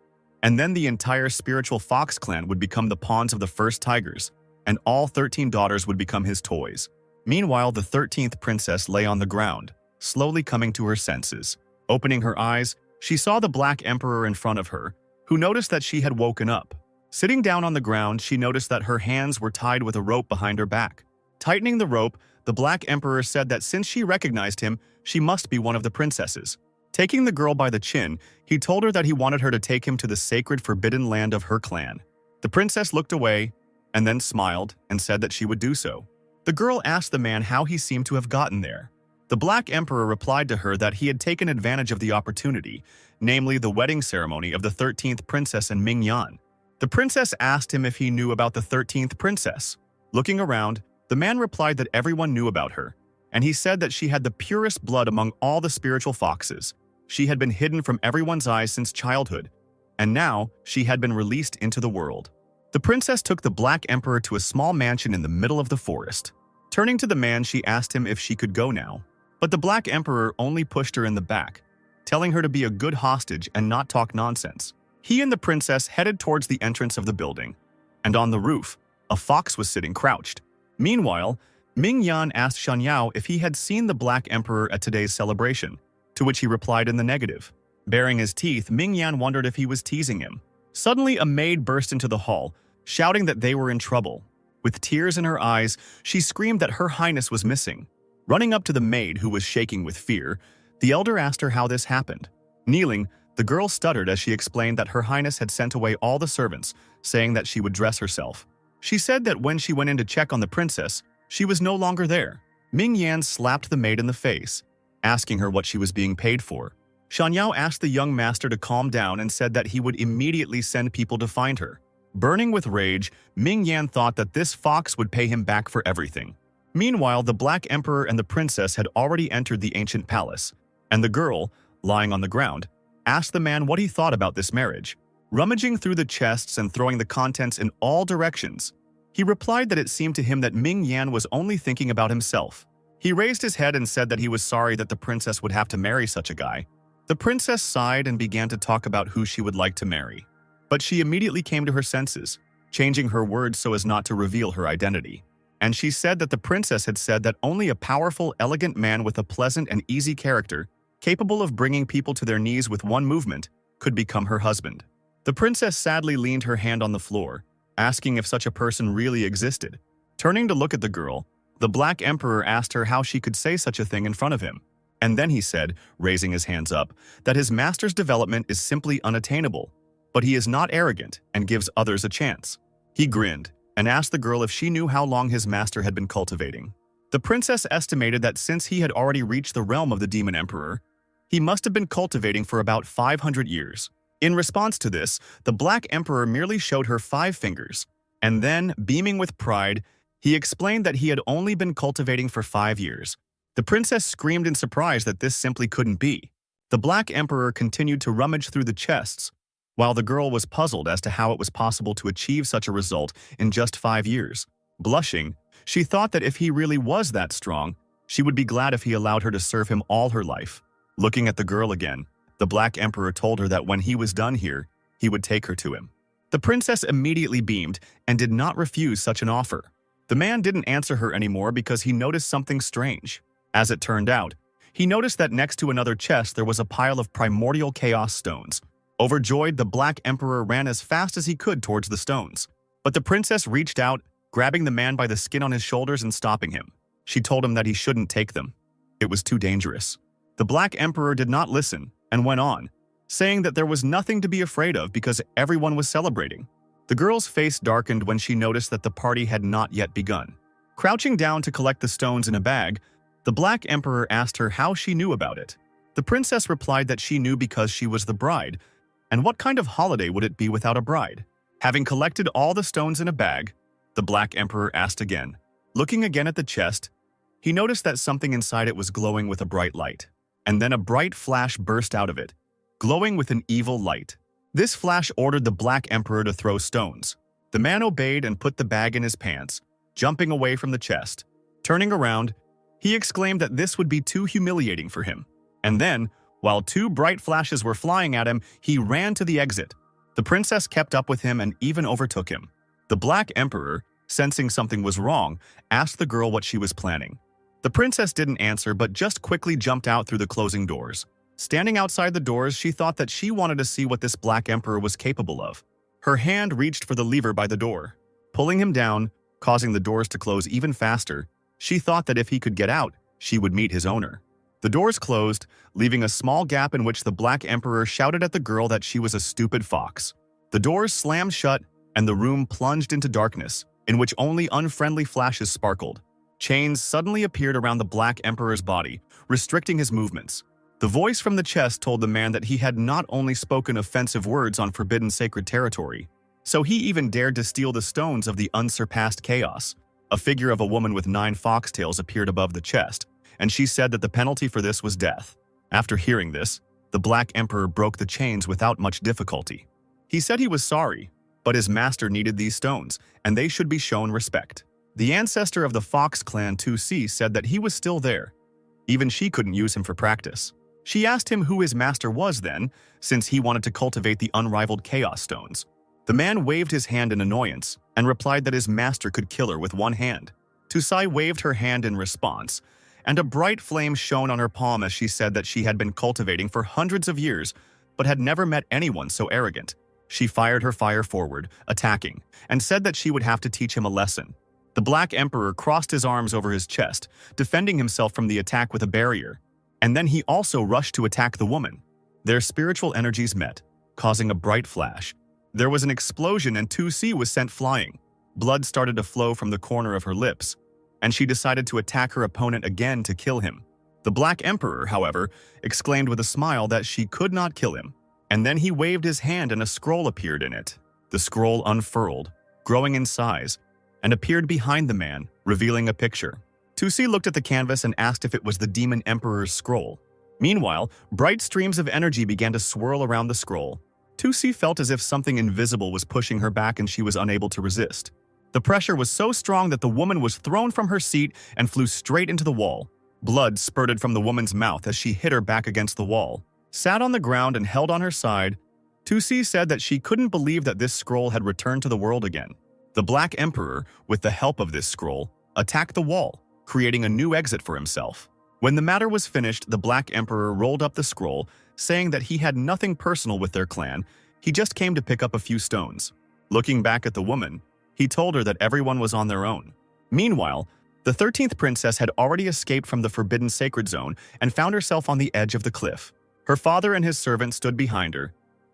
and then the entire spiritual fox clan would become the pawns of the first tigers, and all 13 daughters would become his toys. Meanwhile, the 13th princess lay on the ground, slowly coming to her senses. Opening her eyes, she saw the Black Emperor in front of her, who noticed that she had woken up. Sitting down on the ground, she noticed that her hands were tied with a rope behind her back. Tightening the rope, the Black Emperor said that since she recognized him, she must be one of the princesses. Taking the girl by the chin, he told her that he wanted her to take him to the sacred forbidden land of her clan. The princess looked away and then smiled and said that she would do so. The girl asked the man how he seemed to have gotten there. The Black Emperor replied to her that he had taken advantage of the opportunity, namely the wedding ceremony of the 13th princess and Ming Yan. The princess asked him if he knew about the 13th princess. Looking around, the man replied that everyone knew about her, and he said that she had the purest blood among all the spiritual foxes. She had been hidden from everyone's eyes since childhood, and now she had been released into the world. The princess took the Black Emperor to a small mansion in the middle of the forest. Turning to the man, she asked him if she could go now. But the Black Emperor only pushed her in the back, telling her to be a good hostage and not talk nonsense. He and the princess headed towards the entrance of the building, and on the roof, a fox was sitting crouched. Meanwhile, Ming Yan asked Shanyao if he had seen the Black Emperor at today's celebration, to which he replied in the negative. Baring his teeth, Ming Yan wondered if he was teasing him. Suddenly, a maid burst into the hall, shouting that they were in trouble. With tears in her eyes, she screamed that Her Highness was missing. Running up to the maid, who was shaking with fear, the elder asked her how this happened. Kneeling, the girl stuttered as she explained that Her Highness had sent away all the servants, saying that she would dress herself. She said that when she went in to check on the princess, she was no longer there. Ming Yan slapped the maid in the face, asking her what she was being paid for. Shanyao asked the young master to calm down and said that he would immediately send people to find her. Burning with rage, Ming Yan thought that this fox would pay him back for everything. Meanwhile, the Black Emperor and the princess had already entered the ancient palace, and the girl, lying on the ground, asked the man what he thought about this marriage. Rummaging through the chests and throwing the contents in all directions, he replied that it seemed to him that Ming Yan was only thinking about himself. He raised his head and said that he was sorry that the princess would have to marry such a guy. The princess sighed and began to talk about who she would like to marry. But she immediately came to her senses, changing her words so as not to reveal her identity. And she said that the princess had said that only a powerful, elegant man with a pleasant and easy character, capable of bringing people to their knees with one movement, could become her husband. The princess sadly leaned her hand on the floor, asking if such a person really existed. Turning to look at the girl, the Black Emperor asked her how she could say such a thing in front of him. And then he said, raising his hands up, that his master's development is simply unattainable, but he is not arrogant and gives others a chance. He grinned and asked the girl if she knew how long his master had been cultivating. The princess estimated that since he had already reached the realm of the Demon Emperor, he must have been cultivating for about 500 years. In response to this, the Black Emperor merely showed her 5 fingers, and then, beaming with pride, he explained that he had only been cultivating for 5 years. The princess screamed in surprise that this simply couldn't be. The Black Emperor continued to rummage through the chests, while the girl was puzzled as to how it was possible to achieve such a result in just 5 years. Blushing, she thought that if he really was that strong, she would be glad if he allowed her to serve him all her life. Looking at the girl again, the Black Emperor told her that when he was done here, he would take her to him. The princess immediately beamed and did not refuse such an offer. The man didn't answer her anymore because he noticed something strange. As it turned out, he noticed that next to another chest there was a pile of primordial chaos stones. Overjoyed, the Black Emperor ran as fast as he could towards the stones. But the princess reached out, grabbing the man by the skin on his shoulders and stopping him. She told him that he shouldn't take them. It was too dangerous. The Black Emperor did not listen and went on, saying that there was nothing to be afraid of because everyone was celebrating. The girl's face darkened when she noticed that the party had not yet begun. Crouching down to collect the stones in a bag, the Black Emperor asked her how she knew about it. The princess replied that she knew because she was the bride, and what kind of holiday would it be without a bride? Having collected all the stones in a bag, the Black Emperor asked again. Looking again at the chest, he noticed that something inside it was glowing with a bright light, and then a bright flash burst out of it, glowing with an evil light. This flash ordered the Black Emperor to throw stones. The man obeyed and put the bag in his pants, jumping away from the chest. Turning around, he exclaimed that this would be too humiliating for him. And then, while two bright flashes were flying at him, he ran to the exit. The princess kept up with him and even overtook him. The Black Emperor, sensing something was wrong, asked the girl what she was planning. The princess didn't answer but just quickly jumped out through the closing doors. Standing outside the doors, she thought that she wanted to see what this Black Emperor was capable of. Her hand reached for the lever by the door. Pulling him down, causing the doors to close even faster, she thought that if he could get out, she would meet his owner. The doors closed, leaving a small gap in which the Black Emperor shouted at the girl that she was a stupid fox. The doors slammed shut, and the room plunged into darkness, in which only unfriendly flashes sparkled. Chains suddenly appeared around the Black Emperor's body, restricting his movements. The voice from the chest told the man that he had not only spoken offensive words on forbidden sacred territory, so he even dared to steal the stones of the unsurpassed chaos. A figure of a woman with 9 foxtails appeared above the chest, and she said that the penalty for this was death. After hearing this, the Black Emperor broke the chains without much difficulty. He said he was sorry, but his master needed these stones, and they should be shown respect. The ancestor of the Fox clan 2C said that he was still there. Even she couldn't use him for practice. She asked him who his master was then, since he wanted to cultivate the unrivaled chaos stones. The man waved his hand in annoyance and replied that his master could kill her with one hand. Tusai waved her hand in response, and a bright flame shone on her palm as she said that she had been cultivating for hundreds of years, but had never met anyone so arrogant. She fired her fire forward, attacking, and said that she would have to teach him a lesson. The Black Emperor crossed his arms over his chest, defending himself from the attack with a barrier, and then he also rushed to attack the woman. Their spiritual energies met, causing a bright flash. There was an explosion and 2C was sent flying. Blood started to flow from the corner of her lips, and she decided to attack her opponent again to kill him. The Black Emperor, however, exclaimed with a smile that she could not kill him, and then he waved his hand and a scroll appeared in it. The scroll unfurled, growing in size, and appeared behind the man, revealing a picture. 2C looked at the canvas and asked if it was the Demon Emperor's scroll. Meanwhile, bright streams of energy began to swirl around the scroll. 2C felt as if something invisible was pushing her back and she was unable to resist. The pressure was so strong that the woman was thrown from her seat and flew straight into the wall. Blood spurted from the woman's mouth as she hit her back against the wall. Sat on the ground and held on her side, 2C said that she couldn't believe that this scroll had returned to the world again. The Black Emperor, with the help of this scroll, attacked the wall, creating a new exit for himself. When the matter was finished, the Black Emperor rolled up the scroll, saying that he had nothing personal with their clan, he just came to pick up a few stones. Looking back at the woman, he told her that everyone was on their own. Meanwhile, the 13th princess had already escaped from the forbidden sacred zone and found herself on the edge of the cliff. Her father and his servant stood behind her,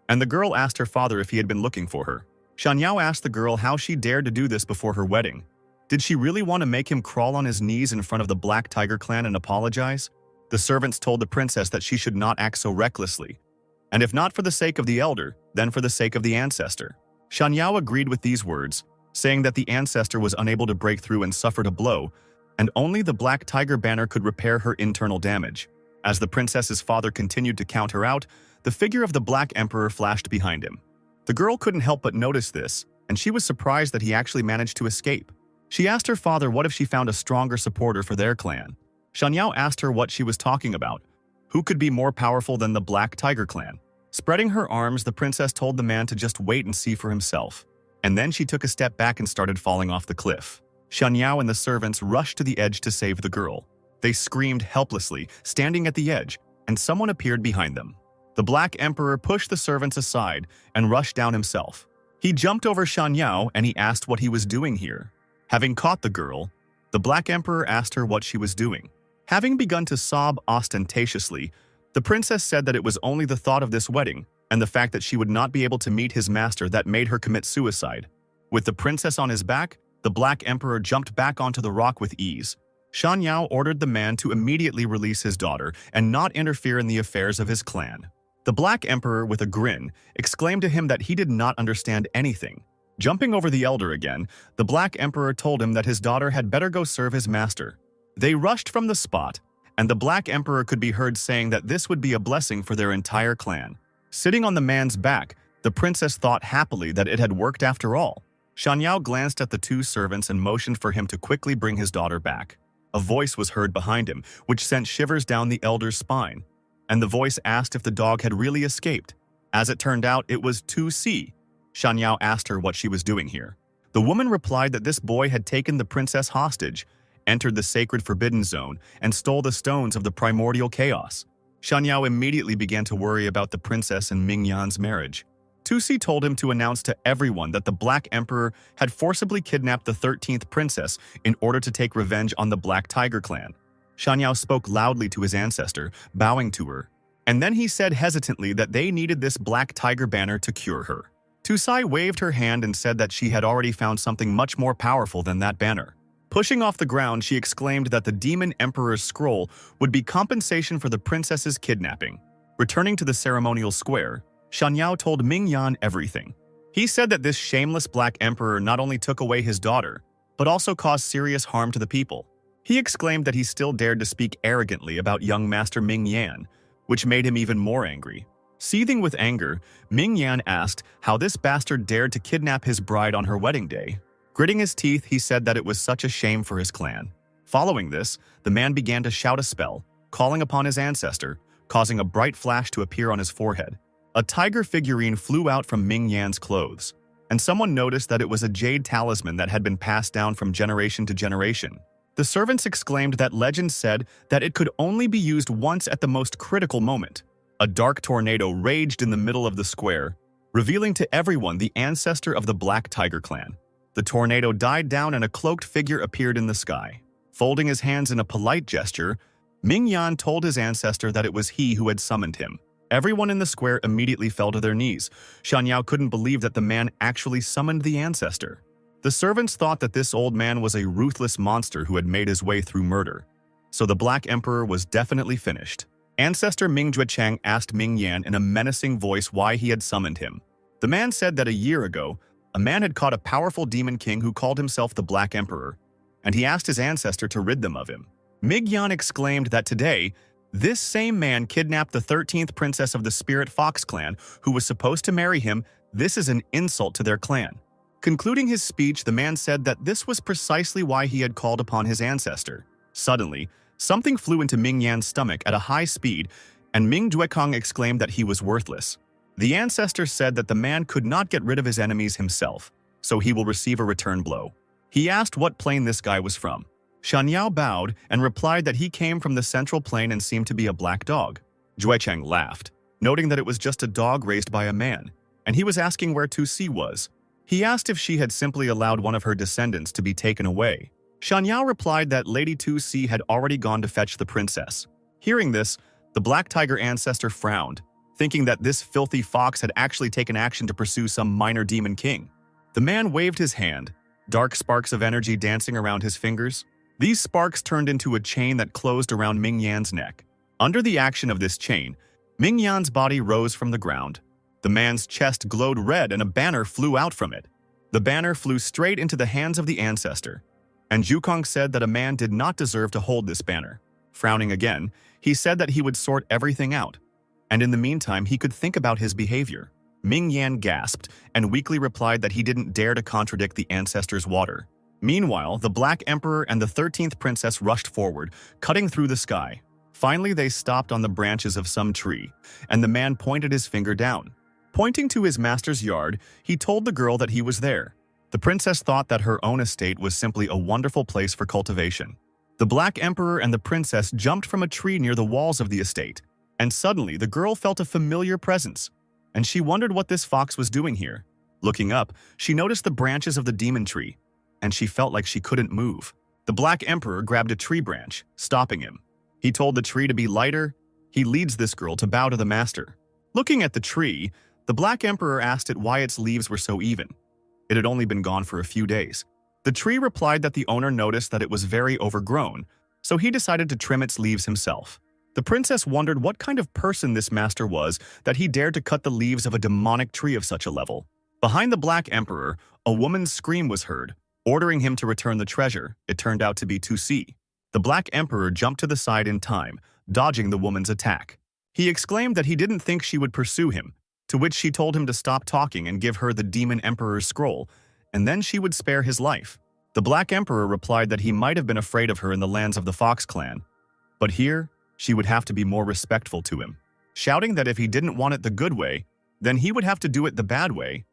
and the girl asked her father if he had been looking for her. Shanyao asked the girl how she dared to do this before her wedding. Did she really want to make him crawl on his knees in front of the Black Tiger clan and apologize? The servants told the princess that she should not act so recklessly, and if not for the sake of the elder, then for the sake of the ancestor. Shanyao agreed with these words, saying that the ancestor was unable to break through and suffered a blow, and only the Black Tiger banner could repair her internal damage. As the princess's father continued to count her out, the figure of the Black Emperor flashed behind him. The girl couldn't help but notice this, and she was surprised that he actually managed to escape. She asked her father what if she found a stronger supporter for their clan. Shanyao asked her what she was talking about. Who could be more powerful than the Black Tiger clan? Spreading her arms, the princess told the man to just wait and see for himself. And then she took a step back and started falling off the cliff. Xianyao and the servants rushed to the edge to save the girl. They screamed helplessly, standing at the edge, and someone appeared behind them. The Black Emperor pushed the servants aside and rushed down himself. He jumped over Xianyao and he asked what he was doing here. Having caught the girl, the Black Emperor asked her what she was doing. Having begun to sob ostentatiously, the princess said that it was only the thought of this wedding and the fact that she would not be able to meet his master that made her commit suicide. With the princess on his back, the Black Emperor jumped back onto the rock with ease. Xianyao ordered the man to immediately release his daughter and not interfere in the affairs of his clan. The Black Emperor, with a grin, exclaimed to him that he did not understand anything. Jumping over the elder again, the Black Emperor told him that his daughter had better go serve his master. They rushed from the spot, and the Black Emperor could be heard saying that this would be a blessing for their entire clan. Sitting on the man's back, the princess thought happily that it had worked after all. Xianyao glanced at the two servants and motioned for him to quickly bring his daughter back. A voice was heard behind him, which sent shivers down the elder's spine, and the voice asked if the dog had really escaped. As it turned out, it was 2C. Xianyao asked her what she was doing here. The woman replied that this boy had taken the princess hostage, entered the sacred forbidden zone, and stole the stones of the primordial chaos. Xianyao immediately began to worry about the princess and Mingyan's marriage. 2C told him to announce to everyone that the Black Emperor had forcibly kidnapped the 13th princess in order to take revenge on the Black Tiger clan. Xianyao spoke loudly to his ancestor, bowing to her, and then he said hesitantly that they needed this Black Tiger banner to cure her. 2C waved her hand and said that she had already found something much more powerful than that banner. Pushing off the ground, she exclaimed that the Demon Emperor's scroll would be compensation for the princess's kidnapping. Returning to the ceremonial square, Xianyao told Mingyan everything. He said that this shameless Black Emperor not only took away his daughter, but also caused serious harm to the people. He exclaimed that he still dared to speak arrogantly about young Master Mingyan, which made him even more angry. Seething with anger, Mingyan asked how this bastard dared to kidnap his bride on her wedding day. Gritting his teeth, he said that it was such a shame for his clan. Following this, the man began to shout a spell, calling upon his ancestor, causing a bright flash to appear on his forehead. A tiger figurine flew out from Mingyan's clothes, and someone noticed that it was a jade talisman that had been passed down from generation to generation. The servants exclaimed that legend said that it could only be used once at the most critical moment. A dark tornado raged in the middle of the square, revealing to everyone the ancestor of the Black Tiger clan. The tornado died down and a cloaked figure appeared in the sky. Folding his hands in a polite gesture, Mingyan told his ancestor that it was he who had summoned him. Everyone in the square immediately fell to their knees. Xianyao couldn't believe that the man actually summoned the ancestor. The servants thought that this old man was a ruthless monster who had made his way through murder. So the Black Emperor was definitely finished. Ancestor Ming Juechang asked Mingyan in a menacing voice why he had summoned him. The man said that a year ago, a man had caught a powerful demon king who called himself the Black Emperor, and he asked his ancestor to rid them of him. Mingyan exclaimed that today, this same man kidnapped the 13th princess of the Spirit Fox clan who was supposed to marry him. This is an insult to their clan. Concluding his speech, the man said that this was precisely why he had called upon his ancestor. Suddenly, something flew into Mingyan's stomach at a high speed, and Ming Juekong exclaimed that he was worthless. The ancestor said that the man could not get rid of his enemies himself, so he will receive a return blow. He asked what plane this guy was from. Xianyao bowed and replied that he came from the central plane and seemed to be a black dog. Juechang laughed, noting that it was just a dog raised by a man, and he was asking where 2C was. He asked if she had simply allowed one of her descendants to be taken away. Xianyao replied that Lady 2C had already gone to fetch the princess. Hearing this, the Black Tiger ancestor frowned, thinking that this filthy fox had actually taken action to pursue some minor demon king. The man waved his hand, dark sparks of energy dancing around his fingers. These sparks turned into a chain that closed around Mingyan's neck. Under the action of this chain, Mingyan's body rose from the ground. The man's chest glowed red and a banner flew out from it. The banner flew straight into the hands of the ancestor, and Juekong said that a man did not deserve to hold this banner. Frowning again, he said that he would sort everything out, and in the meantime he could think about his behavior. Mingyan gasped and weakly replied that he didn't dare to contradict the ancestor's water. Meanwhile, the Black Emperor and the 13th princess rushed forward, cutting through the sky. Finally, they stopped on the branches of some tree, and the man pointed his finger down. Pointing to his master's yard, he told the girl that he was there. The princess thought that her own estate was simply a wonderful place for cultivation. The Black Emperor and the princess jumped from a tree near the walls of the estate, and suddenly the girl felt a familiar presence, and she wondered what this fox was doing here. Looking up, she noticed the branches of the demon tree, and she felt like she couldn't move. The Black Emperor grabbed a tree branch, stopping him. He told the tree to be lighter. He leads this girl to bow to the master. Looking at the tree, the Black Emperor asked it why its leaves were so even. It had only been gone for a few days. The tree replied that the owner noticed that it was very overgrown, so he decided to trim its leaves himself. The princess wondered what kind of person this master was that he dared to cut the leaves of a demonic tree of such a level. Behind the Black Emperor, a woman's scream was heard, ordering him to return the treasure. It turned out to be Tusi. The Black Emperor jumped to the side in time, dodging the woman's attack. He exclaimed that he didn't think she would pursue him, to which she told him to stop talking and give her the Demon Emperor's scroll, and then she would spare his life. The Black Emperor replied that he might have been afraid of her in the lands of the Fox clan, but here, she would have to be more respectful to him, shouting that if he didn't want it the good way, then he would have to do it the bad way.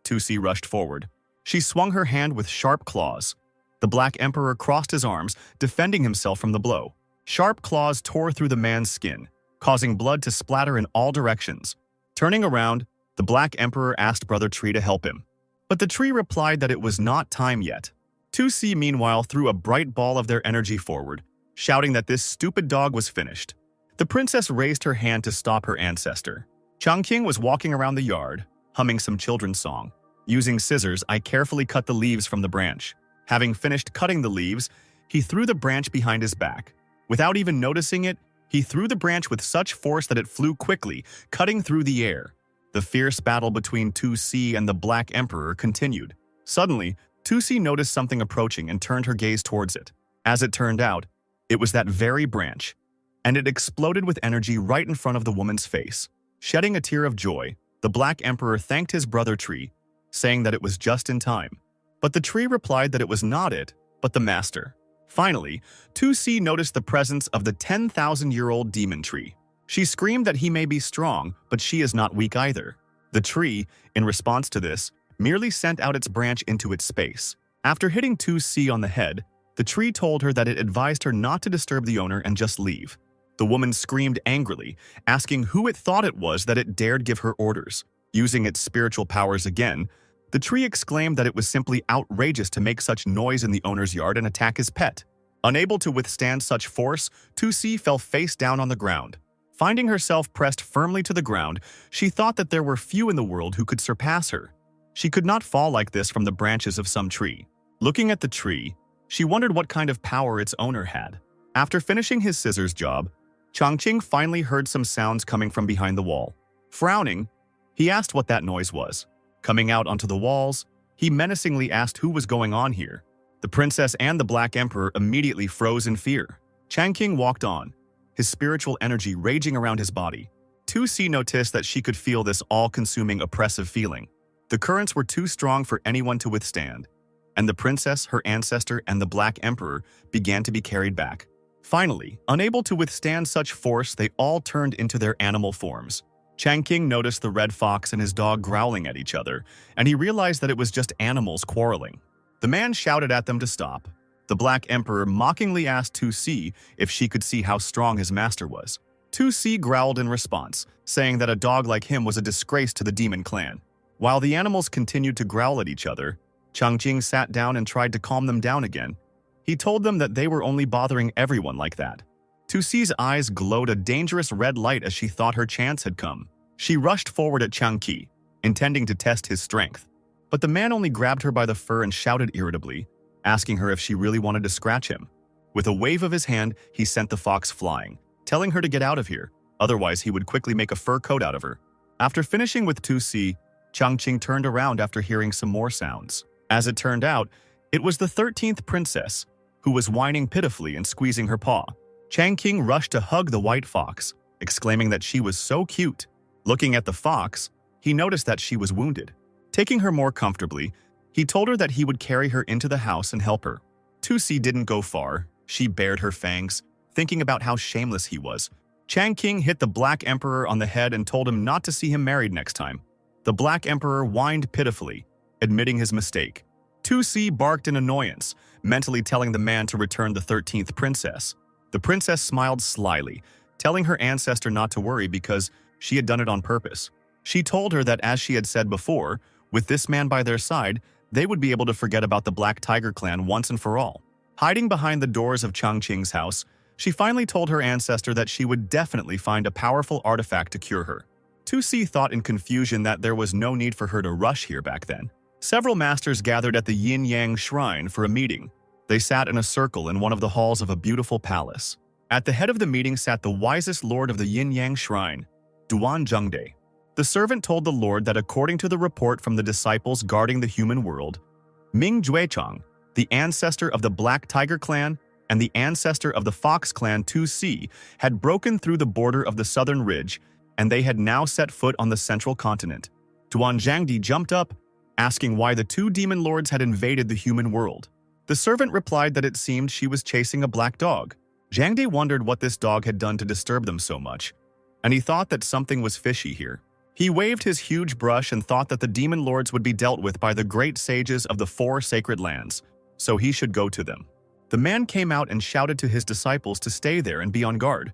Tusi rushed forward. She swung her hand with sharp claws. The Black Emperor crossed his arms, defending himself from the blow. Sharp claws tore through the man's skin, causing blood to splatter in all directions. Turning around, the Black Emperor asked Brother Tree to help him, but the tree replied that it was not time yet. Tusi, meanwhile, threw a bright ball of their energy forward, shouting that this stupid dog was finished. The princess raised her hand to stop her ancestor. Changqing was walking around the yard, humming some children's song. Using scissors, I carefully cut the leaves from the branch. Having finished cutting the leaves, he threw the branch behind his back. Without even noticing it, he threw the branch with such force that it flew quickly, cutting through the air. The fierce battle between Tusi and the Black Emperor continued. Suddenly, Tusi noticed something approaching and turned her gaze towards it. As it turned out, it was that very branch, and it exploded with energy right in front of the woman's face. Shedding a tear of joy, the Black Emperor thanked his brother Tree, saying that it was just in time. But the tree replied that it was not it, but the master. Finally, Tusi noticed the presence of the 10,000-year-old demon tree. She screamed that he may be strong, but she is not weak either. The tree, in response to this, merely sent out its branch into its space. After hitting Tusi on the head, the tree told her that it advised her not to disturb the owner and just leave. The woman screamed angrily, asking who it thought it was that it dared give her orders. Using its spiritual powers again, the tree exclaimed that it was simply outrageous to make such noise in the owner's yard and attack his pet. Unable to withstand such force, Tusi fell face down on the ground. Finding herself pressed firmly to the ground, she thought that there were few in the world who could surpass her. She could not fall like this from the branches of some tree. Looking at the tree, she wondered what kind of power its owner had. After finishing his scissors job, Changqing finally heard some sounds coming from behind the wall. Frowning, he asked what that noise was. Coming out onto the walls, he menacingly asked who was going on here. The princess and the Black Emperor immediately froze in fear. Changqing walked on, his spiritual energy raging around his body. Tusi noticed that she could feel this all-consuming oppressive feeling. The currents were too strong for anyone to withstand, and the princess, her ancestor, and the Black Emperor began to be carried back. Finally, unable to withstand such force, they all turned into their animal forms. Changqing noticed the red fox and his dog growling at each other, and he realized that it was just animals quarreling. The man shouted at them to stop. The Black Emperor mockingly asked Tusi if she could see how strong his master was. Tusi growled in response, saying that a dog like him was a disgrace to the demon clan. While the animals continued to growl at each other, Changqing sat down and tried to calm them down again. He told them that they were only bothering everyone like that. Tusi's eyes glowed a dangerous red light as she thought her chance had come. She rushed forward at Changqi, intending to test his strength. But the man only grabbed her by the fur and shouted irritably, asking her if she really wanted to scratch him. With a wave of his hand, he sent the fox flying, telling her to get out of here, otherwise he would quickly make a fur coat out of her. After finishing with Tusi, Changqing turned around after hearing some more sounds. As it turned out, it was the 13th princess, who was whining pitifully and squeezing her paw. Changqing rushed to hug the white fox, exclaiming that she was so cute. Looking at the fox, he noticed that she was wounded. Taking her more comfortably, he told her that he would carry her into the house and help her. Tusi didn't go far. She bared her fangs, thinking about how shameless he was. Chang King hit the Black Emperor on the head and told him not to see him married next time. The Black Emperor whined pitifully, admitting his mistake. 2C barked in annoyance, mentally telling the man to return the 13th princess. The princess smiled slyly, telling her ancestor not to worry because she had done it on purpose. She told her that, as she had said before, with this man by their side, they would be able to forget about the Black Tiger clan once and for all. Hiding behind the doors of Chang Qing's house, she finally told her ancestor that she would definitely find a powerful artifact to cure her. 2C thought in confusion that there was no need for her to rush here back then. Several masters gathered at the Yin-Yang Shrine for a meeting. They sat in a circle in one of the halls of a beautiful palace. At the head of the meeting sat the wisest lord of the Yin-Yang Shrine, Duan Zhengde. The servant told the lord that according to the report from the disciples guarding the human world, Ming Juechang, the ancestor of the Black Tiger clan and the ancestor of the Fox clan 2C, had broken through the border of the southern ridge, and they had now set foot on the central continent. Duan Zhengde jumped up, asking why the two demon lords had invaded the human world. The servant replied that it seemed she was chasing a black dog. Zhengde wondered what this dog had done to disturb them so much, and he thought that something was fishy here. He waved his huge brush and thought that the demon lords would be dealt with by the great sages of the 4 sacred lands, so he should go to them. The man came out and shouted to his disciples to stay there and be on guard.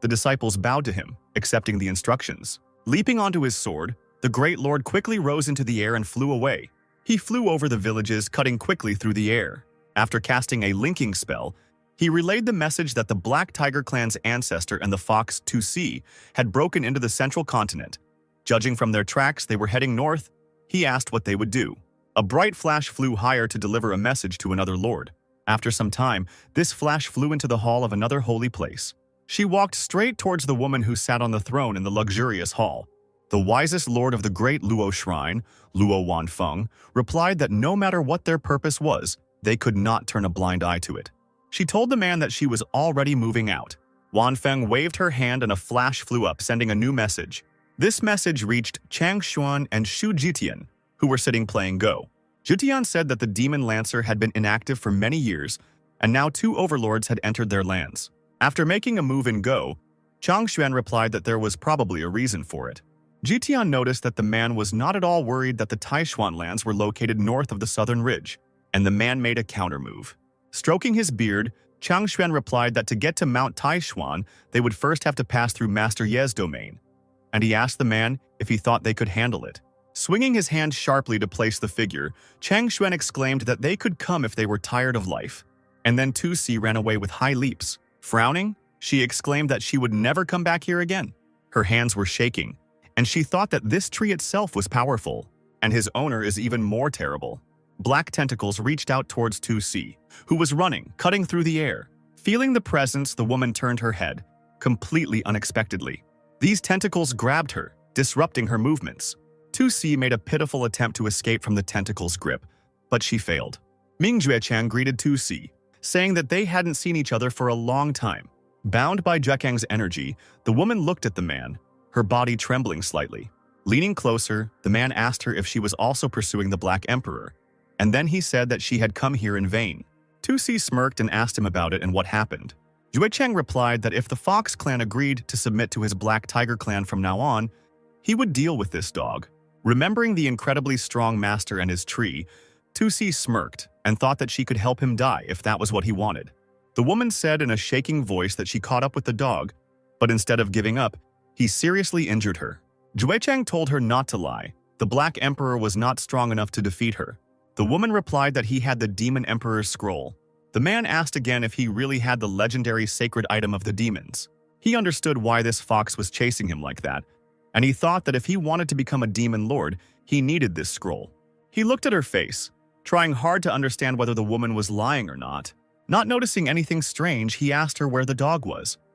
The disciples bowed to him, accepting the instructions. Leaping onto his sword, the great lord quickly rose into the air and flew away. He flew over the villages, cutting quickly through the air. After casting a linking spell, he relayed the message that the Black Tiger clan's ancestor and the Fox 2C had broken into the central continent. Judging from their tracks, they were heading north. He asked what they would do. A bright flash flew higher to deliver a message to another lord. After some time, this flash flew into the hall of another holy place. She walked straight towards the woman who sat on the throne in the luxurious hall. The wisest lord of the great Luo Shrine, Luo Wanfeng, replied that no matter what their purpose was, they could not turn a blind eye to it. She told the man that she was already moving out. Wanfeng waved her hand and a flash flew up, sending a new message. This message reached Chang Xuan and Xu Jitian, who were sitting playing Go. Jitian said that the Demon Lancer had been inactive for many years, and now 2 overlords had entered their lands. After making a move in Go, Chang Xuan replied that there was probably a reason for it. Jitian noticed that the man was not at all worried that the Taishuan lands were located north of the southern ridge, and the man made a countermove. Stroking his beard, Chang Xuan replied that to get to Mount Taishuan, they would first have to pass through Master Ye's domain, and he asked the man if he thought they could handle it. Swinging his hand sharply to place the figure, Chang Xuan exclaimed that they could come if they were tired of life. And then 2C ran away with high leaps. Frowning, she exclaimed that she would never come back here again. Her hands were shaking, and she thought that this tree itself was powerful, and his owner is even more terrible. Black tentacles reached out towards 2C, who was running, cutting through the air. Feeling the presence, the woman turned her head, completely unexpectedly. These tentacles grabbed her, disrupting her movements. 2C made a pitiful attempt to escape from the tentacles' grip, but she failed. Ming Juechang greeted 2C, saying that they hadn't seen each other for a long time. Bound by Juechang's energy, the woman looked at the man, her body trembling slightly. Leaning closer, the man asked her if she was also pursuing the Black Emperor, and then he said that she had come here in vain. 2C smirked and asked him about it and what happened. Juechang replied that if the Fox clan agreed to submit to his Black Tiger clan from now on, he would deal with this dog. Remembering the incredibly strong master and his tree, 2C smirked and thought that she could help him die if that was what he wanted. The woman said in a shaking voice that she caught up with the dog, but instead of giving up, he seriously injured her. Juechang told her not to lie. The Black Emperor was not strong enough to defeat her. The woman replied that he had the Demon Emperor's scroll. The man asked again if he really had the legendary sacred item of the demons. He understood why this fox was chasing him like that, and he thought that if he wanted to become a demon lord, he needed this scroll. He looked at her face, trying hard to understand whether the woman was lying or not. Not noticing anything strange, he asked her where the dog was.